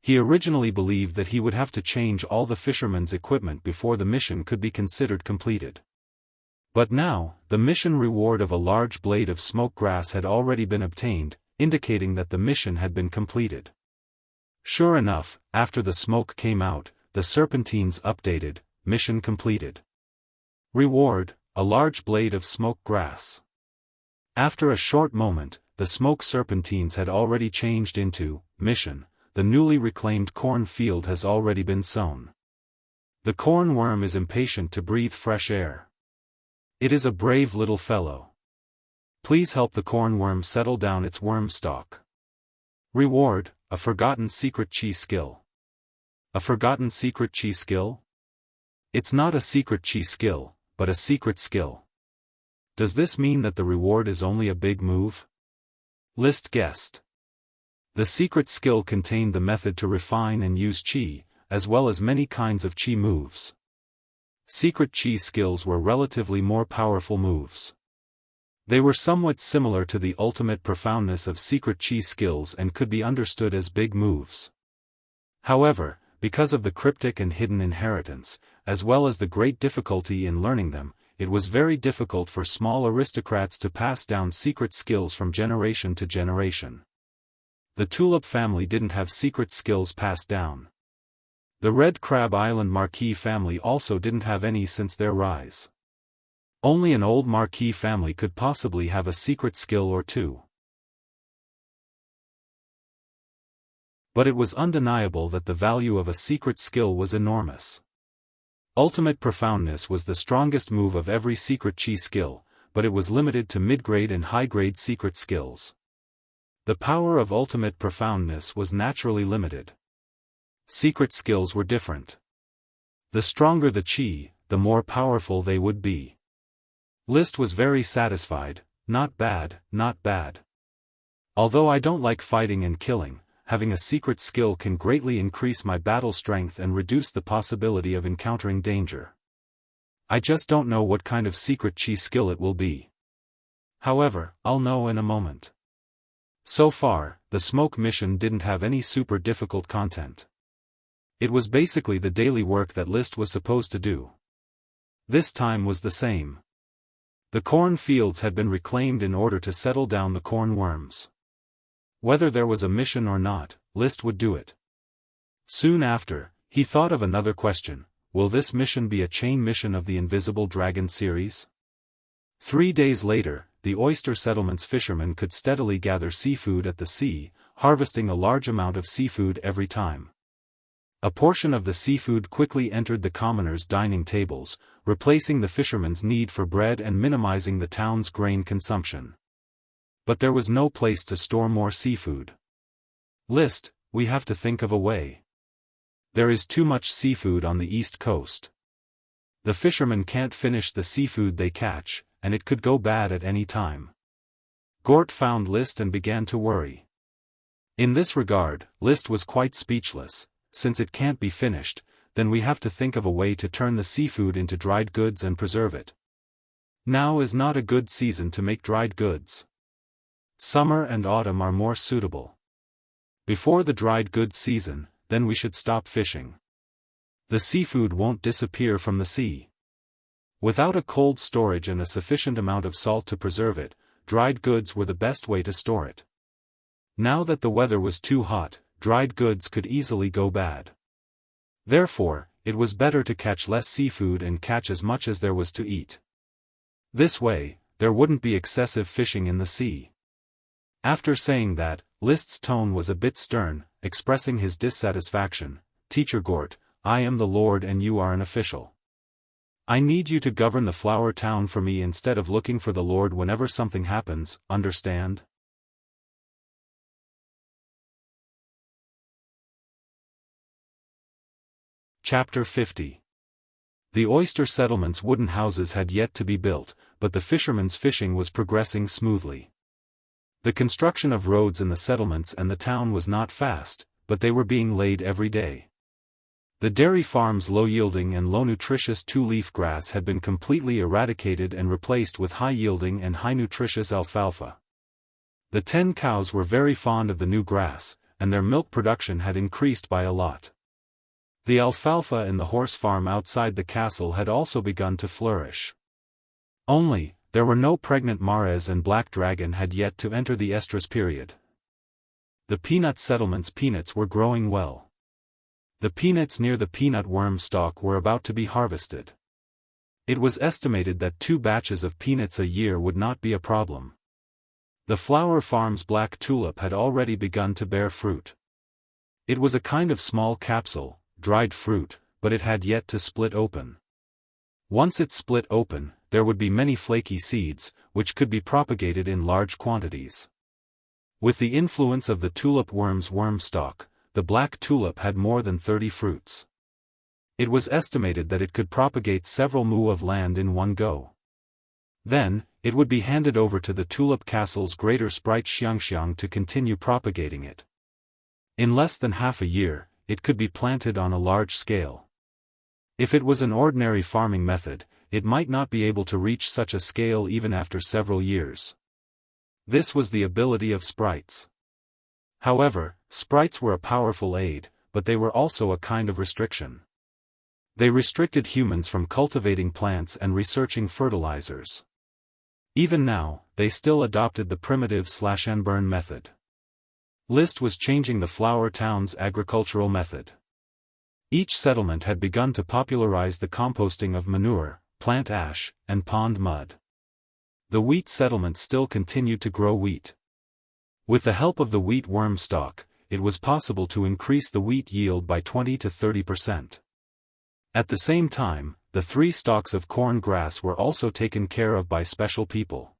He originally believed that he would have to change all the fisherman's equipment before the mission could be considered completed. But now, the mission reward of a large blade of smoke grass had already been obtained, indicating that the mission had been completed. Sure enough, after the smoke came out, the serpentines updated, mission completed. Reward, a large blade of smoke grass. After a short moment, the smoke serpentines had already changed into, mission, the newly reclaimed corn field has already been sown. The corn worm is impatient to breathe fresh air. It is a brave little fellow. Please help the corn worm settle down its worm stalk. Reward, a forgotten secret chi skill. A forgotten secret chi skill? It's not a secret chi skill, but a secret skill. Does this mean that the reward is only a big move? List guessed. The secret skill contained the method to refine and use chi, as well as many kinds of chi moves. Secret chi skills were relatively more powerful moves. They were somewhat similar to the ultimate profoundness of secret chi skills and could be understood as big moves. However, because of the cryptic and hidden inheritance, as well as the great difficulty in learning them, it was very difficult for small aristocrats to pass down secret skills from generation to generation. The Tulip family didn't have secret skills passed down. The Red Crab Island Marquis family also didn't have any since their rise. Only an old Marquis family could possibly have a secret skill or two. But it was undeniable that the value of a secret skill was enormous. Ultimate profoundness was the strongest move of every secret chi skill, but it was limited to mid-grade and high-grade secret skills. The power of ultimate profoundness was naturally limited. Secret skills were different. The stronger the chi, the more powerful they would be. List was very satisfied. Not bad, not bad. Although I don't like fighting and killing, having a secret skill can greatly increase my battle strength and reduce the possibility of encountering danger. I just don't know what kind of secret chi skill it will be. However, I'll know in a moment. So far, the smoke mission didn't have any super difficult content. It was basically the daily work that List was supposed to do. This time was the same. The corn fields had been reclaimed in order to settle down the corn worms. Whether there was a mission or not, List would do it. Soon after, he thought of another question: will this mission be a chain mission of the Invisible Dragon series? 3 days later, the oyster settlement's fishermen could steadily gather seafood at the sea, harvesting a large amount of seafood every time. A portion of the seafood quickly entered the commoners' dining tables, replacing the fishermen's need for bread and minimizing the town's grain consumption. But there was no place to store more seafood. List, we have to think of a way. There is too much seafood on the east coast. The fishermen can't finish the seafood they catch, and it could go bad at any time. Gort found List and began to worry. In this regard, List was quite speechless. Since it can't be finished, then we have to think of a way to turn the seafood into dried goods and preserve it. Now is not a good season to make dried goods. Summer and autumn are more suitable. Before the dried goods season, then we should stop fishing. The seafood won't disappear from the sea. Without a cold storage and a sufficient amount of salt to preserve it, dried goods were the best way to store it. Now that the weather was too hot, dried goods could easily go bad. Therefore, it was better to catch less seafood and catch as much as there was to eat. This way, there wouldn't be excessive fishing in the sea. After saying that, List's tone was a bit stern, expressing his dissatisfaction. Teacher Gort, I am the Lord and you are an official. I need you to govern the flower town for me instead of looking for the Lord whenever something happens, understand? Chapter 50. The oyster settlement's wooden houses had yet to be built, but the fishermen's fishing was progressing smoothly. The construction of roads in the settlements and the town was not fast, but they were being laid every day. The dairy farm's low-yielding and low-nutritious two-leaf grass had been completely eradicated and replaced with high-yielding and high-nutritious alfalfa. The 10 cows were very fond of the new grass, and their milk production had increased by a lot. The alfalfa in the horse farm outside the castle had also begun to flourish. Only, there were no pregnant mares and black dragon had yet to enter the estrus period. The peanut settlement's peanuts were growing well. The peanuts near the peanut worm stalk were about to be harvested. It was estimated that 2 batches of peanuts a year would not be a problem. The flower farm's black tulip had already begun to bear fruit. It was a kind of small capsule, dried fruit, but it had yet to split open. Once it split open, there would be many flaky seeds, which could be propagated in large quantities. With the influence of the tulip worm's worm stalk, the black tulip had more than 30 fruits. It was estimated that it could propagate several mu of land in one go. Then, it would be handed over to the tulip castle's greater sprite Xianxiang to continue propagating it. In less than half a year, it could be planted on a large scale. If it was an ordinary farming method, it might not be able to reach such a scale even after several years. This was the ability of sprites. However, sprites were a powerful aid, but they were also a kind of restriction. They restricted humans from cultivating plants and researching fertilizers. Even now, they still adopted the primitive slash-and-burn method. List was changing the flower town's agricultural method. Each settlement had begun to popularize the composting of manure, plant ash, and pond mud. The wheat settlement still continued to grow wheat. With the help of the wheat worm stalk, it was possible to increase the wheat yield by 20 to 30%. At the same time, the 3 stalks of corn grass were also taken care of by special people.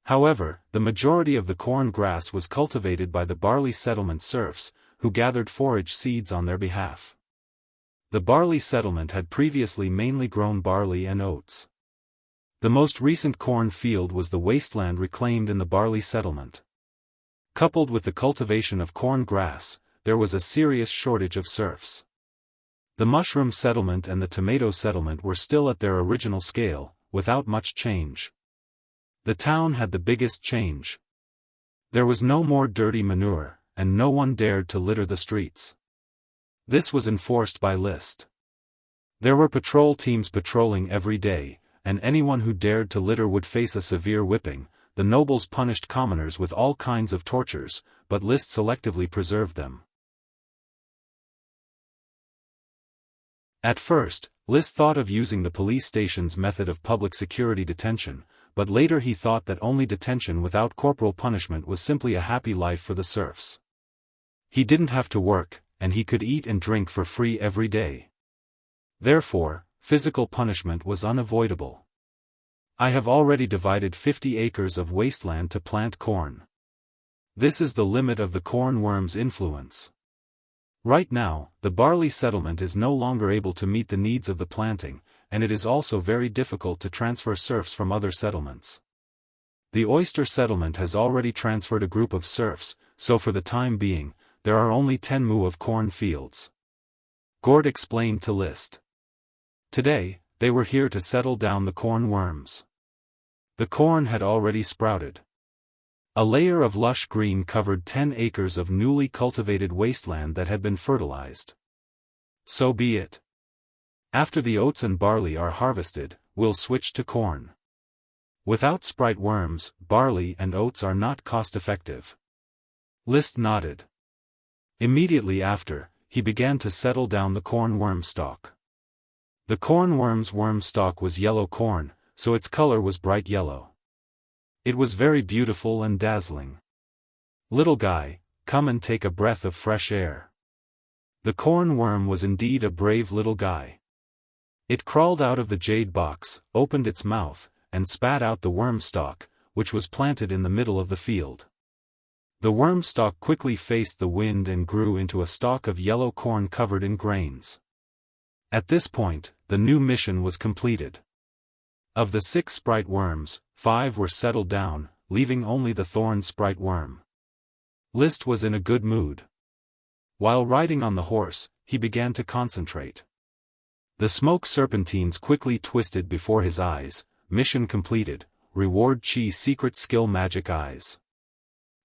However, the majority of the corn grass was cultivated by the barley settlement serfs, who gathered forage seeds on their behalf. The barley settlement had previously mainly grown barley and oats. The most recent corn field was the wasteland reclaimed in the barley settlement. Coupled with the cultivation of corn grass, there was a serious shortage of serfs. The mushroom settlement and the tomato settlement were still at their original scale, without much change. The town had the biggest change. There was no more dirty manure, and no one dared to litter the streets. This was enforced by list. There were patrol teams patrolling every day, and anyone who dared to litter would face a severe whipping. The nobles punished commoners with all kinds of tortures, but List selectively preserved them. At first, List thought of using the police station's method of public security detention, but later he thought that only detention without corporal punishment was simply a happy life for the serfs. He didn't have to work, and he could eat and drink for free every day. Therefore, physical punishment was unavoidable. I have already divided 50 acres of wasteland to plant corn. This is the limit of the corn worm's influence. Right now, the barley settlement is no longer able to meet the needs of the planting, and it is also very difficult to transfer serfs from other settlements. The oyster settlement has already transferred a group of serfs, so for the time being, there are only 10 mu of corn fields. Gord explained to List. Today, they were here to settle down the corn worms. The corn had already sprouted. A layer of lush green covered 10 acres of newly cultivated wasteland that had been fertilized. So be it. After the oats and barley are harvested, we'll switch to corn. Without sprite worms, barley and oats are not cost-effective. List nodded. Immediately after, he began to settle down the corn worm stalk. The corn worm's worm stalk was yellow corn, so its color was bright yellow. It was very beautiful and dazzling. Little guy, come and take a breath of fresh air. The corn worm was indeed a brave little guy. It crawled out of the jade box, opened its mouth, and spat out the worm stalk, which was planted in the middle of the field. The worm stalk quickly faced the wind and grew into a stalk of yellow corn covered in grains. At this point, the new mission was completed. Of the 6 sprite worms, 5 were settled down, leaving only the thorn sprite worm. List was in a good mood. While riding on the horse, he began to concentrate. The smoke serpentines quickly twisted before his eyes. Mission completed, reward Chi secret skill magic eyes.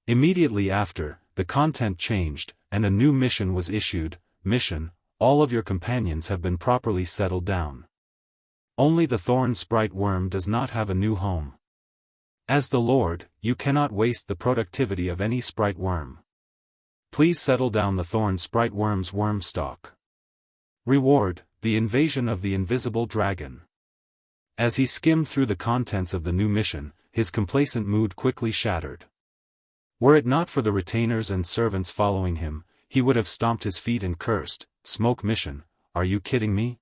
Immediately after, the content changed, and a new mission was issued. Mission: all of your companions have been properly settled down. Only the thorn sprite worm does not have a new home. As the Lord, you cannot waste the productivity of any sprite worm. Please settle down the thorn sprite worm's worm stalk. Reward: the invasion of the invisible dragon. As he skimmed through the contents of the new mission, his complacent mood quickly shattered. Were it not for the retainers and servants following him, he would have stomped his feet and cursed. Smoke mission, are you kidding me?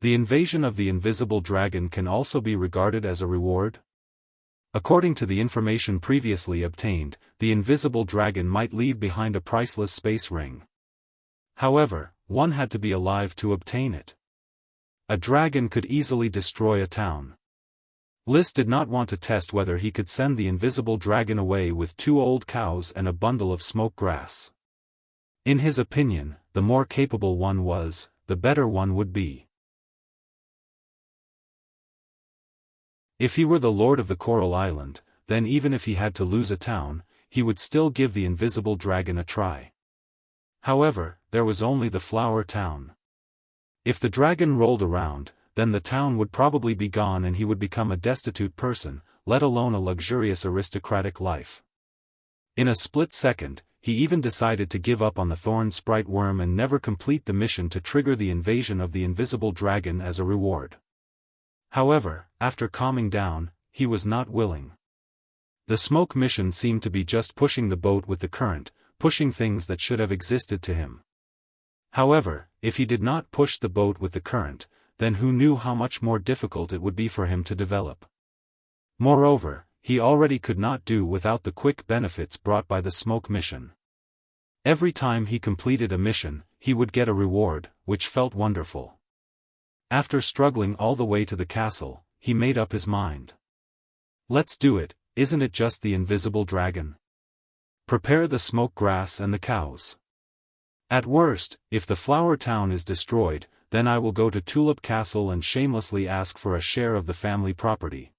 The invasion of the invisible dragon can also be regarded as a reward? According to the information previously obtained, the invisible dragon might leave behind a priceless space ring. However, one had to be alive to obtain it. A dragon could easily destroy a town. List did not want to test whether he could send the invisible dragon away with 2 old cows and a bundle of smoke grass. In his opinion, the more capable one was, the better one would be. If he were the lord of the Coral Island, then even if he had to lose a town, he would still give the invisible dragon a try. However, there was only the flower town. If the dragon rolled around, then the town would probably be gone and he would become a destitute person, let alone a luxurious aristocratic life. In a split second, he even decided to give up on the thorn sprite worm and never complete the mission to trigger the invasion of the invisible dragon as a reward. However, after calming down, he was not willing. The smoke mission seemed to be just pushing the boat with the current, pushing things that should have existed to him. However, if he did not push the boat with the current, then who knew how much more difficult it would be for him to develop. Moreover, he already could not do without the quick benefits brought by the smoke mission. Every time he completed a mission, he would get a reward, which felt wonderful. After struggling all the way to the castle, he made up his mind. Let's do it, isn't it just the invisible dragon? Prepare the smoke grass and the cows. At worst, if the flower town is destroyed, then I will go to Tulip Castle and shamelessly ask for a share of the family property.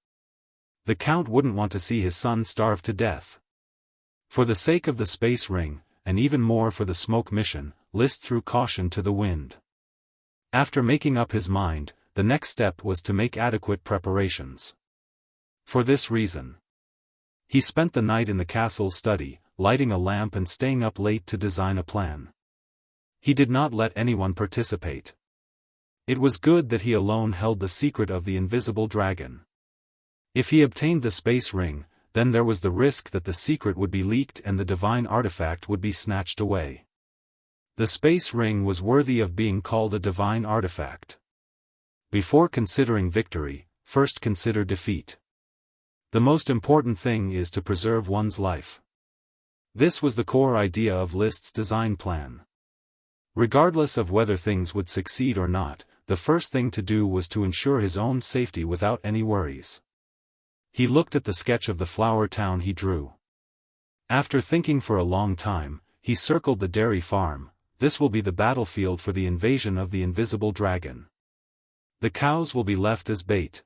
The count wouldn't want to see his son starve to death. For the sake of the space ring, and even more for the smoke mission, Liszt threw caution to the wind. After making up his mind, the next step was to make adequate preparations. For this reason, he spent the night in the castle's study, lighting a lamp and staying up late to design a plan. He did not let anyone participate. It was good that he alone held the secret of the invisible dragon. If he obtained the space ring, then there was the risk that the secret would be leaked and the divine artifact would be snatched away. The space ring was worthy of being called a divine artifact. Before considering victory, first consider defeat. The most important thing is to preserve one's life. This was the core idea of Liszt's design plan. Regardless of whether things would succeed or not, the first thing to do was to ensure his own safety without any worries. He looked at the sketch of the flower town he drew. After thinking for a long time, he circled the dairy farm. This will be the battlefield for the invasion of the invisible dragon. The cows will be left as bait.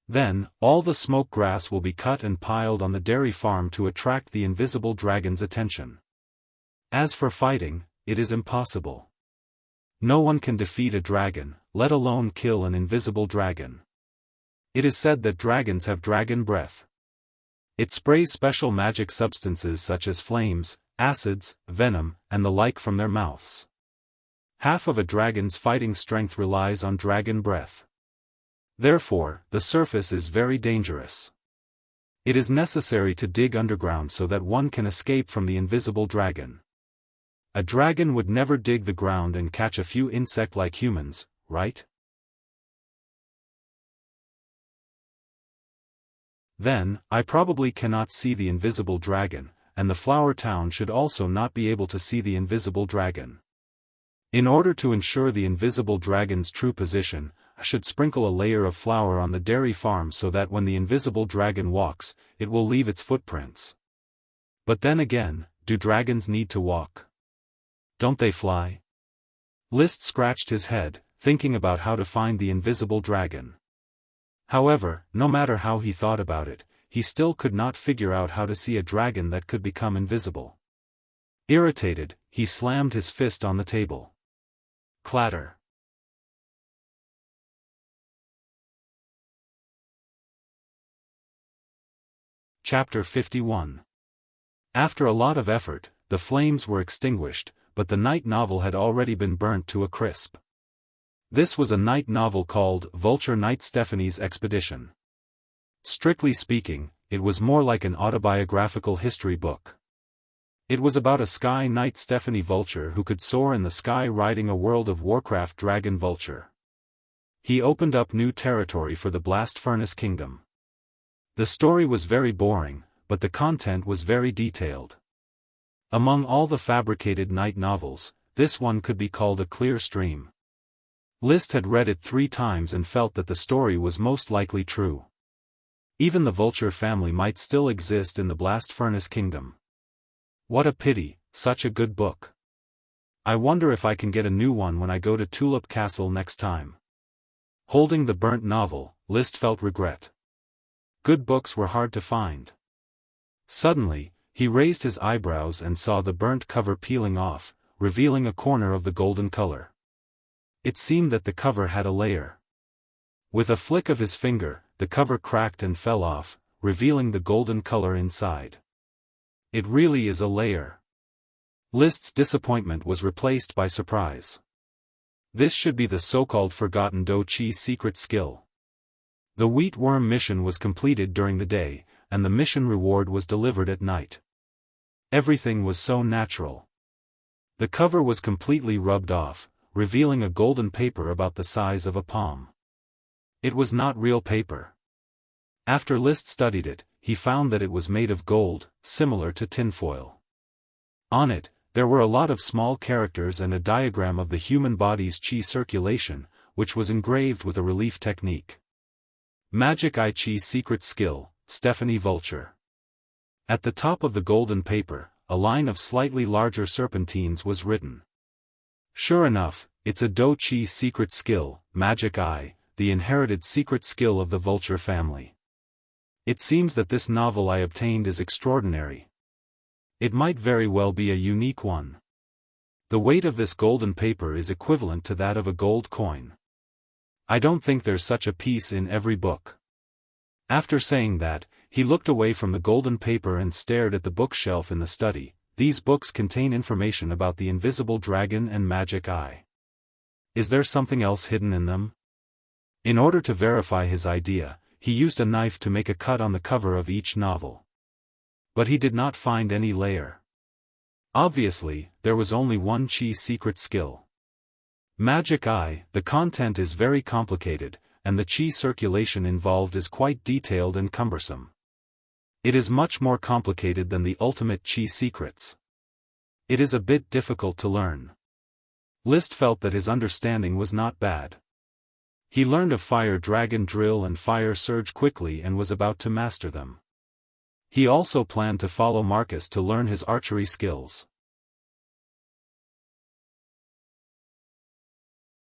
Then, all the smoke grass will be cut and piled on the dairy farm to attract the invisible dragon's attention. As for fighting, it is impossible. No one can defeat a dragon, let alone kill an invisible dragon. It is said that dragons have dragon breath. It sprays special magic substances such as flames, acids, venom, and the like from their mouths. Half of a dragon's fighting strength relies on dragon breath. Therefore, the surface is very dangerous. It is necessary to dig underground so that one can escape from the invisible dragon. A dragon would never dig the ground and catch a few insects like humans, right? Then, I probably cannot see the invisible dragon, and the flower town should also not be able to see the invisible dragon. In order to ensure the invisible dragon's true position, I should sprinkle a layer of flour on the dairy farm so that when the invisible dragon walks, it will leave its footprints. But then again, do dragons need to walk? Don't they fly? Liszt scratched his head, thinking about how to find the invisible dragon. However, no matter how he thought about it, he still could not figure out how to see a dragon that could become invisible. Irritated, he slammed his fist on the table. Clatter. Chapter 51. After a lot of effort, the flames were extinguished, but the night novel had already been burnt to a crisp. This was a night novel called Vulture Knight Stephanie's Expedition. Strictly speaking, it was more like an autobiographical history book. It was about a sky knight Stephanie Vulture who could soar in the sky riding a World of Warcraft dragon vulture. He opened up new territory for the Blast Furnace Kingdom. The story was very boring, but the content was very detailed. Among all the fabricated night novels, this one could be called a clear stream. Liszt had read it 3 times and felt that the story was most likely true. Even the vulture family might still exist in the Blast Furnace Kingdom. What a pity, such a good book. I wonder if I can get a new one when I go to Tulip Castle next time. Holding the burnt novel, Liszt felt regret. Good books were hard to find. Suddenly, he raised his eyebrows and saw the burnt cover peeling off, revealing a corner of the golden color. It seemed that the cover had a layer. With a flick of his finger, the cover cracked and fell off, revealing the golden color inside. It really is a layer. Liszt's disappointment was replaced by surprise. This should be the so-called forgotten Do Chi's secret skill. The wheat worm mission was completed during the day, and the mission reward was delivered at night. Everything was so natural. The cover was completely rubbed off, revealing a golden paper about the size of a palm. It was not real paper. After Liszt studied it, he found that it was made of gold, similar to tinfoil. On it, there were a lot of small characters and a diagram of the human body's qi circulation, which was engraved with a relief technique. Magic Eye Qi Secret Skill, Stephanie Vulture. At the top of the golden paper, a line of slightly larger serpentines was written. Sure enough, it's a Do Qi secret skill, Magic Eye, the inherited secret skill of the Vulture family. It seems that this novel I obtained is extraordinary. It might very well be a unique one. The weight of this golden paper is equivalent to that of a gold coin. I don't think there's such a piece in every book. After saying that, he looked away from the golden paper and stared at the bookshelf in the study. These books contain information about the invisible dragon and Magic Eye. Is there something else hidden in them? In order to verify his idea, he used a knife to make a cut on the cover of each novel. But he did not find any layer. Obviously, there was only one qi secret skill. Magic Eye, the content is very complicated, and the qi circulation involved is quite detailed and cumbersome. It is much more complicated than the ultimate qi secrets. It is a bit difficult to learn. List felt that his understanding was not bad. He learned of Fire Dragon Drill and Fire Surge quickly and was about to master them. He also planned to follow Marcus to learn his archery skills.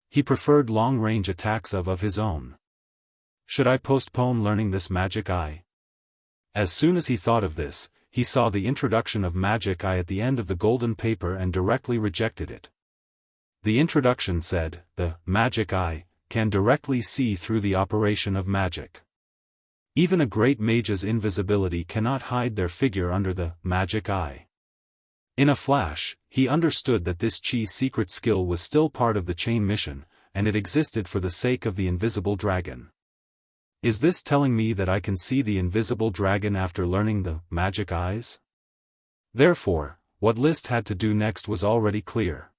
He preferred long-range attacks of his own. Should I postpone learning this Magic Eye? As soon as he thought of this, he saw the introduction of Magic Eye at the end of the golden paper and directly rejected it. The introduction said, the Magic Eye can directly see through the operation of magic. Even a great mage's invisibility cannot hide their figure under the Magic Eye. In a flash, he understood that this qi secret skill was still part of the chain mission, and it existed for the sake of the invisible dragon. Is this telling me that I can see the invisible dragon after learning the Magic Eyes? Therefore, what List had to do next was already clear.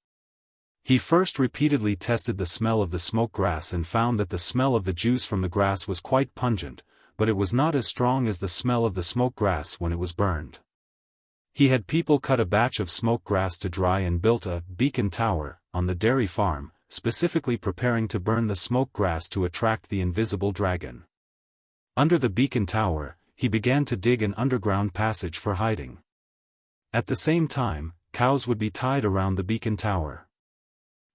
He first repeatedly tested the smell of the smoke grass and found that the smell of the juice from the grass was quite pungent, but it was not as strong as the smell of the smoke grass when it was burned. He had people cut a batch of smoke grass to dry and built a beacon tower on the dairy farm, specifically preparing to burn the smoke grass to attract the invisible dragon. Under the beacon tower, he began to dig an underground passage for hiding. At the same time, cows would be tied around the beacon tower.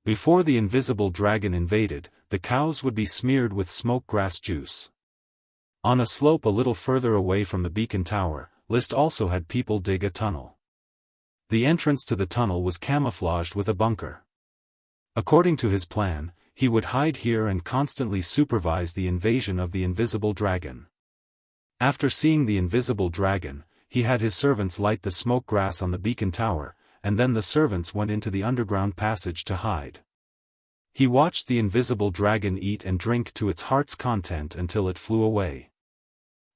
Before the invisible dragon invaded, the cows would be smeared with smoke grass juice. On a slope a little further away from the beacon tower, List also had people dig a tunnel. The entrance to the tunnel was camouflaged with a bunker. According to his plan, he would hide here and constantly supervise the invasion of the invisible dragon. After seeing the invisible dragon, he had his servants light the smoke grass on the beacon tower, and then the servants went into the underground passage to hide. He watched the invisible dragon eat and drink to its heart's content until it flew away.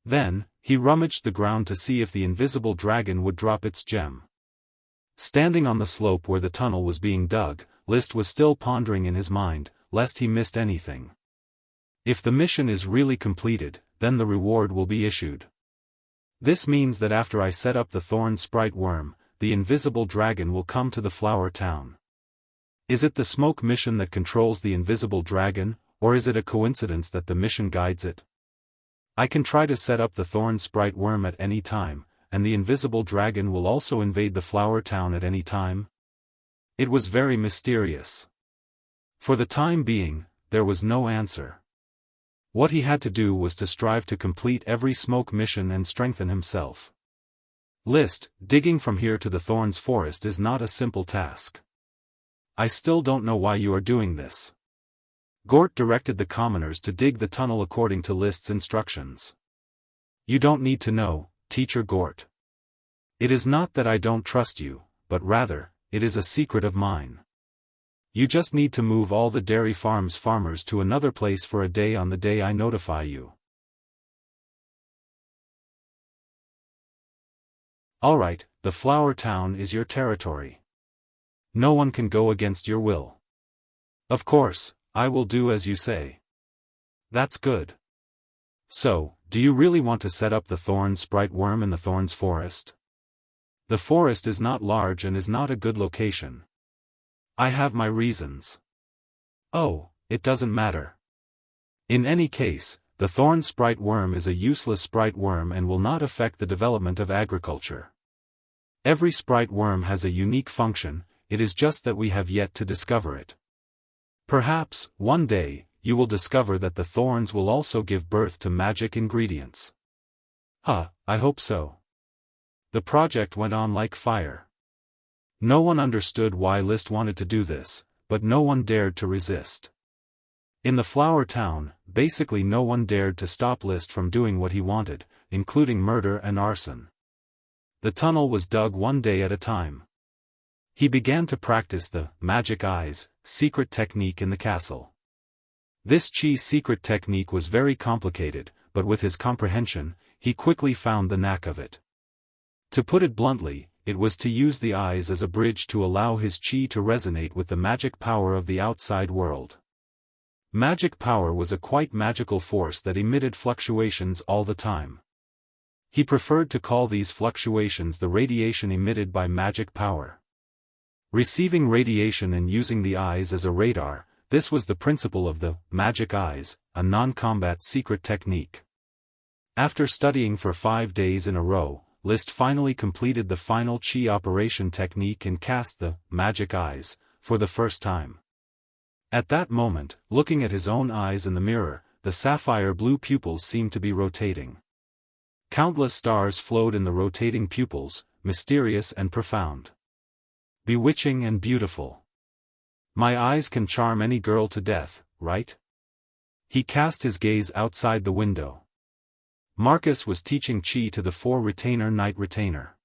Then, he rummaged the ground to see if the invisible dragon would drop its gem. Standing on the slope where the tunnel was being dug, List was still pondering in his mind, lest he missed anything. If the mission is really completed, then the reward will be issued. This means that after I set up the thorn sprite worm, the invisible dragon will come to the flower town. Is it the smoke mission that controls the invisible dragon, or is it a coincidence that the mission guides it? I can try to set up the thorn sprite worm at any time, and the invisible dragon will also invade the flower town at any time? It was very mysterious. For the time being, there was no answer. What he had to do was to strive to complete every smoke mission and strengthen himself. List, digging from here to the Thorns Forest is not a simple task. I still don't know why you are doing this. Gort directed the commoners to dig the tunnel according to List's instructions. You don't need to know, Teacher Gort. It is not that I don't trust you, but rather, it is a secret of mine. You just need to move all the dairy farm's farmers to another place for a day on the day I notify you. Alright, the flower town is your territory. No one can go against your will. Of course, I will do as you say. That's good. So, Do you really want to set up the thorn sprite worm in the thorns forest? The forest is not large and is not a good location. I have my reasons. Oh, it doesn't matter. In any case, the thorn sprite worm is a useless sprite worm and will not affect the development of agriculture. Every sprite worm has a unique function, it is just that we have yet to discover it. Perhaps, one day, you will discover that the thorns will also give birth to magic ingredients. I hope so. The project went on like fire. No one understood why List wanted to do this, but no one dared to resist. In the flower town, basically no one dared to stop List from doing what he wanted, including murder and arson. The tunnel was dug one day at a time. He began to practice the magic eyes secret technique in the castle. This Chi's secret technique was very complicated, but with his comprehension, he quickly found the knack of it. To put it bluntly, it was to use the eyes as a bridge to allow his Chi to resonate with the magic power of the outside world. Magic power was a quite magical force that emitted fluctuations all the time. He preferred to call these fluctuations the radiation emitted by magic power. Receiving radiation and using the eyes as a radar, this was the principle of the magic eyes, a non-combat secret technique. After studying for 5 days in a row, List finally completed the final Chi operation technique and cast the magic eyes for the first time. At that moment, looking at his own eyes in the mirror, the sapphire blue pupils seemed to be rotating. Countless stars flowed in the rotating pupils, mysterious and profound. Bewitching and beautiful. My eyes can charm any girl to death, right? He cast his gaze outside the window. Marcus was teaching Chi to the 4 knight retainer.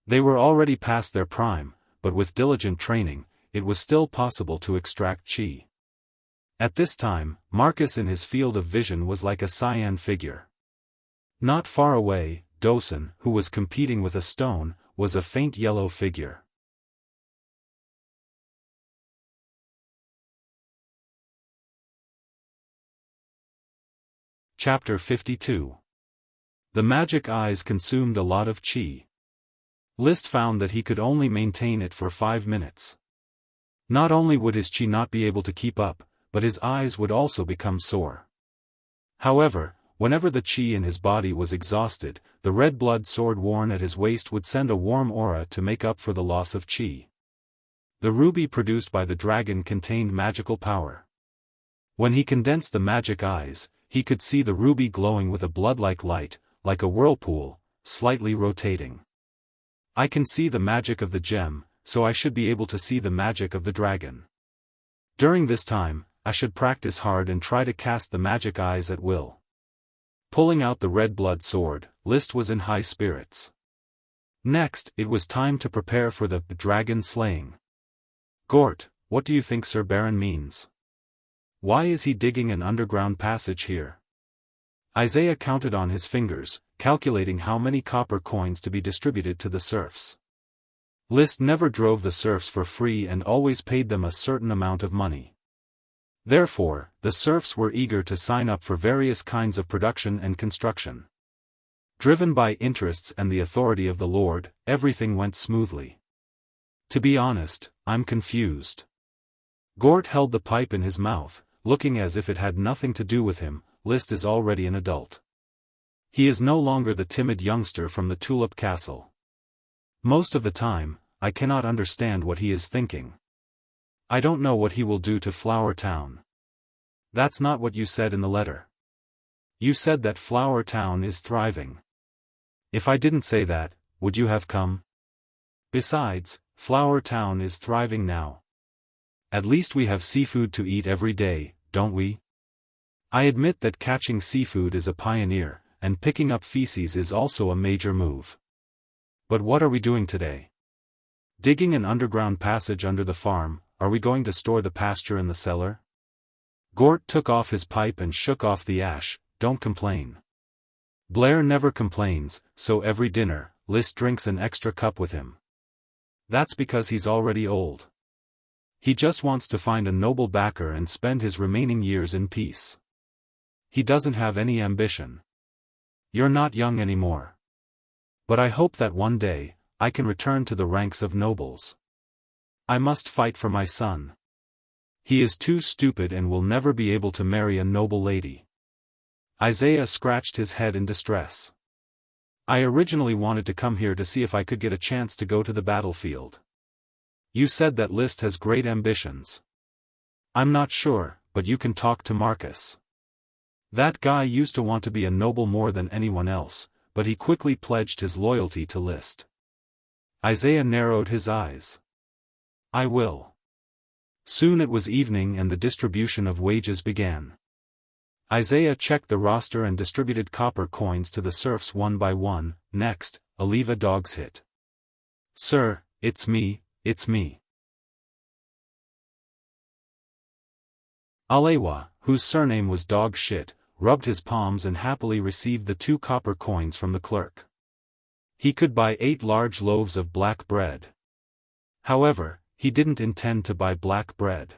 They were already past their prime, but with diligent training, it was still possible to extract Chi. At this time, Marcus in his field of vision was like a cyan figure. Not far away, Dosen, who was competing with a stone, was a faint yellow figure. Chapter 52. The magic eyes consumed a lot of Chi. List found that he could only maintain it for 5 minutes. Not only would his Chi not be able to keep up, but his eyes would also become sore. However, whenever the Chi in his body was exhausted, the red blood sword worn at his waist would send a warm aura to make up for the loss of Chi. The ruby produced by the dragon contained magical power. When he condensed the magic eyes, he could see the ruby glowing with a blood-like light, like a whirlpool, slightly rotating. I can see the magic of the gem, so I should be able to see the magic of the dragon. During this time, I should practice hard and try to cast the magic eyes at will. Pulling out the red blood sword, List was in high spirits. Next, it was time to prepare for the dragon slaying. Gort, what do you think Sir Baron means? Why is he digging an underground passage here? Isaiah counted on his fingers, calculating how many copper coins to be distributed to the serfs. List never drove the serfs for free and always paid them a certain amount of money. Therefore, the serfs were eager to sign up for various kinds of production and construction. Driven by interests and the authority of the Lord, everything went smoothly. To be honest, I'm confused. Gort held the pipe in his mouth, looking as if it had nothing to do with him. List is already an adult. He is no longer the timid youngster from the Tulip Castle. Most of the time, I cannot understand what he is thinking. I don't know what he will do to Flower Town. That's not what you said in the letter. You said that Flower Town is thriving. If I didn't say that, would you have come? Besides, Flower Town is thriving now. At least we have seafood to eat every day, don't we? I admit that catching seafood is a pioneer, and picking up feces is also a major move. But what are we doing today? Digging an underground passage under the farm. Are we going to store the pasture in the cellar? Gort took off his pipe and shook off the ash. Don't complain. Blair never complains, so every dinner, List drinks an extra cup with him. That's because he's already old. He just wants to find a noble backer and spend his remaining years in peace. He doesn't have any ambition. You're not young anymore. But I hope that one day, I can return to the ranks of nobles. I must fight for my son. He is too stupid and will never be able to marry a noble lady. Isaiah scratched his head in distress. I originally wanted to come here to see if I could get a chance to go to the battlefield. You said that List has great ambitions. I'm not sure, but you can talk to Marcus. That guy used to want to be a noble more than anyone else, but he quickly pledged his loyalty to List. Isaiah narrowed his eyes. I will. Soon it was evening and the distribution of wages began. Isaiah checked the roster and distributed copper coins to the serfs one by one. Next, a leave a dog's hit. Sir, it's me, it's me. Alewa, whose surname was Dog Shit, rubbed his palms and happily received the 2 copper coins from the clerk. He could buy 8 large loaves of black bread. However, he didn't intend to buy black bread.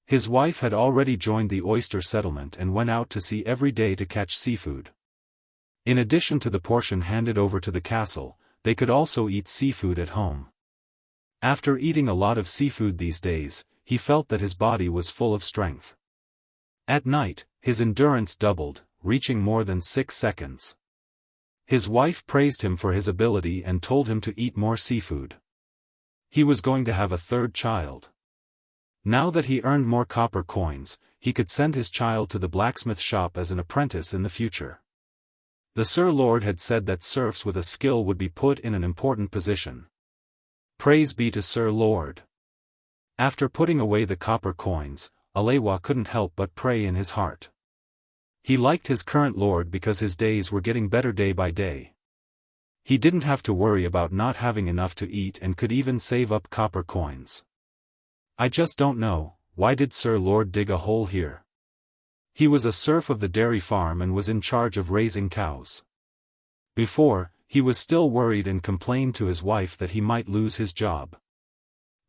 His wife had already joined the oyster settlement and went out to sea every day to catch seafood. In addition to the portion handed over to the castle, they could also eat seafood at home. After eating a lot of seafood these days, he felt that his body was full of strength. At night, his endurance doubled, reaching more than 6 seconds. His wife praised him for his ability and told him to eat more seafood. He was going to have a 3rd child. Now that he earned more copper coins, he could send his child to the blacksmith shop as an apprentice in the future. The Sir Lord had said that serfs with a skill would be put in an important position. Praise be to Sir Lord. After putting away the copper coins, Alewa couldn't help but pray in his heart. He liked his current lord because his days were getting better day by day. He didn't have to worry about not having enough to eat and could even save up copper coins. I just don't know, why did Sir Lord dig a hole here? He was a serf of the dairy farm and was in charge of raising cows. Before, he was still worried and complained to his wife that he might lose his job.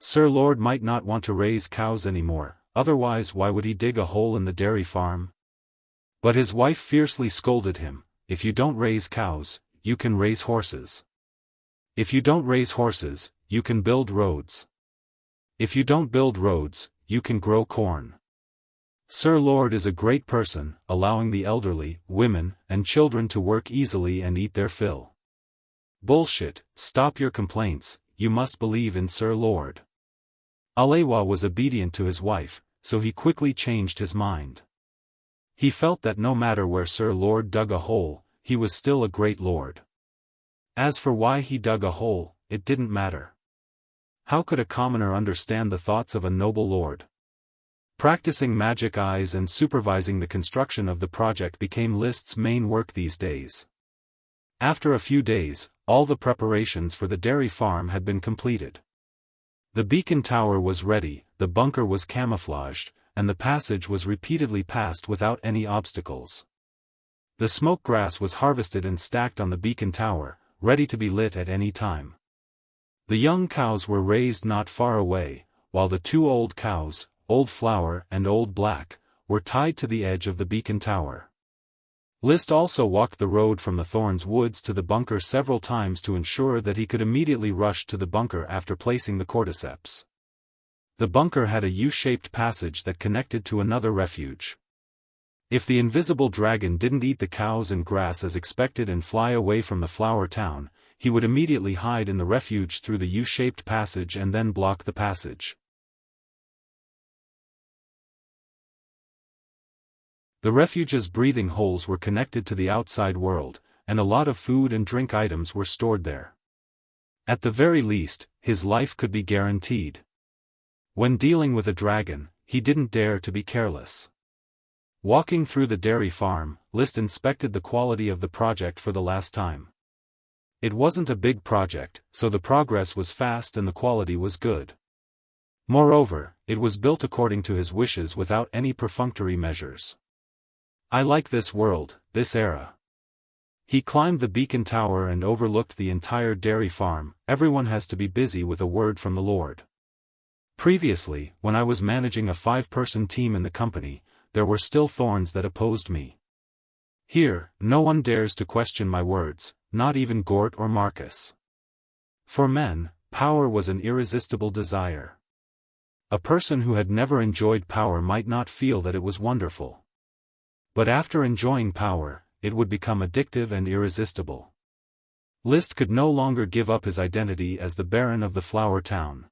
Sir Lord might not want to raise cows anymore, otherwise why would he dig a hole in the dairy farm? But his wife fiercely scolded him, if you don't raise cows, you can raise horses. If you don't raise horses, you can build roads. If you don't build roads, you can grow corn. Sir Lord is a great person, allowing the elderly, women, and children to work easily and eat their fill. Bullshit, stop your complaints, you must believe in Sir Lord. Alewa was obedient to his wife, so he quickly changed his mind. He felt that no matter where Sir Lord dug a hole, he was still a great lord. As for why he dug a hole, it didn't matter. How could a commoner understand the thoughts of a noble lord? Practicing magic eyes and supervising the construction of the project became List's main work these days. After a few days, all the preparations for the dairy farm had been completed. The beacon tower was ready, the bunker was camouflaged, and the passage was repeatedly passed without any obstacles. The smoke grass was harvested and stacked on the beacon tower, ready to be lit at any time. The young cows were raised not far away, while the 2 old cows, Old Flower and Old Black, were tied to the edge of the beacon tower. List also walked the road from the Thorns Woods to the bunker several times to ensure that he could immediately rush to the bunker after placing the cordyceps. The bunker had a U-shaped passage that connected to another refuge. If the invisible dragon didn't eat the cows and grass as expected and fly away from the flower town, he would immediately hide in the refuge through the U-shaped passage and then block the passage. The refuge's breathing holes were connected to the outside world, and a lot of food and drink items were stored there. At the very least, his life could be guaranteed. When dealing with a dragon, he didn't dare to be careless. Walking through the dairy farm, List inspected the quality of the project for the last time. It wasn't a big project, so the progress was fast and the quality was good. Moreover, it was built according to his wishes without any perfunctory measures. I like this world, this era. He climbed the beacon tower and overlooked the entire dairy farm. Everyone has to be busy with a word from the Lord. Previously, when I was managing a 5-person team in the company, there were still thorns that opposed me. Here, no one dares to question my words, not even Gort or Marcus. For men, power was an irresistible desire. A person who had never enjoyed power might not feel that it was wonderful. But after enjoying power, it would become addictive and irresistible. List could no longer give up his identity as the Baron of the Flower Town.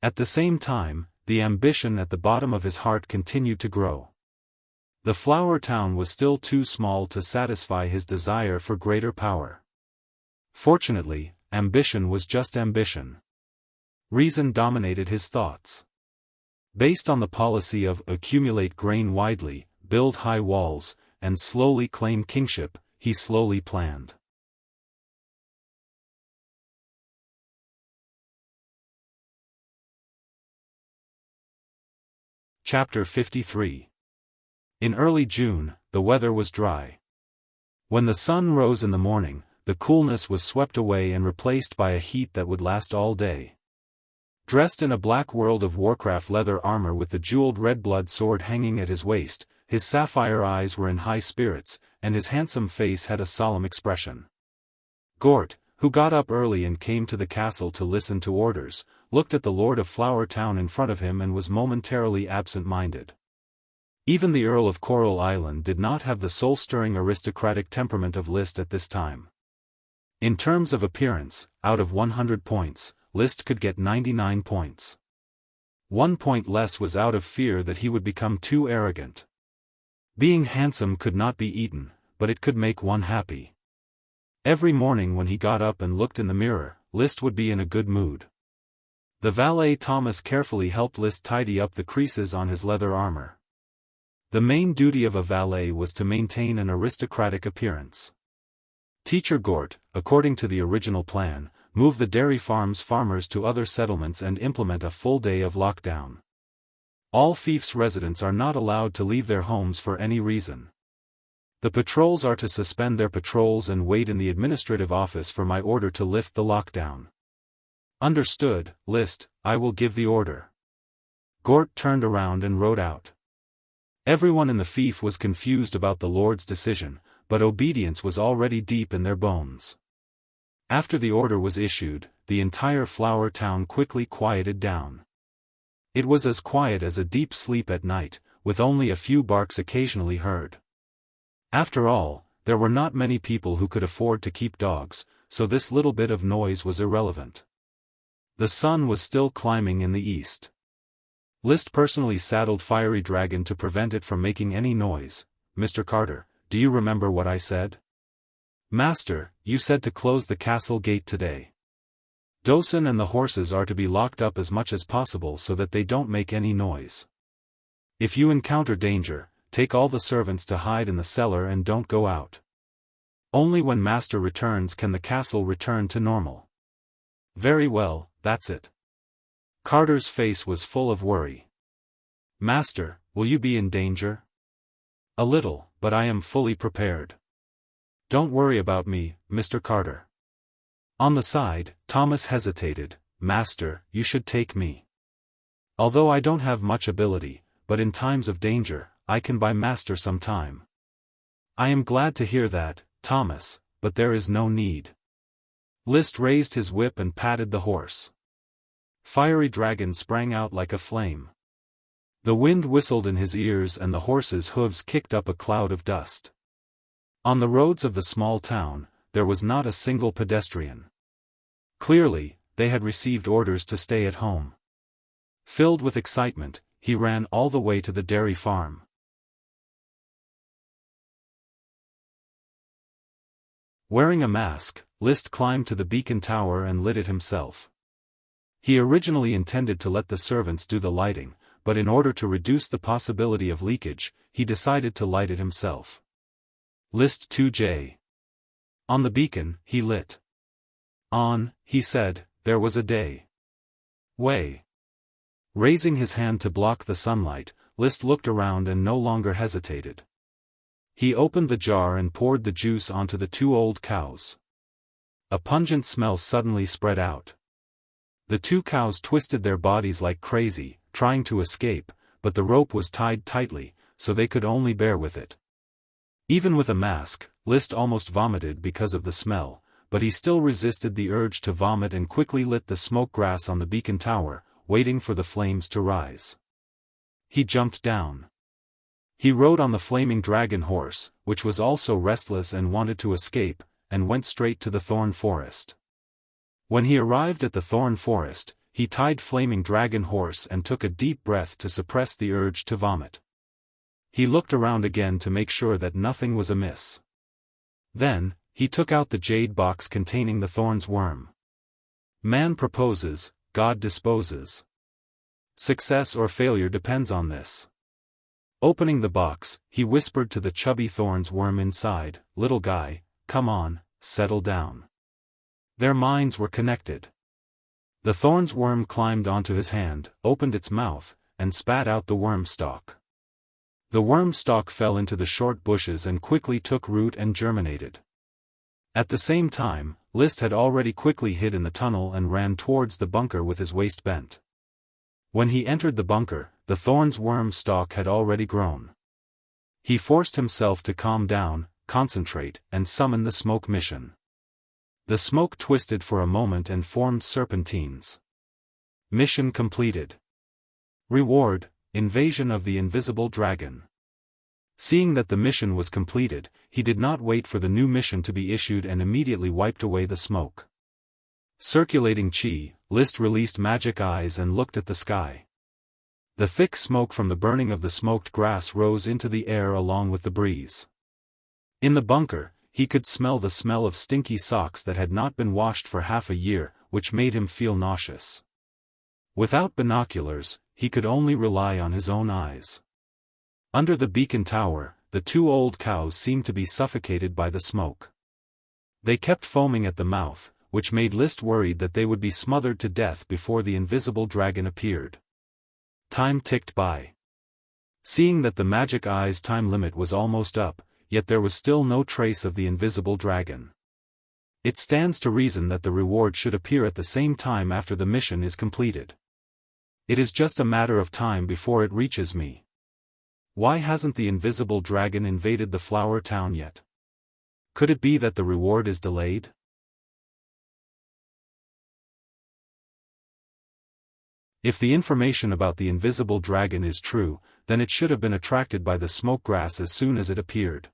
At the same time, the ambition at the bottom of his heart continued to grow. The Flower Town was still too small to satisfy his desire for greater power. Fortunately, ambition was just ambition. Reason dominated his thoughts. Based on the policy of accumulate grain widely, build high walls, and slowly claim kingship, he slowly planned. Chapter 53. In early June, the weather was dry. When the sun rose in the morning, the coolness was swept away and replaced by a heat that would last all day. Dressed in a black World of Warcraft leather armor with the jeweled red blood sword hanging at his waist, his sapphire eyes were in high spirits, and his handsome face had a solemn expression. Gort, who got up early and came to the castle to listen to orders, looked at the Lord of Flower Town in front of him and was momentarily absent-minded. Even the Earl of Coral Island did not have the soul-stirring aristocratic temperament of List at this time. In terms of appearance, out of 100 points, List could get 99 points. 1 point less was out of fear that he would become too arrogant. Being handsome could not be eaten, but it could make one happy. Every morning when he got up and looked in the mirror, List would be in a good mood. The valet Thomas carefully helped List tidy up the creases on his leather armor. The main duty of a valet was to maintain an aristocratic appearance. Teacher Gort, according to the original plan, moved the dairy farm's farmers to other settlements and implement a full day of lockdown. All fiefs residents are not allowed to leave their homes for any reason. The patrols are to suspend their patrols and wait in the administrative office for my order to lift the lockdown. Understood, List, I will give the order. Gort turned around and rode out. Everyone in the fief was confused about the Lord's decision, but obedience was already deep in their bones. After the order was issued, the entire Flower Town quickly quieted down. It was as quiet as a deep sleep at night, with only a few barks occasionally heard. After all, there were not many people who could afford to keep dogs, so this little bit of noise was irrelevant. The sun was still climbing in the east. List personally saddled Fiery Dragon to prevent it from making any noise. Mr. Carter, do you remember what I said? Master, you said to close the castle gate today. Dosen and the horses are to be locked up as much as possible so that they don't make any noise. If you encounter danger, take all the servants to hide in the cellar and don't go out. Only when Master returns can the castle return to normal. Very well, that's it. Carter's face was full of worry. Master, will you be in danger? A little, but I am fully prepared. Don't worry about me, Mr. Carter. On the side, Thomas hesitated. Master, you should take me. Although I don't have much ability, but in times of danger, I can buy Master some time. I am glad to hear that, Thomas, but there is no need. List raised his whip and patted the horse. Fiery Dragon sprang out like a flame. The wind whistled in his ears and the horse's hooves kicked up a cloud of dust. On the roads of the small town, there was not a single pedestrian. Clearly, they had received orders to stay at home. Filled with excitement, he ran all the way to the dairy farm. Wearing a mask, List climbed to the beacon tower and lit it himself. He originally intended to let the servants do the lighting, but in order to reduce the possibility of leakage, he decided to light it himself. List 2J. On the beacon, he lit. On, he said, there was a day. Way. Raising his hand to block the sunlight, List looked around and no longer hesitated. He opened the jar and poured the juice onto the 2 old cows. A pungent smell suddenly spread out. The 2 cows twisted their bodies like crazy, trying to escape, but the rope was tied tightly, so they could only bear with it. Even with a mask, List almost vomited because of the smell, but he still resisted the urge to vomit and quickly lit the smoke grass on the beacon tower, waiting for the flames to rise. He jumped down. He rode on the flaming dragon horse, which was also restless and wanted to escape, and went straight to the thorn forest. When he arrived at the thorn forest, he tied flaming dragon horse and took a deep breath to suppress the urge to vomit. He looked around again to make sure that nothing was amiss. Then, he took out the jade box containing the thorn's worm. Man proposes, God disposes. Success or failure depends on this. Opening the box, he whispered to the chubby thorn's worm inside, "Little guy, come on, settle down." Their minds were connected. The thorn's worm climbed onto his hand, opened its mouth, and spat out the worm stalk. The worm stalk fell into the short bushes and quickly took root and germinated. At the same time, List had already quickly hid in the tunnel and ran towards the bunker with his waist bent. When he entered the bunker, the thorn's worm stalk had already grown. He forced himself to calm down, concentrate, and summon the smoke mission. The smoke twisted for a moment and formed serpentines. Mission completed. Reward: Invasion of the Invisible Dragon. Seeing that the mission was completed, he did not wait for the new mission to be issued and immediately wiped away the smoke. Circulating chi, List released magic eyes and looked at the sky. The thick smoke from the burning of the smoked grass rose into the air along with the breeze. In the bunker, he could smell the smell of stinky socks that had not been washed for half a year, which made him feel nauseous. Without binoculars, he could only rely on his own eyes. Under the beacon tower, the two old cows seemed to be suffocated by the smoke. They kept foaming at the mouth, which made List worried that they would be smothered to death before the invisible dragon appeared. Time ticked by. Seeing that the magic eye's time limit was almost up, yet there was still no trace of the invisible dragon. It stands to reason that the reward should appear at the same time after the mission is completed. It is just a matter of time before it reaches me. Why hasn't the invisible dragon invaded the flower town yet? Could it be that the reward is delayed? If the information about the invisible dragon is true, then it should have been attracted by the smoke grass as soon as it appeared.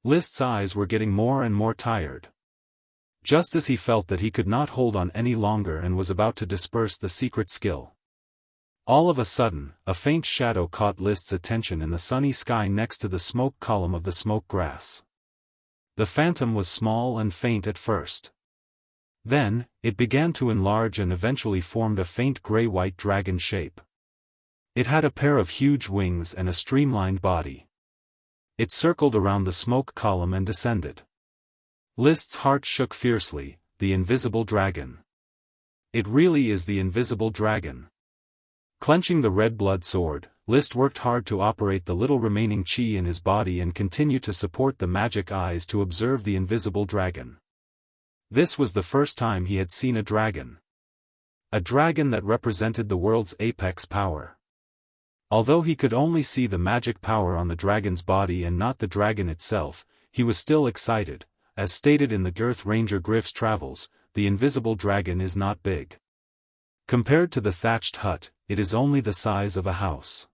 List's eyes were getting more and more tired. Just as he felt that he could not hold on any longer and was about to disperse the secret skill. All of a sudden, a faint shadow caught List's attention in the sunny sky next to the smoke column of the smoke grass. The phantom was small and faint at first. Then, it began to enlarge and eventually formed a faint gray-white dragon shape. It had a pair of huge wings and a streamlined body. It circled around the smoke column and descended. List's heart shook fiercely. The invisible dragon. It really is the invisible dragon. Clenching the red blood sword, List worked hard to operate the little remaining chi in his body and continue to support the magic eyes to observe the invisible dragon. This was the first time he had seen a dragon. A dragon that represented the world's apex power. Although he could only see the magic power on the dragon's body and not the dragon itself, he was still excited. As stated in the Girth Ranger Griff's Travels, the invisible dragon is not big. Compared to the thatched hut, it is only the size of a house.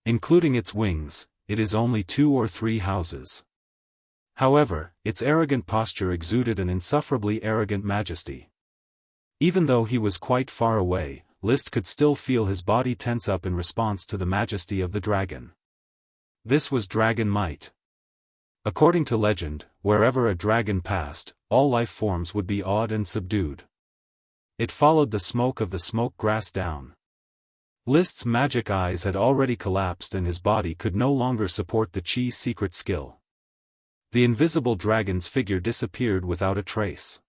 Including its wings, it is only 2 or 3 houses. However, its arrogant posture exuded an insufferably arrogant majesty. Even though he was quite far away, List could still feel his body tense up in response to the majesty of the dragon. This was dragon might. According to legend, wherever a dragon passed, all life forms would be awed and subdued. It followed the smoke of the smoke grass down. List's magic eyes had already collapsed and his body could no longer support the chi's secret skill. The invisible dragon's figure disappeared without a trace.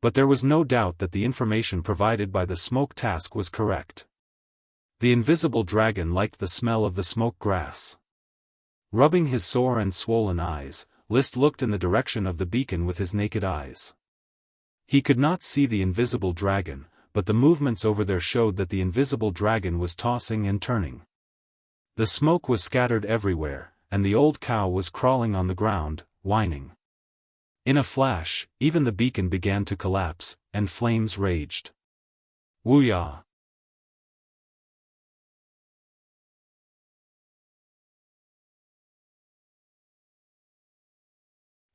But there was no doubt that the information provided by the smoke task was correct. The invisible dragon liked the smell of the smoke grass. Rubbing his sore and swollen eyes, List looked in the direction of the beacon with his naked eyes. He could not see the invisible dragon, but the movements over there showed that the invisible dragon was tossing and turning. The smoke was scattered everywhere, and the old cow was crawling on the ground, whining. In a flash, even the beacon began to collapse, and flames raged. Wuya.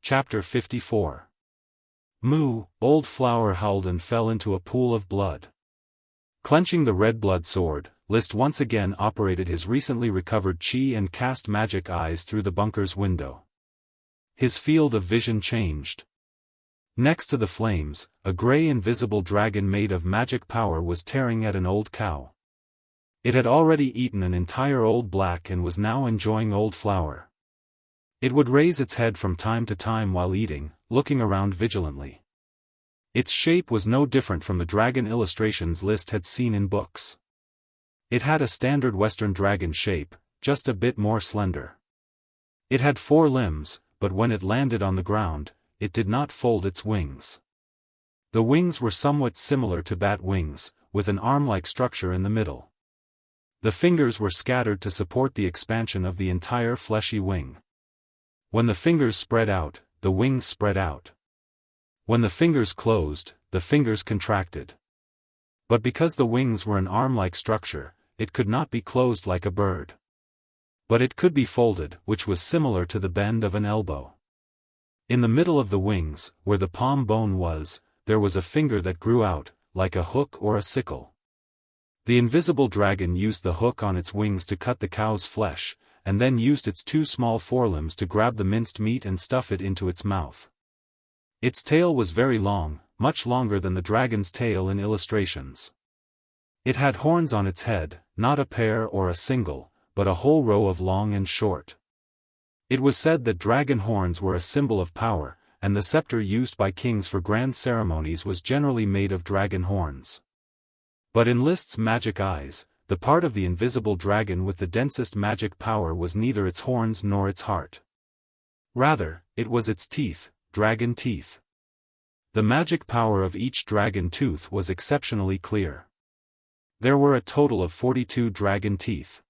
Chapter 54. Moo, old flower howled and fell into a pool of blood. Clenching the red blood sword, List once again operated his recently recovered chi and cast magic eyes through the bunker's window. His field of vision changed. Next to the flames, a gray invisible dragon made of magic power was tearing at an old cow. It had already eaten an entire old black and was now enjoying old flower. It would raise its head from time to time while eating, looking around vigilantly. Its shape was no different from the dragon illustrations List had seen in books. It had a standard Western dragon shape, just a bit more slender. It had 4 limbs, but when it landed on the ground, it did not fold its wings. The wings were somewhat similar to bat wings, with an arm-like structure in the middle. The fingers were scattered to support the expansion of the entire fleshy wing. When the fingers spread out, the wings spread out. When the fingers closed, the fingers contracted. But because the wings were an arm-like structure, it could not be closed like a bird. But it could be folded, which was similar to the bend of an elbow. In the middle of the wings, where the palm bone was, there was a finger that grew out, like a hook or a sickle. The invisible dragon used the hook on its wings to cut the cow's flesh, and then used its 2 small forelimbs to grab the minced meat and stuff it into its mouth. Its tail was very long, much longer than the dragon's tail in illustrations. It had horns on its head, not a pair or a single, but a whole row of long and short. It was said that dragon horns were a symbol of power, and the scepter used by kings for grand ceremonies was generally made of dragon horns. But in List's magic eyes, the part of the invisible dragon with the densest magic power was neither its horns nor its heart. Rather, it was its teeth, dragon teeth. The magic power of each dragon tooth was exceptionally clear. There were a total of 42 dragon teeth.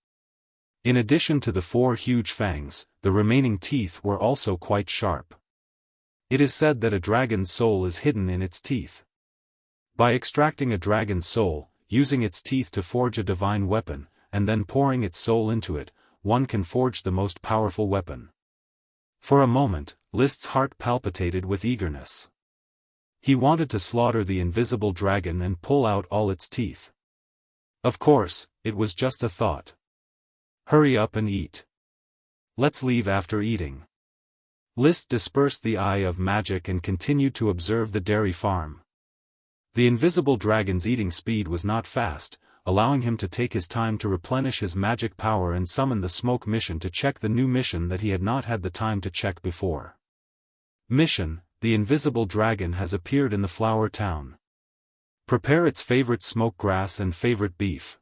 In addition to the 4 huge fangs, the remaining teeth were also quite sharp. It is said that a dragon's soul is hidden in its teeth. By extracting a dragon's soul, using its teeth to forge a divine weapon, and then pouring its soul into it, one can forge the most powerful weapon. For a moment, List's heart palpitated with eagerness. He wanted to slaughter the invisible dragon and pull out all its teeth. Of course, it was just a thought. Hurry up and eat. Let's leave after eating. List dispersed the eye of magic and continued to observe the dairy farm. The invisible dragon's eating speed was not fast, allowing him to take his time to replenish his magic power and summon the smoke mission to check the new mission that he had not had the time to check before. Mission: the invisible dragon has appeared in the flower town. Prepare its favorite smoke grass and favorite beef.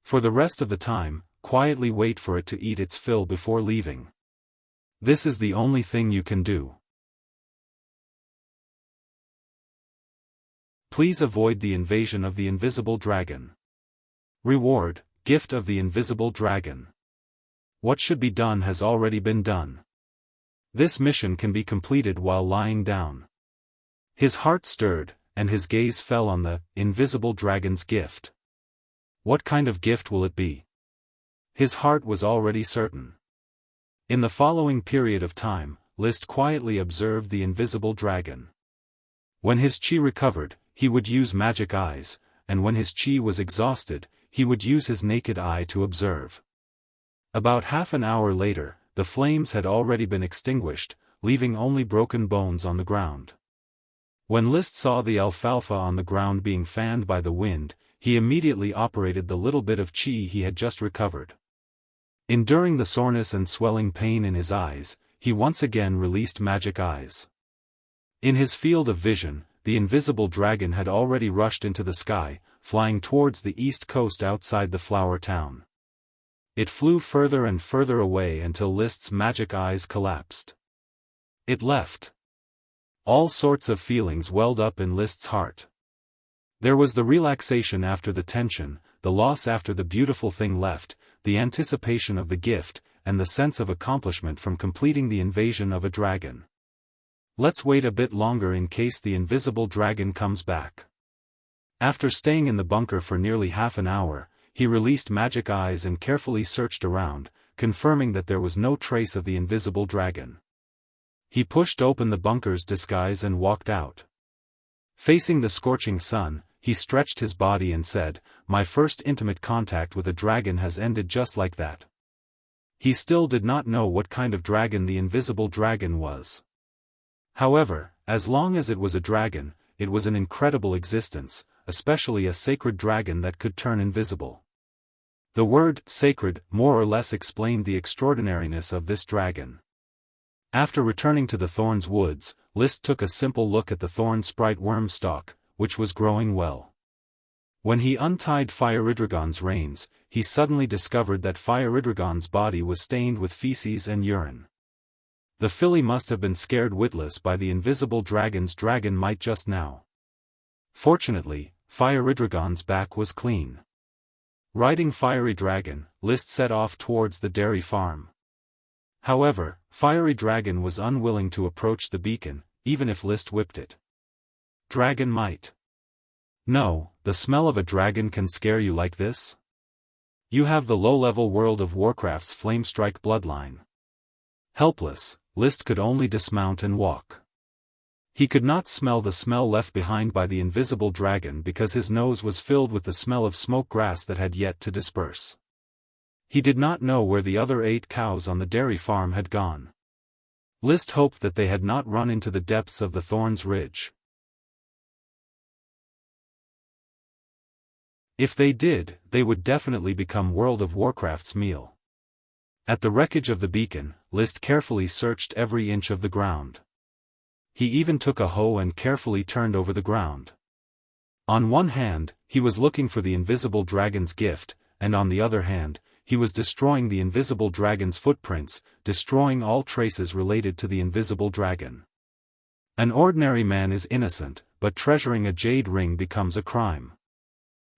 For the rest of the time, quietly wait for it to eat its fill before leaving. This is the only thing you can do. Please avoid the invasion of the invisible dragon. Reward: gift of the invisible dragon. What should be done has already been done. This mission can be completed while lying down. His heart stirred, and his gaze fell on the invisible dragon's gift. What kind of gift will it be? His heart was already certain. In the following period of time, List quietly observed the invisible dragon. When his chi recovered, he would use magic eyes, and when his chi was exhausted, he would use his naked eye to observe. About half an hour later, the flames had already been extinguished, leaving only broken bones on the ground. When List saw the alfalfa on the ground being fanned by the wind, he immediately operated the little bit of chi he had just recovered. Enduring the soreness and swelling pain in his eyes, he once again released magic eyes. In his field of vision, the invisible dragon had already rushed into the sky, flying towards the east coast outside the flower town. It flew further and further away until List's magic eyes collapsed. It left. All sorts of feelings welled up in List's heart. There was the relaxation after the tension, the loss after the beautiful thing left, the anticipation of the gift, and the sense of accomplishment from completing the invasion of a dragon. Let's wait a bit longer in case the invisible dragon comes back. After staying in the bunker for nearly half an hour, he released magic eyes and carefully searched around, confirming that there was no trace of the invisible dragon. He pushed open the bunker's disguise and walked out. Facing the scorching sun, he stretched his body and said, "My first intimate contact with a dragon has ended just like that." He still did not know what kind of dragon the invisible dragon was. However, as long as it was a dragon, it was an incredible existence, especially a sacred dragon that could turn invisible. The word sacred more or less explained the extraordinariness of this dragon. After returning to the Thorns Woods, List took a simple look at the thorn sprite worm stalk, which was growing well. When he untied Fire Idrigon's reins, he suddenly discovered that Fire Idrigon's body was stained with feces and urine. The filly must have been scared witless by the invisible dragon's dragon might just now. Fortunately, Fire Idrigon's back was clean. Riding Fiery Dragon, List set off towards the dairy farm. However, Fiery Dragon was unwilling to approach the beacon, even if List whipped it. Dragon might. No, the smell of a dragon can scare you like this? You have the low-level World of Warcraft's Flamestrike bloodline. Helpless, List could only dismount and walk. He could not smell the smell left behind by the invisible dragon because his nose was filled with the smell of smoke grass that had yet to disperse. He did not know where the other 8 cows on the dairy farm had gone. List hoped that they had not run into the depths of the Thorns Ridge. If they did, they would definitely become World of Warcraft's meal. At the wreckage of the beacon, List carefully searched every inch of the ground. He even took a hoe and carefully turned over the ground. On one hand, he was looking for the invisible dragon's gift, and on the other hand, he was destroying the invisible dragon's footprints, destroying all traces related to the invisible dragon. An ordinary man is innocent, but treasuring a jade ring becomes a crime.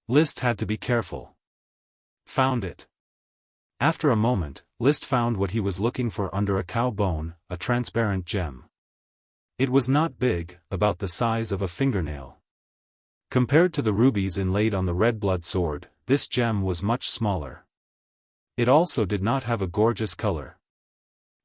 List had to be careful. Found it. After a moment, List found what he was looking for under a cow bone, a transparent gem. It was not big, about the size of a fingernail. Compared to the rubies inlaid on the red blood sword, this gem was much smaller. It also did not have a gorgeous color.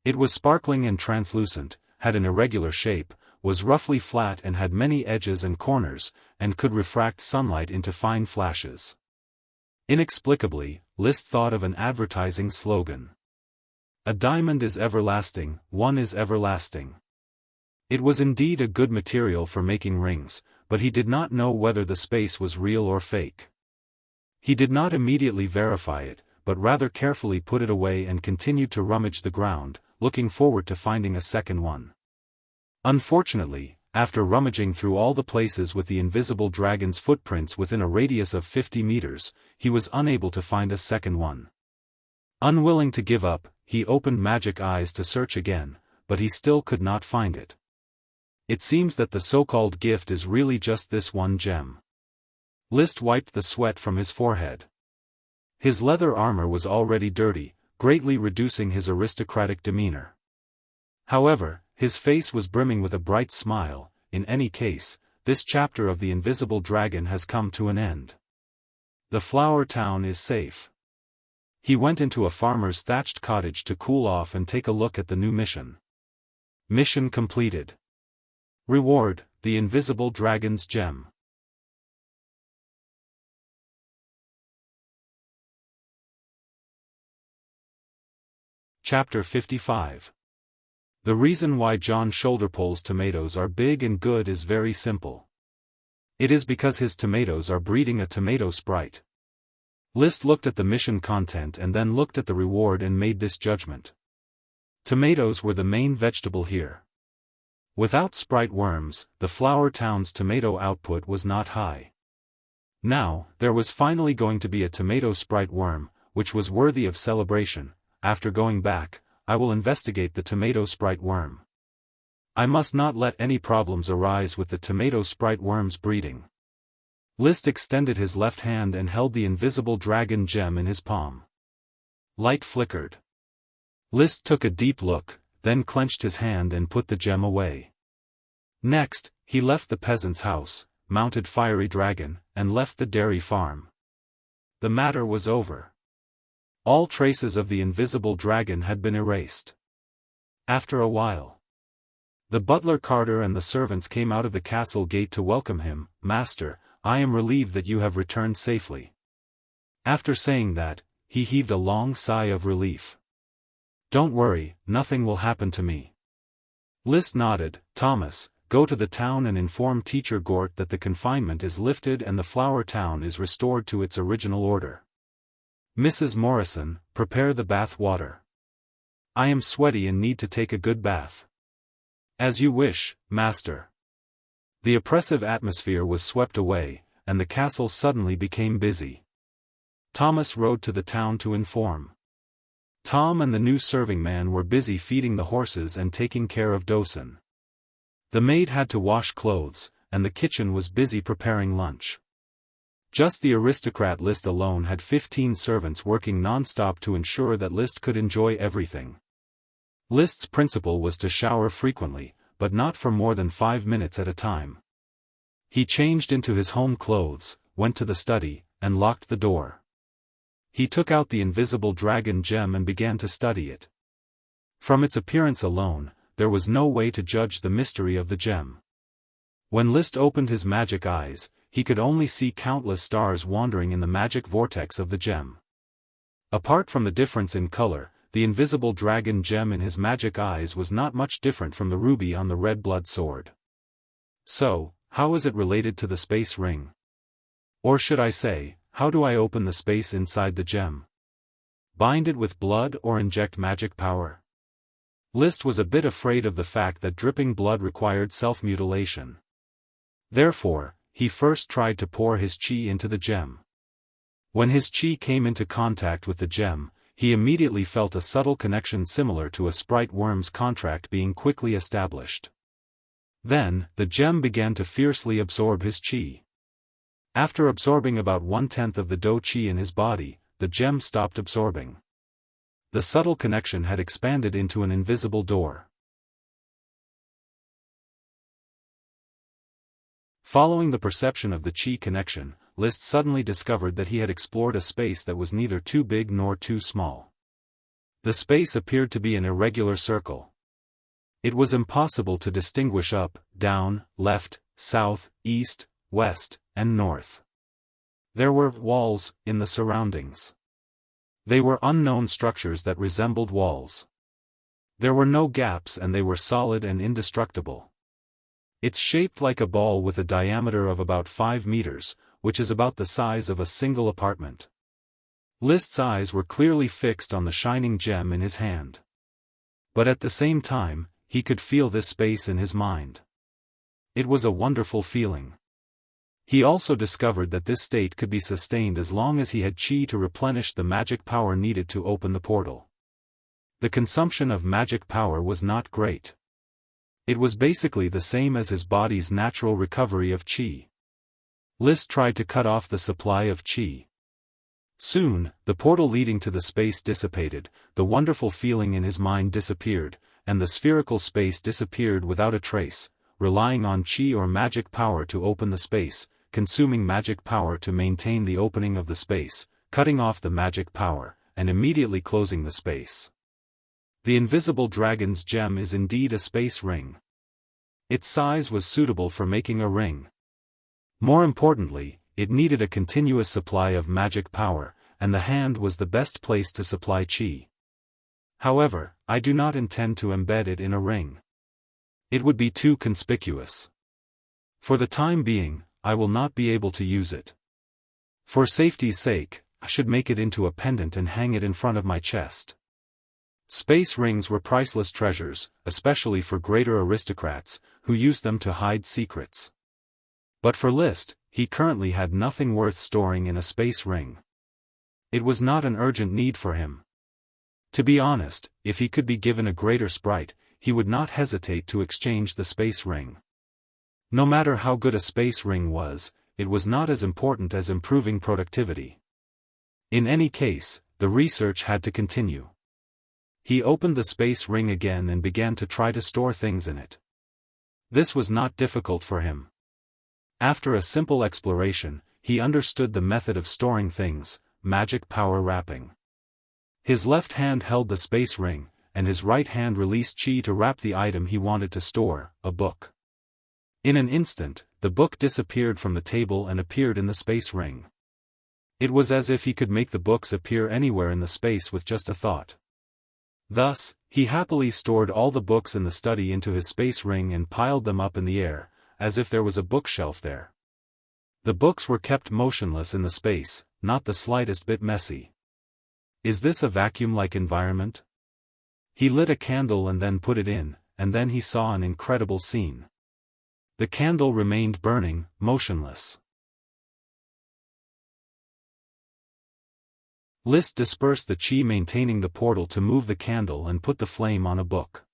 It was sparkling and translucent, had an irregular shape, was roughly flat and had many edges and corners, and could refract sunlight into fine flashes. Inexplicably, List thought of an advertising slogan. "A diamond is everlasting, one is everlasting." It was indeed a good material for making rings, but he did not know whether the space was real or fake. He did not immediately verify it, but rather carefully put it away and continued to rummage the ground, looking forward to finding a second one. Unfortunately, after rummaging through all the places with the invisible dragon's footprints within a radius of 50 meters, he was unable to find a second one. Unwilling to give up, he opened magic eyes to search again, but he still could not find it. It seems that the so-called gift is really just this one gem. List wiped the sweat from his forehead. His leather armor was already dirty, greatly reducing his aristocratic demeanor. However, his face was brimming with a bright smile. In any case, this chapter of the invisible dragon has come to an end. The flower town is safe. He went into a farmer's thatched cottage to cool off and take a look at the new mission. Mission completed. Reward, the invisible dragon's gem. Chapter 55. The reason why John Shoulderpole's tomatoes are big and good is very simple. It is because his tomatoes are breeding a tomato sprite. List looked at the mission content and then looked at the reward and made this judgment. Tomatoes were the main vegetable here. Without sprite worms, the flower town's tomato output was not high. Now, there was finally going to be a tomato sprite worm, which was worthy of celebration. After going back, I will investigate the tomato sprite worm. I must not let any problems arise with the tomato sprite worm's breeding. List extended his left hand and held the invisible dragon gem in his palm. Light flickered. List took a deep look, then clenched his hand and put the gem away. Next, he left the peasant's house, mounted Fiery Dragon, and left the dairy farm. The matter was over. All traces of the invisible dragon had been erased. After a while, the butler Carter and the servants came out of the castle gate to welcome him. "Master, I am relieved that you have returned safely." After saying that, he heaved a long sigh of relief. "Don't worry, nothing will happen to me." List nodded. "Thomas, go to the town and inform Teacher Gort that the confinement is lifted and the flower town is restored to its original order. Mrs. Morrison, prepare the bath water. I am sweaty and need to take a good bath." "As you wish, master." The oppressive atmosphere was swept away, and the castle suddenly became busy. Thomas rode to the town to inform. Tom and the new serving man were busy feeding the horses and taking care of Dosen. The maid had to wash clothes, and the kitchen was busy preparing lunch. Just the aristocrat List alone had 15 servants working non-stop to ensure that List could enjoy everything. List's principle was to shower frequently, but not for more than 5 minutes at a time. He changed into his home clothes, went to the study, and locked the door. He took out the invisible dragon gem and began to study it. From its appearance alone, there was no way to judge the mystery of the gem. When List opened his magic eyes, he could only see countless stars wandering in the magic vortex of the gem. Apart from the difference in color, the invisible dragon gem in his magic eyes was not much different from the ruby on the red blood sword. So, how is it related to the space ring? Or should I say, how do I open the space inside the gem? Bind it with blood or inject magic power? List was a bit afraid of the fact that dripping blood required self-mutilation. Therefore, he first tried to pour his chi into the gem. When his chi came into contact with the gem, he immediately felt a subtle connection similar to a sprite worm's contract being quickly established. Then, the gem began to fiercely absorb his chi. After absorbing about 1/10 of the Do chi in his body, the gem stopped absorbing. The subtle connection had expanded into an invisible door. Following the perception of the chi connection, List suddenly discovered that he had explored a space that was neither too big nor too small. The space appeared to be an irregular circle. It was impossible to distinguish up, down, left, south, east, west, and north. There were walls in the surroundings. They were unknown structures that resembled walls. There were no gaps and they were solid and indestructible. It's shaped like a ball with a diameter of about 5 meters, which is about the size of a single apartment. List's eyes were clearly fixed on the shining gem in his hand. But at the same time, he could feel this space in his mind. It was a wonderful feeling. He also discovered that this state could be sustained as long as he had chi to replenish the magic power needed to open the portal. The consumption of magic power was not great. It was basically the same as his body's natural recovery of chi. List tried to cut off the supply of chi. Soon, the portal leading to the space dissipated, the wonderful feeling in his mind disappeared, and the spherical space disappeared without a trace, relying on chi or magic power to open the space, consuming magic power to maintain the opening of the space, cutting off the magic power, and immediately closing the space. The invisible dragon's gem is indeed a space ring. Its size was suitable for making a ring. More importantly, it needed a continuous supply of magic power, and the hand was the best place to supply chi. However, I do not intend to embed it in a ring. It would be too conspicuous. For the time being, I will not be able to use it. For safety's sake, I should make it into a pendant and hang it in front of my chest. Space rings were priceless treasures, especially for greater aristocrats, who used them to hide secrets. But for List, he currently had nothing worth storing in a space ring. It was not an urgent need for him. To be honest, if he could be given a greater sprite, he would not hesitate to exchange the space ring. No matter how good a space ring was, it was not as important as improving productivity. In any case, the research had to continue. He opened the space ring again and began to try to store things in it. This was not difficult for him. After a simple exploration, he understood the method of storing things: magic power wrapping. His left hand held the space ring, and his right hand released chi to wrap the item he wanted to store, a book. In an instant, the book disappeared from the table and appeared in the space ring. It was as if he could make the books appear anywhere in the space with just a thought. Thus, he happily stored all the books in the study into his space ring and piled them up in the air, as if there was a bookshelf there. The books were kept motionless in the space, not the slightest bit messy. Is this a vacuum-like environment? He lit a candle and then put it in, and then he saw an incredible scene. The candle remained burning, motionless. List dispersed the chi maintaining the portal to move the candle and put the flame on a book.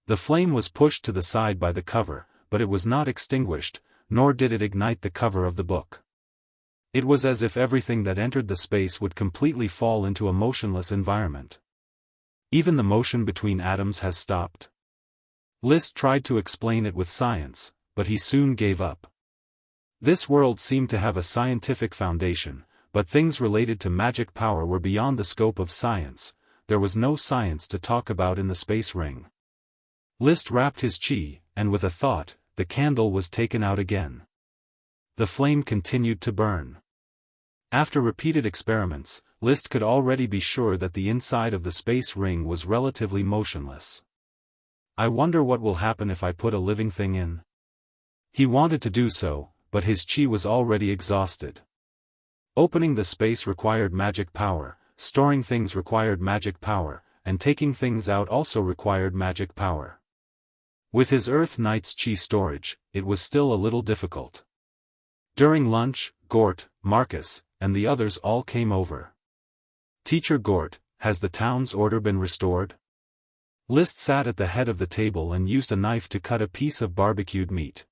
The flame was pushed to the side by the cover, but it was not extinguished, nor did it ignite the cover of the book. It was as if everything that entered the space would completely fall into a motionless environment. Even the motion between atoms has stopped. List tried to explain it with science, but he soon gave up. This world seemed to have a scientific foundation, but things related to magic power were beyond the scope of science. There was no science to talk about in the space ring. List wrapped his chi, and with a thought, the candle was taken out again. The flame continued to burn. After repeated experiments, List could already be sure that the inside of the space ring was relatively motionless. I wonder what will happen if I put a living thing in. He wanted to do so, but his chi was already exhausted. Opening the space required magic power, storing things required magic power, and taking things out also required magic power. With his Earth Knight's chi storage, it was still a little difficult. During lunch, Gort, Marcus, and the others all came over. Teacher Gort, has the town's order been restored? List sat at the head of the table and used a knife to cut a piece of barbecued meat.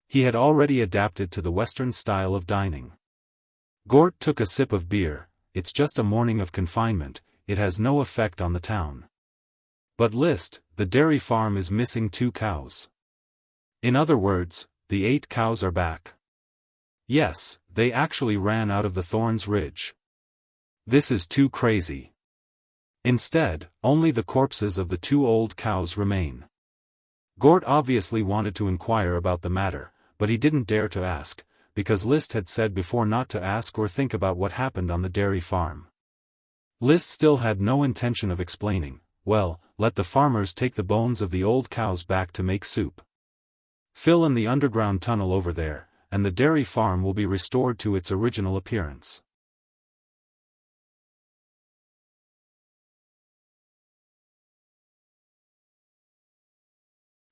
He had already adapted to the Western style of dining. Gort took a sip of beer. It's just a morning of confinement, it has no effect on the town. But List, the dairy farm is missing 2 cows. In other words, the 8 cows are back. Yes, they actually ran out of the Thorns Ridge. This is too crazy. Instead, only the corpses of the 2 old cows remain. Gort obviously wanted to inquire about the matter, but he didn't dare to ask, because List had said before not to ask or think about what happened on the dairy farm. List still had no intention of explaining. Well, let the farmers take the bones of the old cows back to make soup. Fill in the underground tunnel over there, and the dairy farm will be restored to its original appearance.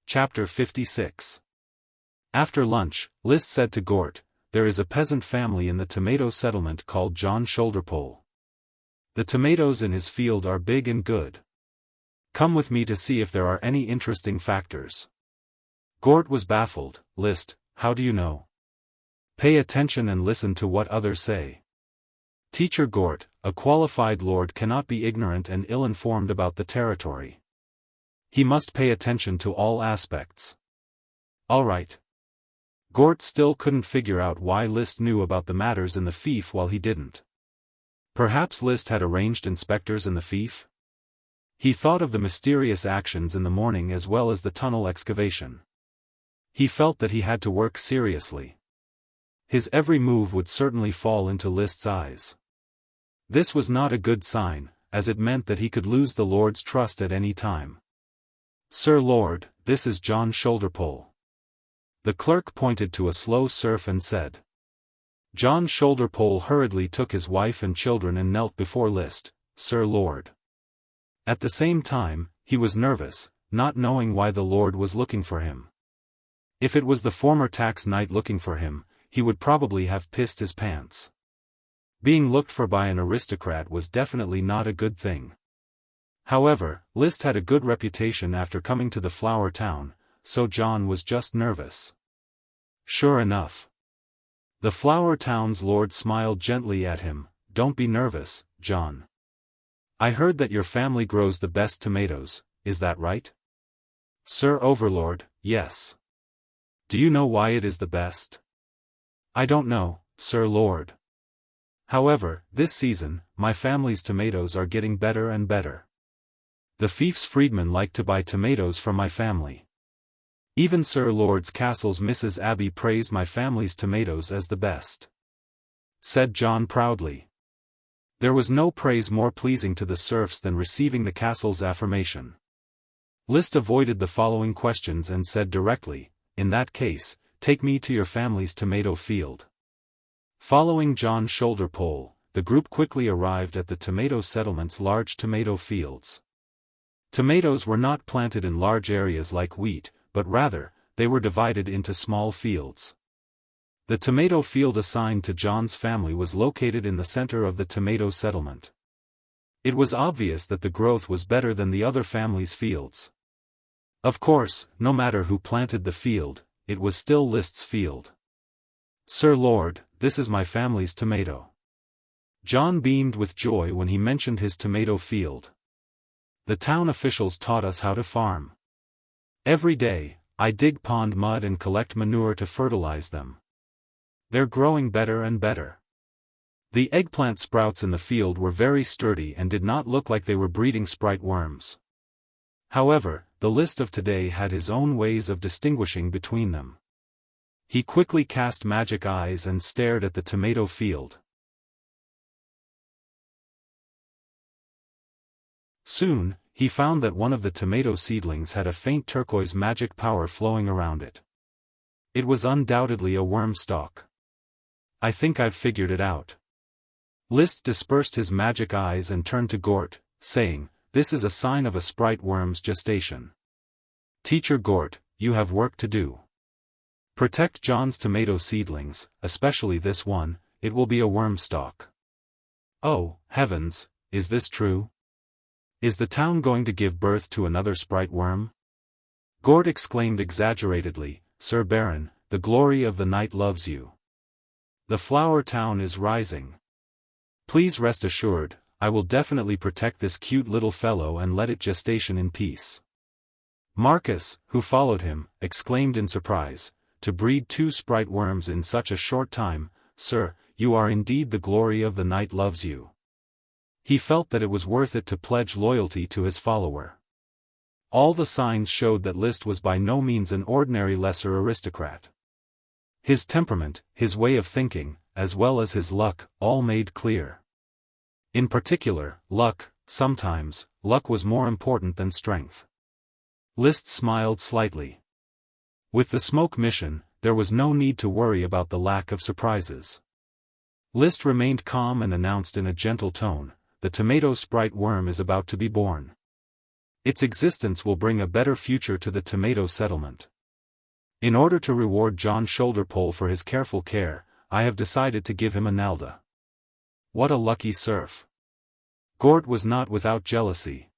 Chapter 56. After lunch, List said to Gort, there is a peasant family in the tomato settlement called John Shoulderpole. The tomatoes in his field are big and good. Come with me to see if there are any interesting factors. Gort was baffled. List, how do you know? Pay attention and listen to what others say. Teacher Gort, a qualified lord cannot be ignorant and ill-informed about the territory. He must pay attention to all aspects. All right. Gort still couldn't figure out why List knew about the matters in the fief while he didn't. Perhaps List had arranged inspectors in the fief? He thought of the mysterious actions in the morning as well as the tunnel excavation. He felt that he had to work seriously. His every move would certainly fall into List's eyes. This was not a good sign, as it meant that he could lose the Lord's trust at any time. Sir Lord, this is John Shoulderpole. The clerk pointed to a slow serf and said. John Shoulderpole hurriedly took his wife and children and knelt before List, Sir Lord. At the same time, he was nervous, not knowing why the Lord was looking for him. If it was the former tax knight looking for him, he would probably have pissed his pants. Being looked for by an aristocrat was definitely not a good thing. However, List had a good reputation after coming to the flower town, so John was just nervous. Sure enough. The flower town's lord smiled gently at him. Don't be nervous, John. I heard that your family grows the best tomatoes, is that right? Sir Overlord, yes. Do you know why it is the best? I don't know, Sir Lord. However, this season, my family's tomatoes are getting better and better. The fief's freedmen like to buy tomatoes from my family. Even Sir Lord's castle's Mrs. Abbey praised my family's tomatoes as the best. Said John proudly. There was no praise more pleasing to the serfs than receiving the castle's affirmation. List avoided the following questions and said directly, in that case, take me to your family's tomato field. Following John's shoulder pole, the group quickly arrived at the tomato settlement's large tomato fields. Tomatoes were not planted in large areas like wheat, but rather, they were divided into small fields. The tomato field assigned to John's family was located in the center of the tomato settlement. It was obvious that the growth was better than the other families' fields. Of course, no matter who planted the field, it was still List's field. Sir Lord, this is my family's tomato. John beamed with joy when he mentioned his tomato field. The town officials taught us how to farm. Every day, I dig pond mud and collect manure to fertilize them. They're growing better and better. The eggplant sprouts in the field were very sturdy and did not look like they were breeding sprite worms. However, the List of today had his own ways of distinguishing between them. He quickly cast magic eyes and stared at the tomato field. Soon, he found that one of the tomato seedlings had a faint turquoise magic power flowing around it. It was undoubtedly a worm stalk. I think I've figured it out. List dispersed his magic eyes and turned to Gort, saying, this is a sign of a sprite worm's gestation. Teacher Gort, you have work to do. Protect John's tomato seedlings, especially this one, it will be a worm stalk. Oh, heavens, is this true? Is the town going to give birth to another sprite worm? Gort exclaimed exaggeratedly, Sir Baron, the glory of the night loves you. The flower town is rising. Please rest assured, I will definitely protect this cute little fellow and let it gestation in peace. Marcus, who followed him, exclaimed in surprise, to breed 2 sprite worms in such a short time, sir, you are indeed the glory of the night loves you. He felt that it was worth it to pledge loyalty to his follower. All the signs showed that List was by no means an ordinary lesser aristocrat. His temperament, his way of thinking, as well as his luck, all made clear. In particular, luck, sometimes, luck was more important than strength. List smiled slightly. With the smoke mission, there was no need to worry about the lack of surprises. List remained calm and announced in a gentle tone, the tomato sprite worm is about to be born. Its existence will bring a better future to the tomato settlement. In order to reward John Shoulderpole for his careful care, I have decided to give him a Nalda. What a lucky serf. Gort was not without jealousy.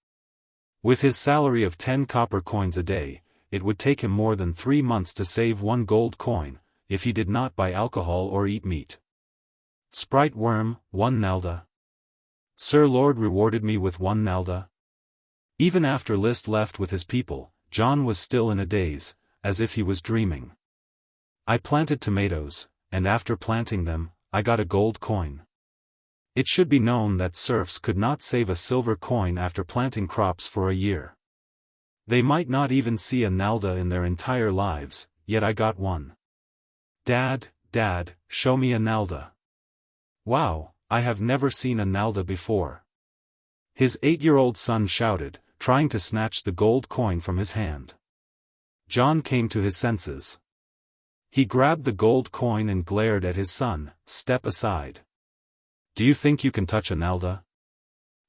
With his salary of 10 copper coins a day, it would take him more than 3 months to save 1 gold coin, if he did not buy alcohol or eat meat. Sprite worm, 1 Nalda. Sir Lord rewarded me with 1 Nalda. Even after List left with his people, John was still in a daze, as if he was dreaming. I planted tomatoes, and after planting them, I got a gold coin. It should be known that serfs could not save a silver coin after planting crops for a year. They might not even see a Nalda in their entire lives, yet I got one. Dad, show me a Nalda. Wow, I have never seen a Nalda before. His 8-year-old son shouted, trying to snatch the gold coin from his hand. John came to his senses. He grabbed the gold coin and glared at his son, step aside. Do you think you can touch a Nalda?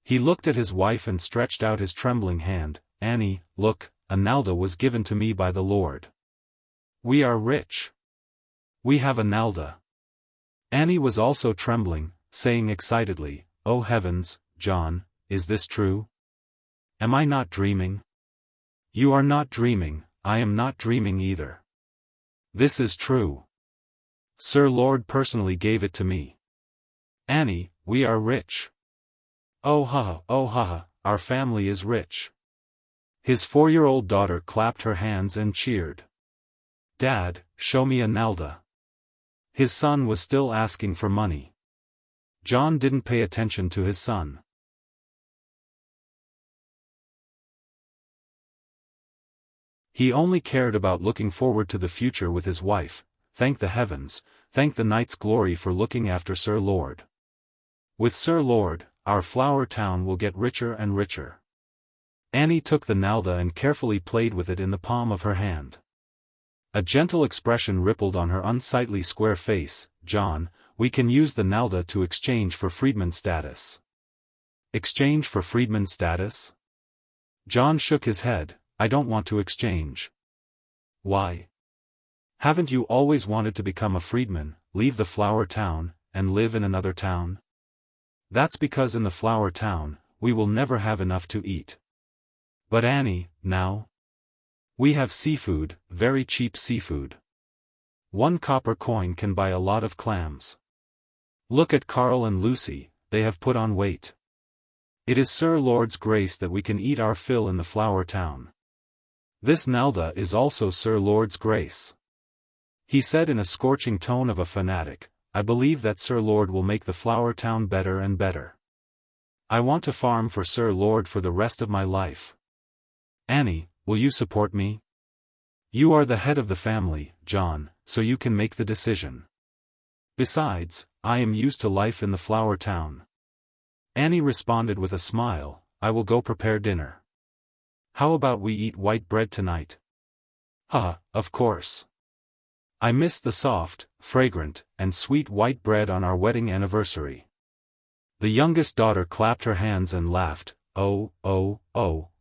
He looked at his wife and stretched out his trembling hand, Annie, look, a Nalda was given to me by the Lord. We are rich. We have a Nalda. Annie was also trembling, saying excitedly, oh heavens, John, is this true? Am I not dreaming? You are not dreaming, I am not dreaming either. This is true. Sir Lord personally gave it to me. Annie, we are rich. Oh haha, our family is rich. His 4-year-old daughter clapped her hands and cheered. Dad, show me a nalda. His son was still asking for money. John didn't pay attention to his son. He only cared about looking forward to the future with his wife. Thank the heavens, thank the night's glory for looking after Sir Lord. With Sir Lord, our flower town will get richer and richer. Annie took the nalda and carefully played with it in the palm of her hand. A gentle expression rippled on her unsightly square face. John, we can use the nalda to exchange for freedman status. Exchange for freedman status? John shook his head. I don't want to exchange. Why? Haven't you always wanted to become a freedman, leave the flower town, and live in another town? That's because in the flower town, we will never have enough to eat. But Annie, now? We have seafood, very cheap seafood. 1 copper coin can buy a lot of clams. Look at Carl and Lucy, they have put on weight. It is Sir Lord's grace that we can eat our fill in the flower town. This nalda is also Sir Lord's grace. He said in a scorching tone of a fanatic, I believe that Sir Lord will make the flower town better and better. I want to farm for Sir Lord for the rest of my life. Annie, will you support me? You are the head of the family, John, so you can make the decision. Besides, I am used to life in the flower town. Annie responded with a smile, I will go prepare dinner. How about we eat white bread tonight? Of course. I miss the soft, fragrant, and sweet white bread on our wedding anniversary. The youngest daughter clapped her hands and laughed, oh,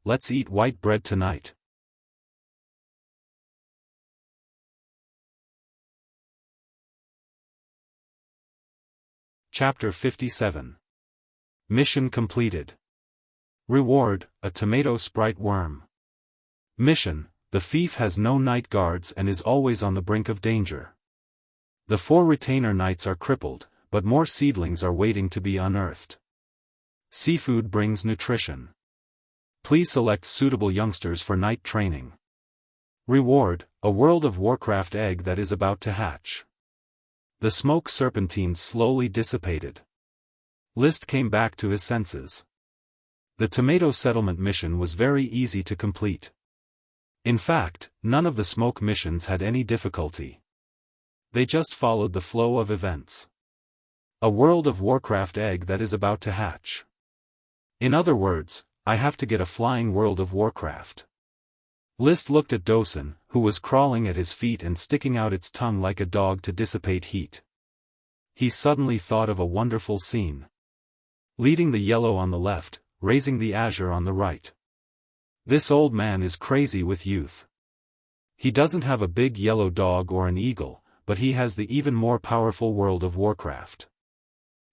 let's eat white bread tonight. Chapter 57. Mission completed. Reward, a tomato sprite worm. Mission, the thief has no night guards and is always on the brink of danger. The 4 retainer knights are crippled, but more seedlings are waiting to be unearthed. Seafood brings nutrition. Please select suitable youngsters for night training. Reward, a World of Warcraft egg that is about to hatch. The smoke serpentines slowly dissipated. List came back to his senses. The tomato settlement mission was very easy to complete. In fact, none of the smoke missions had any difficulty. They just followed the flow of events. A World of Warcraft egg that is about to hatch. In other words, I have to get a flying World of Warcraft. List looked at Dosen, who was crawling at his feet and sticking out its tongue like a dog to dissipate heat. He suddenly thought of a wonderful scene. Leading the yellow on the left, raising the azure on the right. This old man is crazy with youth. He doesn't have a big yellow dog or an eagle, but he has the even more powerful World of Warcraft.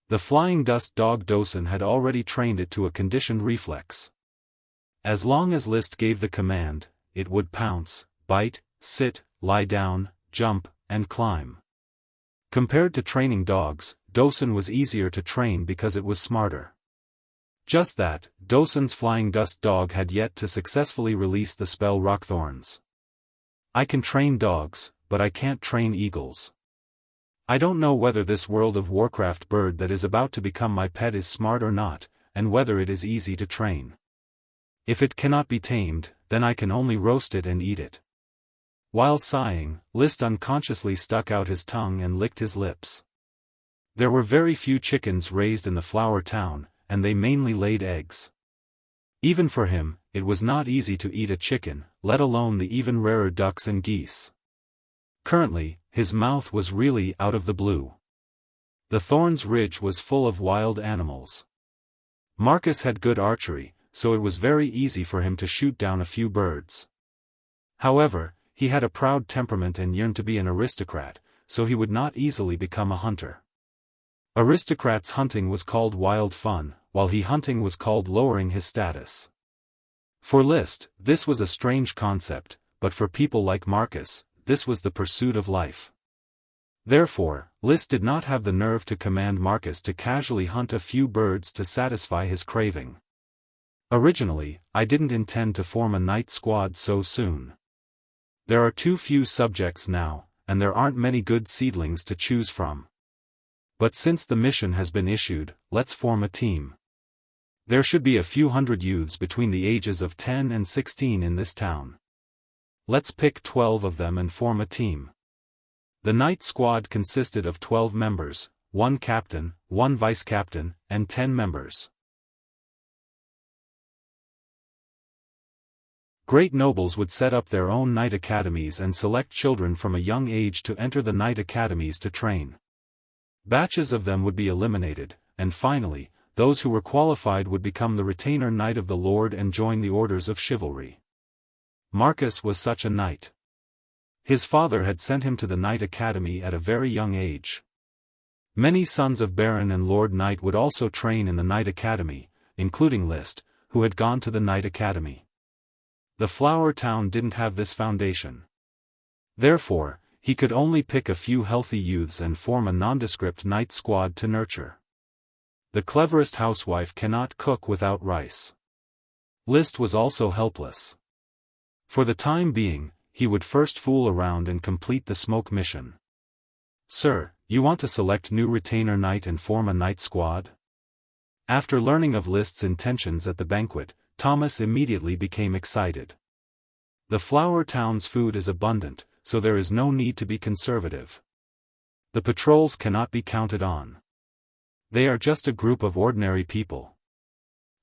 The flying dust dog Dosen had already trained it to a conditioned reflex. As long as List gave the command, it would pounce, bite, sit, lie down, jump, and climb. Compared to training dogs, Dosen was easier to train because it was smarter. Just that, Dosen's flying dust dog had yet to successfully release the spell Rockthorns. I can train dogs, but I can't train eagles. I don't know whether this World of Warcraft bird that is about to become my pet is smart or not, and whether it is easy to train. If it cannot be tamed, then I can only roast it and eat it. While sighing, List unconsciously stuck out his tongue and licked his lips. There were very few chickens raised in the flower town, and they mainly laid eggs. Even for him, it was not easy to eat a chicken, let alone the even rarer ducks and geese. Currently, his mouth was really out of the blue. The Thorns Ridge was full of wild animals. Marcus had good archery, so it was very easy for him to shoot down a few birds. However, he had a proud temperament and yearned to be an aristocrat, so he would not easily become a hunter. Aristocrats' hunting was called wild fun, while hunting was called lowering his status. For List, this was a strange concept, but for people like Marcus, this was the pursuit of life. Therefore, List did not have the nerve to command Marcus to casually hunt a few birds to satisfy his craving. Originally, I didn't intend to form a knight squad so soon. There are too few subjects now, and there aren't many good seedlings to choose from. But since the mission has been issued, let's form a team. There should be a few hundred youths between the ages of 10 and 16 in this town. Let's pick 12 of them and form a team. The knight squad consisted of 12 members, 1 captain, 1 vice-captain, and 10 members. Great nobles would set up their own knight academies and select children from a young age to enter the knight academies to train. Batches of them would be eliminated, and finally, those who were qualified would become the retainer knight of the Lord and join the orders of chivalry. Marcus was such a knight. His father had sent him to the knight academy at a very young age. Many sons of Baron and Lord Knight would also train in the knight academy, including List, who had gone to the knight academy. The Flower Town didn't have this foundation. Therefore, he could only pick a few healthy youths and form a nondescript knight squad to nurture. The cleverest housewife cannot cook without rice. List was also helpless. For the time being, he would first fool around and complete the smoke mission. "Sir, you want to select new retainer knight and form a knight squad?" After learning of List's intentions at the banquet, Thomas immediately became excited. The Flower Town's food is abundant, so there is no need to be conservative. The patrols cannot be counted on. They are just a group of ordinary people.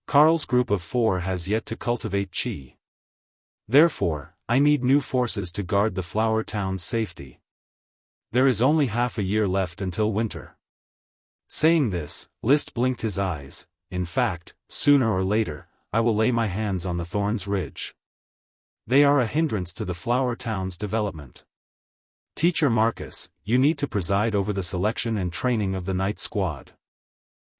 Carl's group of 4 has yet to cultivate chi. Therefore, I need new forces to guard the Flower Town's safety. There is only half a year left until winter. Saying this, List blinked his eyes. In fact, sooner or later, I will lay my hands on the Thorns Ridge. They are a hindrance to the Flower Town's development. Teacher Marcus, you need to preside over the selection and training of the knight squad.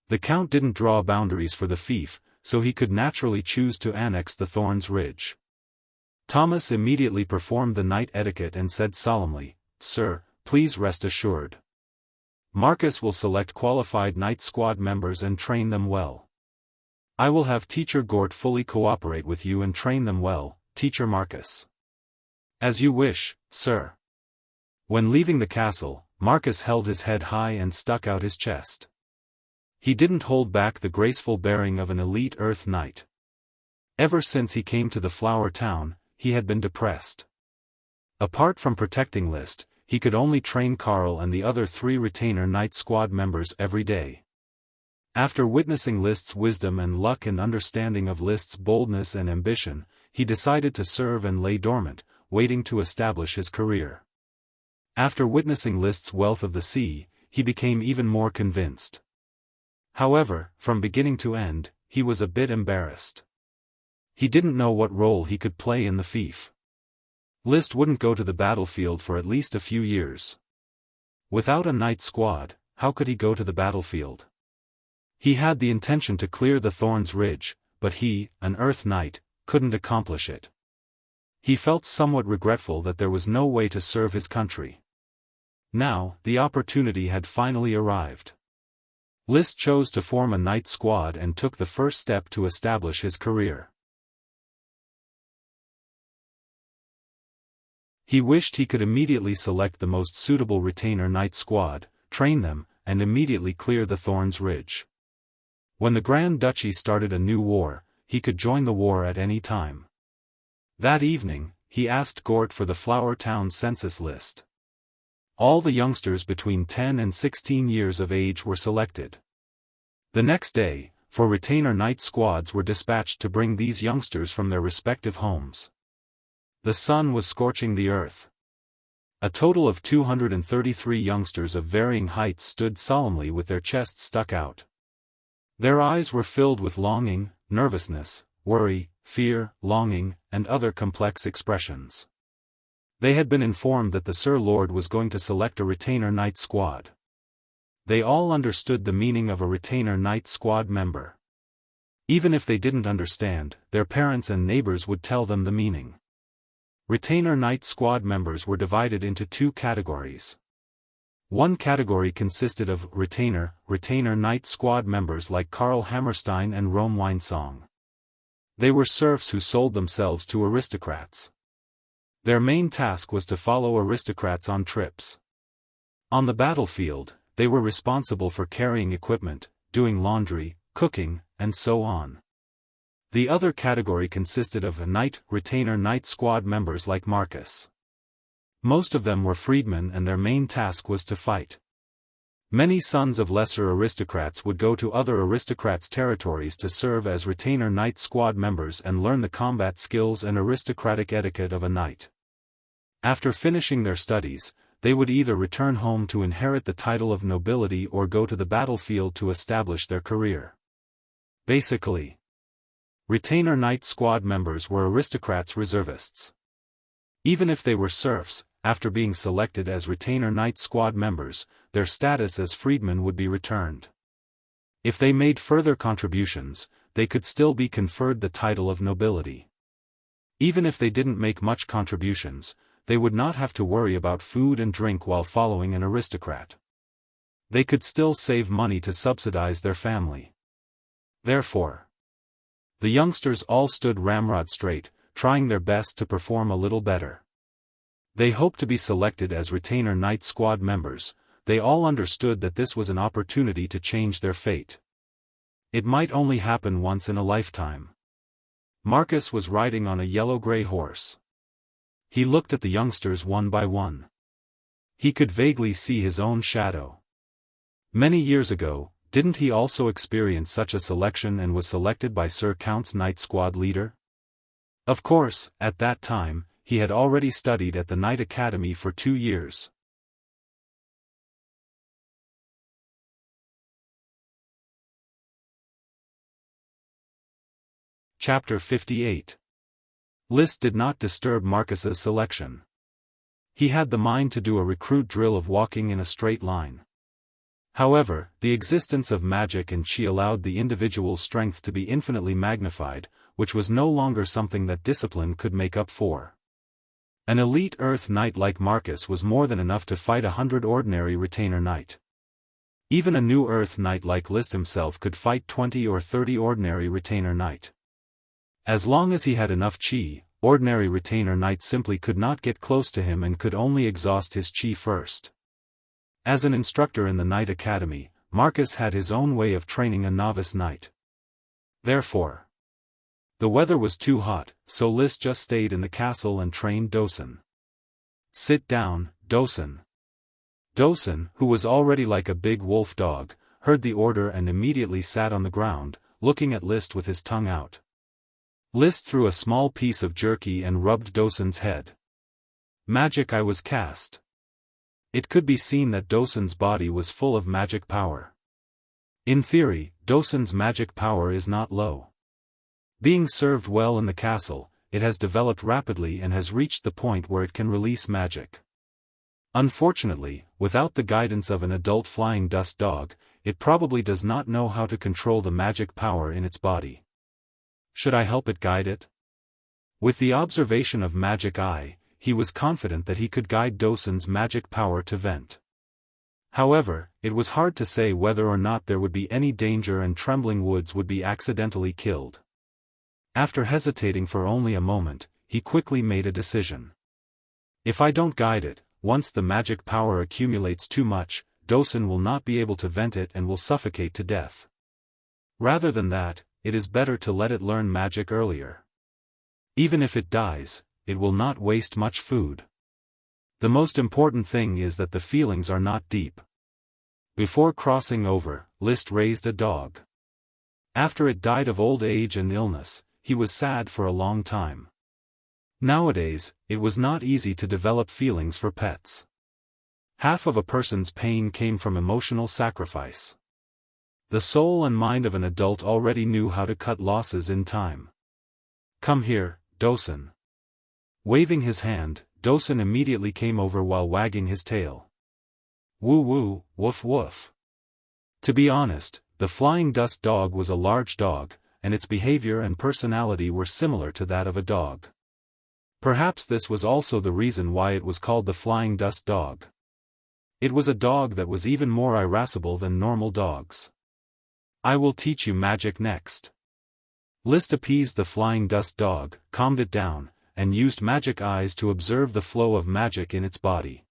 The Count didn't draw boundaries for the fief, so he could naturally choose to annex the Thorns Ridge. Thomas immediately performed the knight etiquette and said solemnly, "Sir, please rest assured. Marcus will select qualified knight squad members and train them well. I will have Teacher Gort fully cooperate with you and train them well, Teacher Marcus." "As you wish, sir." When leaving the castle, Marcus held his head high and stuck out his chest. He didn't hold back the graceful bearing of an elite Earth Knight. Ever since he came to the Flower Town, he had been depressed. Apart from protecting List, he could only train Carl and the other 3 retainer knight squad members every day. After witnessing List's wisdom and luck and understanding of List's boldness and ambition, he decided to serve and lay dormant, waiting to establish his career. After witnessing List's wealth of the sea, he became even more convinced. However, from beginning to end, he was a bit embarrassed. He didn't know what role he could play in the fief. List wouldn't go to the battlefield for at least a few years. Without a knight squad, how could he go to the battlefield? He had the intention to clear the Thorns Ridge, but he, an Earth Knight, couldn't accomplish it. He felt somewhat regretful that there was no way to serve his country. Now, the opportunity had finally arrived. List chose to form a knight squad and took the first step to establish his career. He wished he could immediately select the most suitable retainer knight squad, train them, and immediately clear the Thorns Ridge. When the Grand Duchy started a new war, he could join the war at any time. That evening, he asked Gort for the Flower Town census list. All the youngsters between 10 and 16 years of age were selected. The next day, 4 retainer knight squads were dispatched to bring these youngsters from their respective homes. The sun was scorching the earth. A total of 233 youngsters of varying heights stood solemnly with their chests stuck out. Their eyes were filled with longing, nervousness, worry, fear, longing, and other complex expressions. They had been informed that the Sir Lord was going to select a retainer knight squad. They all understood the meaning of a retainer knight squad member. Even if they didn't understand, their parents and neighbors would tell them the meaning. Retainer knight squad members were divided into 2 categories. One category consisted of retainer knight squad members like Karl Hammerstein and Rome Weinsong. They were serfs who sold themselves to aristocrats. Their main task was to follow aristocrats on trips. On the battlefield, they were responsible for carrying equipment, doing laundry, cooking, and so on. The other category consisted of retainer knight squad members like Marcus. Most of them were freedmen and their main task was to fight. Many sons of lesser aristocrats would go to other aristocrats' territories to serve as retainer knight squad members and learn the combat skills and aristocratic etiquette of a knight. After finishing their studies, they would either return home to inherit the title of nobility or go to the battlefield to establish their career. Basically, retainer knight squad members were aristocrats' reservists. Even if they were serfs, after being selected as retainer knight squad members, their status as freedmen would be returned. If they made further contributions, they could still be conferred the title of nobility. Even if they didn't make much contributions, they would not have to worry about food and drink while following an aristocrat. They could still save money to subsidize their family. Therefore, the youngsters all stood ramrod straight, trying their best to perform a little better. They hoped to be selected as retainer knight squad members. They all understood that this was an opportunity to change their fate. It might only happen once in a lifetime. Marcus was riding on a yellow-gray horse. He looked at the youngsters one by one. He could vaguely see his own shadow. Many years ago, didn't he also experience such a selection and was selected by Sir Count's Knight Squad leader? Of course, at that time, he had already studied at the Knight Academy for 2 years. Chapter 58. List did not disturb Marcus's selection. He had the mind to do a recruit drill of walking in a straight line. However, the existence of magic and chi allowed the individual's strength to be infinitely magnified, which was no longer something that discipline could make up for. An elite Earth Knight like Marcus was more than enough to fight 100 ordinary retainer knight. Even a new Earth Knight like List himself could fight 20 or 30 ordinary retainer knight. As long as he had enough chi, ordinary retainer knight simply could not get close to him and could only exhaust his chi first. As an instructor in the Knight Academy, Marcus had his own way of training a novice knight. Therefore, the weather was too hot, so List just stayed in the castle and trained Dosen. "Sit down, Dosen." Dosen, who was already like a big wolf dog, heard the order and immediately sat on the ground, looking at List with his tongue out. List threw a small piece of jerky and rubbed Dosen's head. Magic eye was cast. It could be seen that Dosen's body was full of magic power. In theory, Dosen's magic power is not low. Being served well in the castle, it has developed rapidly and has reached the point where it can release magic. Unfortunately, without the guidance of an adult flying dust dog, it probably does not know how to control the magic power in its body. Should I help it guide it? With the observation of Magic Eye, he was confident that he could guide Dosen's magic power to vent. However, it was hard to say whether or not there would be any danger and Trembling Woods would be accidentally killed. After hesitating for only a moment, he quickly made a decision. If I don't guide it, once the magic power accumulates too much, Dosen will not be able to vent it and will suffocate to death. Rather than that, it is better to let it learn magic earlier. Even if it dies, it will not waste much food. The most important thing is that the feelings are not deep. Before crossing over, List raised a dog. After it died of old age and illness, he was sad for a long time. Nowadays, it was not easy to develop feelings for pets. Half of a person's pain came from emotional sacrifice. The soul and mind of an adult already knew how to cut losses in time. "Come here, Dosen." Waving his hand, Dosen immediately came over while wagging his tail. "Woo woo, woof woof." To be honest, the flying dust dog was a large dog, and its behavior and personality were similar to that of a dog. Perhaps this was also the reason why it was called the flying dust dog. It was a dog that was even more irascible than normal dogs. "I will teach you magic next." List appeased the flying dust dog, calmed it down, and used magic eyes to observe the flow of magic in its body.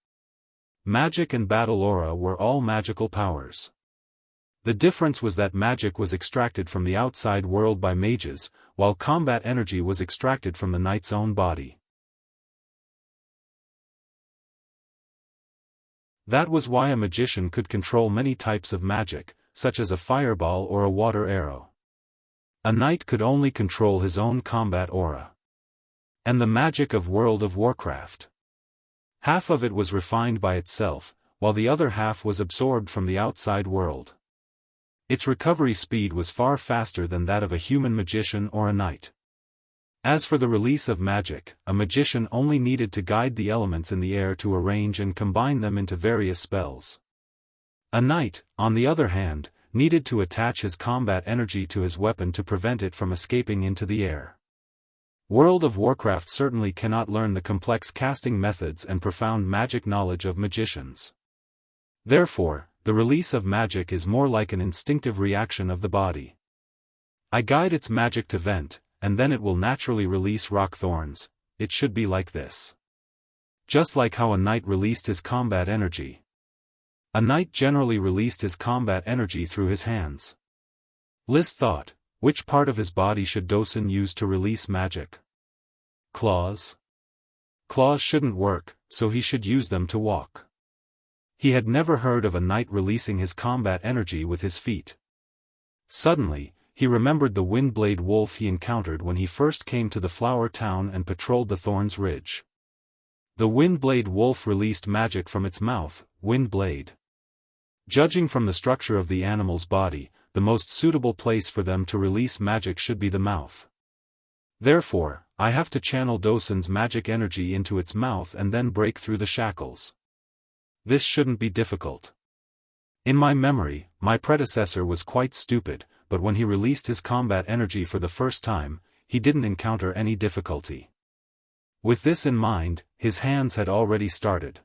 Magic and battle aura were all magical powers. The difference was that magic was extracted from the outside world by mages, while combat energy was extracted from the knight's own body. That was why a magician could control many types of magic, such as a fireball or a water arrow. A knight could only control his own combat aura. And the magic of World of Warcraft. Half of it was refined by itself, while the other half was absorbed from the outside world. Its recovery speed was far faster than that of a human magician or a knight. As for the release of magic, a magician only needed to guide the elements in the air to arrange and combine them into various spells. A knight, on the other hand, needed to attach his combat energy to his weapon to prevent it from escaping into the air. World of Warcraft certainly cannot learn the complex casting methods and profound magic knowledge of magicians. Therefore, the release of magic is more like an instinctive reaction of the body. I guide its magic to vent, and then it will naturally release rock thorns. It should be like this. Just like how a knight released his combat energy. A knight generally released his combat energy through his hands. List thought, which part of his body should Dosun use to release magic? Claws? Claws shouldn't work, so he should use them to walk. He had never heard of a knight releasing his combat energy with his feet. Suddenly, he remembered the Windblade wolf he encountered when he first came to the Flower Town and patrolled the Thorns Ridge. The Windblade wolf released magic from its mouth, Windblade. Judging from the structure of the animal's body, the most suitable place for them to release magic should be the mouth. Therefore, I have to channel Dosun's magic energy into its mouth and then break through the shackles. This shouldn't be difficult. In my memory, my predecessor was quite stupid, but when he released his combat energy for the first time, he didn't encounter any difficulty. With this in mind, his hands had already started.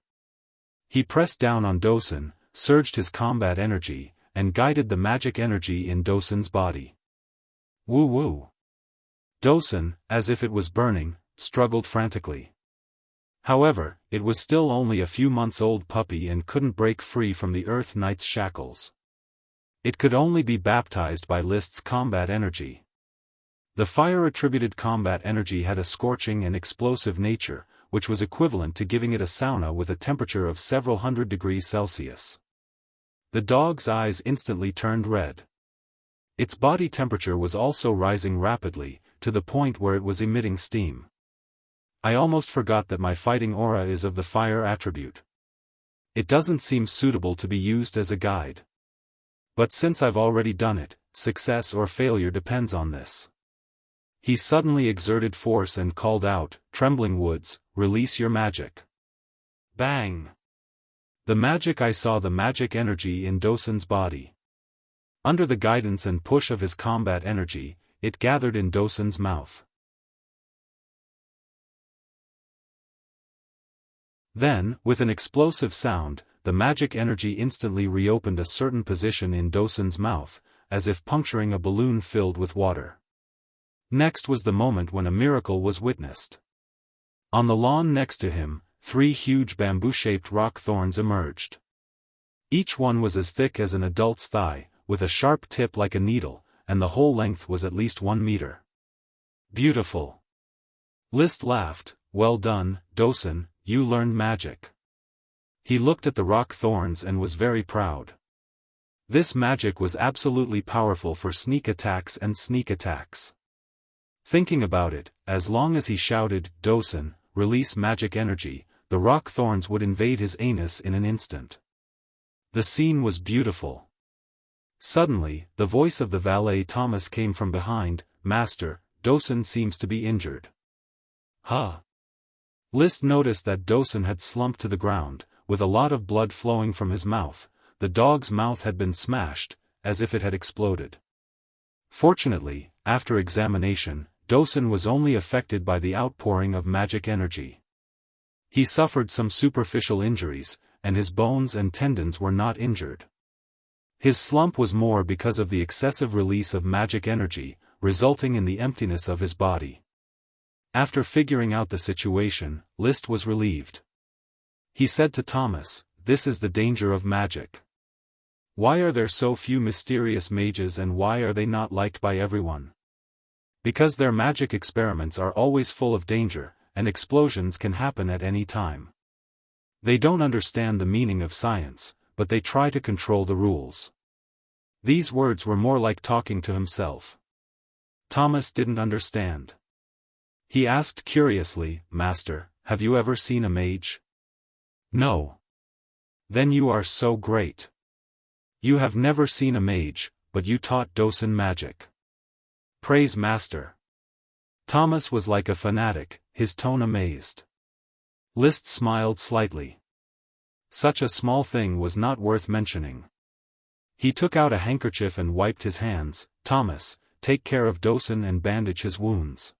He pressed down on Dosun, surged his combat energy, and guided the magic energy in Dosun's body. Woo-woo. Dosun, as if it was burning, struggled frantically. However, it was still only a few months old puppy and couldn't break free from the Earth Knight's shackles. It could only be baptized by List's combat energy. The fire-attributed combat energy had a scorching and explosive nature, which was equivalent to giving it a sauna with a temperature of several hundred degrees Celsius. The dog's eyes instantly turned red. Its body temperature was also rising rapidly, to the point where it was emitting steam. I almost forgot that my fighting aura is of the fire attribute. It doesn't seem suitable to be used as a guide. But since I've already done it, success or failure depends on this. He suddenly exerted force and called out, "Trembling Woods, release your magic." Bang! The magic I saw the magic energy in Dosun's body. Under the guidance and push of his combat energy, it gathered in Dosun's mouth. Then, with an explosive sound, the magic energy instantly reopened a certain position in Dosun's mouth, as if puncturing a balloon filled with water. Next was the moment when a miracle was witnessed. On the lawn next to him, 3 huge bamboo-shaped rock thorns emerged. Each one was as thick as an adult's thigh, with a sharp tip like a needle, and the whole length was at least 1 meter. Beautiful. List laughed. Well done, Dosun, you learned magic. He looked at the rock thorns and was very proud. This magic was absolutely powerful for sneak attacks and sneak attacks. Thinking about it, as long as he shouted, "Dosun, release magic energy," the rock thorns would invade his anus in an instant. The scene was beautiful. Suddenly, the voice of the valet Thomas came from behind. "Master, Dosun seems to be injured." Huh? List noticed that Dosun had slumped to the ground, with a lot of blood flowing from his mouth. The dog's mouth had been smashed, as if it had exploded. Fortunately, after examination, Dosun was only affected by the outpouring of magic energy. He suffered some superficial injuries, and his bones and tendons were not injured. His slump was more because of the excessive release of magic energy, resulting in the emptiness of his body. After figuring out the situation, List was relieved. He said to Thomas, "This is the danger of magic. Why are there so few mysterious mages and why are they not liked by everyone? Because their magic experiments are always full of danger, and explosions can happen at any time. They don't understand the meaning of science, but they try to control the rules." These words were more like talking to himself. Thomas didn't understand. He asked curiously, "Master, have you ever seen a mage?" "No." "Then you are so great. You have never seen a mage, but you taught Dosan magic. Praise Master." Thomas was like a fanatic, his tone amazed. List smiled slightly. Such a small thing was not worth mentioning. He took out a handkerchief and wiped his hands. "Thomas, take care of Dosan and bandage his wounds.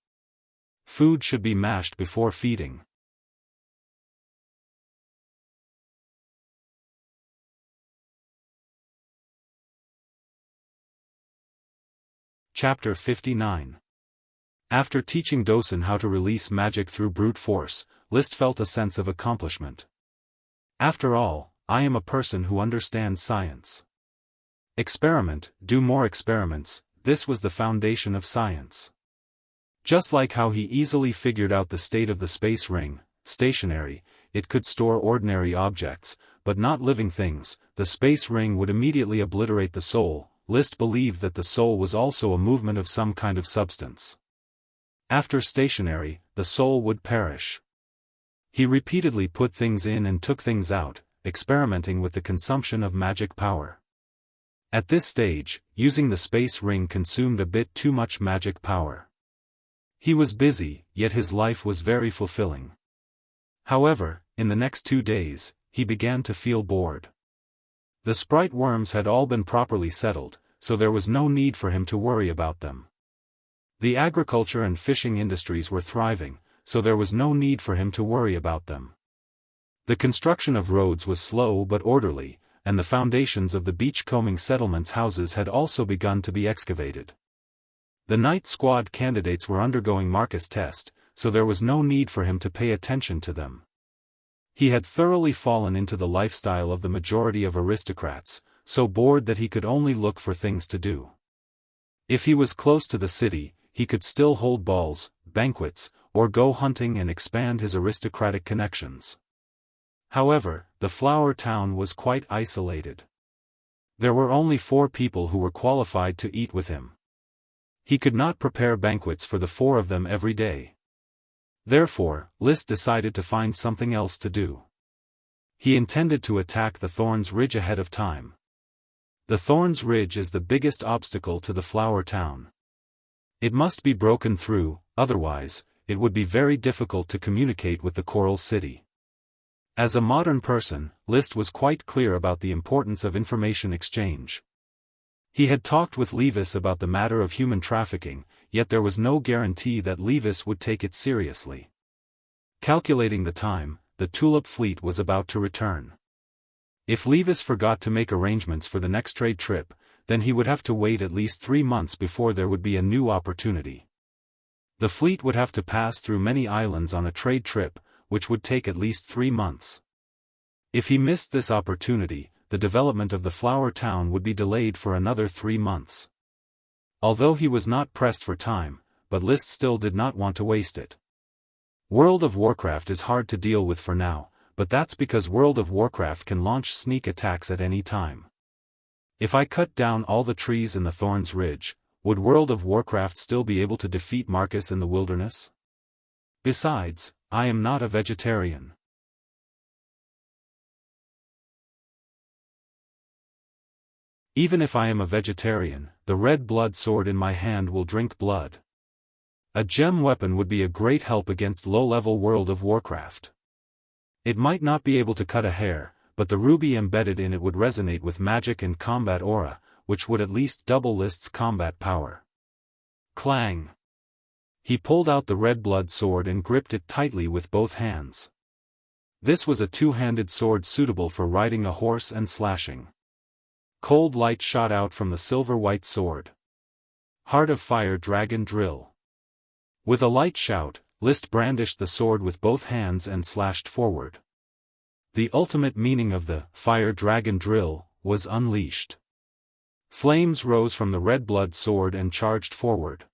Food should be mashed before feeding." Chapter 59. After teaching Dosan how to release magic through brute force, List felt a sense of accomplishment. After all, I am a person who understands science. Experiment, do more experiments, this was the foundation of science. Just like how he easily figured out the state of the space ring, stationary, it could store ordinary objects, but not living things, the space ring would immediately obliterate the soul. List believed that the soul was also a movement of some kind of substance. After stationary, the soul would perish. He repeatedly put things in and took things out, experimenting with the consumption of magic power. At this stage, using the space ring consumed a bit too much magic power. He was busy, yet his life was very fulfilling. However, in the next 2 days, he began to feel bored. The sprite worms had all been properly settled, so there was no need for him to worry about them. The agriculture and fishing industries were thriving, so there was no need for him to worry about them. The construction of roads was slow but orderly, and the foundations of the beachcombing settlements' houses had also begun to be excavated. The night squad candidates were undergoing Marcus test, so there was no need for him to pay attention to them. He had thoroughly fallen into the lifestyle of the majority of aristocrats, so bored that he could only look for things to do. If he was close to the city, he could still hold balls, banquets, or go hunting and expand his aristocratic connections. However, the flower town was quite isolated. There were only 4 people who were qualified to eat with him. He could not prepare banquets for the 4 of them every day. Therefore, List decided to find something else to do. He intended to attack the Thorns Ridge ahead of time. The Thorns Ridge is the biggest obstacle to the flower town. It must be broken through, otherwise, it would be very difficult to communicate with the Coral City. As a modern person, List was quite clear about the importance of information exchange. He had talked with Levis about the matter of human trafficking, yet there was no guarantee that Levis would take it seriously. Calculating the time, the Tulip fleet was about to return. If Levis forgot to make arrangements for the next trade trip, then he would have to wait at least 3 months before there would be a new opportunity. The fleet would have to pass through many islands on a trade trip, which would take at least 3 months. If he missed this opportunity, the development of the flower town would be delayed for another 3 months. Although he was not pressed for time, but List still did not want to waste it. World of Warcraft is hard to deal with for now, but that's because World of Warcraft can launch sneak attacks at any time. If I cut down all the trees in the Thorns Ridge, would World of Warcraft still be able to defeat Marcus in the wilderness? Besides, I am not a vegetarian. Even if I am a vegetarian, the red blood sword in my hand will drink blood. A gem weapon would be a great help against low-level World of Warcraft. It might not be able to cut a hair, but the ruby embedded in it would resonate with magic and combat aura, which would at least double List's combat power. Clang! He pulled out the red blood sword and gripped it tightly with both hands. This was a two-handed sword suitable for riding a horse and slashing. Cold light shot out from the silver-white sword. Heart of Fire Dragon Drill. With a light shout, List brandished the sword with both hands and slashed forward. The ultimate meaning of the Fire Dragon Drill was unleashed. Flames rose from the red-blood sword and charged forward.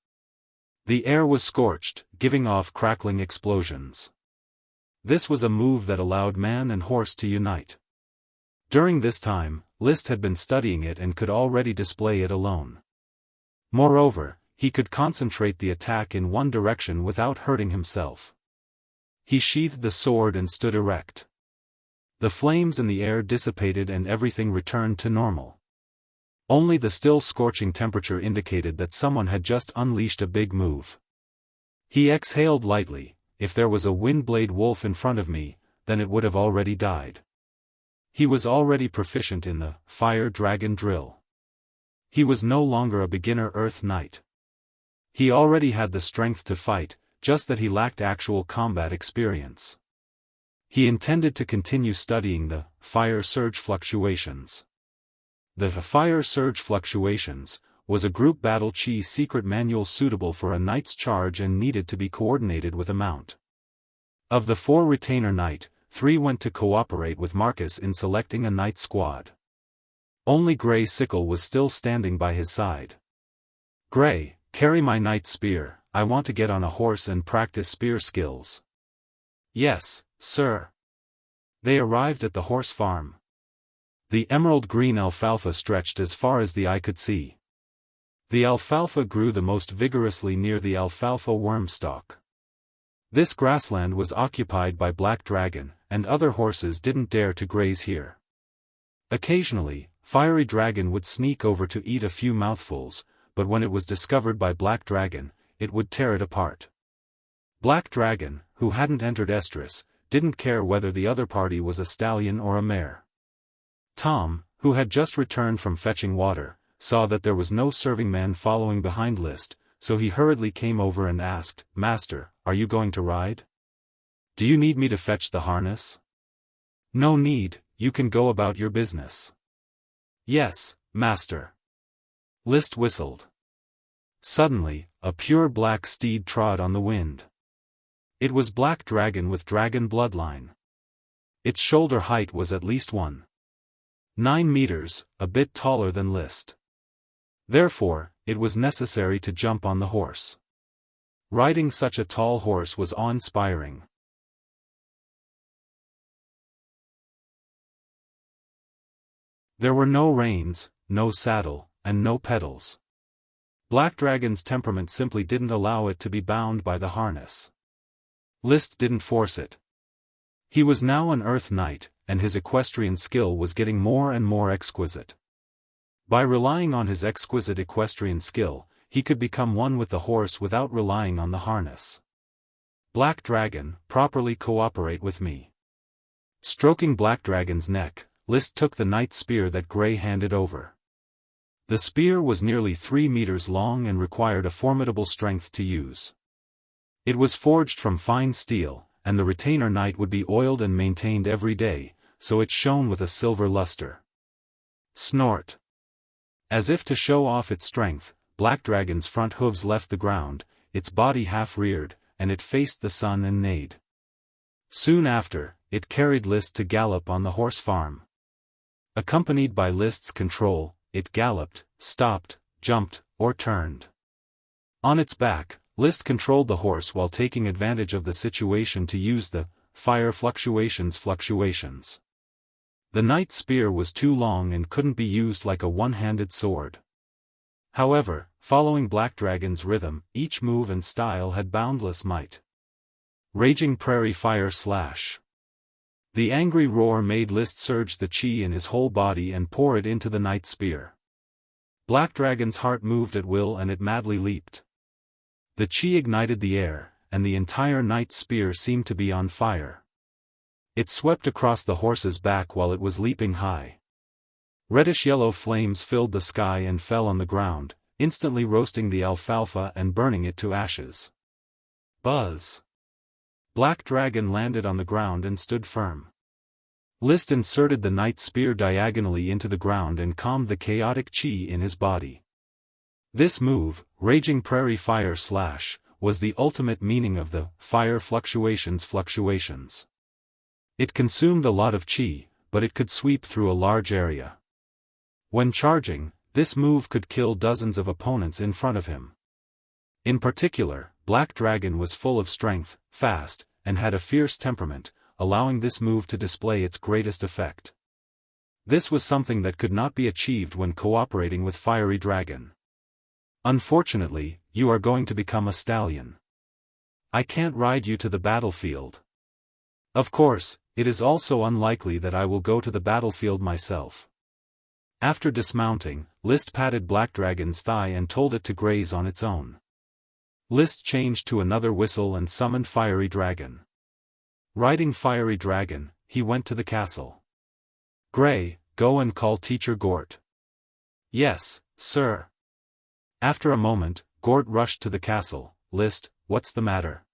The air was scorched, giving off crackling explosions. This was a move that allowed man and horse to unite. During this time, List had been studying it and could already display it alone. Moreover, he could concentrate the attack in one direction without hurting himself. He sheathed the sword and stood erect. The flames in the air dissipated and everything returned to normal. Only the still scorching temperature indicated that someone had just unleashed a big move. He exhaled lightly. If there was a windblade wolf in front of me, then it would have already died. He was already proficient in the Fire Dragon Drill. He was no longer a beginner Earth Knight. He already had the strength to fight, just that he lacked actual combat experience. He intended to continue studying the Fire Surge Fluctuations. The Fire Surge Fluctuations was a group battle chi secret manual suitable for a knight's charge and needed to be coordinated with a mount. Of the 4 retainer knight, 3 went to cooperate with Marcus in selecting a knight squad. Only Grey Sickle was still standing by his side. "Grey, carry my knight spear, I want to get on a horse and practice spear skills." "Yes, sir." They arrived at the horse farm. The emerald green alfalfa stretched as far as the eye could see. The alfalfa grew the most vigorously near the alfalfa worm stalk. This grassland was occupied by Black Dragon, and other horses didn't dare to graze here. Occasionally, Fiery Dragon would sneak over to eat a few mouthfuls, but when it was discovered by Black Dragon, it would tear it apart. Black Dragon, who hadn't entered estrus, didn't care whether the other party was a stallion or a mare. Tom, who had just returned from fetching water, saw that there was no serving man following behind List, so he hurriedly came over and asked, "Master, are you going to ride? Do you need me to fetch the harness?" "No need, you can go about your business." "Yes, master." List whistled. Suddenly, a pure black steed trod on the wind. It was Black Dragon with dragon bloodline. Its shoulder height was at least 1.9 meters, a bit taller than List. Therefore, it was necessary to jump on the horse. Riding such a tall horse was awe-inspiring. There were no reins, no saddle, and no pedals. Black Dragon's temperament simply didn't allow it to be bound by the harness. List didn't force it. He was now an Earth Knight, and his equestrian skill was getting more and more exquisite. By relying on his exquisite equestrian skill, he could become one with the horse without relying on the harness. "Black Dragon, properly cooperate with me." Stroking Black Dragon's neck, List took the knight spear that Grey handed over. The spear was nearly 3 meters long and required a formidable strength to use. It was forged from fine steel, and the retainer knight would be oiled and maintained every day, so it shone with a silver luster. Snort. As if to show off its strength, Black Dragon's front hooves left the ground, its body half reared, and it faced the sun and neighed. Soon after, it carried List to gallop on the horse farm. Accompanied by List's control, it galloped, stopped, jumped, or turned. On its back, List controlled the horse while taking advantage of the situation to use the Fire fluctuations. The knight's spear was too long and couldn't be used like a one-handed sword. However, following Black Dragon's rhythm, each move and style had boundless might. Raging Prairie Fire Slash. The angry roar made List surge the chi in his whole body and pour it into the knight's spear. Black Dragon's heart moved at will and it madly leaped. The chi ignited the air, and the entire knight's spear seemed to be on fire. It swept across the horse's back while it was leaping high. Reddish-yellow flames filled the sky and fell on the ground, instantly roasting the alfalfa and burning it to ashes. Buzz! Black Dragon landed on the ground and stood firm. List inserted the knight spear diagonally into the ground and calmed the chaotic chi in his body. This move, Raging Prairie Fire Slash, was the ultimate meaning of the fire fluctuations. It consumed a lot of chi, but it could sweep through a large area. When charging, this move could kill dozens of opponents in front of him. In particular, Black Dragon was full of strength, fast, and had a fierce temperament, allowing this move to display its greatest effect. This was something that could not be achieved when cooperating with Fiery Dragon. Unfortunately, you are going to become a stallion. I can't ride you to the battlefield. Of course, it is also unlikely that I will go to the battlefield myself. After dismounting, List patted Black Dragon's thigh and told it to graze on its own. List changed to another whistle and summoned Fiery Dragon. Riding Fiery Dragon, he went to the castle. Gray, go and call Teacher Gort. Yes, sir. After a moment, Gort rushed to the castle. List, what's the matter?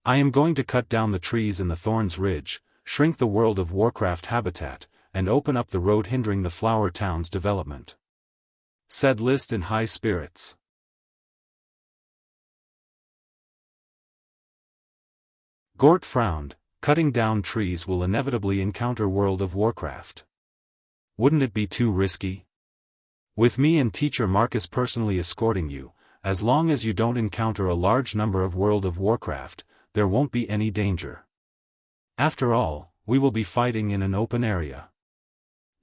I am going to cut down the trees in the Thorns Ridge, shrink the World of Warcraft habitat, and open up the road hindering the Flower Town's development, said List in high spirits. Gort frowned. Cutting down trees will inevitably encounter World of Warcraft. Wouldn't it be too risky? With me and Teacher Marcus personally escorting you, as long as you don't encounter a large number of World of Warcraft, there won't be any danger. After all, we will be fighting in an open area.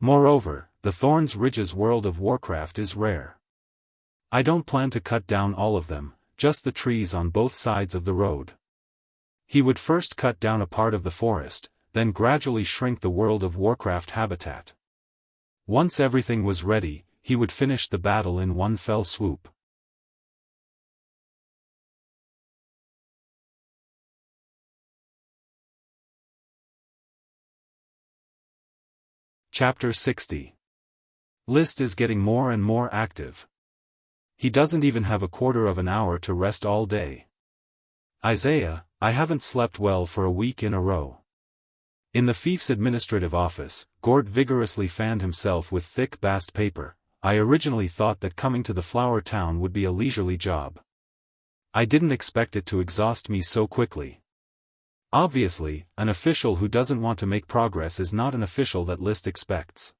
Moreover, the Thorns Ridge's World of Warcraft is rare. I don't plan to cut down all of them, just the trees on both sides of the road. He would first cut down a part of the forest, then gradually shrink the World of Warcraft habitat. Once everything was ready, he would finish the battle in one fell swoop. Chapter 60. List is getting more and more active. He doesn't even have a quarter of an hour to rest all day. Isaiah, I haven't slept well for a week in a row. In the fief's administrative office, Gort vigorously fanned himself with thick bast paper. I originally thought that coming to the Flower Town would be a leisurely job. I didn't expect it to exhaust me so quickly. Obviously, an official who doesn't want to make progress is not an official that List expects.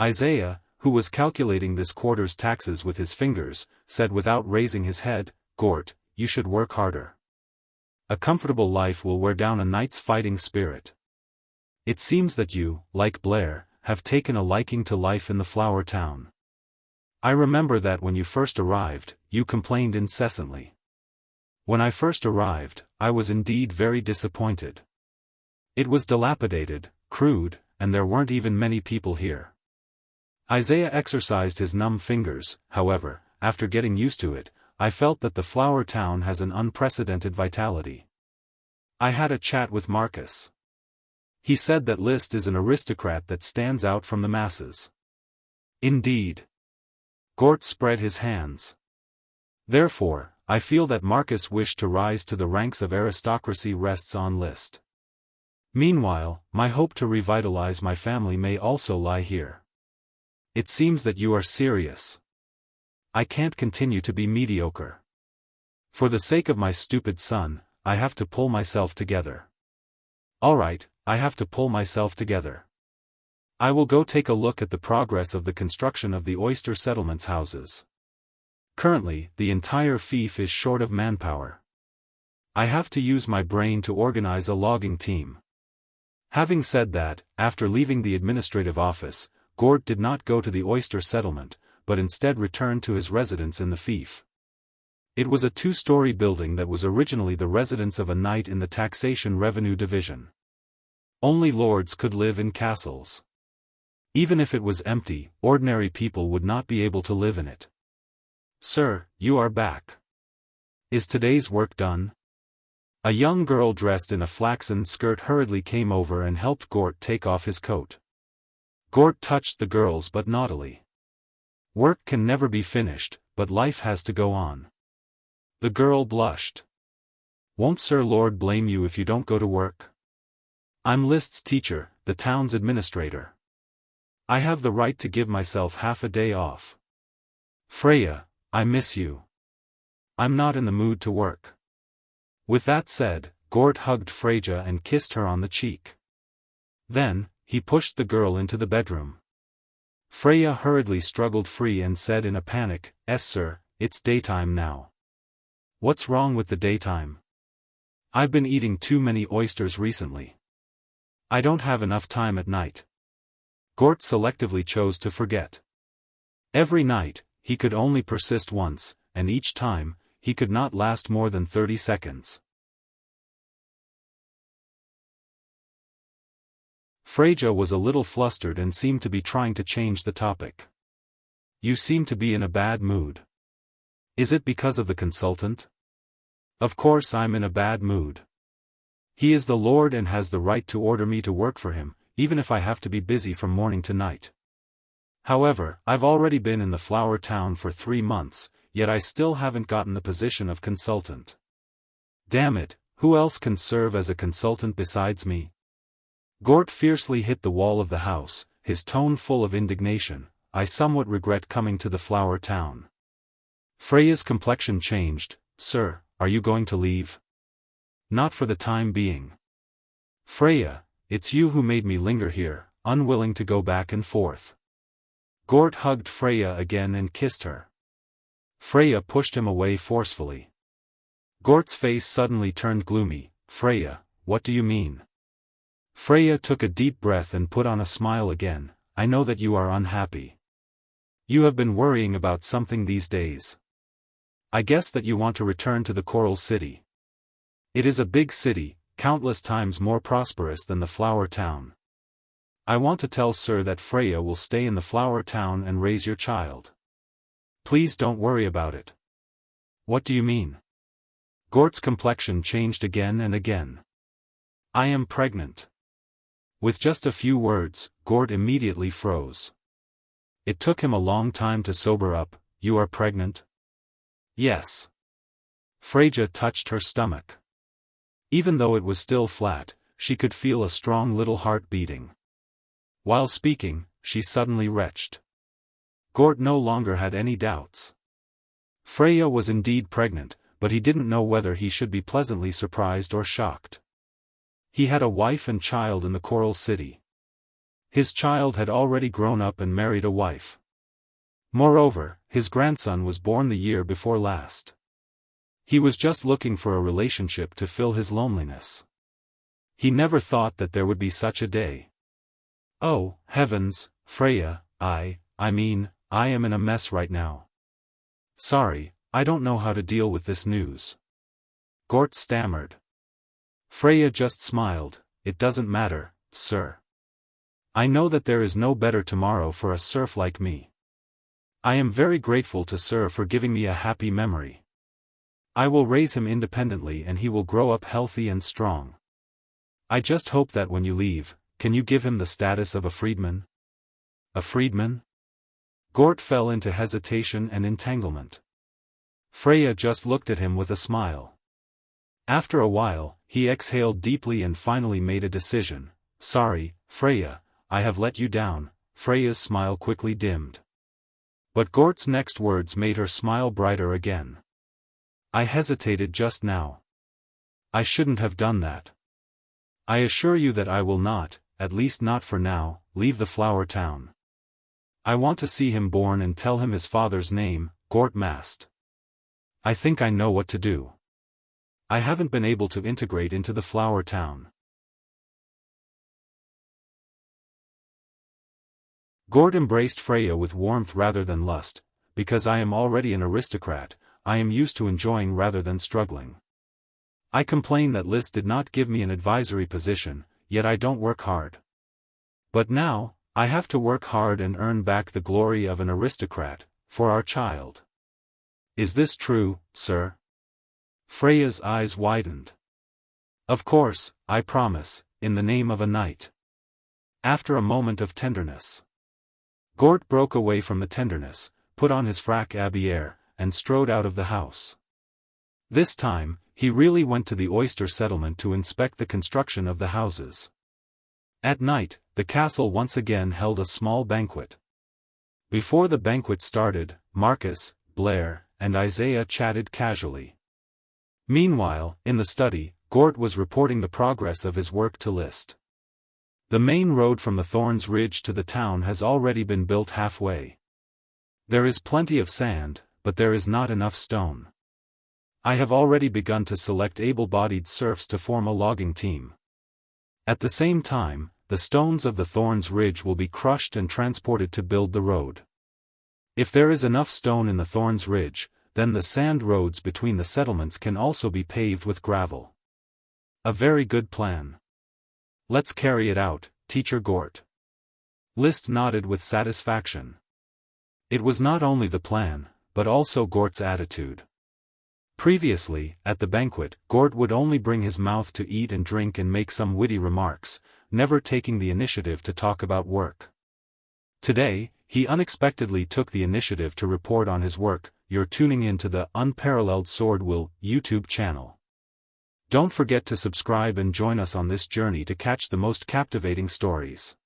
Isaiah, who was calculating this quarter's taxes with his fingers, said without raising his head, Gort, you should work harder. A comfortable life will wear down a knight's fighting spirit. It seems that you, like Blair, have taken a liking to life in the Flower Town. I remember that when you first arrived, you complained incessantly. When I first arrived, I was indeed very disappointed. It was dilapidated, crude, and there weren't even many people here. Isaiah exercised his numb fingers. However, after getting used to it, I felt that the Flower Town has an unprecedented vitality. I had a chat with Marcus. He said that List is an aristocrat that stands out from the masses. Indeed. Gort spread his hands. Therefore, I feel that Marcus' wish to rise to the ranks of aristocracy rests on List. Meanwhile, my hope to revitalize my family may also lie here. It seems that you are serious. I can't continue to be mediocre. For the sake of my stupid son, I have to pull myself together. Alright, I have to pull myself together. I will go take a look at the progress of the construction of the oyster settlement's houses. Currently, the entire fief is short of manpower. I have to use my brain to organize a logging team. Having said that, after leaving the administrative office, Gort did not go to the oyster settlement, but instead returned to his residence in the fief. It was a two-story building that was originally the residence of a knight in the Taxation Revenue Division. Only lords could live in castles. Even if it was empty, ordinary people would not be able to live in it. Sir, you are back. Is today's work done? A young girl dressed in a flaxen skirt hurriedly came over and helped Gort take off his coat. Gort touched the girl's butt naughtily. Work can never be finished, but life has to go on. The girl blushed. Won't Sir Lord blame you if you don't go to work? I'm List's teacher, the town's administrator. I have the right to give myself half a day off. Freya, I miss you. I'm not in the mood to work. With that said, Gort hugged Freya and kissed her on the cheek. Then, he pushed the girl into the bedroom. Freya hurriedly struggled free and said in a panic, "Yes sir, it's daytime now." "What's wrong with the daytime?" "I've been eating too many oysters recently. I don't have enough time at night." Gort selectively chose to forget. Every night, he could only persist once, and each time, he could not last more than 30 seconds. Freya was a little flustered and seemed to be trying to change the topic. "You seem to be in a bad mood. Is it because of the consultant?" "Of course I'm in a bad mood. He is the Lord and has the right to order me to work for him, even if I have to be busy from morning to night. However, I've already been in the Flower Town for 3 months, yet I still haven't gotten the position of consultant. Damn it, who else can serve as a consultant besides me?" Gort fiercely hit the wall of the house, his tone full of indignation. "I somewhat regret coming to the Flower Town." Freya's complexion changed. "Sir, are you going to leave?" "Not for the time being. Freya, it's you who made me linger here, unwilling to go back and forth." Gort hugged Freya again and kissed her. Freya pushed him away forcefully. Gort's face suddenly turned gloomy. "Freya, what do you mean?" Freya took a deep breath and put on a smile again. "I know that you are unhappy. You have been worrying about something these days. I guess that you want to return to the Coral City. It is a big city, countless times more prosperous than the Flower Town. I want to tell Sir that Freya will stay in the Flower Town and raise your child. Please don't worry about it." "What do you mean?" Gort's complexion changed again and again. "I am pregnant." With just a few words, Gort immediately froze. It took him a long time to sober up. "You are pregnant?" "Yes." Freya touched her stomach. Even though it was still flat, she could feel a strong little heart beating. While speaking, she suddenly retched. Gort no longer had any doubts. Freya was indeed pregnant, but he didn't know whether he should be pleasantly surprised or shocked. He had a wife and child in the Coral City. His child had already grown up and married a wife. Moreover, his grandson was born the year before last. He was just looking for a relationship to fill his loneliness. He never thought that there would be such a day. "Oh, heavens, Freya, I mean, I am in a mess right now. Sorry, I don't know how to deal with this news." Gort stammered. Freya just smiled. "It doesn't matter, sir. I know that there is no better tomorrow for a serf like me. I am very grateful to Sir for giving me a happy memory. I will raise him independently and he will grow up healthy and strong. I just hope that when you leave, can you give him the status of a freedman?" "A freedman?" Gort fell into hesitation and entanglement. Freya just looked at him with a smile. After a while, he exhaled deeply and finally made a decision. "Sorry, Freya, I have let you down." Freya's smile quickly dimmed. But Gort's next words made her smile brighter again. "I hesitated just now. I shouldn't have done that. I assure you that I will not, at least not for now, leave the Flower Town. I want to see him born and tell him his father's name." Gort masked. "I think I know what to do. I haven't been able to integrate into the Flower Town." Gort embraced Freya with warmth rather than lust. "Because I am already an aristocrat, I am used to enjoying rather than struggling. I complain that List did not give me an advisory position, yet I don't work hard. But now, I have to work hard and earn back the glory of an aristocrat, for our child. Is this true, sir?" Freya's eyes widened. "Of course, I promise, in the name of a knight." After a moment of tenderness, Gort broke away from the tenderness, put on his frac habillé, and strode out of the house. This time, he really went to the oyster settlement to inspect the construction of the houses. At night, the castle once again held a small banquet. Before the banquet started, Marcus, Blair, and Isaiah chatted casually. Meanwhile, in the study, Gort was reporting the progress of his work to List. The main road from the Thorns Ridge to the town has already been built halfway. There is plenty of sand, but there is not enough stone. I have already begun to select able-bodied serfs to form a logging team. At the same time, the stones of the Thorns Ridge will be crushed and transported to build the road. If there is enough stone in the Thorns Ridge, then the sand roads between the settlements can also be paved with gravel. A very good plan. Let's carry it out, Teacher Gort. List nodded with satisfaction. It was not only the plan, but also Gort's attitude. Previously, at the banquet, Gort would only bring his mouth to eat and drink and make some witty remarks, never taking the initiative to talk about work. Today, he unexpectedly took the initiative to report on his work. You're tuning in to the UnparalleledSwordWill YouTube channel. Don't forget to subscribe and join us on this journey to catch the most captivating stories.